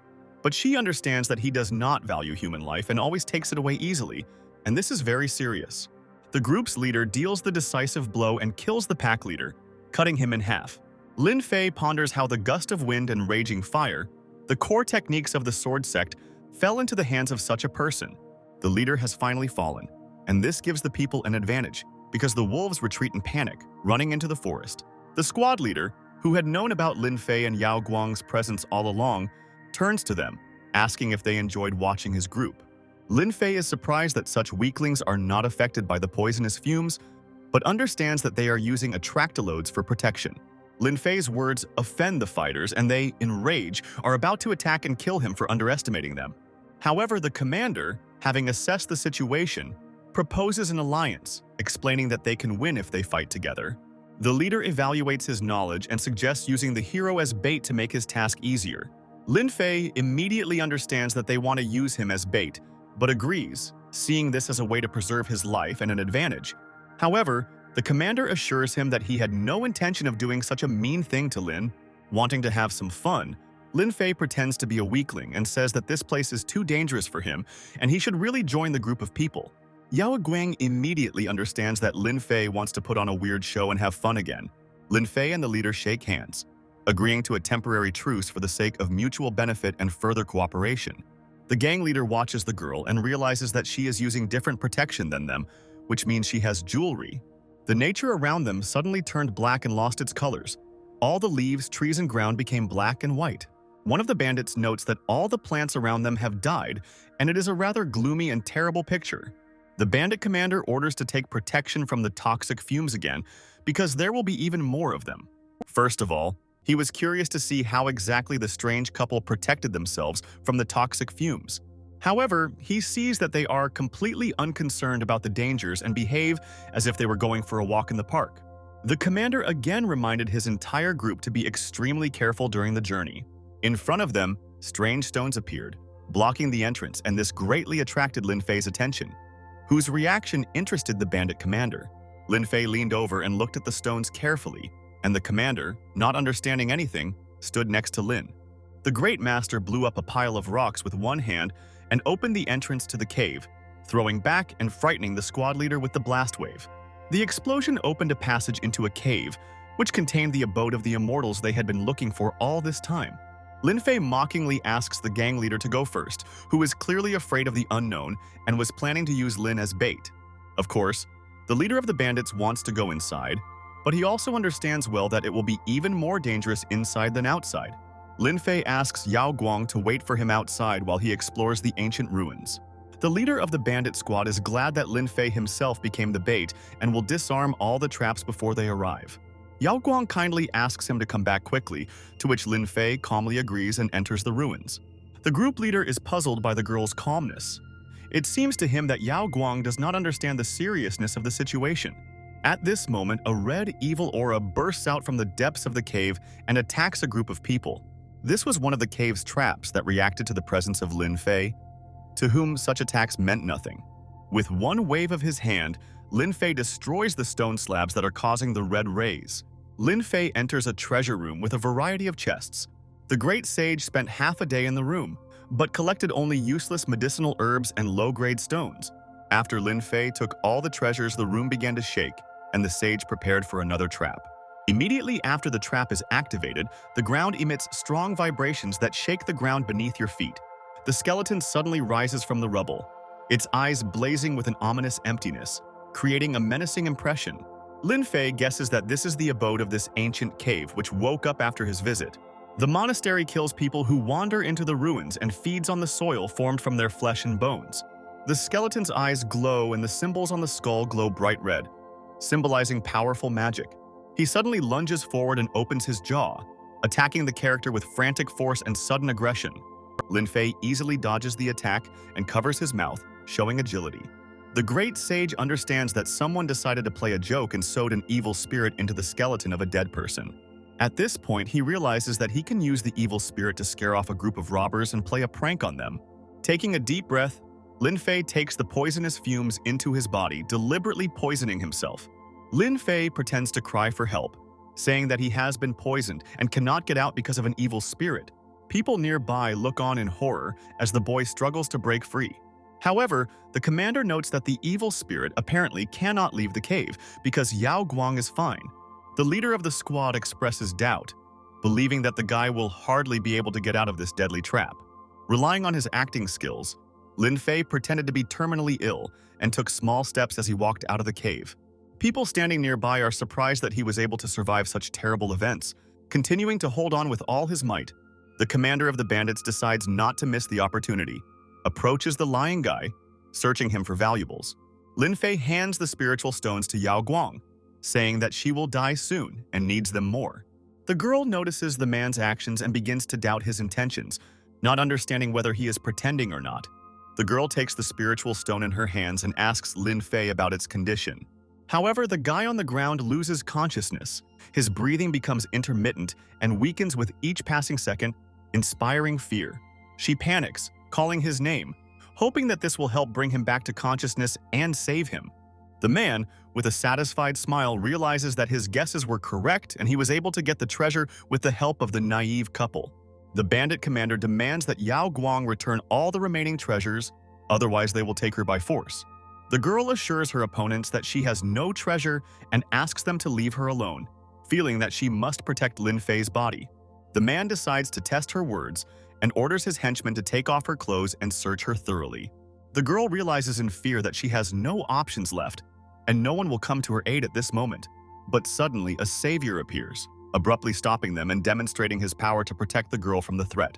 but she understands that he does not value human life and always takes it away easily, and this is very serious. The group's leader deals the decisive blow and kills the pack leader, cutting him in half. Lin Fay ponders how the gust of wind and raging fire, the core techniques of the sword sect, fell into the hands of such a person. The leader has finally fallen, and this gives the people an advantage, because the wolves retreat in panic, running into the forest. The squad leader, who had known about Lin Fay and Yao Guang's presence all along, turns to them, asking if they enjoyed watching his group. Lin Fay is surprised that such weaklings are not affected by the poisonous fumes, but understands that they are using attractalodes for protection. Lin Fay's words offend the fighters, and they, in rage, are about to attack and kill him for underestimating them. However, the commander, having assessed the situation, proposes an alliance, explaining that they can win if they fight together. The leader evaluates his knowledge and suggests using the hero as bait to make his task easier. Lin Fay immediately understands that they want to use him as bait, but agrees, seeing this as a way to preserve his life and an advantage. However, the commander assures him that he had no intention of doing such a mean thing to Lin. Wanting to have some fun, Lin Fay pretends to be a weakling and says that this place is too dangerous for him and he should really join the group of people. Yao Guang immediately understands that Lin Fay wants to put on a weird show and have fun again. Lin Fay and the leader shake hands, agreeing to a temporary truce for the sake of mutual benefit and further cooperation. The gang leader watches the girl and realizes that she is using different protection than them, which means she has jewelry. The nature around them suddenly turned black and lost its colors. All the leaves, trees, and ground became black and white. One of the bandits notes that all the plants around them have died, and it is a rather gloomy and terrible picture. The bandit commander orders to take protection from the toxic fumes again, because there will be even more of them. First of all, He was curious to see how exactly the strange couple protected themselves from the toxic fumes. However, he sees that they are completely unconcerned about the dangers and behave as if they were going for a walk in the park. The commander again reminded his entire group to be extremely careful during the journey. In front of them, strange stones appeared, blocking the entrance, and this greatly attracted Lin Fay's attention, whose reaction interested the bandit commander. Lin Fay leaned over and looked at the stones carefully, and the commander, not understanding anything, stood next to Lin. The Great Master blew up a pile of rocks with one hand and opened the entrance to the cave, throwing back and frightening the squad leader with the blast wave. The explosion opened a passage into a cave, which contained the abode of the Immortals they had been looking for all this time. Lin Fay mockingly asks the gang leader to go first, who is clearly afraid of the unknown and was planning to use Lin as bait. Of course, the leader of the bandits wants to go inside, but he also understands well that it will be even more dangerous inside than outside. Lin Fay asks Yao Guang to wait for him outside while he explores the ancient ruins. The leader of the bandit squad is glad that Lin Fay himself became the bait and will disarm all the traps before they arrive. Yao Guang kindly asks him to come back quickly, to which Lin Fay calmly agrees and enters the ruins. The group leader is puzzled by the girl's calmness. It seems to him that Yao Guang does not understand the seriousness of the situation. At this moment, a red, evil aura bursts out from the depths of the cave and attacks a group of people. This was one of the cave's traps that reacted to the presence of Lin Fay, to whom such attacks meant nothing. With one wave of his hand, Lin Fay destroys the stone slabs that are causing the red rays. Lin Fay enters a treasure room with a variety of chests. The great sage spent half a day in the room, but collected only useless medicinal herbs and low-grade stones. After Lin Fay took all the treasures, the room began to shake, and the sage prepared for another trap. Immediately after the trap is activated, the ground emits strong vibrations that shake the ground beneath your feet. The skeleton suddenly rises from the rubble, its eyes blazing with an ominous emptiness, creating a menacing impression. Lin Fay guesses that this is the abode of this ancient cave which woke up after his visit. The monastery kills people who wander into the ruins and feeds on the soil formed from their flesh and bones. The skeleton's eyes glow and the symbols on the skull glow bright red, symbolizing powerful magic. He suddenly lunges forward and opens his jaw, attacking the character with frantic force and sudden aggression. Lin Fay easily dodges the attack and covers his mouth, showing agility. The great sage understands that someone decided to play a joke and sewed an evil spirit into the skeleton of a dead person. At this point, he realizes that he can use the evil spirit to scare off a group of robbers and play a prank on them. Taking a deep breath, Lin Fay takes the poisonous fumes into his body, deliberately poisoning himself. Lin Fay pretends to cry for help, saying that he has been poisoned and cannot get out because of an evil spirit. People nearby look on in horror as the boy struggles to break free. However, the commander notes that the evil spirit apparently cannot leave the cave because Yao Guang is fine. The leader of the squad expresses doubt, believing that the guy will hardly be able to get out of this deadly trap. Relying on his acting skills, Lin Fay pretended to be terminally ill and took small steps as he walked out of the cave. People standing nearby are surprised that he was able to survive such terrible events. Continuing to hold on with all his might, the commander of the bandits decides not to miss the opportunity, approaches the lying guy, searching him for valuables. Lin Fay hands the spiritual stones to Yao Guang, saying that she will die soon and needs them more. The girl notices the man's actions and begins to doubt his intentions, not understanding whether he is pretending or not. The girl takes the spiritual stone in her hands and asks Lin Fay about its condition. However, the guy on the ground loses consciousness. His breathing becomes intermittent and weakens with each passing second, inspiring fear. She panics, calling his name, hoping that this will help bring him back to consciousness and save him. The man, with a satisfied smile, realizes that his guesses were correct and he was able to get the treasure with the help of the naive couple. The bandit commander demands that Yao Guang return all the remaining treasures, otherwise they will take her by force. The girl assures her opponents that she has no treasure and asks them to leave her alone, feeling that she must protect Lin Fay's body. The man decides to test her words and orders his henchmen to take off her clothes and search her thoroughly. The girl realizes in fear that she has no options left, and no one will come to her aid at this moment. But suddenly, a savior appears, abruptly stopping them and demonstrating his power to protect the girl from the threat.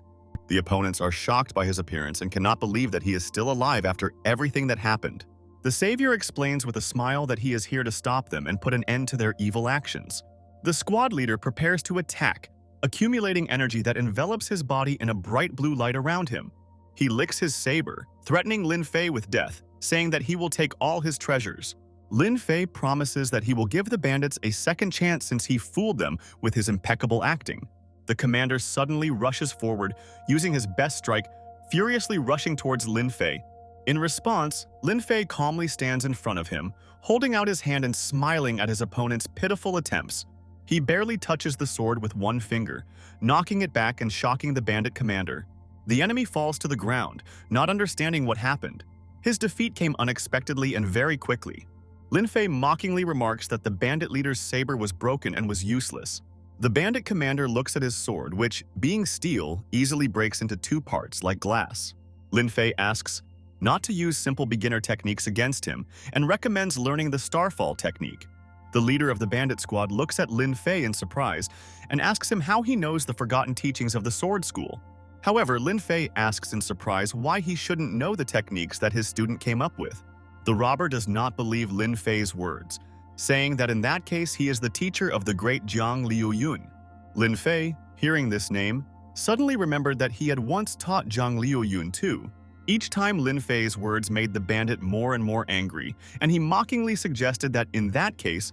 The opponents are shocked by his appearance and cannot believe that he is still alive after everything that happened. The savior explains with a smile that he is here to stop them and put an end to their evil actions. The squad leader prepares to attack, accumulating energy that envelops his body in a bright blue light around him. He licks his saber, threatening Lin Fay with death, saying that he will take all his treasures. Lin Fay promises that he will give the bandits a second chance since he fooled them with his impeccable acting. The commander suddenly rushes forward, using his best strike, furiously rushing towards Lin Fay. In response, Lin Fay calmly stands in front of him, holding out his hand and smiling at his opponent's pitiful attempts. He barely touches the sword with one finger, knocking it back and shocking the bandit commander. The enemy falls to the ground, not understanding what happened. His defeat came unexpectedly and very quickly. Lin Fay mockingly remarks that the bandit leader's saber was broken and was useless. The bandit commander looks at his sword, which, being steel, easily breaks into two parts like glass. Lin Fay asks not to use simple beginner techniques against him and recommends learning the Starfall technique. The leader of the bandit squad looks at Lin Fay in surprise and asks him how he knows the forgotten teachings of the sword school. However, Lin Fay asks in surprise why he shouldn't know the techniques that his student came up with. The robber does not believe Lin Fay's words, saying that in that case he is the teacher of the great Jiang Liuyun. Lin Fay, hearing this name, suddenly remembered that he had once taught Jiang Liuyun too. Each time Lin Fay's words made the bandit more and more angry, and he mockingly suggested that in that case,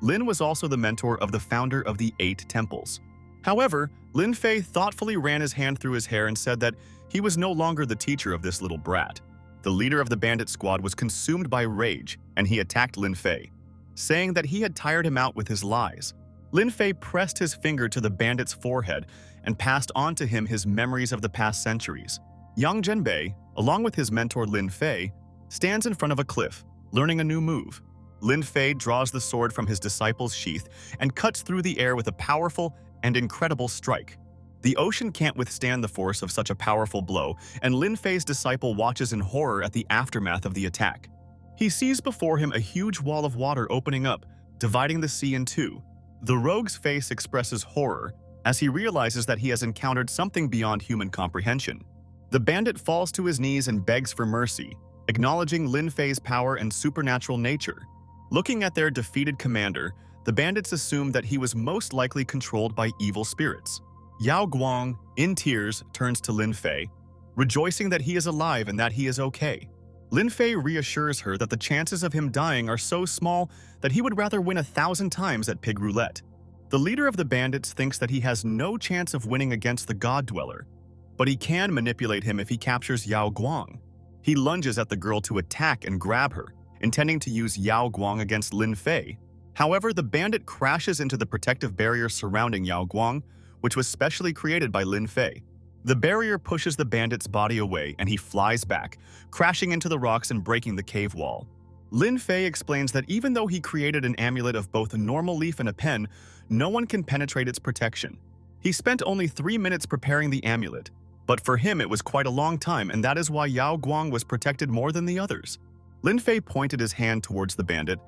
Lin was also the mentor of the founder of the 8 temples. However, Lin Fay thoughtfully ran his hand through his hair and said that he was no longer the teacher of this little brat. The leader of the bandit squad was consumed by rage, and he attacked Lin Fay, saying that he had tired him out with his lies. Lin Fay pressed his finger to the bandit's forehead and passed on to him his memories of the past centuries. Yang Zhenbei, along with his mentor Lin Fay, stands in front of a cliff, learning a new move. Lin Fay draws the sword from his disciple's sheath and cuts through the air with a powerful and incredible strike. The ocean can't withstand the force of such a powerful blow, and Lin Fay's disciple watches in horror at the aftermath of the attack. He sees before him a huge wall of water opening up, dividing the sea in two. The rogue's face expresses horror as he realizes that he has encountered something beyond human comprehension. The bandit falls to his knees and begs for mercy, acknowledging Lin Fay's power and supernatural nature. Looking at their defeated commander, the bandits assume that he was most likely controlled by evil spirits. Yao Guang, in tears, turns to Lin Fay, rejoicing that he is alive and that he is okay. Lin Fay reassures her that the chances of him dying are so small that he would rather win 1,000 times at pig roulette. The leader of the bandits thinks that he has no chance of winning against the God Dweller, but he can manipulate him if he captures Yao Guang. He lunges at the girl to attack and grab her, intending to use Yao Guang against Lin Fay. However, the bandit crashes into the protective barrier surrounding Yao Guang, which was specially created by Lin Fay. The barrier pushes the bandit's body away and he flies back, crashing into the rocks and breaking the cave wall. Lin Fay explains that even though he created an amulet of both a normal leaf and a pen, no one can penetrate its protection. He spent only 3 minutes preparing the amulet, but for him it was quite a long time, and that is why Yao Guang was protected more than the others. Lin Fay pointed his hand towards the bandit,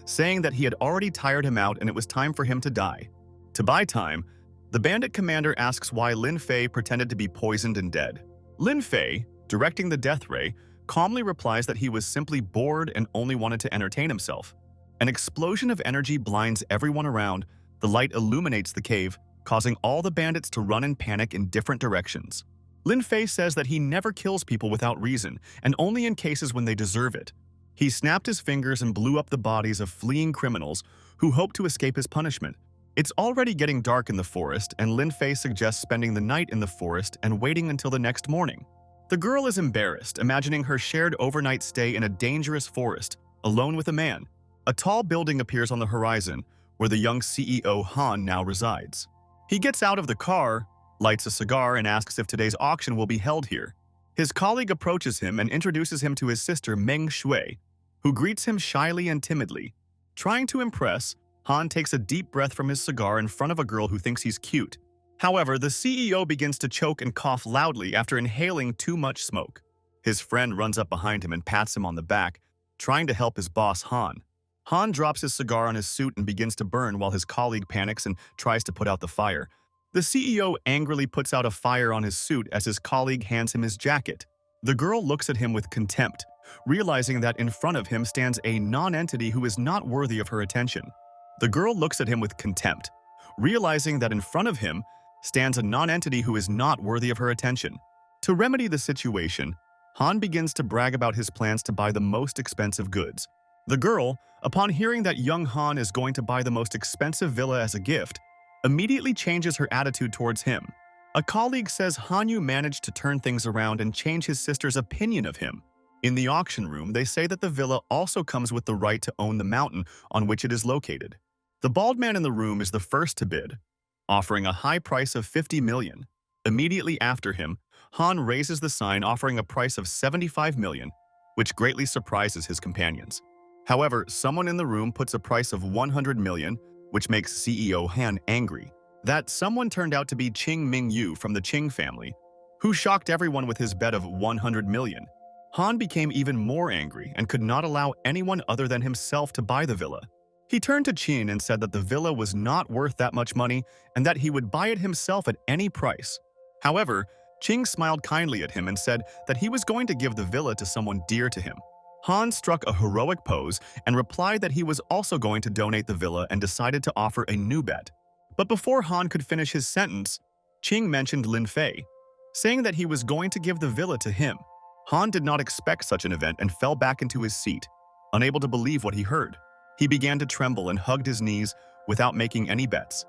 saying that he had already tired him out and it was time for him to die. To buy time, the bandit commander asks why Lin Fay pretended to be poisoned and dead. Lin Fay, directing the death ray, calmly replies that he was simply bored and only wanted to entertain himself. An explosion of energy blinds everyone around. The light illuminates the cave, causing all the bandits to run in panic in different directions. Lin Fay says that he never kills people without reason, and only in cases when they deserve it. He snapped his fingers and blew up the bodies of fleeing criminals who hoped to escape his punishment. It's already getting dark in the forest, and Lin Fay suggests spending the night in the forest and waiting until the next morning. The girl is embarrassed, imagining her shared overnight stay in a dangerous forest, alone with a man. A tall building appears on the horizon, where the young CEO Han now resides. He gets out of the car, lights a cigar, and asks if today's auction will be held here. His colleague approaches him and introduces him to his sister Meng Shui, who greets him shyly and timidly. Trying to impress, Han takes a deep breath from his cigar in front of a girl who thinks he's cute. However, the CEO begins to choke and cough loudly after inhaling too much smoke. His friend runs up behind him and pats him on the back, trying to help his boss Han. Han drops his cigar on his suit and begins to burn while his colleague panics and tries to put out the fire. The CEO angrily puts out a fire on his suit as his colleague hands him his jacket. The girl looks at him with contempt, realizing that in front of him stands a non-entity who is not worthy of her attention. The girl looks at him with contempt, realizing that in front of him stands a non-entity who is not worthy of her attention. To remedy the situation, Han begins to brag about his plans to buy the most expensive goods. The girl, upon hearing that young Han is going to buy the most expensive villa as a gift, immediately changes her attitude towards him. A colleague says Hanyu managed to turn things around and change his sister's opinion of him. In the auction room, they say that the villa also comes with the right to own the mountain on which it is located. The bald man in the room is the first to bid, offering a high price of 50 million. Immediately after him, Han raises the sign offering a price of 75 million, which greatly surprises his companions. However, someone in the room puts a price of 100 million, which makes CEO Han angry. That someone turned out to be Ching Ming-yu from the Ching family, who shocked everyone with his bet of 100 million. Han became even more angry and could not allow anyone other than himself to buy the villa. He turned to Chin and said that the villa was not worth that much money and that he would buy it himself at any price. However, Ching smiled kindly at him and said that he was going to give the villa to someone dear to him. Han struck a heroic pose and replied that he was also going to donate the villa and decided to offer a new bet. But before Han could finish his sentence, Ching mentioned Lin Fay, saying that he was going to give the villa to him. Han did not expect such an event and fell back into his seat, unable to believe what he heard. He began to tremble and hugged his knees without making any bets.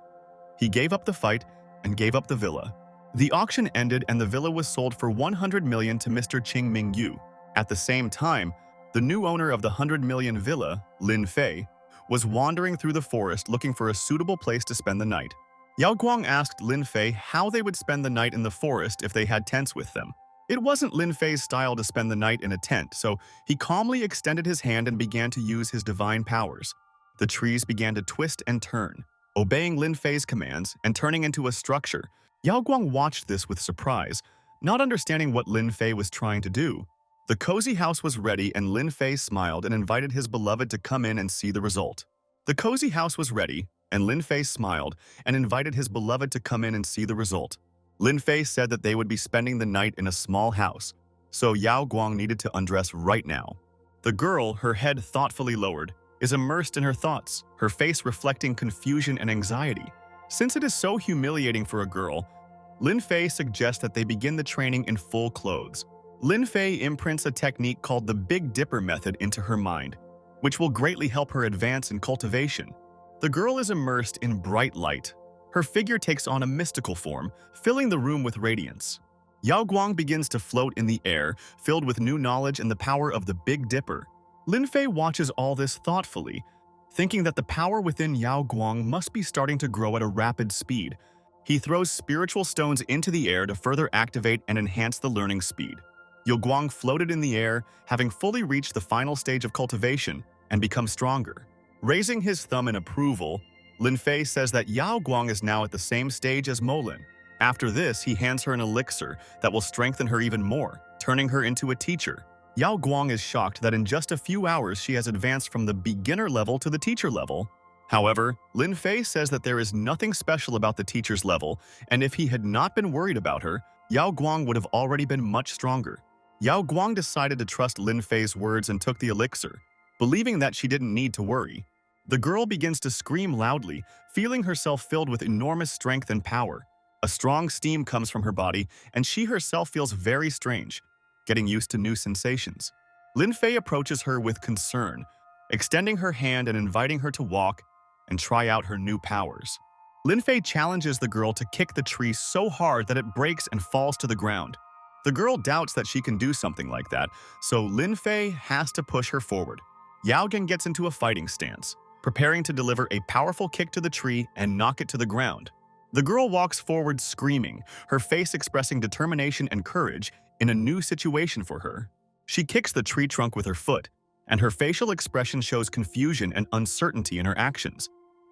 He gave up the fight and gave up the villa. The auction ended and the villa was sold for 100 million to Mr. Ching Ming-yu. At the same time, the new owner of the 100 million villa, Lin Fay, was wandering through the forest looking for a suitable place to spend the night. Yao Guang asked Lin Fay how they would spend the night in the forest if they had tents with them. It wasn't Lin Fay's style to spend the night in a tent, so he calmly extended his hand and began to use his divine powers. The trees began to twist and turn, obeying Lin Fay's commands and turning into a structure. Yao Guang watched this with surprise, not understanding what Lin Fay was trying to do. The cozy house was ready and Lin Fay smiled and invited his beloved to come in and see the result. The cozy house was ready and Lin Fay smiled and invited his beloved to come in and see the result. Lin Fay said that they would be spending the night in a small house, so Yao Guang needed to undress right now. The girl, her head thoughtfully lowered, is immersed in her thoughts, her face reflecting confusion and anxiety. Since it is so humiliating for a girl, Lin Fay suggests that they begin the training in full clothes. Lin Fay imprints a technique called the Big Dipper method into her mind, which will greatly help her advance in cultivation. The girl is immersed in bright light. Her figure takes on a mystical form, filling the room with radiance. Yao Guang begins to float in the air, filled with new knowledge and the power of the Big Dipper. Lin Fay watches all this thoughtfully, thinking that the power within Yao Guang must be starting to grow at a rapid speed. He throws spiritual stones into the air to further activate and enhance the learning speed. Yao Guang floated in the air, having fully reached the final stage of cultivation, and become stronger. Raising his thumb in approval, Lin Fay says that Yao Guang is now at the same stage as Molin. After this, he hands her an elixir that will strengthen her even more, turning her into a teacher. Yao Guang is shocked that in just a few hours she has advanced from the beginner level to the teacher level. However, Lin Fay says that there is nothing special about the teacher's level, and if he had not been worried about her, Yao Guang would have already been much stronger. Yao Guang decided to trust Lin Fay's words and took the elixir, believing that she didn't need to worry. The girl begins to scream loudly, feeling herself filled with enormous strength and power. A strong steam comes from her body, and she herself feels very strange, getting used to new sensations. Lin Fay approaches her with concern, extending her hand and inviting her to walk and try out her new powers. Lin Fay challenges the girl to kick the tree so hard that it breaks and falls to the ground. The girl doubts that she can do something like that, so Lin Fay has to push her forward. Yao Guang gets into a fighting stance, preparing to deliver a powerful kick to the tree and knock it to the ground. The girl walks forward screaming, her face expressing determination and courage in a new situation for her. She kicks the tree trunk with her foot, and her facial expression shows confusion and uncertainty in her actions.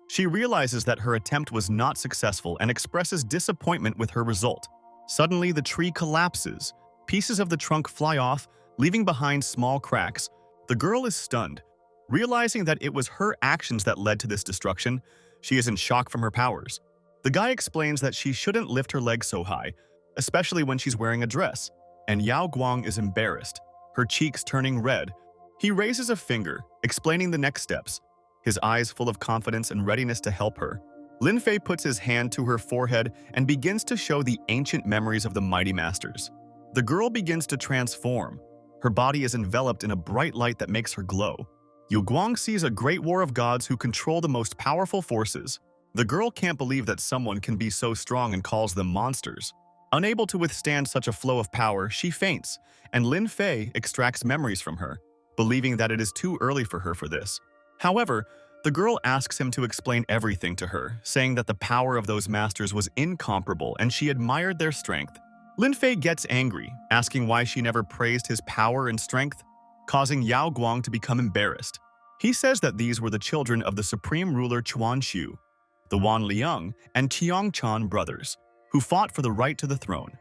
She realizes that her attempt was not successful and expresses disappointment with her result. Suddenly, the tree collapses. Pieces of the trunk fly off, leaving behind small cracks. The girl is stunned. Realizing that it was her actions that led to this destruction, she is in shock from her powers. The guy explains that she shouldn't lift her legs so high, especially when she's wearing a dress, and Yao Guang is embarrassed, her cheeks turning red. He raises a finger, explaining the next steps, his eyes full of confidence and readiness to help her. Lin Fay puts his hand to her forehead and begins to show the ancient memories of the mighty masters. The girl begins to transform. Her body is enveloped in a bright light that makes her glow. Yao Guang sees a great war of gods who control the most powerful forces. The girl can't believe that someone can be so strong and calls them monsters. Unable to withstand such a flow of power, she faints, and Lin Fay extracts memories from her, believing that it is too early for her for this. However, the girl asks him to explain everything to her, saying that the power of those masters was incomparable and she admired their strength. Lin Fay gets angry, asking why she never praised his power and strength, causing Yao Guang to become embarrassed. He says that these were the children of the supreme ruler Chuan Xu, the Wan Liang and Qiang Chan brothers, who fought for the right to the throne.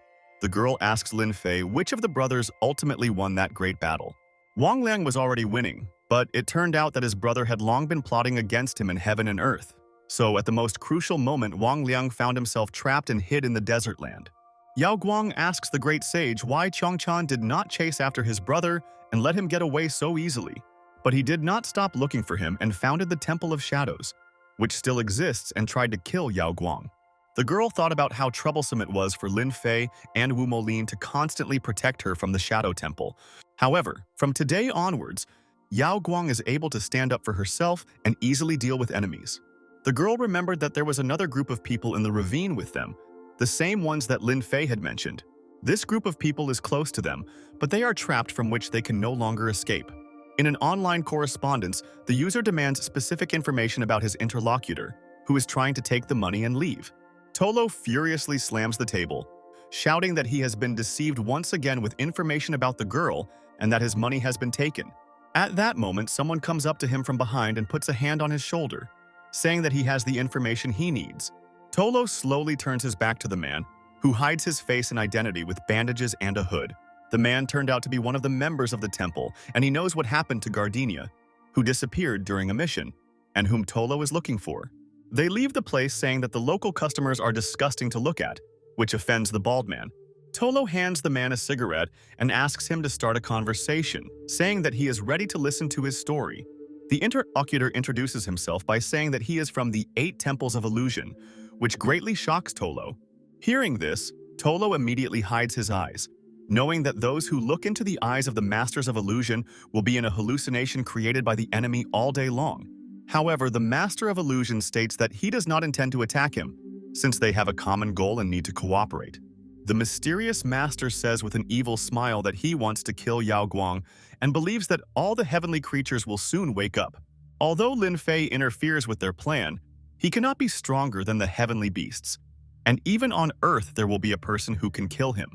The girl asks Lin Fay which of the brothers ultimately won that great battle. Wang Liang was already winning, but it turned out that his brother had long been plotting against him in heaven and earth. So at the most crucial moment, Wang Liang found himself trapped and hid in the desert land. Yao Guang asks the great sage why Qiang did not chase after his brother and let him get away so easily. But he did not stop looking for him and founded the Temple of Shadows, which still exists, and tried to kill Yao Guang. The girl thought about how troublesome it was for Lin Fay and Wu Molin to constantly protect her from the Shadow Temple. However, from today onwards, Yao Guang is able to stand up for herself and easily deal with enemies. The girl remembered that there was another group of people in the ravine with them, the same ones that Lin Fay had mentioned. This group of people is close to them, but they are trapped from which they can no longer escape. In an online correspondence, the user demands specific information about his interlocutor, who is trying to take the money and leave. Tolo furiously slams the table, shouting that he has been deceived once again with information about the girl and that his money has been taken. At that moment, someone comes up to him from behind and puts a hand on his shoulder, saying that he has the information he needs. Tolo slowly turns his back to the man, who hides his face and identity with bandages and a hood. The man turned out to be one of the members of the temple, and he knows what happened to Gardenia, who disappeared during a mission, and whom Tolo is looking for. They leave the place saying that the local customers are disgusting to look at, which offends the bald man. Tolo hands the man a cigarette and asks him to start a conversation, saying that he is ready to listen to his story. The interlocutor introduces himself by saying that he is from the 8 Temples of Illusion, which greatly shocks Tolo. Hearing this, Tolo immediately hides his eyes, knowing that those who look into the eyes of the Masters of Illusion will be in a hallucination created by the enemy all day long. However, the Master of Illusion states that he does not intend to attack him, since they have a common goal and need to cooperate. The mysterious Master says with an evil smile that he wants to kill Yao Guang and believes that all the heavenly creatures will soon wake up. Although Lin Fay interferes with their plan, he cannot be stronger than the heavenly beasts, and even on Earth there will be a person who can kill him.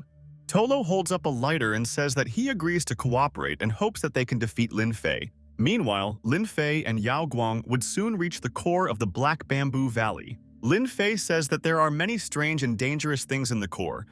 Tolo holds up a lighter and says that he agrees to cooperate and hopes that they can defeat Lin Fay. Meanwhile, Lin Fay and Yao Guang would soon reach the core of the Black Bamboo Valley. Lin Fay says that there are many strange and dangerous things in the core,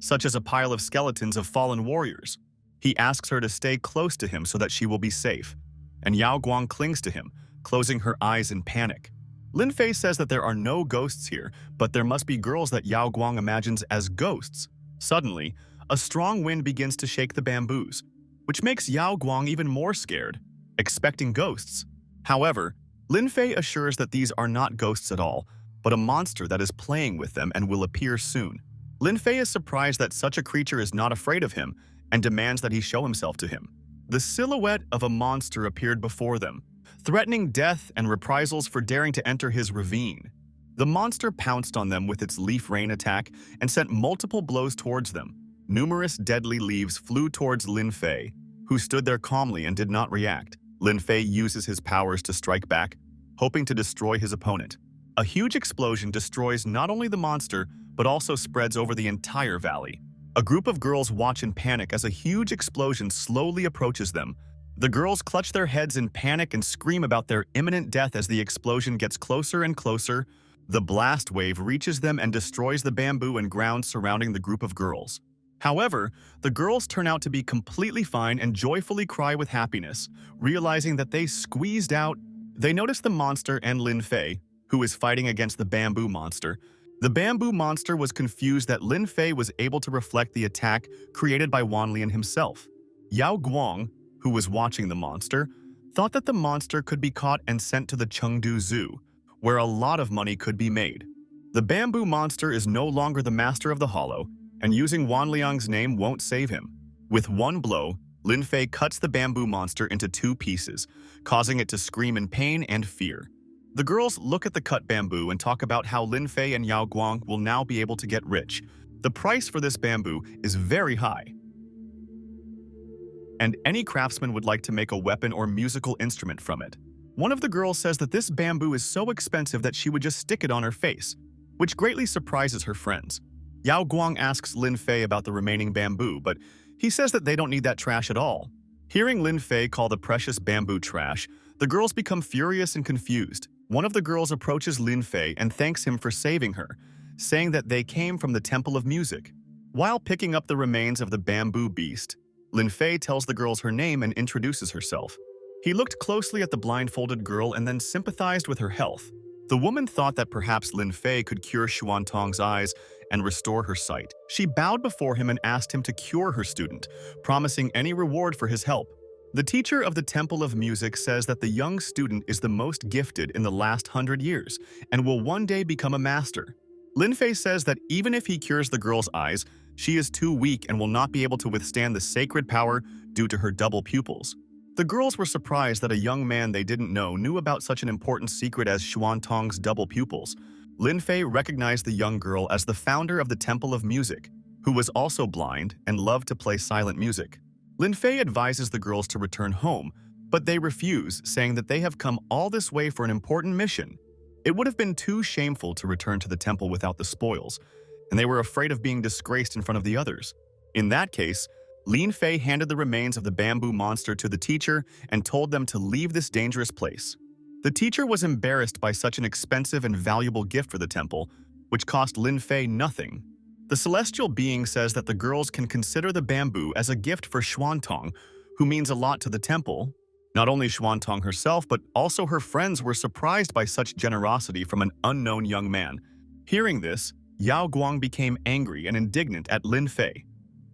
such as a pile of skeletons of fallen warriors. He asks her to stay close to him so that she will be safe, and Yao Guang clings to him, closing her eyes in panic. Lin Fay says that there are no ghosts here, but there must be girls that Yao Guang imagines as ghosts. Suddenly, a strong wind begins to shake the bamboos, which makes Yao Guang even more scared, expecting ghosts. However, Lin Fay assures that these are not ghosts at all, but a monster that is playing with them and will appear soon. Lin Fay is surprised that such a creature is not afraid of him and demands that he show himself to him. The silhouette of a monster appeared before them, threatening death and reprisals for daring to enter his ravine. The monster pounced on them with its leaf rain attack and sent multiple blows towards them. Numerous deadly leaves flew towards Lin Fay, who stood there calmly and did not react. Lin Fay uses his powers to strike back, hoping to destroy his opponent. A huge explosion destroys not only the monster, but also spreads over the entire valley. A group of girls watch in panic as a huge explosion slowly approaches them. The girls clutch their heads in panic and scream about their imminent death as the explosion gets closer and closer. The blast wave reaches them and destroys the bamboo and ground surrounding the group of girls. However, the girls turn out to be completely fine and joyfully cry with happiness, realizing that they squeezed out. They notice the monster and Lin Fay, who is fighting against the bamboo monster. The bamboo monster was confused that Lin Fay was able to reflect the attack created by Wan Lian himself. Yao Guang, who was watching the monster, thought that the monster could be caught and sent to the Chengdu Zoo, where a lot of money could be made. The bamboo monster is no longer the master of the hollow, and using Wanliang's name won't save him. With one blow, Lin Fay cuts the bamboo monster into 2 pieces, causing it to scream in pain and fear. The girls look at the cut bamboo and talk about how Lin Fay and Yao Guang will now be able to get rich. The price for this bamboo is very high, and any craftsman would like to make a weapon or musical instrument from it. One of the girls says that this bamboo is so expensive that she would just stick it on her face, which greatly surprises her friends. Yao Guang asks Lin Fay about the remaining bamboo, but he says that they don't need that trash at all. Hearing Lin Fay call the precious bamboo trash, the girls become furious and confused. One of the girls approaches Lin Fay and thanks him for saving her, saying that they came from the Temple of Music. While picking up the remains of the bamboo beast, Lin Fay tells the girls her name and introduces herself. He looked closely at the blindfolded girl and then sympathized with her health. The woman thought that perhaps Lin Fay could cure Xuantong's eyes and restore her sight. She bowed before him and asked him to cure her student, promising any reward for his help. The teacher of the Temple of Music says that the young student is the most gifted in the last 100 years and will one day become a master. Lin Fay says that even if he cures the girl's eyes, she is too weak and will not be able to withstand the sacred power due to her double pupils. The girls were surprised that a young man they didn't know knew about such an important secret as Xuantong's double pupils. Lin Fay recognized the young girl as the founder of the Temple of Music, who was also blind and loved to play silent music. Lin Fay advises the girls to return home, but they refuse, saying that they have come all this way for an important mission. It would have been too shameful to return to the temple without the spoils, and they were afraid of being disgraced in front of the others. In that case, Lin Fay handed the remains of the bamboo monster to the teacher and told them to leave this dangerous place. The teacher was embarrassed by such an expensive and valuable gift for the temple, which cost Lin Fay nothing. The celestial being says that the girls can consider the bamboo as a gift for Xuantong, who means a lot to the temple. Not only Xuantong herself, but also her friends were surprised by such generosity from an unknown young man. Hearing this, Yao Guang became angry and indignant at Lin Fay,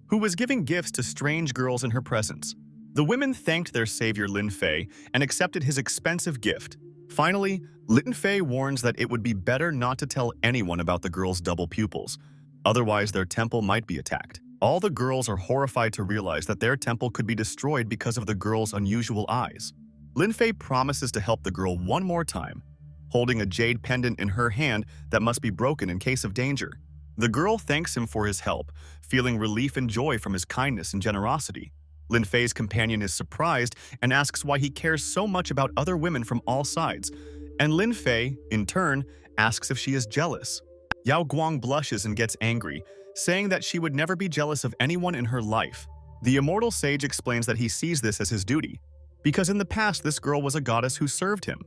who was giving gifts to strange girls in her presence. The women thanked their savior Lin Fay and accepted his expensive gift. Finally, Lin Fay warns that it would be better not to tell anyone about the girls' double pupils, otherwise their temple might be attacked. All the girls are horrified to realize that their temple could be destroyed because of the girl's unusual eyes. Lin Fay promises to help the girl one more time, holding a jade pendant in her hand that must be broken in case of danger. The girl thanks him for his help, feeling relief and joy from his kindness and generosity. Lin Fay's companion is surprised and asks why he cares so much about other women from all sides, and Lin Fay, in turn, asks if she is jealous. Yao Guang blushes and gets angry, saying that she would never be jealous of anyone in her life. The immortal sage explains that he sees this as his duty, because in the past this girl was a goddess who served him.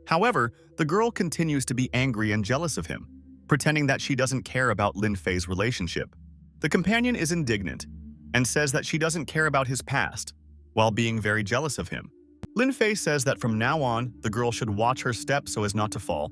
However, the girl continues to be angry and jealous of him, pretending that she doesn't care about Lin Fay's relationship. The companion is indignant and says that she doesn't care about his past, while being very jealous of him. Lin Fay says that from now on, the girl should watch her step so as not to fall.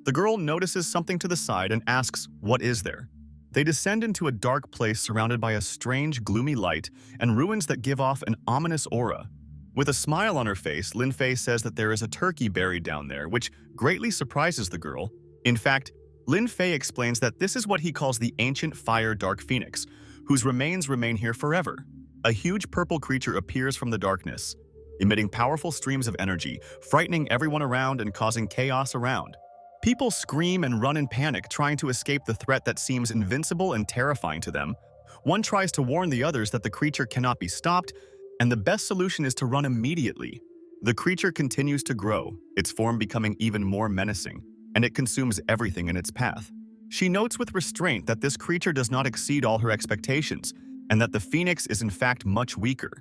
The girl notices something to the side and asks, "What is there?" They descend into a dark place surrounded by a strange, gloomy light and ruins that give off an ominous aura. With a smile on her face, Lin Fay says that there is a turkey buried down there, which greatly surprises the girl. In fact, Lin Fay explains that this is what he calls the ancient fire dark phoenix, whose remains remain here forever. A huge purple creature appears from the darkness, emitting powerful streams of energy, frightening everyone around and causing chaos around. People scream and run in panic, trying to escape the threat that seems invincible and terrifying to them. One tries to warn the others that the creature cannot be stopped, and the best solution is to run immediately. The creature continues to grow, its form becoming even more menacing, and it consumes everything in its path. She notes with restraint that this creature does not exceed all her expectations, and that the phoenix is in fact much weaker.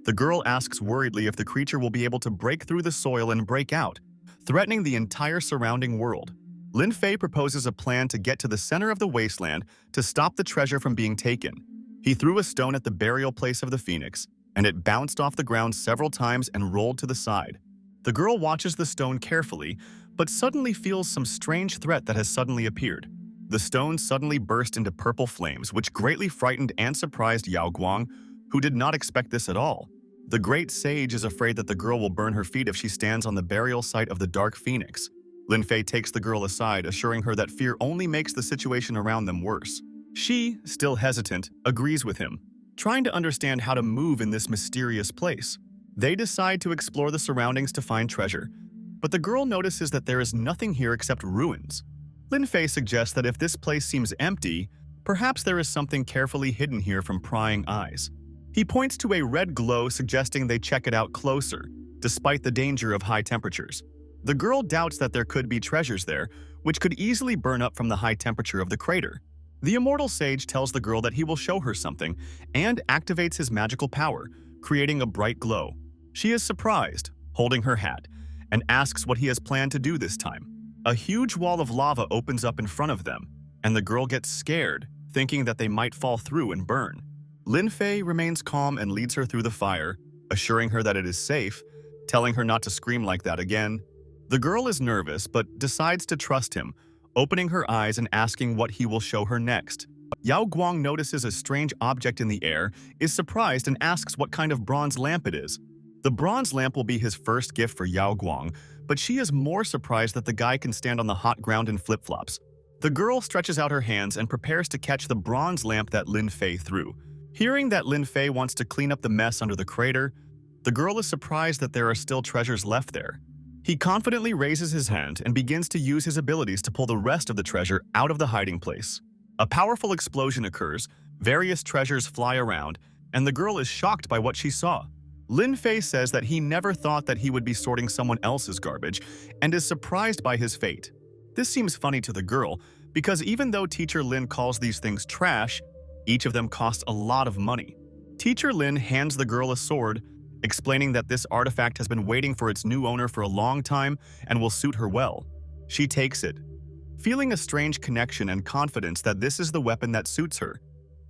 The girl asks worriedly if the creature will be able to break through the soil and break out, threatening the entire surrounding world. Lin Fay proposes a plan to get to the center of the wasteland to stop the treasure from being taken. He threw a stone at the burial place of the phoenix, and it bounced off the ground several times and rolled to the side. The girl watches the stone carefully, but suddenly feels some strange threat that has suddenly appeared. The stone suddenly burst into purple flames, which greatly frightened and surprised Yao Guang, who did not expect this at all. The great sage is afraid that the girl will burn her feet if she stands on the burial site of the dark phoenix. Lin Fay takes the girl aside, assuring her that fear only makes the situation around them worse. She, still hesitant, agrees with him, trying to understand how to move in this mysterious place. They decide to explore the surroundings to find treasure, but the girl notices that there is nothing here except ruins. Lin Fay suggests that if this place seems empty, perhaps there is something carefully hidden here from prying eyes. He points to a red glow, suggesting they check it out closer, despite the danger of high temperatures. The girl doubts that there could be treasures there, which could easily burn up from the high temperature of the crater. The immortal sage tells the girl that he will show her something and activates his magical power, creating a bright glow. She is surprised, holding her hat, and asks what he has planned to do this time. A huge wall of lava opens up in front of them, and the girl gets scared, thinking that they might fall through and burn. Lin Fay remains calm and leads her through the fire, assuring her that it is safe, telling her not to scream like that again. The girl is nervous but decides to trust him, opening her eyes and asking what he will show her next. Yao Guang notices a strange object in the air, is surprised and asks what kind of bronze lamp it is. The bronze lamp will be his first gift for Yao Guang, but she is more surprised that the guy can stand on the hot ground in flip-flops. The girl stretches out her hands and prepares to catch the bronze lamp that Lin Fay threw. Hearing that Lin Fay wants to clean up the mess under the crater, the girl is surprised that there are still treasures left there. He confidently raises his hand and begins to use his abilities to pull the rest of the treasure out of the hiding place. A powerful explosion occurs, various treasures fly around, and the girl is shocked by what she saw. Lin Fay says that he never thought that he would be sorting someone else's garbage and is surprised by his fate. This seems funny to the girl because even though Teacher Lin calls these things trash, each of them costs a lot of money. Teacher Lin hands the girl a sword, explaining that this artifact has been waiting for its new owner for a long time and will suit her well. She takes it, feeling a strange connection and confidence that this is the weapon that suits her.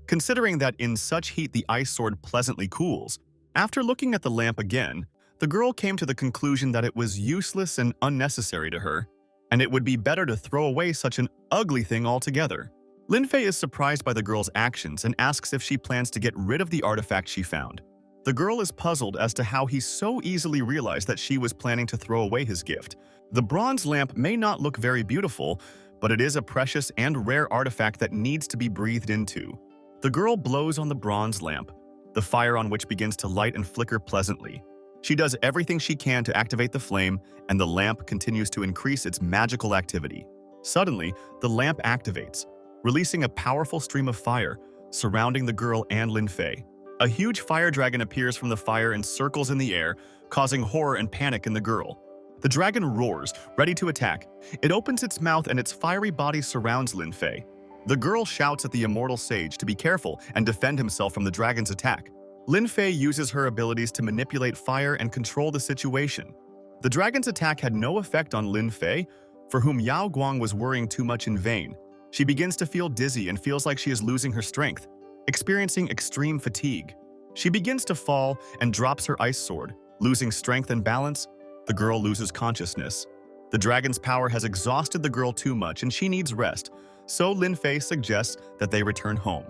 Considering that in such heat the ice sword pleasantly cools, after looking at the lamp again, the girl came to the conclusion that it was useless and unnecessary to her, and it would be better to throw away such an ugly thing altogether. Lin Fay is surprised by the girl's actions and asks if she plans to get rid of the artifact she found. The girl is puzzled as to how he so easily realized that she was planning to throw away his gift. The bronze lamp may not look very beautiful, but it is a precious and rare artifact that needs to be breathed into. The girl blows on the bronze lamp, the fire on which begins to light and flicker pleasantly. She does everything she can to activate the flame, and the lamp continues to increase its magical activity. Suddenly, the lamp activates, releasing a powerful stream of fire, surrounding the girl and Lin Fay. A huge fire dragon appears from the fire and circles in the air, causing horror and panic in the girl. The dragon roars, ready to attack. It opens its mouth and its fiery body surrounds Lin Fay. The girl shouts at the immortal sage to be careful and defend himself from the dragon's attack. Lin Fay uses her abilities to manipulate fire and control the situation. The dragon's attack had no effect on Lin Fay, for whom Yao Guang was worrying too much in vain. She begins to feel dizzy and feels like she is losing her strength, experiencing extreme fatigue. She begins to fall and drops her ice sword. Losing strength and balance, the girl loses consciousness. The dragon's power has exhausted the girl too much and she needs rest, so Lin Fay suggests that they return home.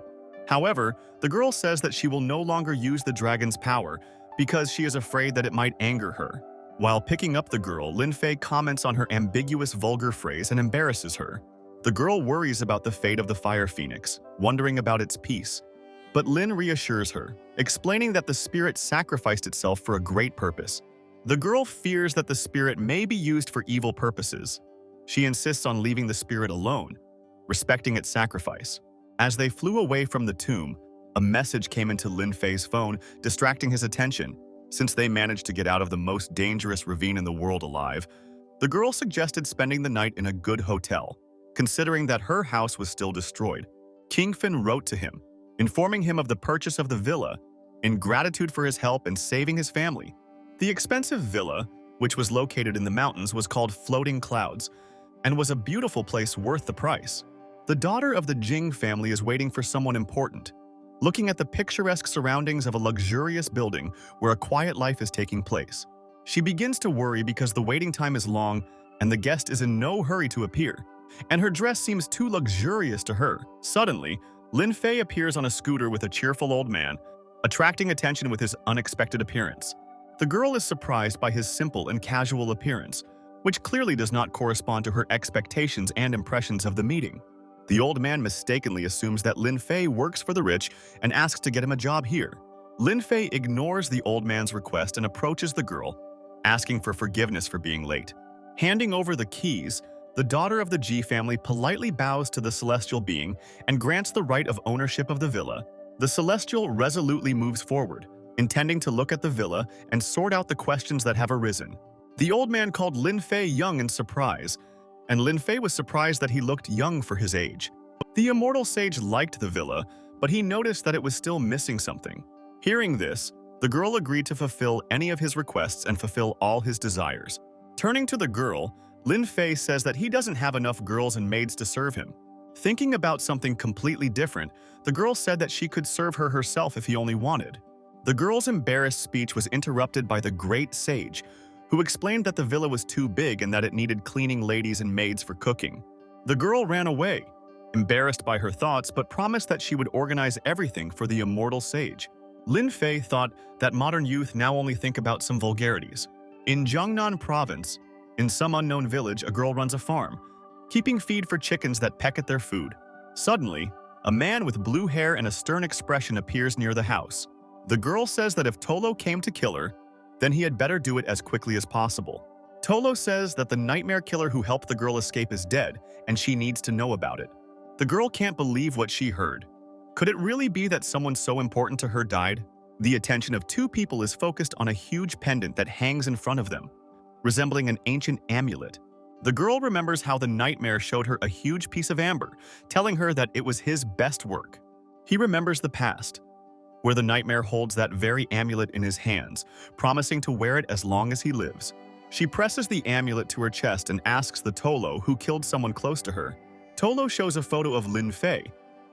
However, the girl says that she will no longer use the dragon's power because she is afraid that it might anger her. While picking up the girl, Lin Fay comments on her ambiguous vulgar phrase and embarrasses her. The girl worries about the fate of the fire phoenix, wondering about its peace. But Lin reassures her, explaining that the spirit sacrificed itself for a great purpose. The girl fears that the spirit may be used for evil purposes. She insists on leaving the spirit alone, respecting its sacrifice. As they flew away from the tomb, a message came into Lin Fay's phone, distracting his attention. Since they managed to get out of the most dangerous ravine in the world alive, the girl suggested spending the night in a good hotel, considering that her house was still destroyed. King Fin wrote to him, informing him of the purchase of the villa, in gratitude for his help in saving his family. The expensive villa, which was located in the mountains, was called Floating Clouds, and was a beautiful place worth the price. The daughter of the Ching family is waiting for someone important, looking at the picturesque surroundings of a luxurious building where a quiet life is taking place. She begins to worry because the waiting time is long and the guest is in no hurry to appear, and her dress seems too luxurious to her. Suddenly, Lin Fay appears on a scooter with a cheerful old man, attracting attention with his unexpected appearance. The girl is surprised by his simple and casual appearance, which clearly does not correspond to her expectations and impressions of the meeting. The old man mistakenly assumes that Lin Fay works for the rich and asks to get him a job here. Lin Fay ignores the old man's request and approaches the girl, asking for forgiveness for being late. Handing over the keys, the daughter of the Ji family politely bows to the celestial being and grants the right of ownership of the villa. The celestial resolutely moves forward, intending to look at the villa and sort out the questions that have arisen. The old man called Lin Fay young in surprise, and Lin Fay was surprised that he looked young for his age. The immortal sage liked the villa, but he noticed that it was still missing something. Hearing this, the girl agreed to fulfill any of his requests and fulfill all his desires. Turning to the girl, Lin Fay says that he doesn't have enough girls and maids to serve him. Thinking about something completely different, the girl said that she could serve her herself if he only wanted. The girl's embarrassed speech was interrupted by the great sage, who explained that the villa was too big and that it needed cleaning ladies and maids for cooking. The girl ran away, embarrassed by her thoughts, but promised that she would organize everything for the immortal sage. Lin Fay thought that modern youth now only think about some vulgarities. In Jiangnan province, in some unknown village, a girl runs a farm, keeping feed for chickens that peck at their food. Suddenly, a man with blue hair and a stern expression appears near the house. The girl says that if Tolo came to kill her, then he had better do it as quickly as possible. Tolo says that the nightmare killer who helped the girl escape is dead, and she needs to know about it. The girl can't believe what she heard. Could it really be that someone so important to her died? The attention of two people is focused on a huge pendant that hangs in front of them, resembling an ancient amulet. The girl remembers how the nightmare showed her a huge piece of amber, telling her that it was his best work. He remembers the past, where the nightmare holds that very amulet in his hands, promising to wear it as long as he lives. She presses the amulet to her chest and asks the Tolo who killed someone close to her. Tolo shows a photo of Lin Fay,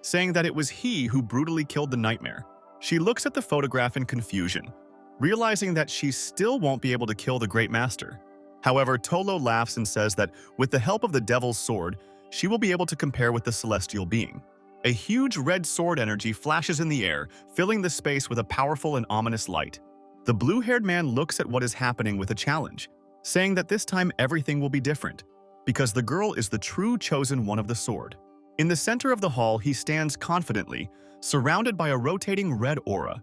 saying that it was he who brutally killed the nightmare. She looks at the photograph in confusion, realizing that she still won't be able to kill the Great Master. However, Tolo laughs and says that with the help of the Devil's Sword, she will be able to compare with the celestial being. A huge red sword energy flashes in the air, filling the space with a powerful and ominous light. The blue-haired man looks at what is happening with a challenge, saying that this time everything will be different, because the girl is the true chosen one of the sword. In the center of the hall, he stands confidently, surrounded by a rotating red aura,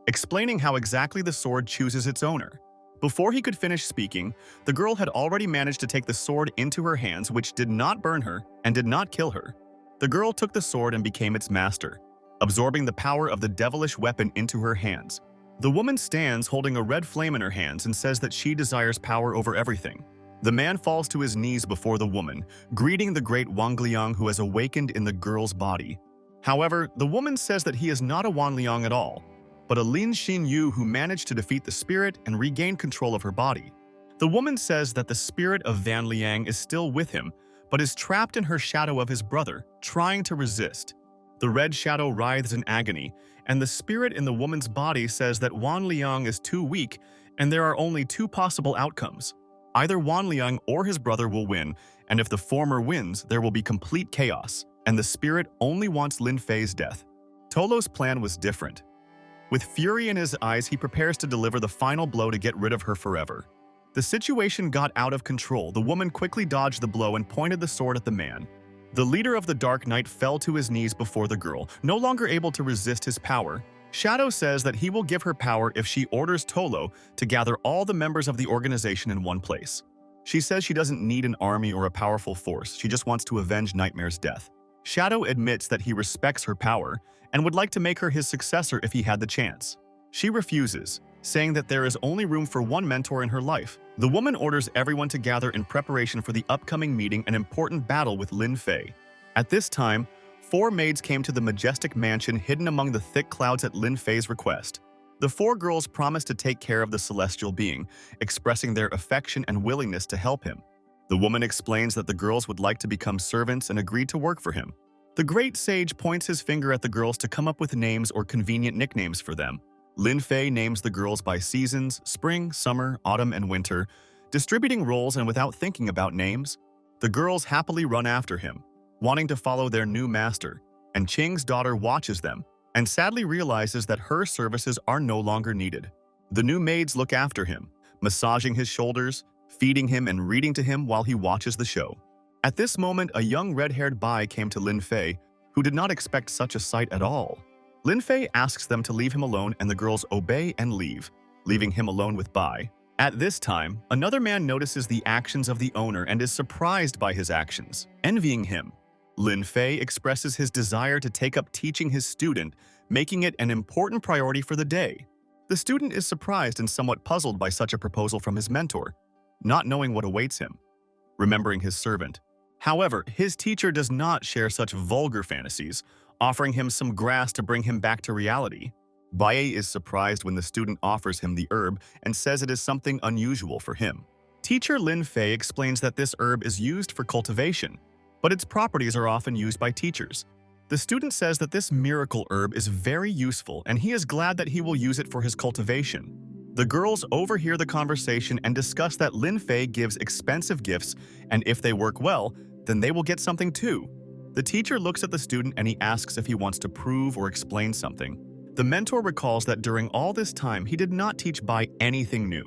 explaining how exactly the sword chooses its owner. Before he could finish speaking, the girl had already managed to take the sword into her hands, which did not burn her and did not kill her. The girl took the sword and became its master, absorbing the power of the devilish weapon into her hands. The woman stands holding a red flame in her hands and says that she desires power over everything. The man falls to his knees before the woman, greeting the great Wangliang who has awakened in the girl's body. However, the woman says that he is not a Wanliang at all, but a Lin Xin Yu who managed to defeat the spirit and regain control of her body. The woman says that the spirit of Van Liang is still with him, but is trapped in her shadow of his brother, trying to resist. The red shadow writhes in agony, and the spirit in the woman's body says that Wan Liang is too weak and there are only two possible outcomes. Either Wan Liang or his brother will win, and if the former wins, there will be complete chaos, and the spirit only wants Lin Fay's death. Tolo's plan was different. With fury in his eyes, he prepares to deliver the final blow to get rid of her forever. The situation got out of control. The woman quickly dodged the blow and pointed the sword at the man. The leader of the Dark Knight fell to his knees before the girl, no longer able to resist his power. Shadow says that he will give her power if she orders Tolo to gather all the members of the organization in one place. She says she doesn't need an army or a powerful force, she just wants to avenge Nightmare's death. Shadow admits that he respects her power and would like to make her his successor if he had the chance. She refuses, saying that there is only room for one mentor in her life. The woman orders everyone to gather in preparation for the upcoming meeting and important battle with Lin Fay. At this time, 4 maids came to the majestic mansion hidden among the thick clouds at Lin Fay's request. The 4 girls promised to take care of the celestial being, expressing their affection and willingness to help him. The woman explains that the girls would like to become servants and agreed to work for him. The great sage points his finger at the girls to come up with names or convenient nicknames for them. Lin Fay names the girls by seasons, spring, summer, autumn, and winter, distributing roles and without thinking about names. The girls happily run after him, wanting to follow their new master, and Ching's daughter watches them and sadly realizes that her services are no longer needed. The new maids look after him, massaging his shoulders, feeding him and reading to him while he watches the show. At this moment, a young red-haired Bai came to Lin Fay, who did not expect such a sight at all. Lin Fay asks them to leave him alone and the girls obey and leave, leaving him alone with Bai. At this time, another man notices the actions of the owner and is surprised by his actions, envying him. Lin Fay expresses his desire to take up teaching his student, making it an important priority for the day. The student is surprised and somewhat puzzled by such a proposal from his mentor, not knowing what awaits him, remembering his servant. However, his teacher does not share such vulgar fantasies, offering him some grass to bring him back to reality. Baye is surprised when the student offers him the herb and says it is something unusual for him. Teacher Lin Fay explains that this herb is used for cultivation, but its properties are often used by teachers. The student says that this miracle herb is very useful and he is glad that he will use it for his cultivation. The girls overhear the conversation and discuss that Lin Fay gives expensive gifts, and if they work well, then they will get something too. The teacher looks at the student and he asks if he wants to prove or explain something. The mentor recalls that during all this time he did not teach Bai anything new,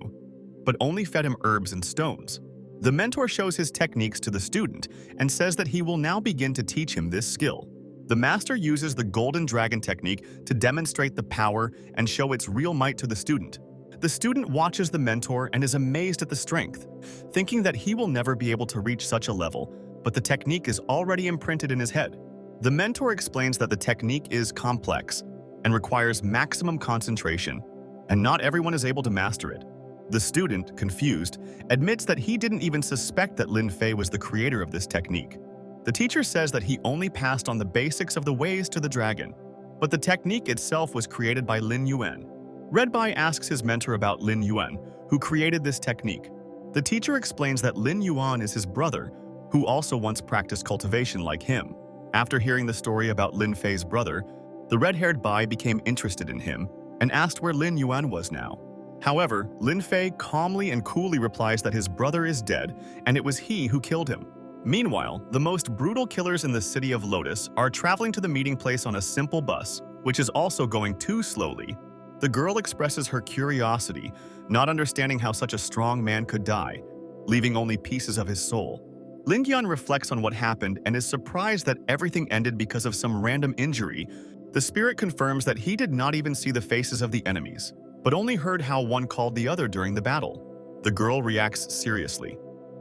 but only fed him herbs and stones. The mentor shows his techniques to the student and says that he will now begin to teach him this skill. The master uses the golden dragon technique to demonstrate the power and show its real might to the student. The student watches the mentor and is amazed at the strength, thinking that he will never be able to reach such a level, but the technique is already imprinted in his head. The mentor explains that the technique is complex and requires maximum concentration, and not everyone is able to master it. The student, confused, admits that he didn't even suspect that Lin Fay was the creator of this technique. The teacher says that he only passed on the basics of the ways to the dragon, but the technique itself was created by Lin Yuan. Red Bai asks his mentor about Lin Yuan, who created this technique. The teacher explains that Lin Yuan is his brother, who also once practiced cultivation like him. After hearing the story about Lin Fay's brother, the red-haired Bai became interested in him and asked where Lin Yuan was now. However, Lin Fay calmly and coolly replies that his brother is dead and it was he who killed him. Meanwhile, the most brutal killers in the city of Lotus are traveling to the meeting place on a simple bus, which is also going too slowly. The girl expresses her curiosity, not understanding how such a strong man could die, leaving only pieces of his soul. Lingyan reflects on what happened and is surprised that everything ended because of some random injury. The spirit confirms that he did not even see the faces of the enemies, but only heard how one called the other during the battle. The girl reacts seriously,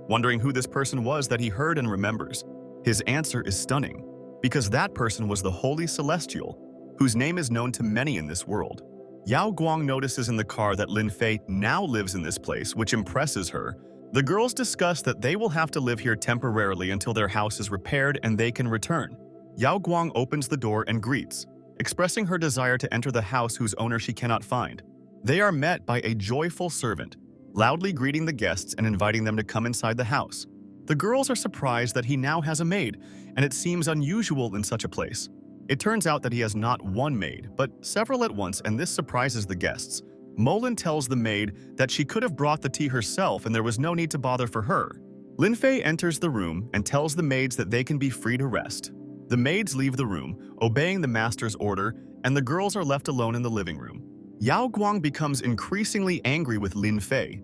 wondering who this person was that he heard and remembers. His answer is stunning, because that person was the Holy Celestial, whose name is known to many in this world. Yao Guang notices in the car that Lin Fay now lives in this place, which impresses her. The girls discuss that they will have to live here temporarily until their house is repaired and they can return. Yao Guang opens the door and greets, expressing her desire to enter the house whose owner she cannot find. They are met by a joyful servant, loudly greeting the guests and inviting them to come inside the house. The girls are surprised that he now has a maid, and it seems unusual in such a place. It turns out that he has not one maid, but several at once, and this surprises the guests. Molin tells the maid that she could have brought the tea herself and there was no need to bother for her. Lin Fay enters the room and tells the maids that they can be free to rest. The maids leave the room, obeying the master's order, and the girls are left alone in the living room. Yao Guang becomes increasingly angry with Lin Fay,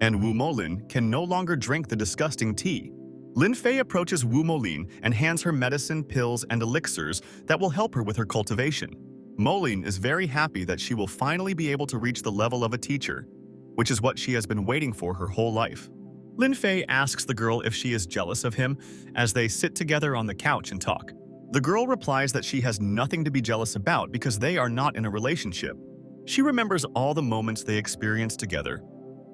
and Wu Molin can no longer drink the disgusting tea. Lin Fay approaches Wu Molin and hands her medicine, pills, and elixirs that will help her with her cultivation. Molin is very happy that she will finally be able to reach the level of a teacher, which is what she has been waiting for her whole life. Lin Fay asks the girl if she is jealous of him as they sit together on the couch and talk. The girl replies that she has nothing to be jealous about because they are not in a relationship. She remembers all the moments they experienced together,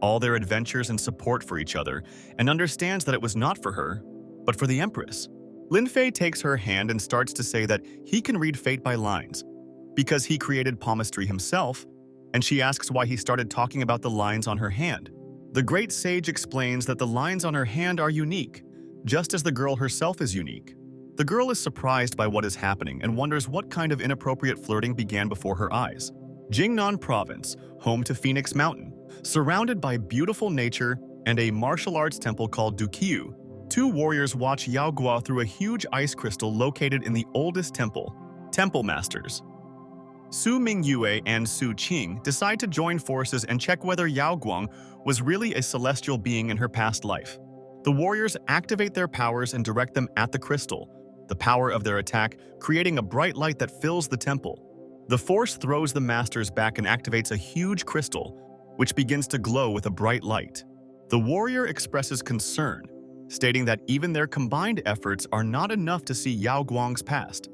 all their adventures and support for each other, and understands that it was not for her, but for the Empress. Lin Fay takes her hand and starts to say that he can read fate by lines, because he created palmistry himself, and she asks why he started talking about the lines on her hand. The great sage explains that the lines on her hand are unique, just as the girl herself is unique. The girl is surprised by what is happening and wonders what kind of inappropriate flirting began before her eyes. Jingnan Province, home to Phoenix Mountain, surrounded by beautiful nature and a martial arts temple called Duqiu. Two warriors watch Yao Guang through a huge ice crystal located in the oldest temple. Temple Masters. Su Mingyue and Su Ching decide to join forces and check whether Yao Guang was really a celestial being in her past life. The warriors activate their powers and direct them at the crystal, the power of their attack creating a bright light that fills the temple. The force throws the masters back and activates a huge crystal, which begins to glow with a bright light. The warrior expresses concern, stating that even their combined efforts are not enough to see Yao Guang's past.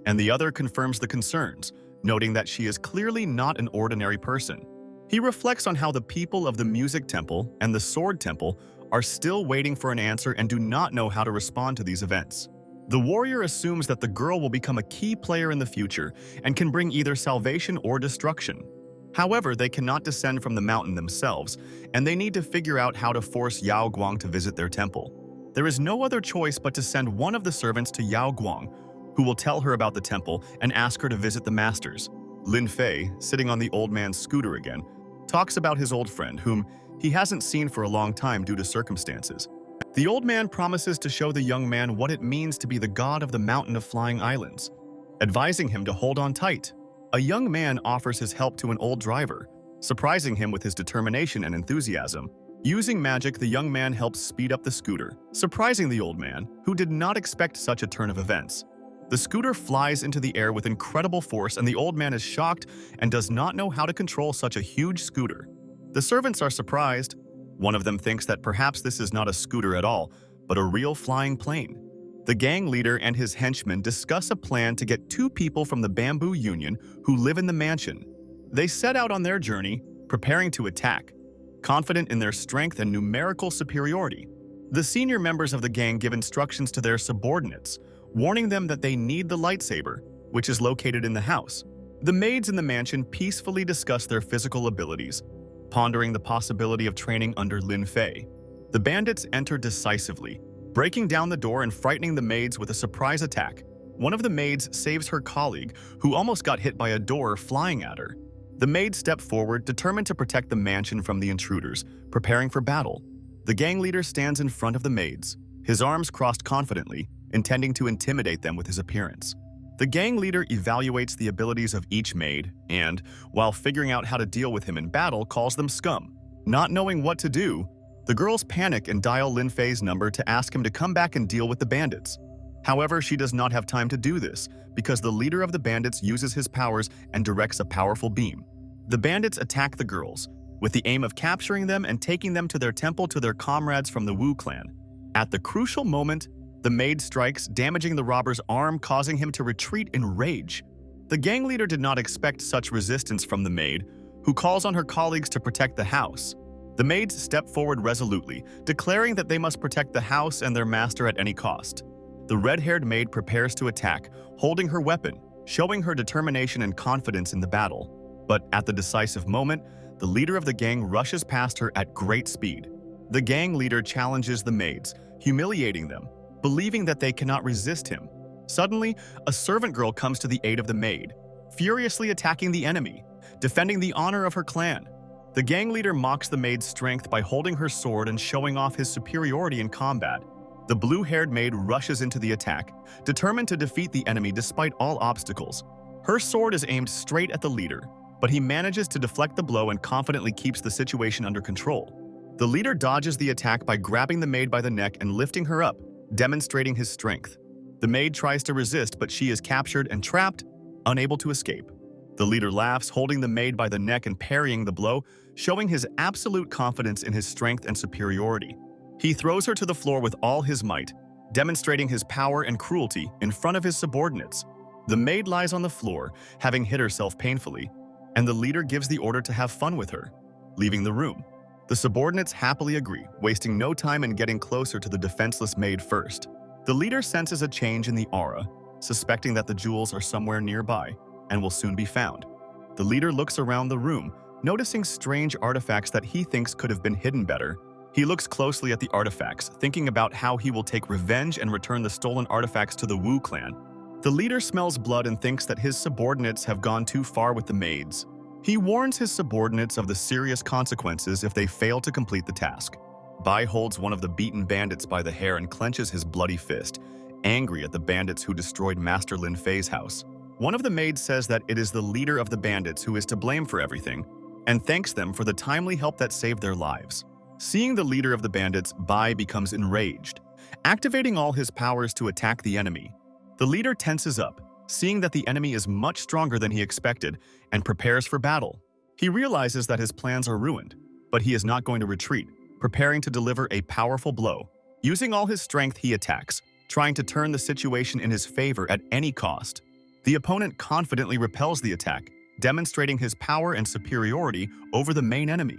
And the other confirms the concerns, noting that she is clearly not an ordinary person. He reflects on how the people of the Music Temple and the Sword Temple are still waiting for an answer and do not know how to respond to these events. The warrior assumes that the girl will become a key player in the future and can bring either salvation or destruction. However, they cannot descend from the mountain themselves, and they need to figure out how to force Yao Guang to visit their temple. There is no other choice but to send one of the servants to Yao Guang, who will tell her about the temple and ask her to visit the masters. Lin Fay, sitting on the old man's scooter again, talks about his old friend, whom he hasn't seen for a long time due to circumstances. The old man promises to show the young man what it means to be the god of the Mountain of Flying Islands, advising him to hold on tight. A young man offers his help to an old driver, surprising him with his determination and enthusiasm. Using magic, the young man helps speed up the scooter, surprising the old man, who did not expect such a turn of events. The scooter flies into the air with incredible force, and the old man is shocked and does not know how to control such a huge scooter. The servants are surprised. One of them thinks that perhaps this is not a scooter at all, but a real flying plane. The gang leader and his henchmen discuss a plan to get two people from the Bamboo Union who live in the mansion. They set out on their journey, preparing to attack, confident in their strength and numerical superiority. The senior members of the gang give instructions to their subordinates, warning them that they need the lightsaber, which is located in the house. The maids in the mansion peacefully discuss their physical abilities, pondering the possibility of training under Lin Fay. The bandits enter decisively, breaking down the door and frightening the maids with a surprise attack. One of the maids saves her colleague, who almost got hit by a door flying at her. The maids step forward, determined to protect the mansion from the intruders, preparing for battle. The gang leader stands in front of the maids, his arms crossed confidently, intending to intimidate them with his appearance. The gang leader evaluates the abilities of each maid and, while figuring out how to deal with him in battle, calls them scum. Not knowing what to do, the girls panic and dial Lin Fay's number to ask him to come back and deal with the bandits. However, she does not have time to do this because the leader of the bandits uses his powers and directs a powerful beam. The bandits attack the girls, with the aim of capturing them and taking them to their temple to their comrades from the Wu clan. At the crucial moment, the maid strikes, damaging the robber's arm, causing him to retreat in rage. The gang leader did not expect such resistance from the maid, who calls on her colleagues to protect the house. The maids step forward resolutely, declaring that they must protect the house and their master at any cost. The red-haired maid prepares to attack, holding her weapon, showing her determination and confidence in the battle. But at the decisive moment, the leader of the gang rushes past her at great speed. The gang leader challenges the maids, humiliating them, believing that they cannot resist him. Suddenly, a servant girl comes to the aid of the maid, furiously attacking the enemy, defending the honor of her clan. The gang leader mocks the maid's strength by holding her sword and showing off his superiority in combat. The blue-haired maid rushes into the attack, determined to defeat the enemy despite all obstacles. Her sword is aimed straight at the leader, but he manages to deflect the blow and confidently keeps the situation under control. The leader dodges the attack by grabbing the maid by the neck and lifting her up, demonstrating his strength. The maid tries to resist, but she is captured and trapped, unable to escape. The leader laughs, holding the maid by the neck and parrying the blow, showing his absolute confidence in his strength and superiority. He throws her to the floor with all his might, demonstrating his power and cruelty in front of his subordinates. The maid lies on the floor, having hit herself painfully, and the leader gives the order to have fun with her, leaving the room. The subordinates happily agree, wasting no time in getting closer to the defenseless maid first. The leader senses a change in the aura, suspecting that the jewels are somewhere nearby and will soon be found. The leader looks around the room, noticing strange artifacts that he thinks could have been hidden better. He looks closely at the artifacts, thinking about how he will take revenge and return the stolen artifacts to the Wu clan. The leader smells blood and thinks that his subordinates have gone too far with the maids. He warns his subordinates of the serious consequences if they fail to complete the task. Bai holds one of the beaten bandits by the hair and clenches his bloody fist, angry at the bandits who destroyed Master Lin Fay's house. One of the maids says that it is the leader of the bandits who is to blame for everything, and thanks them for the timely help that saved their lives. Seeing the leader of the bandits, Bai becomes enraged, activating all his powers to attack the enemy. The leader tenses up, seeing that the enemy is much stronger than he expected, and prepares for battle. He realizes that his plans are ruined, but he is not going to retreat, preparing to deliver a powerful blow. Using all his strength, he attacks, trying to turn the situation in his favor at any cost. The opponent confidently repels the attack, demonstrating his power and superiority over the main enemy.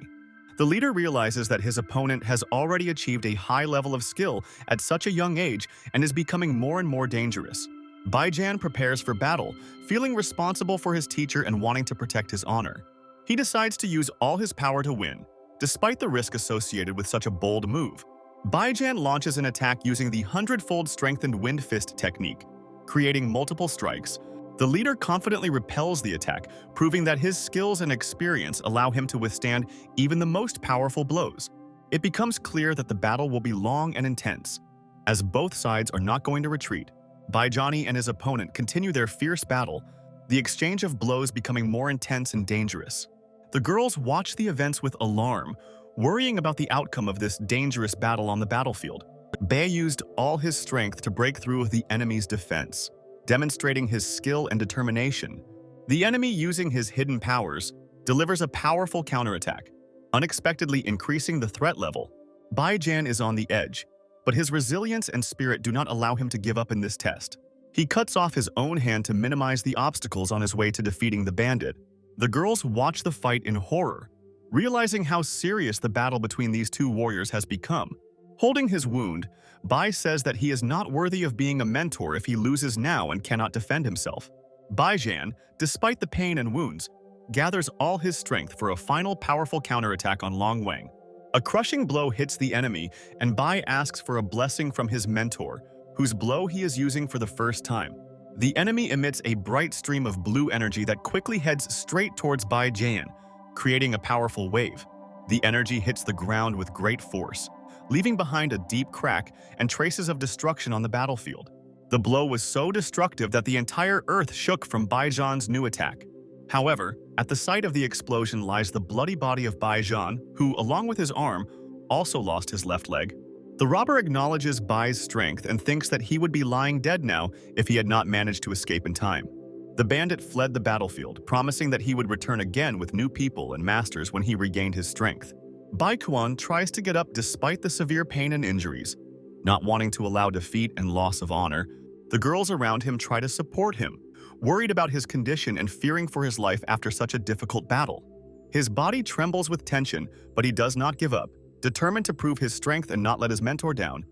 The leader realizes that his opponent has already achieved a high level of skill at such a young age and is becoming more and more dangerous. Baijan prepares for battle, feeling responsible for his teacher and wanting to protect his honor. He decides to use all his power to win, despite the risk associated with such a bold move. Baijan launches an attack using the 100-fold strengthened wind fist technique, creating multiple strikes. The leader confidently repels the attack, proving that his skills and experience allow him to withstand even the most powerful blows. It becomes clear that the battle will be long and intense. As both sides are not going to retreat, Baijani and his opponent continue their fierce battle, the exchange of blows becoming more intense and dangerous. The girls watch the events with alarm, worrying about the outcome of this dangerous battle on the battlefield. Bei used all his strength to break through the enemy's defense, demonstrating his skill and determination. The enemy, using his hidden powers, delivers a powerful counterattack, unexpectedly increasing the threat level. Baijan is on the edge, but his resilience and spirit do not allow him to give up in this test. He cuts off his own hand to minimize the obstacles on his way to defeating the bandit. The girls watch the fight in horror, realizing how serious the battle between these two warriors has become. Holding his wound, Bai says that he is not worthy of being a mentor if he loses now and cannot defend himself. Baijan, despite the pain and wounds, gathers all his strength for a final powerful counterattack on Long Wang. A crushing blow hits the enemy, and Bai asks for a blessing from his mentor, whose blow he is using for the first time. The enemy emits a bright stream of blue energy that quickly heads straight towards Baijan, creating a powerful wave. The energy hits the ground with great force, leaving behind a deep crack and traces of destruction on the battlefield. The blow was so destructive that the entire earth shook from Baijan's new attack. However, at the site of the explosion lies the bloody body of Baijan, who, along with his arm, also lost his left leg. The robber acknowledges Bai's strength and thinks that he would be lying dead now if he had not managed to escape in time. The bandit fled the battlefield, promising that he would return again with new people and masters when he regained his strength. Bai Kuan tries to get up despite the severe pain and injuries. Not wanting to allow defeat and loss of honor, the girls around him try to support him, worried about his condition and fearing for his life after such a difficult battle. His body trembles with tension, but he does not give up, determined to prove his strength and not let his mentor down.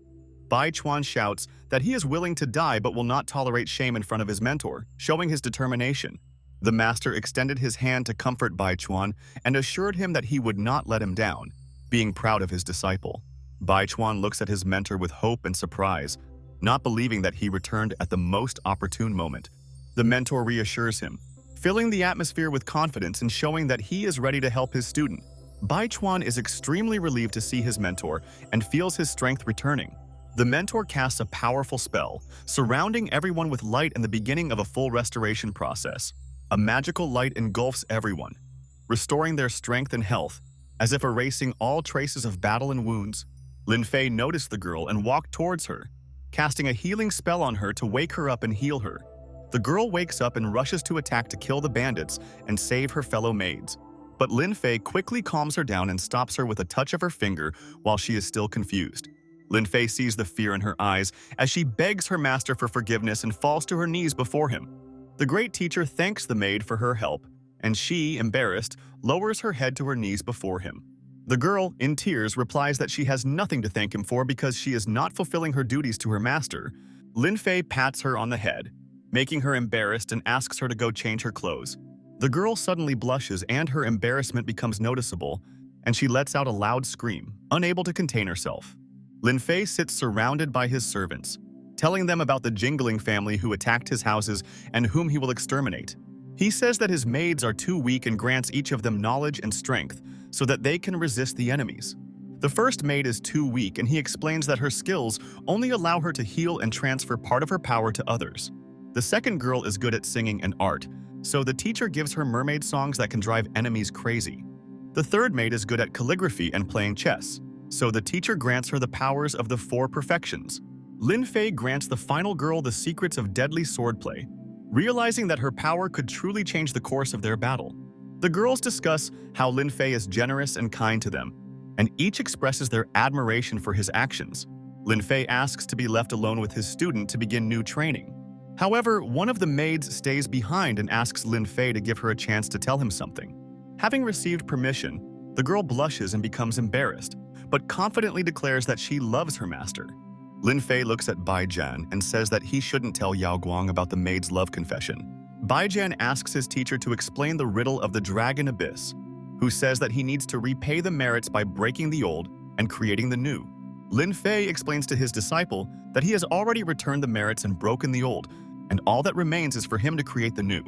Bai Chuan shouts that he is willing to die but will not tolerate shame in front of his mentor, showing his determination. The master extended his hand to comfort Bai Chuan and assured him that he would not let him down, being proud of his disciple. Bai Chuan looks at his mentor with hope and surprise, not believing that he returned at the most opportune moment. The mentor reassures him, filling the atmosphere with confidence and showing that he is ready to help his student. Bai Chuan is extremely relieved to see his mentor and feels his strength returning. The mentor casts a powerful spell, surrounding everyone with light in the beginning of a full restoration process. A magical light engulfs everyone, restoring their strength and health, as if erasing all traces of battle and wounds. Lin Fay noticed the girl and walked towards her, casting a healing spell on her to wake her up and heal her. The girl wakes up and rushes to attack to kill the bandits and save her fellow maids. But Lin Fay quickly calms her down and stops her with a touch of her finger while she is still confused. Lin Fay sees the fear in her eyes as she begs her master for forgiveness and falls to her knees before him. The great teacher thanks the maid for her help, and she, embarrassed, lowers her head to her knees before him. The girl, in tears, replies that she has nothing to thank him for because she is not fulfilling her duties to her master. Lin Fay pats her on the head, making her embarrassed, and asks her to go change her clothes. The girl suddenly blushes and her embarrassment becomes noticeable, and she lets out a loud scream, unable to contain herself. Lin Fay sits surrounded by his servants, telling them about the Jingling family who attacked his houses and whom he will exterminate. He says that his maids are too weak and grants each of them knowledge and strength so that they can resist the enemies. The first maid is too weak, and he explains that her skills only allow her to heal and transfer part of her power to others. The second girl is good at singing and art, so the teacher gives her mermaid songs that can drive enemies crazy. The third maid is good at calligraphy and playing chess, so the teacher grants her the powers of the four perfections. Lin Fay grants the final girl the secrets of deadly swordplay, realizing that her power could truly change the course of their battle. The girls discuss how Lin Fay is generous and kind to them, and each expresses their admiration for his actions. Lin Fay asks to be left alone with his student to begin new training. However, one of the maids stays behind and asks Lin Fay to give her a chance to tell him something. Having received permission, the girl blushes and becomes embarrassed, but confidently declares that she loves her master. Lin Fay looks at Bai Jian and says that he shouldn't tell Yao Guang about the maid's love confession. Bai Jian asks his teacher to explain the riddle of the dragon abyss, who says that he needs to repay the merits by breaking the old and creating the new. Lin Fay explains to his disciple that he has already returned the merits and broken the old, and all that remains is for him to create the new.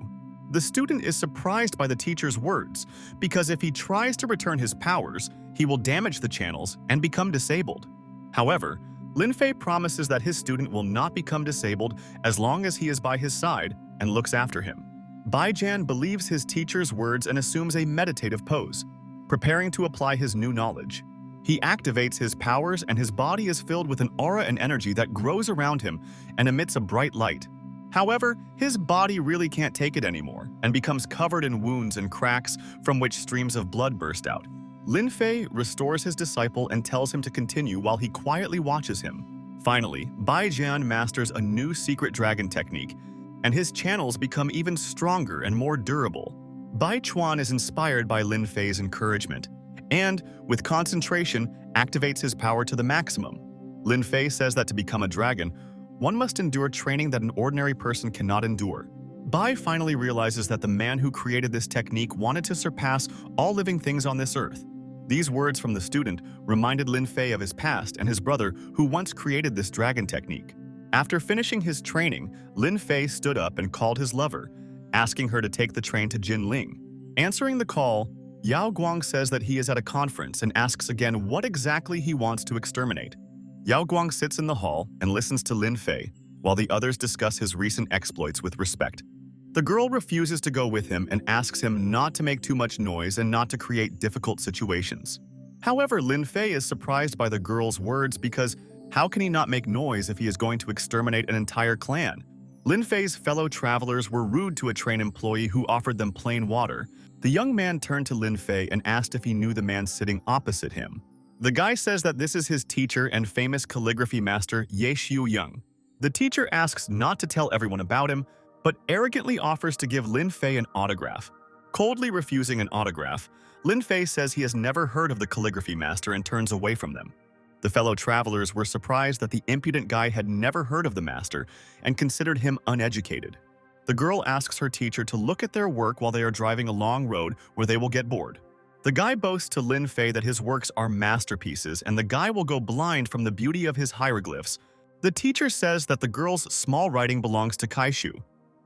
The student is surprised by the teacher's words, because if he tries to return his powers, he will damage the channels and become disabled. However, Lin Fay promises that his student will not become disabled as long as he is by his side and looks after him. Bai Jian believes his teacher's words and assumes a meditative pose, preparing to apply his new knowledge. He activates his powers and his body is filled with an aura and energy that grows around him and emits a bright light. However, his body really can't take it anymore and becomes covered in wounds and cracks from which streams of blood burst out. Lin Fay restores his disciple and tells him to continue while he quietly watches him. Finally, Bai Jian masters a new secret dragon technique, and his channels become even stronger and more durable. Bai Chuan is inspired by Lin Fay's encouragement, and, with concentration, activates his power to the maximum. Lin Fay says that to become a dragon, one must endure training that an ordinary person cannot endure. Bai finally realizes that the man who created this technique wanted to surpass all living things on this earth. These words from the student reminded Lin Fay of his past and his brother who once created this dragon technique. After finishing his training, Lin Fay stood up and called his lover, asking her to take the train to Jinling. Answering the call, Yao Guang says that he is at a conference and asks again what exactly he wants to exterminate. Yao Guang sits in the hall and listens to Lin Fay, while the others discuss his recent exploits with respect. The girl refuses to go with him and asks him not to make too much noise and not to create difficult situations. However, Lin Fay is surprised by the girl's words because how can he not make noise if he is going to exterminate an entire clan? Lin Fay's fellow travelers were rude to a train employee who offered them plain water. The young man turned to Lin Fay and asked if he knew the man sitting opposite him. The guy says that this is his teacher and famous calligraphy master Ye Xiuyang. The teacher asks not to tell everyone about him, but arrogantly offers to give Lin Fay an autograph. Coldly refusing an autograph, Lin Fay says he has never heard of the calligraphy master and turns away from them. The fellow travelers were surprised that the impudent guy had never heard of the master and considered him uneducated. The girl asks her teacher to look at their work while they are driving a long road where they will get bored. The guy boasts to Lin Fay that his works are masterpieces and the guy will go blind from the beauty of his hieroglyphs. The teacher says that the girl's small writing belongs to Kaishu,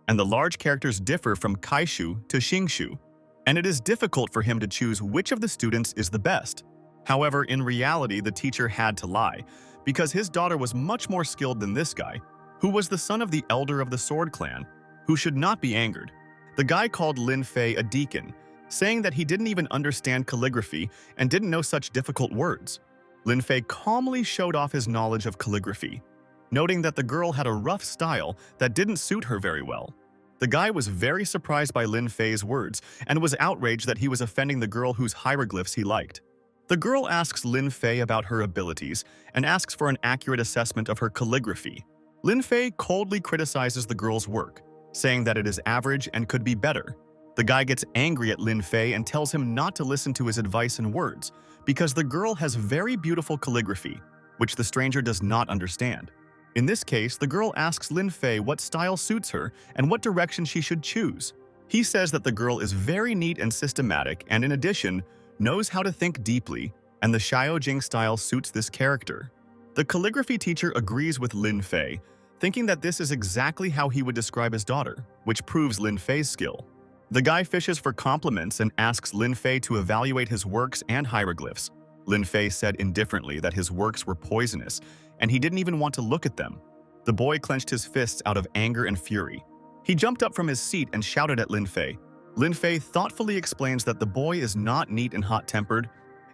and the large characters differ from Kaishu to Xingshu, and it is difficult for him to choose which of the students is the best. However, in reality, the teacher had to lie, because his daughter was much more skilled than this guy, who was the son of the elder of the Sword Clan, who should not be angered. The guy called Lin Fay a deacon, saying that he didn't even understand calligraphy and didn't know such difficult words. Lin Fay calmly showed off his knowledge of calligraphy, noting that the girl had a rough style that didn't suit her very well. The guy was very surprised by Lin Fay's words and was outraged that he was offending the girl whose hieroglyphs he liked. The girl asks Lin Fay about her abilities and asks for an accurate assessment of her calligraphy. Lin Fay coldly criticizes the girl's work, saying that it is average and could be better. The guy gets angry at Lin Fay and tells him not to listen to his advice and words because the girl has very beautiful calligraphy, which the stranger does not understand. In this case, the girl asks Lin Fay what style suits her and what direction she should choose. He says that the girl is very neat and systematic and, in addition, knows how to think deeply, and the Xiaojing style suits this character. The calligraphy teacher agrees with Lin Fay, thinking that this is exactly how he would describe his daughter, which proves Lin Fay's skill. The guy fishes for compliments and asks Lin Fay to evaluate his works and hieroglyphs. Lin Fay said indifferently that his works were poisonous, and he didn't even want to look at them. The boy clenched his fists out of anger and fury, He jumped up from his seat and shouted at Lin Fay. Lin Fay thoughtfully explains that the boy is not neat and hot-tempered,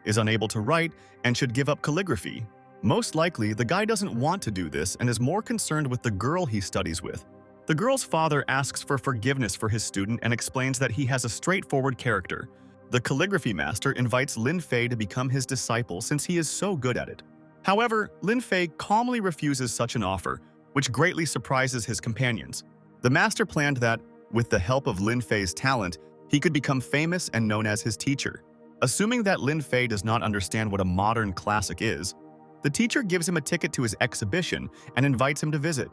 is unable to write, and should give up calligraphy. Most likely, the guy doesn't want to do this and is more concerned with the girl he studies with. The girl's father asks for forgiveness for his student and explains that he has a straightforward character. The calligraphy master invites Lin Fay to become his disciple since he is so good at it. However, Lin Fay calmly refuses such an offer, which greatly surprises his companions. The master planned that, with the help of Lin Fay's talent, he could become famous and known as his teacher. Assuming that Lin Fay does not understand what a modern classic is, the teacher gives him a ticket to his exhibition and invites him to visit.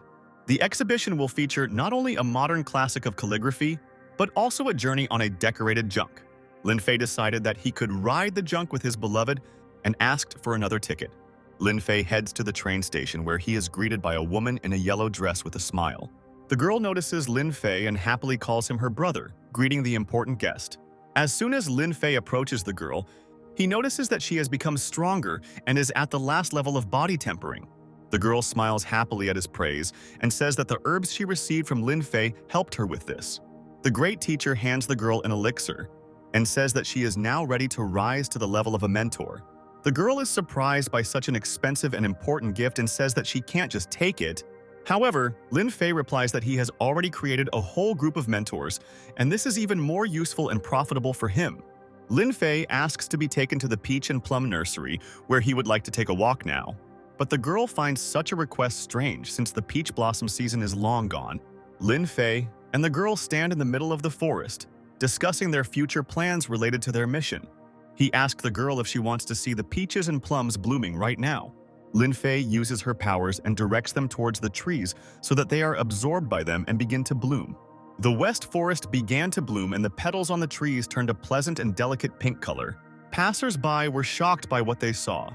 The exhibition will feature not only a modern classic of calligraphy, but also a journey on a decorated junk. Lin Fay decided that he could ride the junk with his beloved and asked for another ticket. Lin Fay heads to the train station where he is greeted by a woman in a yellow dress with a smile. The girl notices Lin Fay and happily calls him her brother, greeting the important guest. As soon as Lin Fay approaches the girl, he notices that she has become stronger and is at the last level of body tempering. The girl smiles happily at his praise and says that the herbs she received from Lin Fay helped her with this. The great teacher hands the girl an elixir and says that she is now ready to rise to the level of a mentor. The girl is surprised by such an expensive and important gift and says that she can't just take it. However, Lin Fay replies that he has already created a whole group of mentors, and this is even more useful and profitable for him. Lin Fay asks to be taken to the peach and plum nursery, where he would like to take a walk now. But the girl finds such a request strange since the peach blossom season is long gone. Lin Fay and the girl stand in the middle of the forest, discussing their future plans related to their mission. He asks the girl if she wants to see the peaches and plums blooming right now. Lin Fay uses her powers and directs them towards the trees so that they are absorbed by them and begin to bloom. The west forest began to bloom and the petals on the trees turned a pleasant and delicate pink color. Passers-by were shocked by what they saw,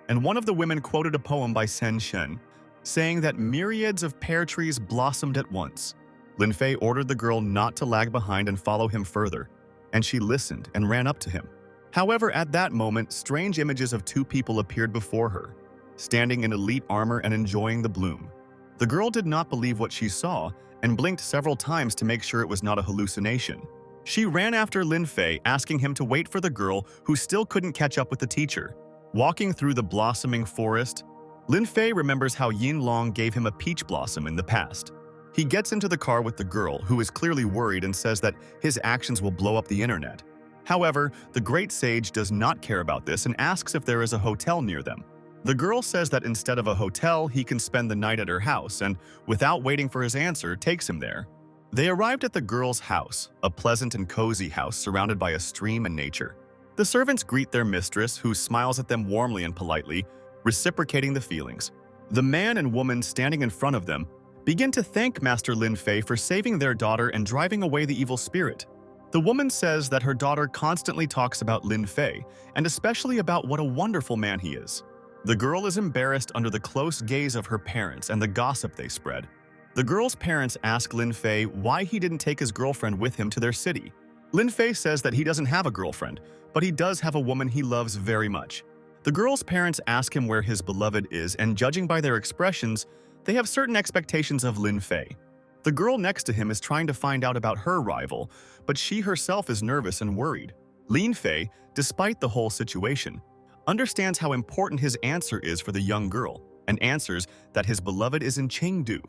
and one of the women quoted a poem by Sen Shen, saying that myriads of pear trees blossomed at once. Lin Fay ordered the girl not to lag behind and follow him further, and she listened and ran up to him. However, at that moment, strange images of two people appeared before her, standing in elite armor and enjoying the bloom. The girl did not believe what she saw and blinked several times to make sure it was not a hallucination. She ran after Lin Fay, asking him to wait for the girl who still couldn't catch up with the teacher. Walking through the blossoming forest, Lin Fay remembers how Yin Long gave him a peach blossom in the past. He gets into the car with the girl, who is clearly worried and says that his actions will blow up the internet. However, the great sage does not care about this and asks if there is a hotel near them. The girl says that instead of a hotel, he can spend the night at her house and, without waiting for his answer, takes him there. They arrived at the girl's house, a pleasant and cozy house surrounded by a stream and nature. The servants greet their mistress, who smiles at them warmly and politely, reciprocating the feelings. The man and woman standing in front of them begin to thank Master Lin Fay for saving their daughter and driving away the evil spirit. The woman says that her daughter constantly talks about Lin Fay, and especially about what a wonderful man he is. The girl is embarrassed under the close gaze of her parents and the gossip they spread. The girl's parents ask Lin Fay why he didn't take his girlfriend with him to their city. Lin Fay says that he doesn't have a girlfriend, but he does have a woman he loves very much. The girl's parents ask him where his beloved is, and judging by their expressions, they have certain expectations of Lin Fay. The girl next to him is trying to find out about her rival, but she herself is nervous and worried. Lin Fay, despite the whole situation, understands how important his answer is for the young girl, and answers that his beloved is in Chengdu.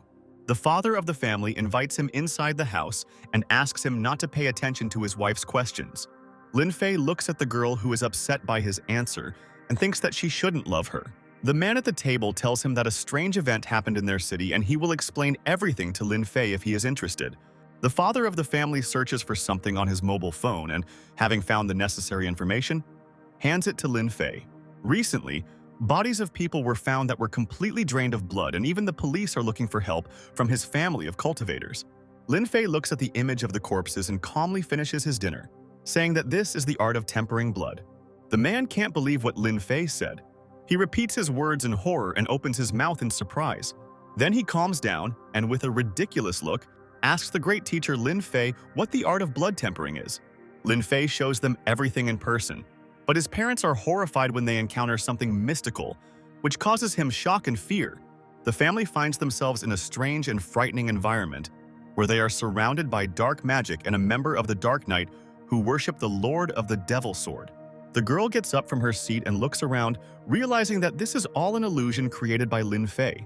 The father of the family invites him inside the house and asks him not to pay attention to his wife's questions. Lin Fay looks at the girl, who is upset by his answer and thinks that she shouldn't love her. The man at the table tells him that a strange event happened in their city and he will explain everything to Lin Fay if he is interested. The father of the family searches for something on his mobile phone and, having found the necessary information, hands it to Lin Fay. Recently, bodies of people were found that were completely drained of blood, and even the police are looking for help from his family of cultivators. Lin Fay looks at the image of the corpses and calmly finishes his dinner, saying that this is the art of tempering blood. The man can't believe what Lin Fay said. He repeats his words in horror and opens his mouth in surprise. Then he calms down and, with a ridiculous look, asks the great teacher Lin Fay what the art of blood tempering is. Lin Fay shows them everything in person, but his parents are horrified when they encounter something mystical, which causes him shock and fear. The family finds themselves in a strange and frightening environment, where they are surrounded by dark magic and a member of the Dark Knight who worship the Lord of the Devil Sword. The girl gets up from her seat and looks around, realizing that this is all an illusion created by Lin Fay.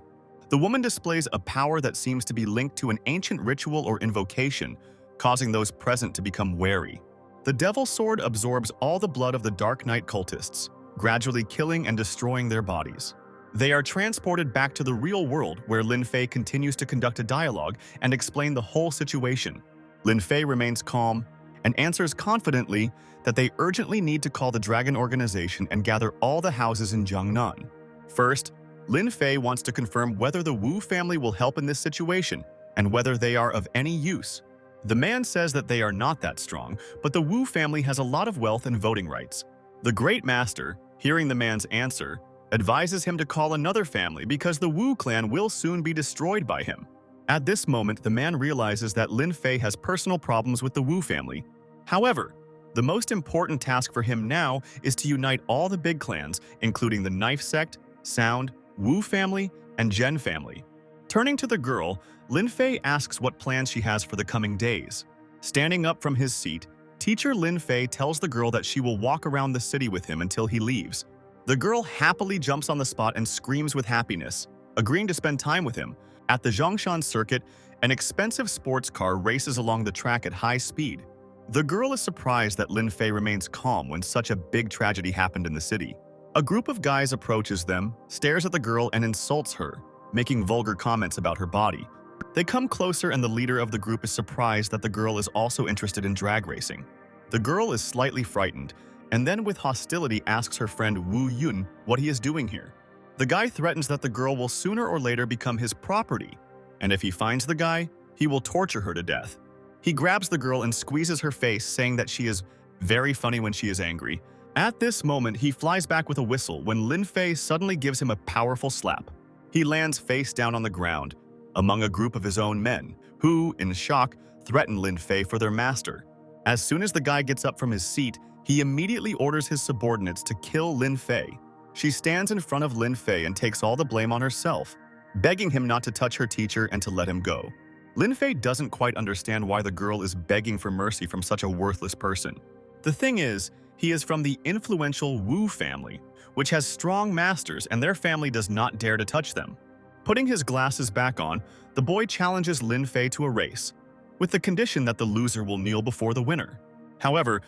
The woman displays a power that seems to be linked to an ancient ritual or invocation, causing those present to become wary. The Devil Sword absorbs all the blood of the Dark Knight cultists, gradually killing and destroying their bodies. They are transported back to the real world, where Lin Fay continues to conduct a dialogue and explain the whole situation. Lin Fay remains calm and answers confidently that they urgently need to call the Dragon Organization and gather all the houses in Jiangnan. First, Lin Fay wants to confirm whether the Wu family will help in this situation and whether they are of any use. The man says that they are not that strong, but the Wu family has a lot of wealth and voting rights. The Great Master, hearing the man's answer, advises him to call another family because the Wu clan will soon be destroyed by him. At this moment, the man realizes that Lin Fay has personal problems with the Wu family. However, the most important task for him now is to unite all the big clans, including the Knife Sect, Sound, Wu family, and Zhen family. Turning to the girl, Lin Fay asks what plans she has for the coming days. Standing up from his seat, teacher Lin Fay tells the girl that she will walk around the city with him until he leaves. The girl happily jumps on the spot and screams with happiness, agreeing to spend time with him. At the Zhongshan circuit, an expensive sports car races along the track at high speed. The girl is surprised that Lin Fay remains calm when such a big tragedy happened in the city. A group of guys approaches them, stares at the girl, and insults her, making vulgar comments about her body. They come closer and the leader of the group is surprised that the girl is also interested in drag racing. The girl is slightly frightened, and then with hostility asks her friend Wu Yun what he is doing here. The guy threatens that the girl will sooner or later become his property, and if he finds the guy, he will torture her to death. He grabs the girl and squeezes her face, saying that she is very funny when she is angry. At this moment, he flies back with a whistle when Lin Fay suddenly gives him a powerful slap. He lands face down on the ground, among a group of his own men, who, in shock, threaten Lin Fay for their master. As soon as the guy gets up from his seat, he immediately orders his subordinates to kill Lin Fay. She stands in front of Lin Fay and takes all the blame on herself, begging him not to touch her teacher and to let him go. Lin Fay doesn't quite understand why the girl is begging for mercy from such a worthless person. The thing is, he is from the influential Wu family, which has strong masters, and their family does not dare to touch them. Putting his glasses back on, the boy challenges Lin Fay to a race, with the condition that the loser will kneel before the winner. However,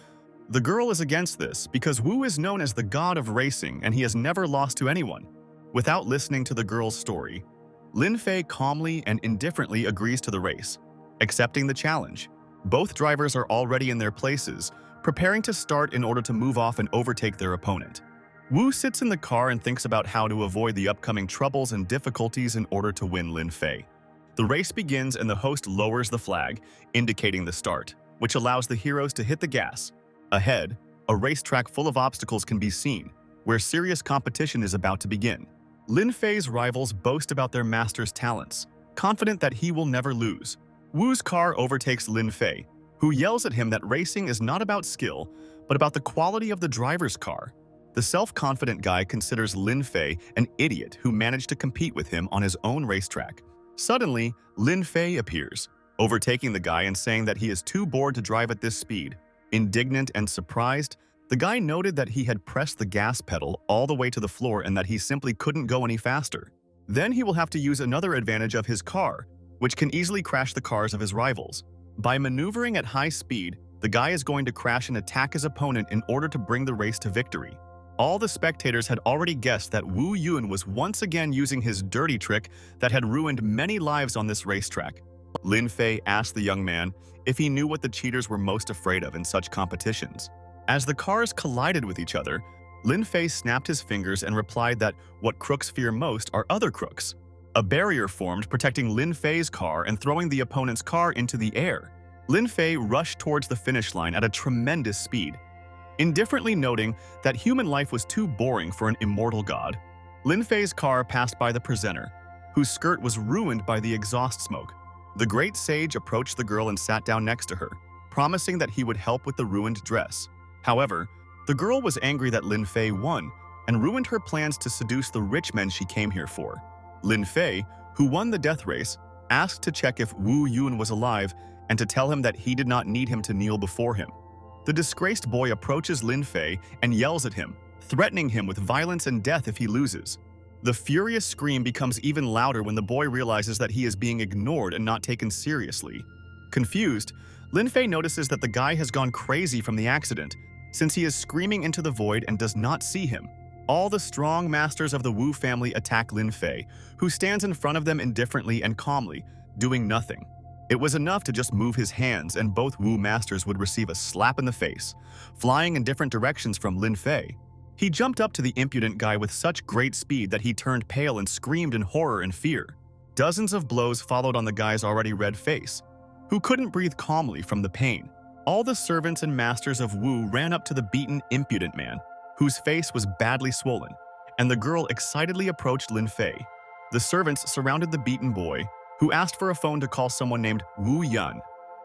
the girl is against this because Wu is known as the god of racing and he has never lost to anyone. Without listening to the girl's story, Lin Fay calmly and indifferently agrees to the race, accepting the challenge. Both drivers are already in their places, preparing to start in order to move off and overtake their opponent. Wu sits in the car and thinks about how to avoid the upcoming troubles and difficulties in order to win Lin Fay. The race begins and the host lowers the flag, indicating the start, which allows the heroes to hit the gas. Ahead, a racetrack full of obstacles can be seen, where serious competition is about to begin. Lin Fay's rivals boast about their master's talents, confident that he will never lose. Wu's car overtakes Lin Fay, who yells at him that racing is not about skill, but about the quality of the driver's car. The self-confident guy considers Lin Fay an idiot who managed to compete with him on his own racetrack. Suddenly, Lin Fay appears, overtaking the guy and saying that he is too bored to drive at this speed. Indignant and surprised, the guy noted that he had pressed the gas pedal all the way to the floor and that he simply couldn't go any faster. Then he will have to use another advantage of his car, which can easily crash the cars of his rivals. By maneuvering at high speed, the guy is going to crash and attack his opponent in order to bring the race to victory. All the spectators had already guessed that Wu Yun was once again using his dirty trick that had ruined many lives on this racetrack. Lin Fay asked the young man if he knew what the cheaters were most afraid of in such competitions. As the cars collided with each other, Lin Fay snapped his fingers and replied that what crooks fear most are other crooks. A barrier formed, protecting Lin Fay's car and throwing the opponent's car into the air. Lin Fay rushed towards the finish line at a tremendous speed. Indifferently noting that human life was too boring for an immortal god, Lin Fay's car passed by the presenter, whose skirt was ruined by the exhaust smoke. The great sage approached the girl and sat down next to her, promising that he would help with the ruined dress. However, the girl was angry that Lin Fay won and ruined her plans to seduce the rich men she came here for. Lin Fay, who won the death race, asked to check if Wu Yun was alive and to tell him that he did not need him to kneel before him. The disgraced boy approaches Lin Fay and yells at him, threatening him with violence and death if he loses. The furious scream becomes even louder when the boy realizes that he is being ignored and not taken seriously. Confused, Lin Fay notices that the guy has gone crazy from the accident, since he is screaming into the void and does not see him. All the strong masters of the Wu family attack Lin Fay, who stands in front of them indifferently and calmly, doing nothing. It was enough to just move his hands and both Wu masters would receive a slap in the face, flying in different directions from Lin Fay. He jumped up to the impudent guy with such great speed that he turned pale and screamed in horror and fear. Dozens of blows followed on the guy's already red face, who couldn't breathe calmly from the pain. All the servants and masters of Wu ran up to the beaten, impudent man, whose face was badly swollen, and the girl excitedly approached Lin Fay. The servants surrounded the beaten boy, who asked for a phone to call someone named Wu Yun,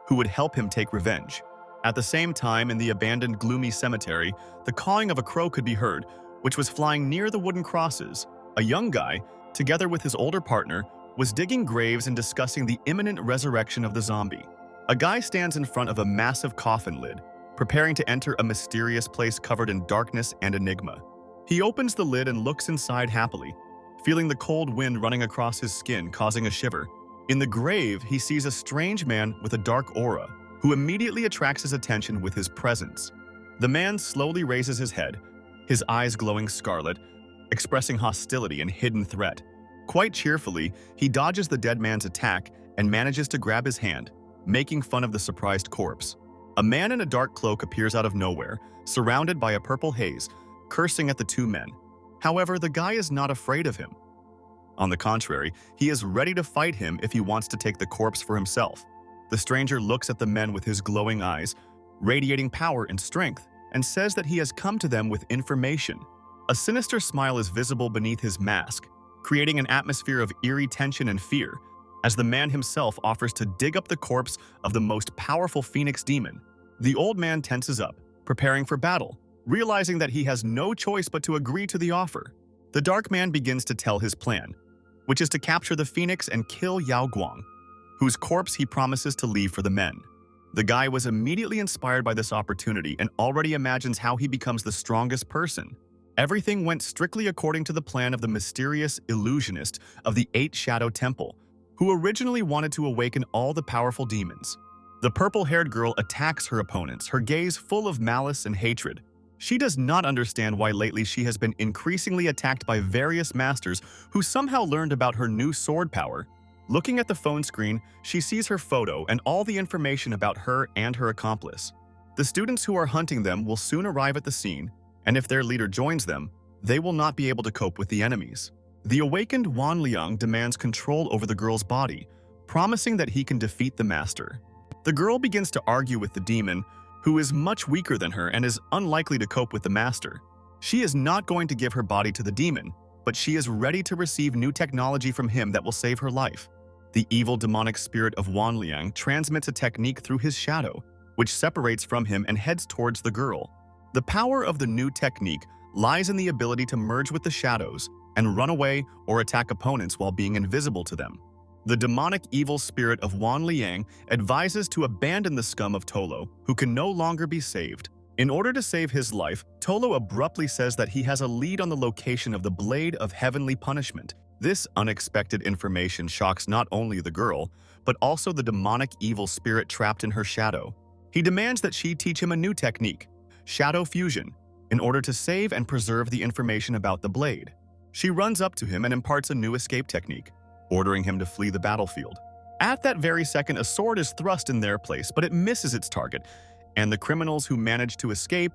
who would help him take revenge. At the same time, in the abandoned gloomy cemetery, the cawing of a crow could be heard, which was flying near the wooden crosses. A young guy, together with his older partner, was digging graves and discussing the imminent resurrection of the zombie. A guy stands in front of a massive coffin lid, preparing to enter a mysterious place covered in darkness and enigma. He opens the lid and looks inside happily, feeling the cold wind running across his skin, causing a shiver. In the grave, he sees a strange man with a dark aura, who immediately attracts his attention with his presence. The man slowly raises his head, his eyes glowing scarlet, expressing hostility and hidden threat. Quite cheerfully, he dodges the dead man's attack and manages to grab his hand, making fun of the surprised corpse. A man in a dark cloak appears out of nowhere, surrounded by a purple haze, cursing at the two men. However, the guy is not afraid of him. On the contrary, he is ready to fight him if he wants to take the corpse for himself. The stranger looks at the men with his glowing eyes, radiating power and strength, and says that he has come to them with information. A sinister smile is visible beneath his mask, creating an atmosphere of eerie tension and fear, as the man himself offers to dig up the corpse of the most powerful phoenix demon. The old man tenses up, preparing for battle, realizing that he has no choice but to agree to the offer. The dark man begins to tell his plan, which is to capture the phoenix and kill Yao Guang, whose corpse he promises to leave for the men. The guy was immediately inspired by this opportunity and already imagines how he becomes the strongest person. Everything went strictly according to the plan of the mysterious illusionist of the Eight Shadow Temple, who originally wanted to awaken all the powerful demons. The purple-haired girl attacks her opponents, her gaze full of malice and hatred. She does not understand why lately she has been increasingly attacked by various masters who somehow learned about her new sword power. Looking at the phone screen, she sees her photo and all the information about her and her accomplice. The students who are hunting them will soon arrive at the scene, and if their leader joins them, they will not be able to cope with the enemies. The awakened Wan Liang demands control over the girl's body, promising that he can defeat the master. The girl begins to argue with the demon, who is much weaker than her and is unlikely to cope with the master. She is not going to give her body to the demon, but she is ready to receive new technology from him that will save her life. The evil demonic spirit of Wan Liang transmits a technique through his shadow, which separates from him and heads towards the girl. The power of the new technique lies in the ability to merge with the shadows and run away or attack opponents while being invisible to them. The demonic evil spirit of Wan Liang advises to abandon the scum of Tolo, who can no longer be saved. In order to save his life, Tolo abruptly says that he has a lead on the location of the Blade of Heavenly Punishment. This unexpected information shocks not only the girl, but also the demonic evil spirit trapped in her shadow. He demands that she teach him a new technique, Shadow Fusion, in order to save and preserve the information about the blade. She runs up to him and imparts a new escape technique, ordering him to flee the battlefield. At that very second, a sword is thrust in their place, but it misses its target, and the criminals who manage to escape.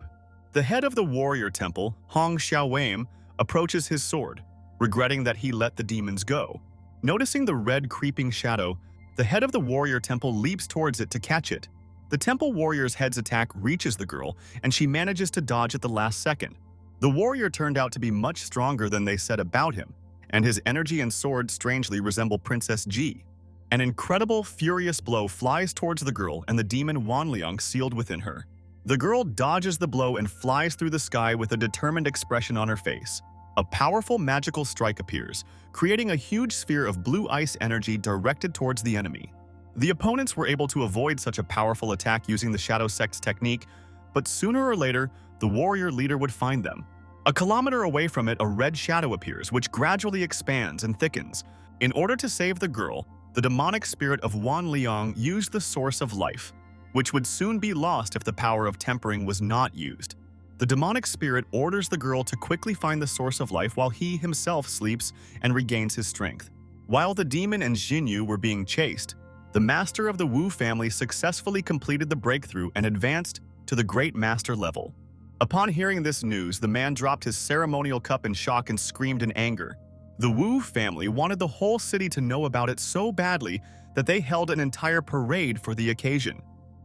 The head of the warrior temple, Hong Xiaowame, approaches his sword, regretting that he let the demons go. Noticing the red creeping shadow, the head of the warrior temple leaps towards it to catch it. The temple warrior's head's attack reaches the girl, and she manages to dodge at the last second. The warrior turned out to be much stronger than they said about him, and his energy and sword strangely resemble Princess Ji. An incredible, furious blow flies towards the girl and the demon Wan Liang sealed within her. The girl dodges the blow and flies through the sky with a determined expression on her face. A powerful magical strike appears, creating a huge sphere of blue ice energy directed towards the enemy. The opponents were able to avoid such a powerful attack using the Shadow Sect's technique, but sooner or later, the warrior leader would find them. A kilometer away from it, a red shadow appears, which gradually expands and thickens. In order to save the girl, the demonic spirit of Wan Liang used the source of life, which would soon be lost if the power of tempering was not used. The demonic spirit orders the girl to quickly find the source of life while he himself sleeps and regains his strength. While the demon and Xinyu were being chased, the master of the Wu family successfully completed the breakthrough and advanced to the Great Master level. Upon hearing this news, the man dropped his ceremonial cup in shock and screamed in anger. The Wu family wanted the whole city to know about it so badly that they held an entire parade for the occasion.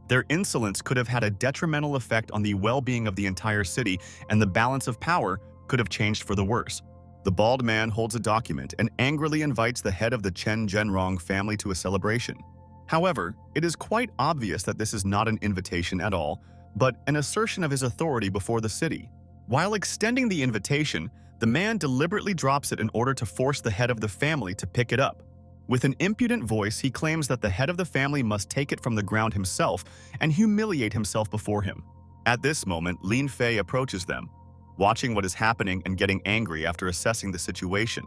Their insolence could have had a detrimental effect on the well-being of the entire city, and the balance of power could have changed for the worse. The bald man holds a document and angrily invites the head of the Chen Zhenrong family to a celebration. However, it is quite obvious that this is not an invitation at all, but an assertion of his authority before the city. While extending the invitation, the man deliberately drops it in order to force the head of the family to pick it up. With an impudent voice, he claims that the head of the family must take it from the ground himself and humiliate himself before him. At this moment, Lin Fay approaches them, watching what is happening and getting angry after assessing the situation.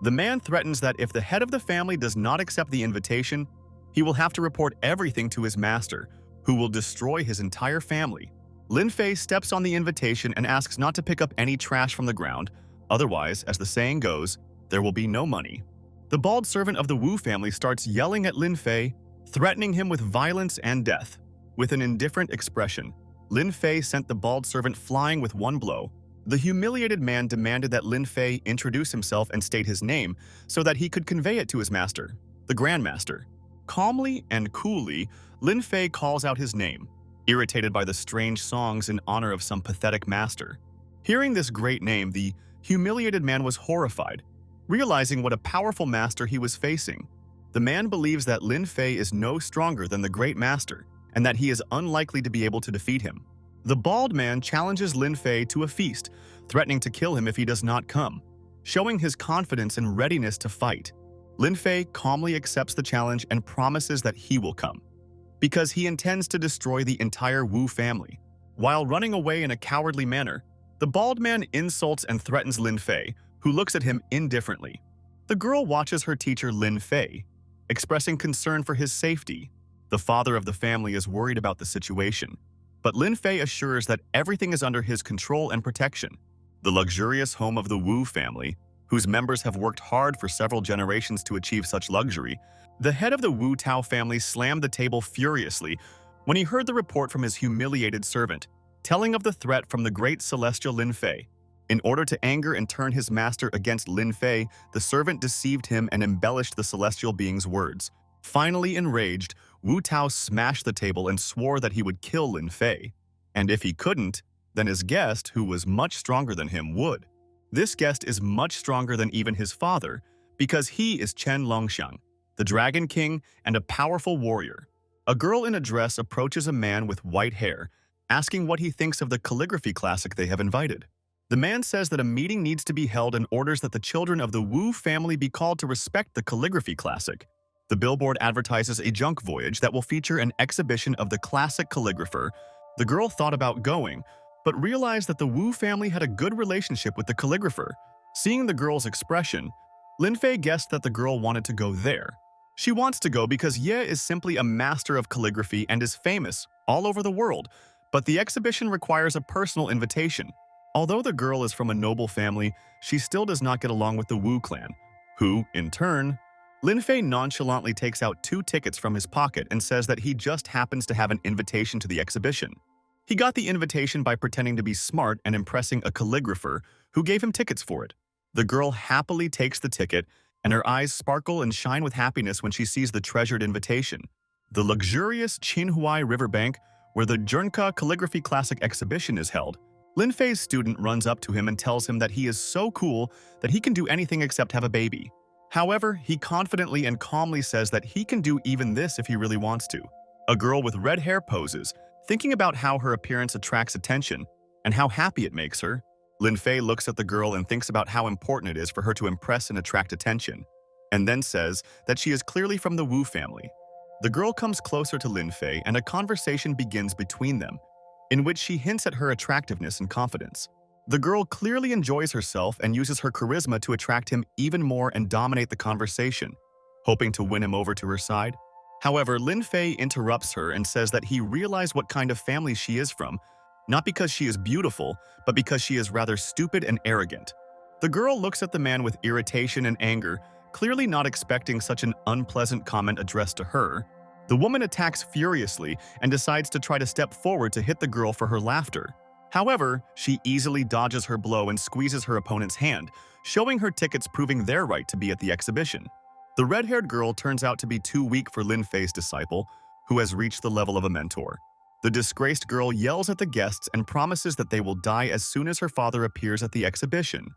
The man threatens that if the head of the family does not accept the invitation, he will have to report everything to his master, who will destroy his entire family. Lin Fay steps on the invitation and asks not to pick up any trash from the ground, otherwise, as the saying goes, there will be no money. The bald servant of the Wu family starts yelling at Lin Fay, threatening him with violence and death. With an indifferent expression, Lin Fay sent the bald servant flying with one blow. The humiliated man demanded that Lin Fay introduce himself and state his name so that he could convey it to his master, the Grandmaster. Calmly and coolly, Lin Fay calls out his name, irritated by the strange songs in honor of some pathetic master. Hearing this great name, the humiliated man was horrified, realizing what a powerful master he was facing. The man believes that Lin Fay is no stronger than the Great Master, and that he is unlikely to be able to defeat him. The bald man challenges Lin Fay to a feast, threatening to kill him if he does not come, showing his confidence and readiness to fight. Lin Fay calmly accepts the challenge and promises that he will come, because he intends to destroy the entire Wu family. While running away in a cowardly manner, the bald man insults and threatens Lin Fay, who looks at him indifferently. The girl watches her teacher Lin Fay, expressing concern for his safety. The father of the family is worried about the situation, but Lin Fay assures that everything is under his control and protection. The luxurious home of the Wu family, whose members have worked hard for several generations to achieve such luxury, the head of the Wu Tao family slammed the table furiously when he heard the report from his humiliated servant, telling of the threat from the great celestial Lin Fay. In order to anger and turn his master against Lin Fay, the servant deceived him and embellished the celestial being's words. Finally enraged, Wu Tao smashed the table and swore that he would kill Lin Fay. And if he couldn't, then his guest, who was much stronger than him, would. This guest is much stronger than even his father, because he is Chen Longxiang, the Dragon King and a powerful warrior. A girl in a dress approaches a man with white hair, asking what he thinks of the calligraphy classic they have invited. The man says that a meeting needs to be held and orders that the children of the Wu family be called to respect the calligraphy classic. The billboard advertises a junk voyage that will feature an exhibition of the classic calligrapher. The girl thought about going, but realized that the Wu family had a good relationship with the calligrapher. Seeing the girl's expression, Lin Fay guessed that the girl wanted to go there. She wants to go because Ye is simply a master of calligraphy and is famous all over the world, but the exhibition requires a personal invitation. Although the girl is from a noble family, she still does not get along with the Wu clan, who, in turn, Lin Fay nonchalantly takes out 2 tickets from his pocket and says that he just happens to have an invitation to the exhibition. He got the invitation by pretending to be smart and impressing a calligrapher who gave him tickets for it. The girl happily takes the ticket, and her eyes sparkle and shine with happiness when she sees the treasured invitation. The luxurious Qinhuai riverbank, where the Zhernka Calligraphy Classic exhibition is held. Lin Fay's student runs up to him and tells him that he is so cool that he can do anything except have a baby. However, he confidently and calmly says that he can do even this if he really wants to. A girl with red hair poses, thinking about how her appearance attracts attention and how happy it makes her. Lin Fay looks at the girl and thinks about how important it is for her to impress and attract attention, and then says that she is clearly from the Wu family. The girl comes closer to Lin Fay and a conversation begins between them, in which she hints at her attractiveness and confidence. The girl clearly enjoys herself and uses her charisma to attract him even more and dominate the conversation, hoping to win him over to her side. However, Lin Fay interrupts her and says that he realized what kind of family she is from, not because she is beautiful, but because she is rather stupid and arrogant. The girl looks at the man with irritation and anger, clearly not expecting such an unpleasant comment addressed to her. The woman attacks furiously and decides to try to step forward to hit the girl for her laughter. However, she easily dodges her blow and squeezes her opponent's hand, showing her tickets proving their right to be at the exhibition. The red-haired girl turns out to be too weak for Lin Fay's disciple, who has reached the level of a mentor. The disgraced girl yells at the guests and promises that they will die as soon as her father appears at the exhibition.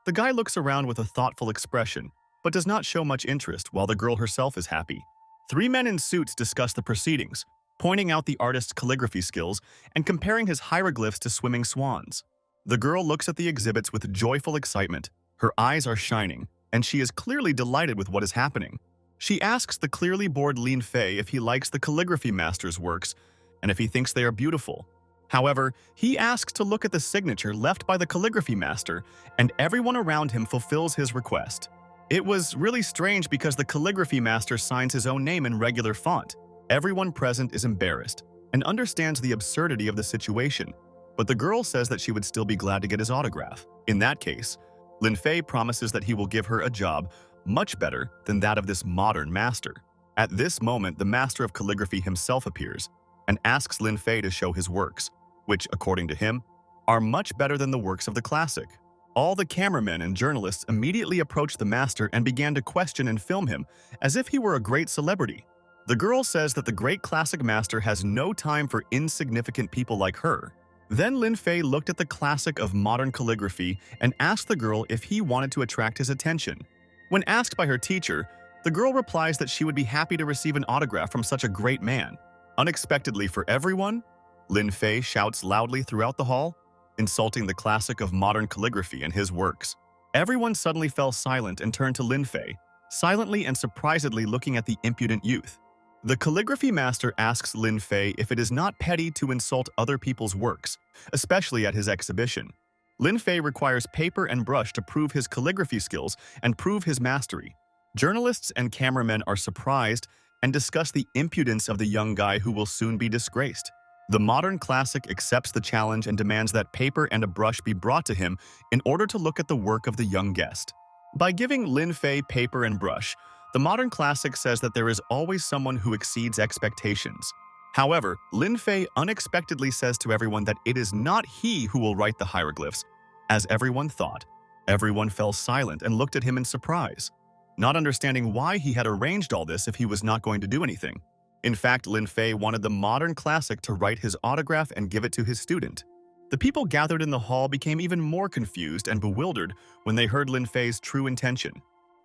The guy looks around with a thoughtful expression, but does not show much interest while the girl herself is happy. Three men in suits discuss the proceedings, pointing out the artist's calligraphy skills and comparing his hieroglyphs to swimming swans. The girl looks at the exhibits with joyful excitement. Her eyes are shining, and she is clearly delighted with what is happening. She asks the clearly bored Lin Fay if he likes the calligraphy master's works and if he thinks they are beautiful. However, he asks to look at the signature left by the calligraphy master, and everyone around him fulfills his request. It was really strange because the calligraphy master signs his own name in regular font. Everyone present is embarrassed and understands the absurdity of the situation, but the girl says that she would still be glad to get his autograph. In that case, Lin Fay promises that he will give her a job much better than that of this modern master. At this moment, the master of calligraphy himself appears and asks Lin Fay to show his works, which, according to him, are much better than the works of the classic. All the cameramen and journalists immediately approached the master and began to question and film him as if he were a great celebrity. The girl says that the great classic master has no time for insignificant people like her. Then Lin Fay looked at the classic of modern calligraphy and asked the girl if he wanted to attract his attention. When asked by her teacher, the girl replies that she would be happy to receive an autograph from such a great man. Unexpectedly for everyone, Lin Fay shouts loudly throughout the hall, insulting the classic of modern calligraphy and his works. Everyone suddenly fell silent and turned to Lin Fay, silently and surprisedly looking at the impudent youth. The calligraphy master asks Lin Fay if it is not petty to insult other people's works, especially at his exhibition. Lin Fay requires paper and brush to prove his calligraphy skills and prove his mastery. Journalists and cameramen are surprised and discuss the impudence of the young guy who will soon be disgraced. The modern classic accepts the challenge and demands that paper and a brush be brought to him in order to look at the work of the young guest. By giving Lin Fay paper and brush, the modern classic says that there is always someone who exceeds expectations. However, Lin Fay unexpectedly says to everyone that it is not he who will write the hieroglyphs, as everyone thought. Everyone fell silent and looked at him in surprise, not understanding why he had arranged all this if he was not going to do anything. In fact, Lin Fay wanted the modern classic to write his autograph and give it to his student. The people gathered in the hall became even more confused and bewildered when they heard Lin Fay's true intention.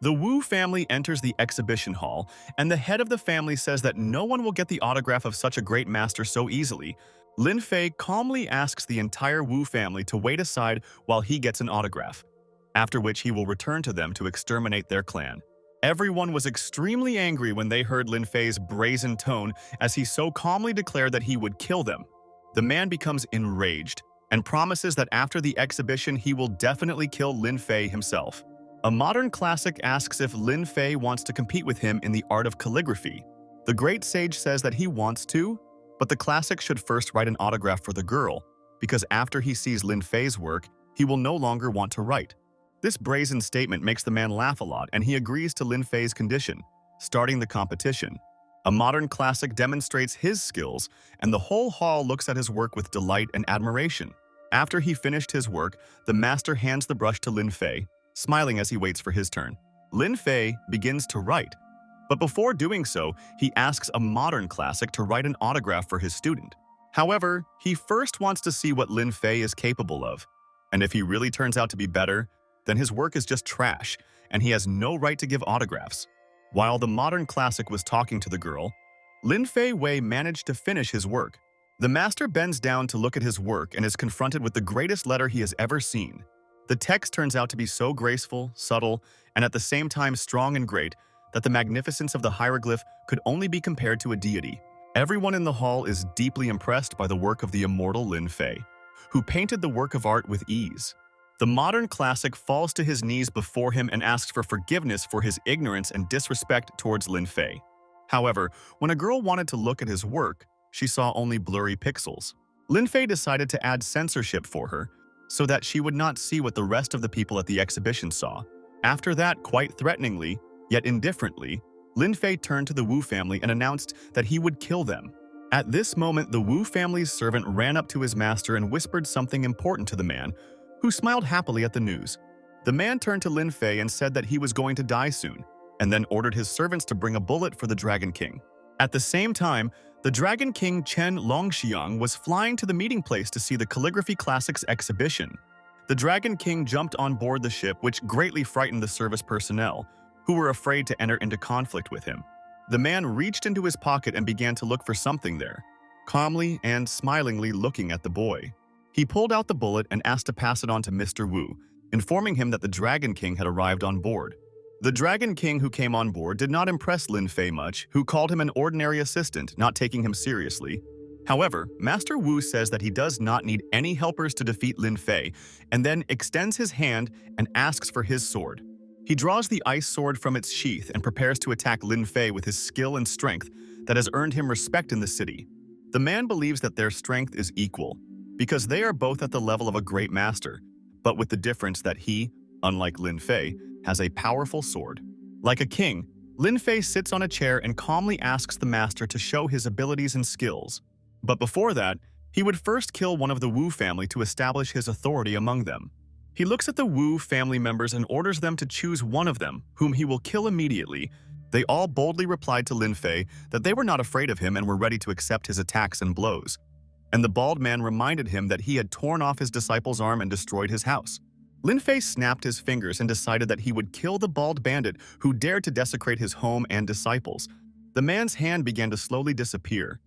The Wu family enters the exhibition hall, and the head of the family says that no one will get the autograph of such a great master so easily. Lin Fay calmly asks the entire Wu family to wait aside while he gets an autograph, after which he will return to them to exterminate their clan. Everyone was extremely angry when they heard Lin Fay's brazen tone as he so calmly declared that he would kill them. The man becomes enraged and promises that after the exhibition he will definitely kill Lin Fay himself. A modern classic asks if Lin Fay wants to compete with him in the art of calligraphy. The great sage says that he wants to, but the classic should first write an autograph for the girl, because after he sees Lin Fay's work, he will no longer want to write. This brazen statement makes the man laugh a lot, and he agrees to Lin Fay's condition, starting the competition. A modern classic demonstrates his skills, and the whole hall looks at his work with delight and admiration. After he finished his work, the master hands the brush to Lin Fay, smiling as he waits for his turn. Lin Fay begins to write, but before doing so, he asks a modern classic to write an autograph for his student. However, he first wants to see what Lin Fay is capable of, and if he really turns out to be better, then his work is just trash, and he has no right to give autographs. While the modern classic was talking to the girl, Lin Fay Wei managed to finish his work. The master bends down to look at his work and is confronted with the greatest letter he has ever seen. The text turns out to be so graceful, subtle, and at the same time strong and great that the magnificence of the hieroglyph could only be compared to a deity. Everyone in the hall is deeply impressed by the work of the immortal Lin Fay, who painted the work of art with ease. The modern classic falls to his knees before him and asks for forgiveness for his ignorance and disrespect towards Lin Fay. However, when a girl wanted to look at his work, she saw only blurry pixels. Lin Fay decided to add censorship for her, so that she would not see what the rest of the people at the exhibition saw. After that, quite threateningly, yet indifferently, Lin Fay turned to the Wu family and announced that he would kill them. At this moment, the Wu family's servant ran up to his master and whispered something important to the man, who smiled happily at the news. The man turned to Lin Fay and said that he was going to die soon, and then ordered his servants to bring a bullet for the Dragon King. At the same time, the Dragon King Chen Longxiang was flying to the meeting place to see the Calligraphy Classics exhibition. The Dragon King jumped on board the ship, which greatly frightened the service personnel, who were afraid to enter into conflict with him. The man reached into his pocket and began to look for something there, calmly and smilingly looking at the boy. He pulled out the bullet and asked to pass it on to Mr. Wu, informing him that the Dragon King had arrived on board. The Dragon King who came on board did not impress Lin Fay much, who called him an ordinary assistant, not taking him seriously. However, Master Wu says that he does not need any helpers to defeat Lin Fay, and then extends his hand and asks for his sword. He draws the ice sword from its sheath and prepares to attack Lin Fay with his skill and strength that has earned him respect in the city. The man believes that their strength is equal, because they are both at the level of a great master, but with the difference that he, unlike Lin Fay, has a powerful sword. Like a king, Lin Fay sits on a chair and calmly asks the master to show his abilities and skills. But before that, he would first kill one of the Wu family to establish his authority among them. He looks at the Wu family members and orders them to choose one of them, whom he will kill immediately. They all boldly replied to Lin Fay that they were not afraid of him and were ready to accept his attacks and blows. And the bald man reminded him that he had torn off his disciple's arm and destroyed his house. Lin Fay snapped his fingers and decided that he would kill the bald bandit who dared to desecrate his home and disciples. The man's hand began to slowly disappear,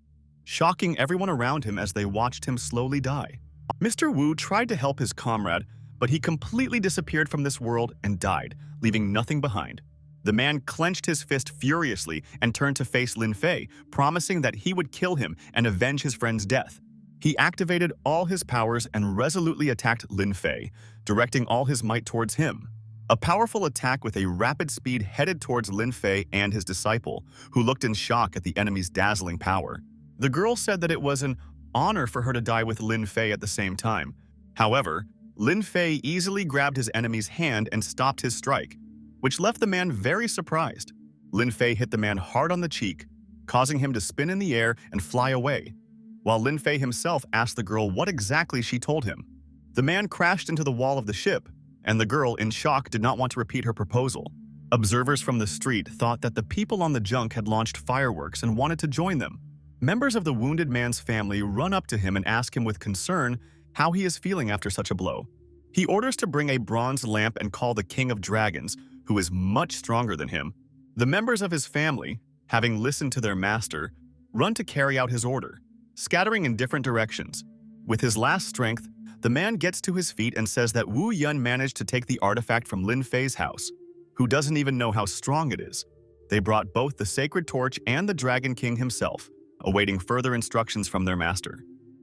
shocking everyone around him as they watched him slowly die. Mr. Wu tried to help his comrade, but he completely disappeared from this world and died, leaving nothing behind. The man clenched his fist furiously and turned to face Lin Fay, promising that he would kill him and avenge his friend's death. He activated all his powers and resolutely attacked Lin Fay, directing all his might towards him. A powerful attack with a rapid speed headed towards Lin Fay and his disciple, who looked in shock at the enemy's dazzling power. The girl said that it was an honor for her to die with Lin Fay at the same time. However, Lin Fay easily grabbed his enemy's hand and stopped his strike, which left the man very surprised. Lin Fay hit the man hard on the cheek, causing him to spin in the air and fly away, while Lin Fay himself asked the girl what exactly she told him. The man crashed into the wall of the ship, and the girl, in shock, did not want to repeat her proposal. Observers from the street thought that the people on the junk had launched fireworks and wanted to join them. Members of the wounded man's family run up to him and ask him with concern how he is feeling after such a blow. He orders to bring a bronze lamp and call the King of Dragons, who is much stronger than him. The members of his family, having listened to their master, run to carry out his order, scattering in different directions. With his last strength, the man gets to his feet and says that Wu Yun managed to take the artifact from Lin Fay's house, who doesn't even know how strong it is. They brought both the sacred torch and the Dragon King himself, awaiting further instructions from their master.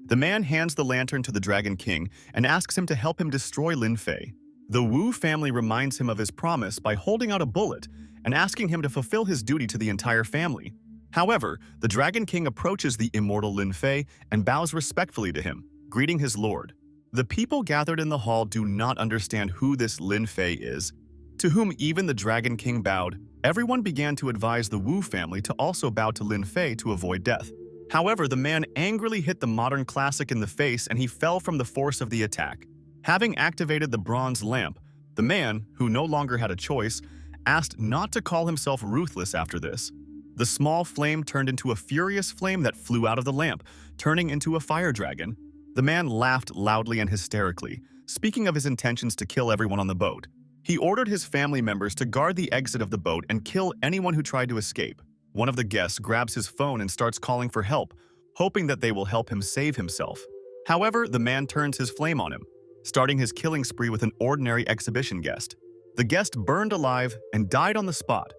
The man hands the lantern to the Dragon King and asks him to help him destroy Lin Fay. The Wu family reminds him of his promise by holding out a bullet and asking him to fulfill his duty to the entire family. However, the Dragon King approaches the immortal Lin Fay and bows respectfully to him, greeting his lord. The people gathered in the hall do not understand who this Lin Fay is, to whom even the Dragon King bowed. Everyone began to advise the Wu family to also bow to Lin Fay to avoid death. However, the man angrily hit the modern classic in the face and he fell from the force of the attack. Having activated the bronze lamp, the man, who no longer had a choice, asked not to call himself ruthless after this. The small flame turned into a furious flame that flew out of the lamp, turning into a fire dragon. The man laughed loudly and hysterically, speaking of his intentions to kill everyone on the boat. He ordered his family members to guard the exit of the boat and kill anyone who tried to escape. One of the guests grabs his phone and starts calling for help, hoping that they will help him save himself. However, the man turns his flame on him, starting his killing spree with an ordinary exhibition guest. The guest burned alive and died on the spot,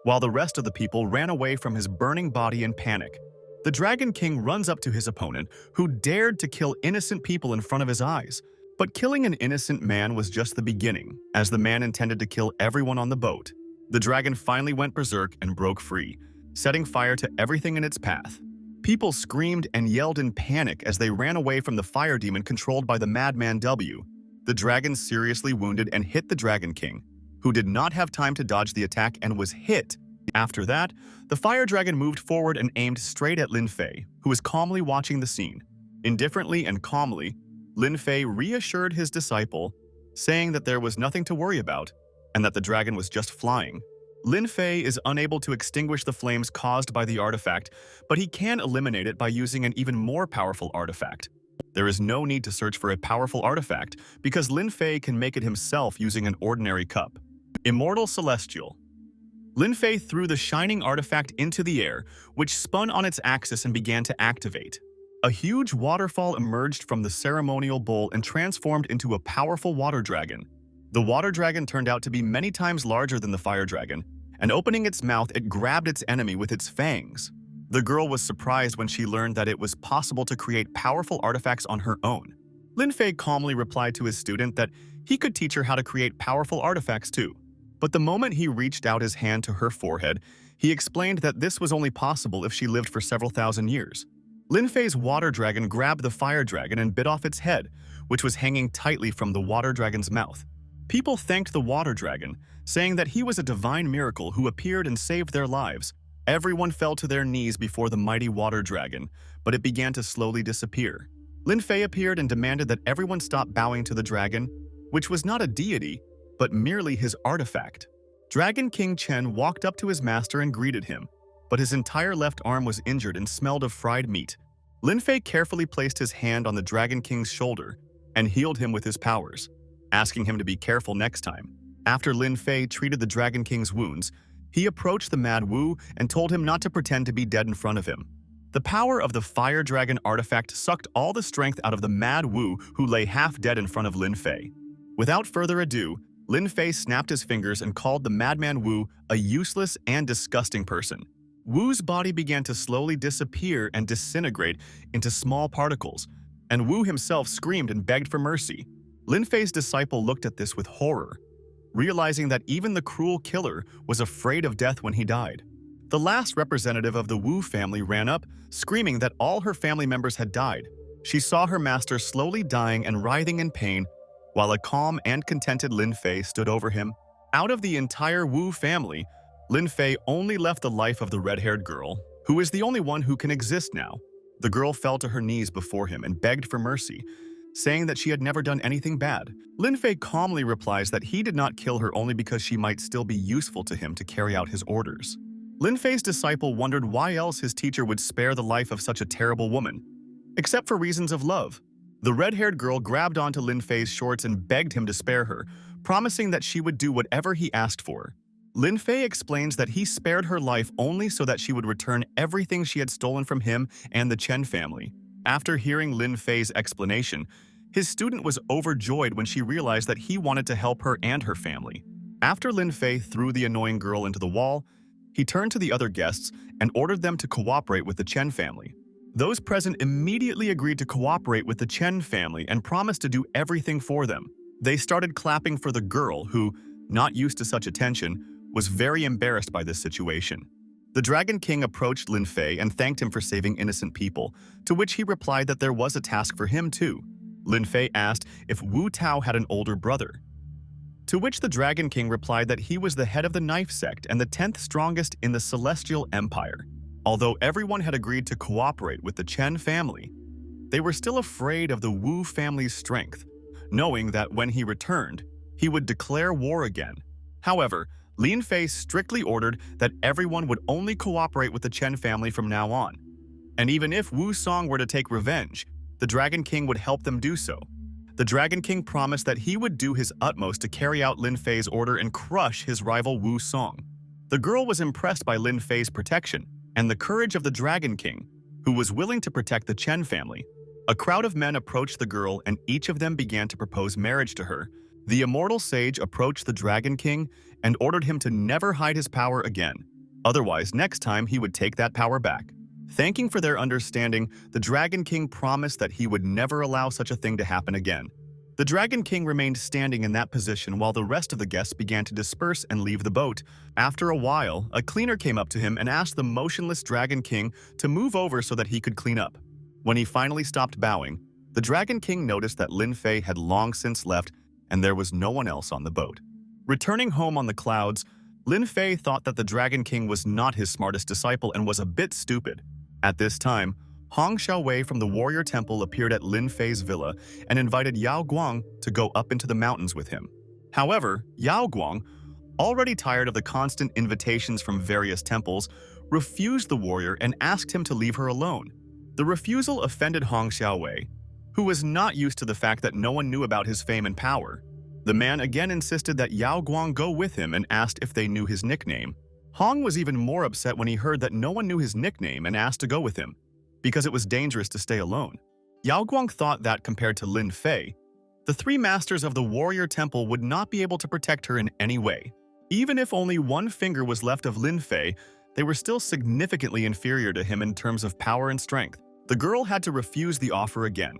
while the rest of the people ran away from his burning body in panic. The Dragon King runs up to his opponent, who dared to kill innocent people in front of his eyes. But killing an innocent man was just the beginning, as the man intended to kill everyone on the boat. The dragon finally went berserk and broke free, setting fire to everything in its path. People screamed and yelled in panic as they ran away from the fire demon controlled by the madman W. The dragon seriously wounded and hit the Dragon King, who did not have time to dodge the attack and was hit. After that, the fire dragon moved forward and aimed straight at Lin Fay, who was calmly watching the scene. Indifferently and calmly, Lin Fay reassured his disciple, saying that there was nothing to worry about and that the dragon was just flying. Lin Fay is unable to extinguish the flames caused by the artifact, but he can eliminate it by using an even more powerful artifact. There is no need to search for a powerful artifact because Lin Fay can make it himself using an ordinary cup. Immortal Celestial. Lin Fay threw the shining artifact into the air, which spun on its axis and began to activate. A huge waterfall emerged from the ceremonial bowl and transformed into a powerful water dragon. The water dragon turned out to be many times larger than the fire dragon, and opening its mouth, it grabbed its enemy with its fangs. The girl was surprised when she learned that it was possible to create powerful artifacts on her own. Lin Fay calmly replied to his student that he could teach her how to create powerful artifacts too. But the moment he reached out his hand to her forehead, he explained that this was only possible if she lived for several thousand years. Lin Fay's water dragon grabbed the fire dragon and bit off its head, which was hanging tightly from the water dragon's mouth. People thanked the water dragon, saying that he was a divine miracle who appeared and saved their lives. Everyone fell to their knees before the mighty water dragon, but it began to slowly disappear. Lin Fay appeared and demanded that everyone stop bowing to the dragon, which was not a deity, but merely his artifact. Dragon King Chen walked up to his master and greeted him, but his entire left arm was injured and smelled of fried meat. Lin Fay carefully placed his hand on the Dragon King's shoulder and healed him with his powers, asking him to be careful next time. After Lin Fay treated the Dragon King's wounds, he approached the Mad Wu and told him not to pretend to be dead in front of him. The power of the Fire Dragon artifact sucked all the strength out of the Mad Wu, who lay half dead in front of Lin Fay. Without further ado, Lin Fay snapped his fingers and called the Madman Wu a useless and disgusting person. Wu's body began to slowly disappear and disintegrate into small particles, and Wu himself screamed and begged for mercy. Lin Fay's disciple looked at this with horror, realizing that even the cruel killer was afraid of death when he died. The last representative of the Wu family ran up, screaming that all her family members had died. She saw her master slowly dying and writhing in pain, while a calm and contented Lin Fay stood over him. Out of the entire Wu family, Lin Fay only left the life of the red-haired girl, who is the only one who can exist now. The girl fell to her knees before him and begged for mercy, saying that she had never done anything bad. Lin Fay calmly replies that he did not kill her only because she might still be useful to him to carry out his orders. Lin Fay's disciple wondered why else his teacher would spare the life of such a terrible woman, except for reasons of love. The red-haired girl grabbed onto Lin Fay's shorts and begged him to spare her, promising that she would do whatever he asked for. Lin Fay explains that he spared her life only so that she would return everything she had stolen from him and the Chen family. After hearing Lin Fay's explanation, his student was overjoyed when she realized that he wanted to help her and her family. After Lin Fay threw the annoying girl into the wall, he turned to the other guests and ordered them to cooperate with the Chen family. Those present immediately agreed to cooperate with the Chen family and promised to do everything for them. They started clapping for the girl who, not used to such attention, was very embarrassed by this situation. The Dragon King approached Lin Fay and thanked him for saving innocent people, to which he replied that there was a task for him too. Lin Fay asked if Wu Tao had an older brother, to which the Dragon King replied that he was the head of the knife sect and the 10th strongest in the Celestial Empire. Although everyone had agreed to cooperate with the Chen family, they were still afraid of the Wu family's strength, knowing that when he returned, he would declare war again. However, Lin Fay strictly ordered that everyone would only cooperate with the Chen family from now on. And even if Wu Song were to take revenge, the Dragon King would help them do so. The Dragon King promised that he would do his utmost to carry out Lin Fay's order and crush his rival Wu Song. The girl was impressed by Lin Fay's protection and the courage of the Dragon King, who was willing to protect the Chen family. A crowd of men approached the girl and each of them began to propose marriage to her. The immortal sage approached the Dragon King and ordered him to never hide his power again. Otherwise, next time he would take that power back. Thanking for their understanding, the Dragon King promised that he would never allow such a thing to happen again. The Dragon King remained standing in that position while the rest of the guests began to disperse and leave the boat. After a while, a cleaner came up to him and asked the motionless Dragon King to move over so that he could clean up. When he finally stopped bowing, the Dragon King noticed that Lin Fay had long since left and there was no one else on the boat. Returning home on the clouds, Lin Fay thought that the Dragon King was not his smartest disciple and was a bit stupid. At this time, Hong Xiaowei from the Warrior Temple appeared at Lin Fay's villa and invited Yao Guang to go up into the mountains with him. However, Yao Guang, already tired of the constant invitations from various temples, refused the warrior and asked him to leave her alone. The refusal offended Hong Xiaowei, who was not used to the fact that no one knew about his fame and power. The man again insisted that Yao Guang go with him and asked if they knew his nickname. Hong was even more upset when he heard that no one knew his nickname and asked to go with him, because it was dangerous to stay alone. Yao Guang thought that compared to Lin Fay, the three masters of the Warrior Temple would not be able to protect her in any way. Even if only one finger was left of Lin Fay, they were still significantly inferior to him in terms of power and strength. The girl had to refuse the offer again,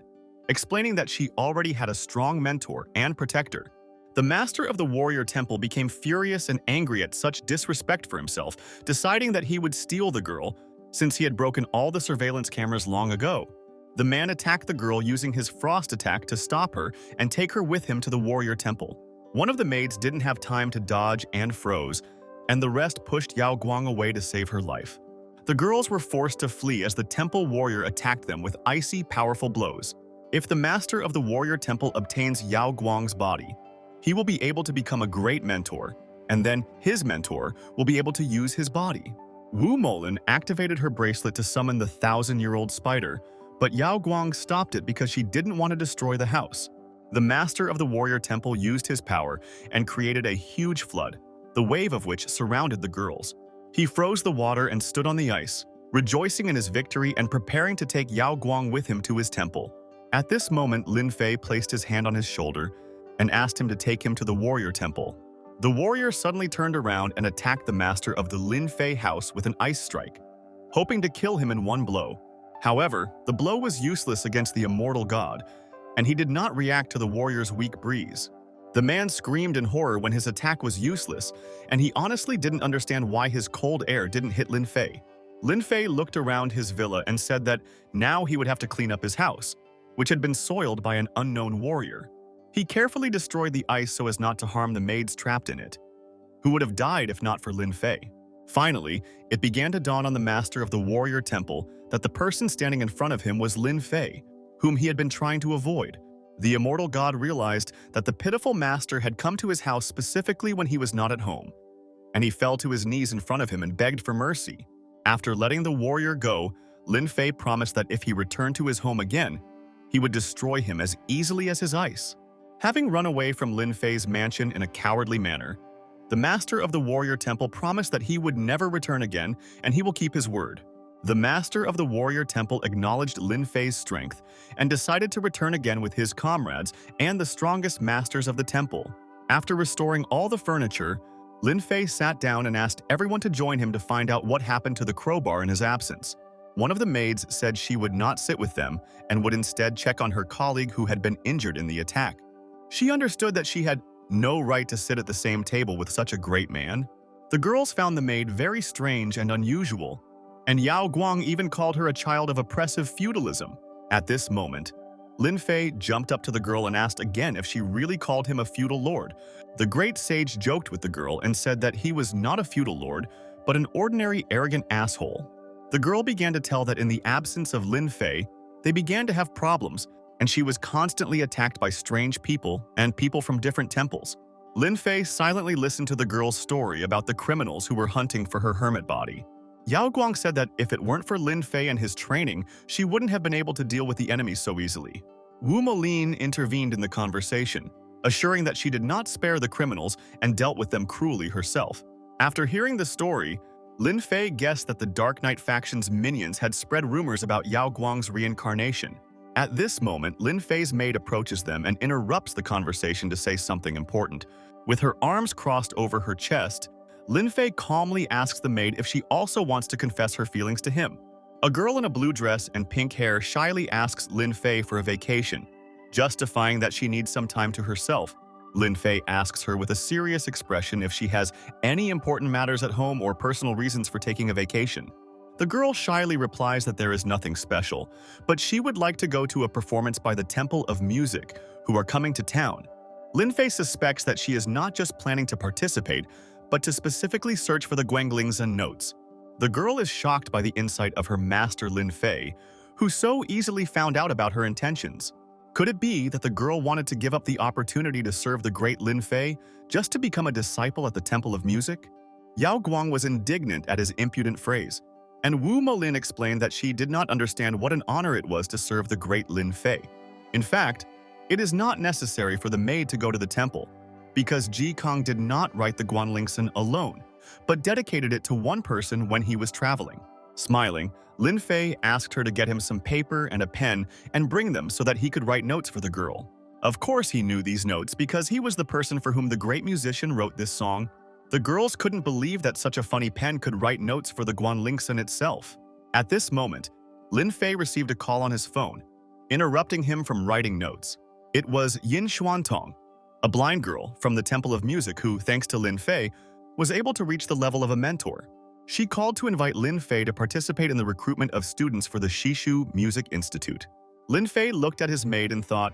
explaining that she already had a strong mentor and protector. The master of the Warrior Temple became furious and angry at such disrespect for himself, deciding that he would steal the girl since he had broken all the surveillance cameras long ago. The man attacked the girl using his frost attack to stop her and take her with him to the Warrior Temple. One of the maids didn't have time to dodge and froze, and the rest pushed Yao Guang away to save her life. The girls were forced to flee as the temple warrior attacked them with icy, powerful blows. If the master of the Warrior Temple obtains Yao Guang's body, he will be able to become a great mentor, and then his mentor will be able to use his body. Wu Molin activated her bracelet to summon the 1,000-year-old spider, but Yao Guang stopped it because she didn't want to destroy the house. The master of the Warrior Temple used his power and created a huge flood, the wave of which surrounded the girls. He froze the water and stood on the ice, rejoicing in his victory and preparing to take Yao Guang with him to his temple. At this moment, Lin Fay placed his hand on his shoulder and asked him to take him to the Warrior Temple. The warrior suddenly turned around and attacked the master of the Lin Fay house with an ice strike, hoping to kill him in one blow. However, the blow was useless against the immortal god, and he did not react to the warrior's weak breeze. The man screamed in horror when his attack was useless, and he honestly didn't understand why his cold air didn't hit Lin Fay. Lin Fay looked around his villa and said that now he would have to clean up his house, which had been soiled by an unknown warrior. He carefully destroyed the ice so as not to harm the maids trapped in it, who would have died if not for Lin Fay. Finally, it began to dawn on the master of the Warrior Temple that the person standing in front of him was Lin Fay, whom he had been trying to avoid. The immortal god realized that the pitiful master had come to his house specifically when he was not at home, and he fell to his knees in front of him and begged for mercy. After letting the warrior go, Lin Fay promised that if he returned to his home again, he would destroy him as easily as his ice. Having run away from Lin Fay's mansion in a cowardly manner, the master of the Warrior Temple promised that he would never return again and he will keep his word. The master of the Warrior Temple acknowledged Lin Fay's strength and decided to return again with his comrades and the strongest masters of the temple. After restoring all the furniture, Lin Fay sat down and asked everyone to join him to find out what happened to the crowbar in his absence. One of the maids said she would not sit with them and would instead check on her colleague who had been injured in the attack. She understood that she had no right to sit at the same table with such a great man. The girls found the maid very strange and unusual, and Yao Guang even called her a child of oppressive feudalism. At this moment, Lin Fay jumped up to the girl and asked again if she really called him a feudal lord. The great sage joked with the girl and said that he was not a feudal lord, but an ordinary arrogant asshole. The girl began to tell that in the absence of Lin Fay, they began to have problems, and she was constantly attacked by strange people and people from different temples. Lin Fay silently listened to the girl's story about the criminals who were hunting for her hermit body. Yao Guang said that if it weren't for Lin Fay and his training, she wouldn't have been able to deal with the enemies so easily. Wu Molin intervened in the conversation, assuring that she did not spare the criminals and dealt with them cruelly herself. After hearing the story, Lin Fay guessed that the Dark Knight faction's minions had spread rumors about Yao Guang's reincarnation. At this moment, Lin Fay's maid approaches them and interrupts the conversation to say something important. With her arms crossed over her chest, Lin Fay calmly asks the maid if she also wants to confess her feelings to him. A girl in a blue dress and pink hair shyly asks Lin Fay for a vacation, justifying that she needs some time to herself. Lin Fay asks her with a serious expression if she has any important matters at home or personal reasons for taking a vacation. The girl shyly replies that there is nothing special, but she would like to go to a performance by the Temple of Music, who are coming to town. Lin Fay suspects that she is not just planning to participate, but to specifically search for the guanglings and notes. The girl is shocked by the insight of her master Lin Fay, who so easily found out about her intentions. Could it be that the girl wanted to give up the opportunity to serve the great Lin Fay just to become a disciple at the Temple of Music? Yao Guang was indignant at his impudent phrase, and Wu Molin explained that she did not understand what an honor it was to serve the great Lin Fay. In fact, it is not necessary for the maid to go to the temple, because Ji Kong did not write the Guanlingson alone, but dedicated it to one person when he was traveling. Smiling, Lin Fay asked her to get him some paper and a pen and bring them so that he could write notes for the girl. Of course he knew these notes because he was the person for whom the great musician wrote this song. The girls couldn't believe that such a funny pen could write notes for the Guanlingson itself. At this moment, Lin Fay received a call on his phone, interrupting him from writing notes. It was Yin Xuantong, a blind girl from the Temple of Music who, thanks to Lin Fay, was able to reach the level of a mentor. She called to invite Lin Fay to participate in the recruitment of students for the Shishu Music Institute. Lin Fay looked at his maid and thought,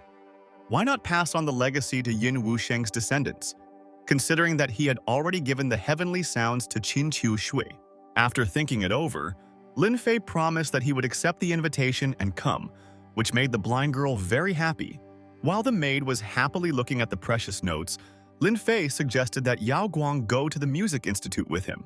why not pass on the legacy to Yin Wusheng's descendants, considering that he had already given the heavenly sounds to Qin Qiu Shui? After thinking it over, Lin Fay promised that he would accept the invitation and come, which made the blind girl very happy. While the maid was happily looking at the precious notes, Lin Fay suggested that Yao Guang go to the Music Institute with him.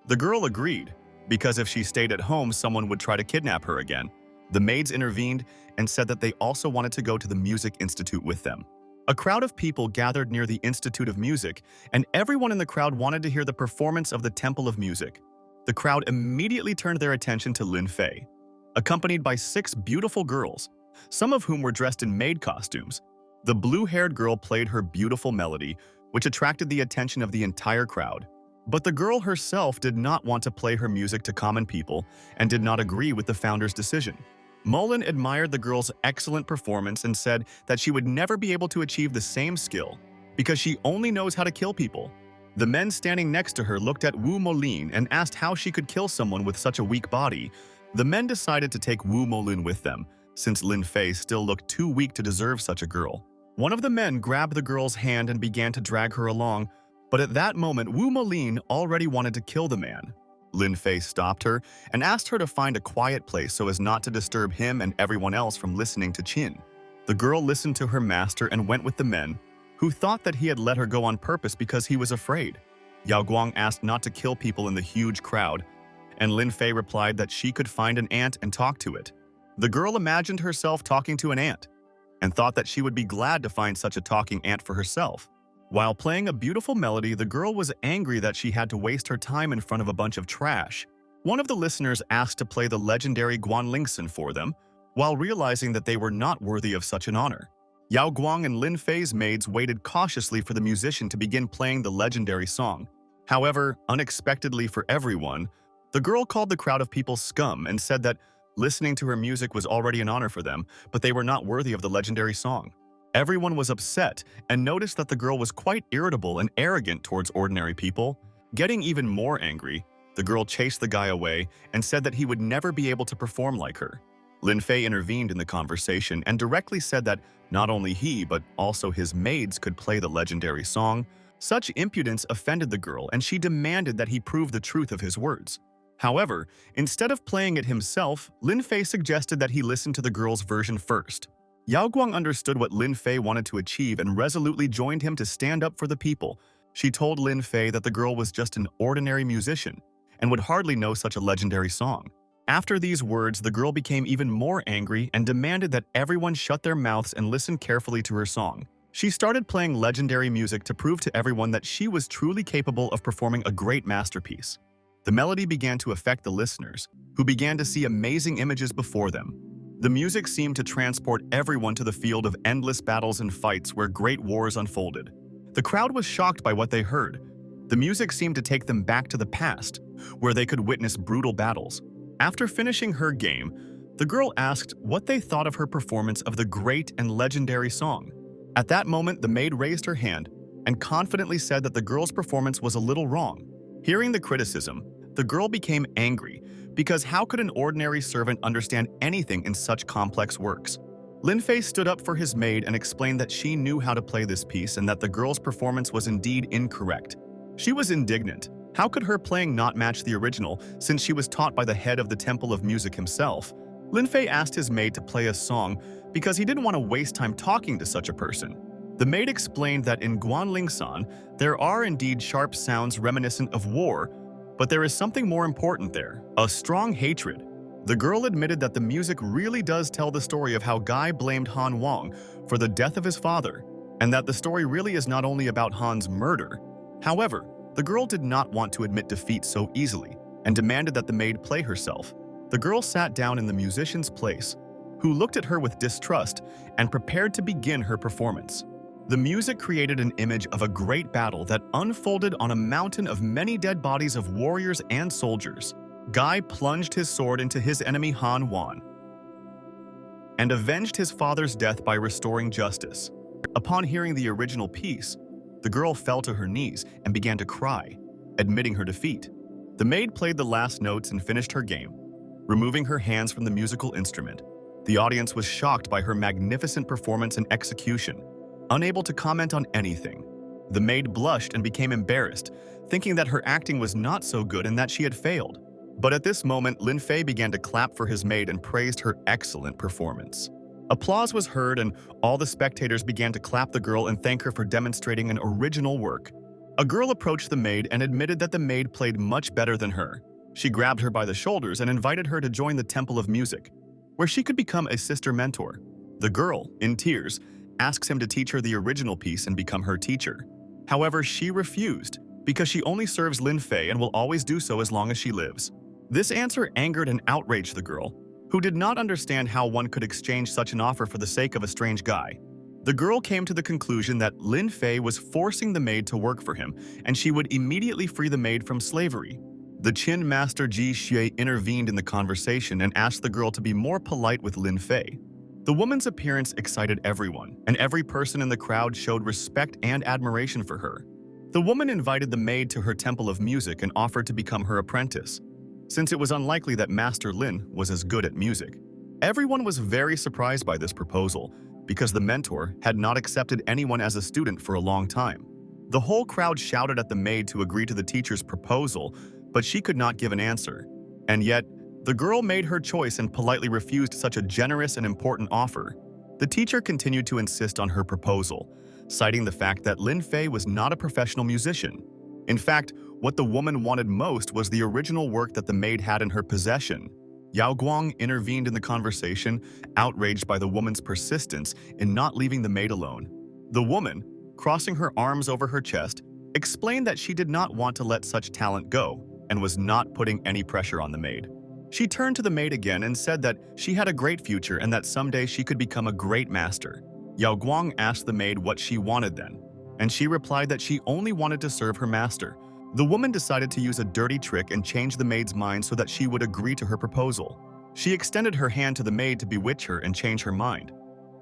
The girl agreed, because if she stayed at home, someone would try to kidnap her again. The maids intervened and said that they also wanted to go to the Music Institute with them. A crowd of people gathered near the Institute of Music, and everyone in the crowd wanted to hear the performance of the Temple of Music. The crowd immediately turned their attention to Lin Fay, accompanied by 6 beautiful girls, some of whom were dressed in maid costumes. The blue-haired girl played her beautiful melody, which attracted the attention of the entire crowd. But the girl herself did not want to play her music to common people and did not agree with the founder's decision. Molin admired the girl's excellent performance and said that she would never be able to achieve the same skill because she only knows how to kill people. The men standing next to her looked at Wu Molin and asked how she could kill someone with such a weak body. The men decided to take Wu Molin with them, since Lin Fay still looked too weak to deserve such a girl. One of the men grabbed the girl's hand and began to drag her along, but at that moment, Wu Molin already wanted to kill the man. Lin Fay stopped her and asked her to find a quiet place so as not to disturb him and everyone else from listening to Qin. The girl listened to her master and went with the men, who thought that he had let her go on purpose because he was afraid. Yao Guang asked not to kill people in the huge crowd, and Lin Fay replied that she could find an ant and talk to it. The girl imagined herself talking to an ant, and thought that she would be glad to find such a talking ant for herself. While playing a beautiful melody, the girl was angry that she had to waste her time in front of a bunch of trash. One of the listeners asked to play the legendary Guanlingson for them, while realizing that they were not worthy of such an honor. Yao Guang and Lin Fay's maids waited cautiously for the musician to begin playing the legendary song. However, unexpectedly for everyone, the girl called the crowd of people scum and said that listening to her music was already an honor for them, but they were not worthy of the legendary song. Everyone was upset and noticed that the girl was quite irritable and arrogant towards ordinary people. Getting even more angry, the girl chased the guy away and said that he would never be able to perform like her. Lin Fay intervened in the conversation and directly said that not only he, but also his maids could play the legendary song. Such impudence offended the girl, and she demanded that he prove the truth of his words. However, instead of playing it himself, Lin Fay suggested that he listen to the girl's version first. Yao Guang understood what Lin Fay wanted to achieve and resolutely joined him to stand up for the people. She told Lin Fay that the girl was just an ordinary musician and would hardly know such a legendary song. After these words, the girl became even more angry and demanded that everyone shut their mouths and listen carefully to her song. She started playing legendary music to prove to everyone that she was truly capable of performing a great masterpiece. The melody began to affect the listeners, who began to see amazing images before them. The music seemed to transport everyone to the field of endless battles and fights where great wars unfolded. The crowd was shocked by what they heard. The music seemed to take them back to the past, where they could witness brutal battles. After finishing her game, the girl asked what they thought of her performance of the great and legendary song. At that moment, the maid raised her hand and confidently said that the girl's performance was a little wrong. Hearing the criticism, the girl became angry because how could an ordinary servant understand anything in such complex works? Lin Fay stood up for his maid and explained that she knew how to play this piece and that the girl's performance was indeed incorrect. She was indignant. How could her playing not match the original since she was taught by the head of the Temple of Music himself? Lin Fay asked his maid to play a song because he didn't want to waste time talking to such a person. The maid explained that in Guanlingsan, there are indeed sharp sounds reminiscent of war, but there is something more important there, a strong hatred. The girl admitted that the music really does tell the story of how Guy blamed Han Wang for the death of his father, and that the story really is not only about Han's murder. However, the girl did not want to admit defeat so easily and demanded that the maid play herself. The girl sat down in the musician's place, who looked at her with distrust and prepared to begin her performance. The music created an image of a great battle that unfolded on a mountain of many dead bodies of warriors and soldiers. Guy plunged his sword into his enemy Han Wan and avenged his father's death by restoring justice. Upon hearing the original piece, the girl fell to her knees and began to cry, admitting her defeat. The maid played the last notes and finished her game, removing her hands from the musical instrument. The audience was shocked by her magnificent performance and execution, unable to comment on anything. The maid blushed and became embarrassed, thinking that her acting was not so good and that she had failed. But at this moment, Lin Fay began to clap for his maid and praised her excellent performance. Applause was heard and all the spectators began to clap the girl and thank her for demonstrating an original work. A girl approached the maid and admitted that the maid played much better than her. She grabbed her by the shoulders and invited her to join the Temple of Music, where she could become a sister mentor. The girl, in tears, asks him to teach her the original piece and become her teacher. However, she refused because she only serves Lin Fay and will always do so as long as she lives. This answer angered and outraged the girl, who did not understand how one could exchange such an offer for the sake of a strange guy. The girl came to the conclusion that Lin Fay was forcing the maid to work for him, and she would immediately free the maid from slavery. The Qin master Ji Xue intervened in the conversation and asked the girl to be more polite with Lin Fay. The woman's appearance excited everyone, and every person in the crowd showed respect and admiration for her. The woman invited the maid to her temple of music and offered to become her apprentice, since it was unlikely that Master Lin was as good at music. Everyone was very surprised by this proposal, because the mentor had not accepted anyone as a student for a long time. The whole crowd shouted at the maid to agree to the teacher's proposal, but she could not give an answer. And yet, the girl made her choice and politely refused such a generous and important offer. The teacher continued to insist on her proposal, citing the fact that Lin Fay was not a professional musician. In fact, what the woman wanted most was the original work that the maid had in her possession. Yao Guang intervened in the conversation, outraged by the woman's persistence in not leaving the maid alone. The woman, crossing her arms over her chest, explained that she did not want to let such talent go and was not putting any pressure on the maid. She turned to the maid again and said that she had a great future and that someday she could become a great master. Yao Guang asked the maid what she wanted then, and she replied that she only wanted to serve her master. The woman decided to use a dirty trick and change the maid's mind so that she would agree to her proposal. She extended her hand to the maid to bewitch her and change her mind,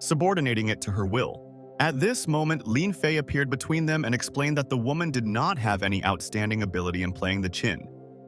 subordinating it to her will. At this moment, Lin Fay appeared between them and explained that the woman did not have any outstanding ability in playing the Qin.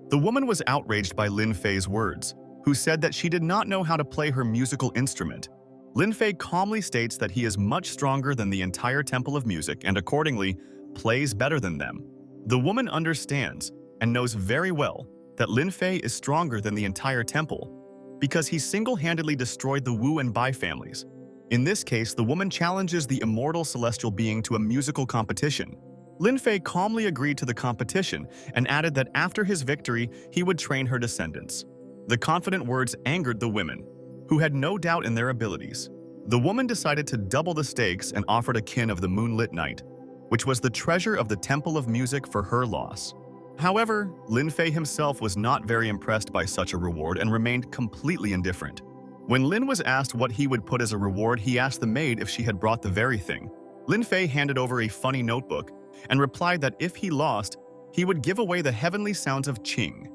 The woman was outraged by Lin Fay's words, who said that she did not know how to play her musical instrument. Lin Fay calmly states that he is much stronger than the entire Temple of Music and accordingly plays better than them. The woman understands and knows very well that Lin Fay is stronger than the entire temple because he single-handedly destroyed the Wu and Bai families. In this case, the woman challenges the immortal celestial being to a musical competition. Lin Fay calmly agreed to the competition and added that after his victory, he would train her descendants. The confident words angered the women, who had no doubt in their abilities. The woman decided to double the stakes and offered a kin of the moonlit night, which was the treasure of the Temple of Music for her loss. However, Lin Fay himself was not very impressed by such a reward and remained completely indifferent. When Lin was asked what he would put as a reward, he asked the maid if she had brought the very thing. Lin Fay handed over a funny notebook and replied that if he lost, he would give away the heavenly sounds of Ching.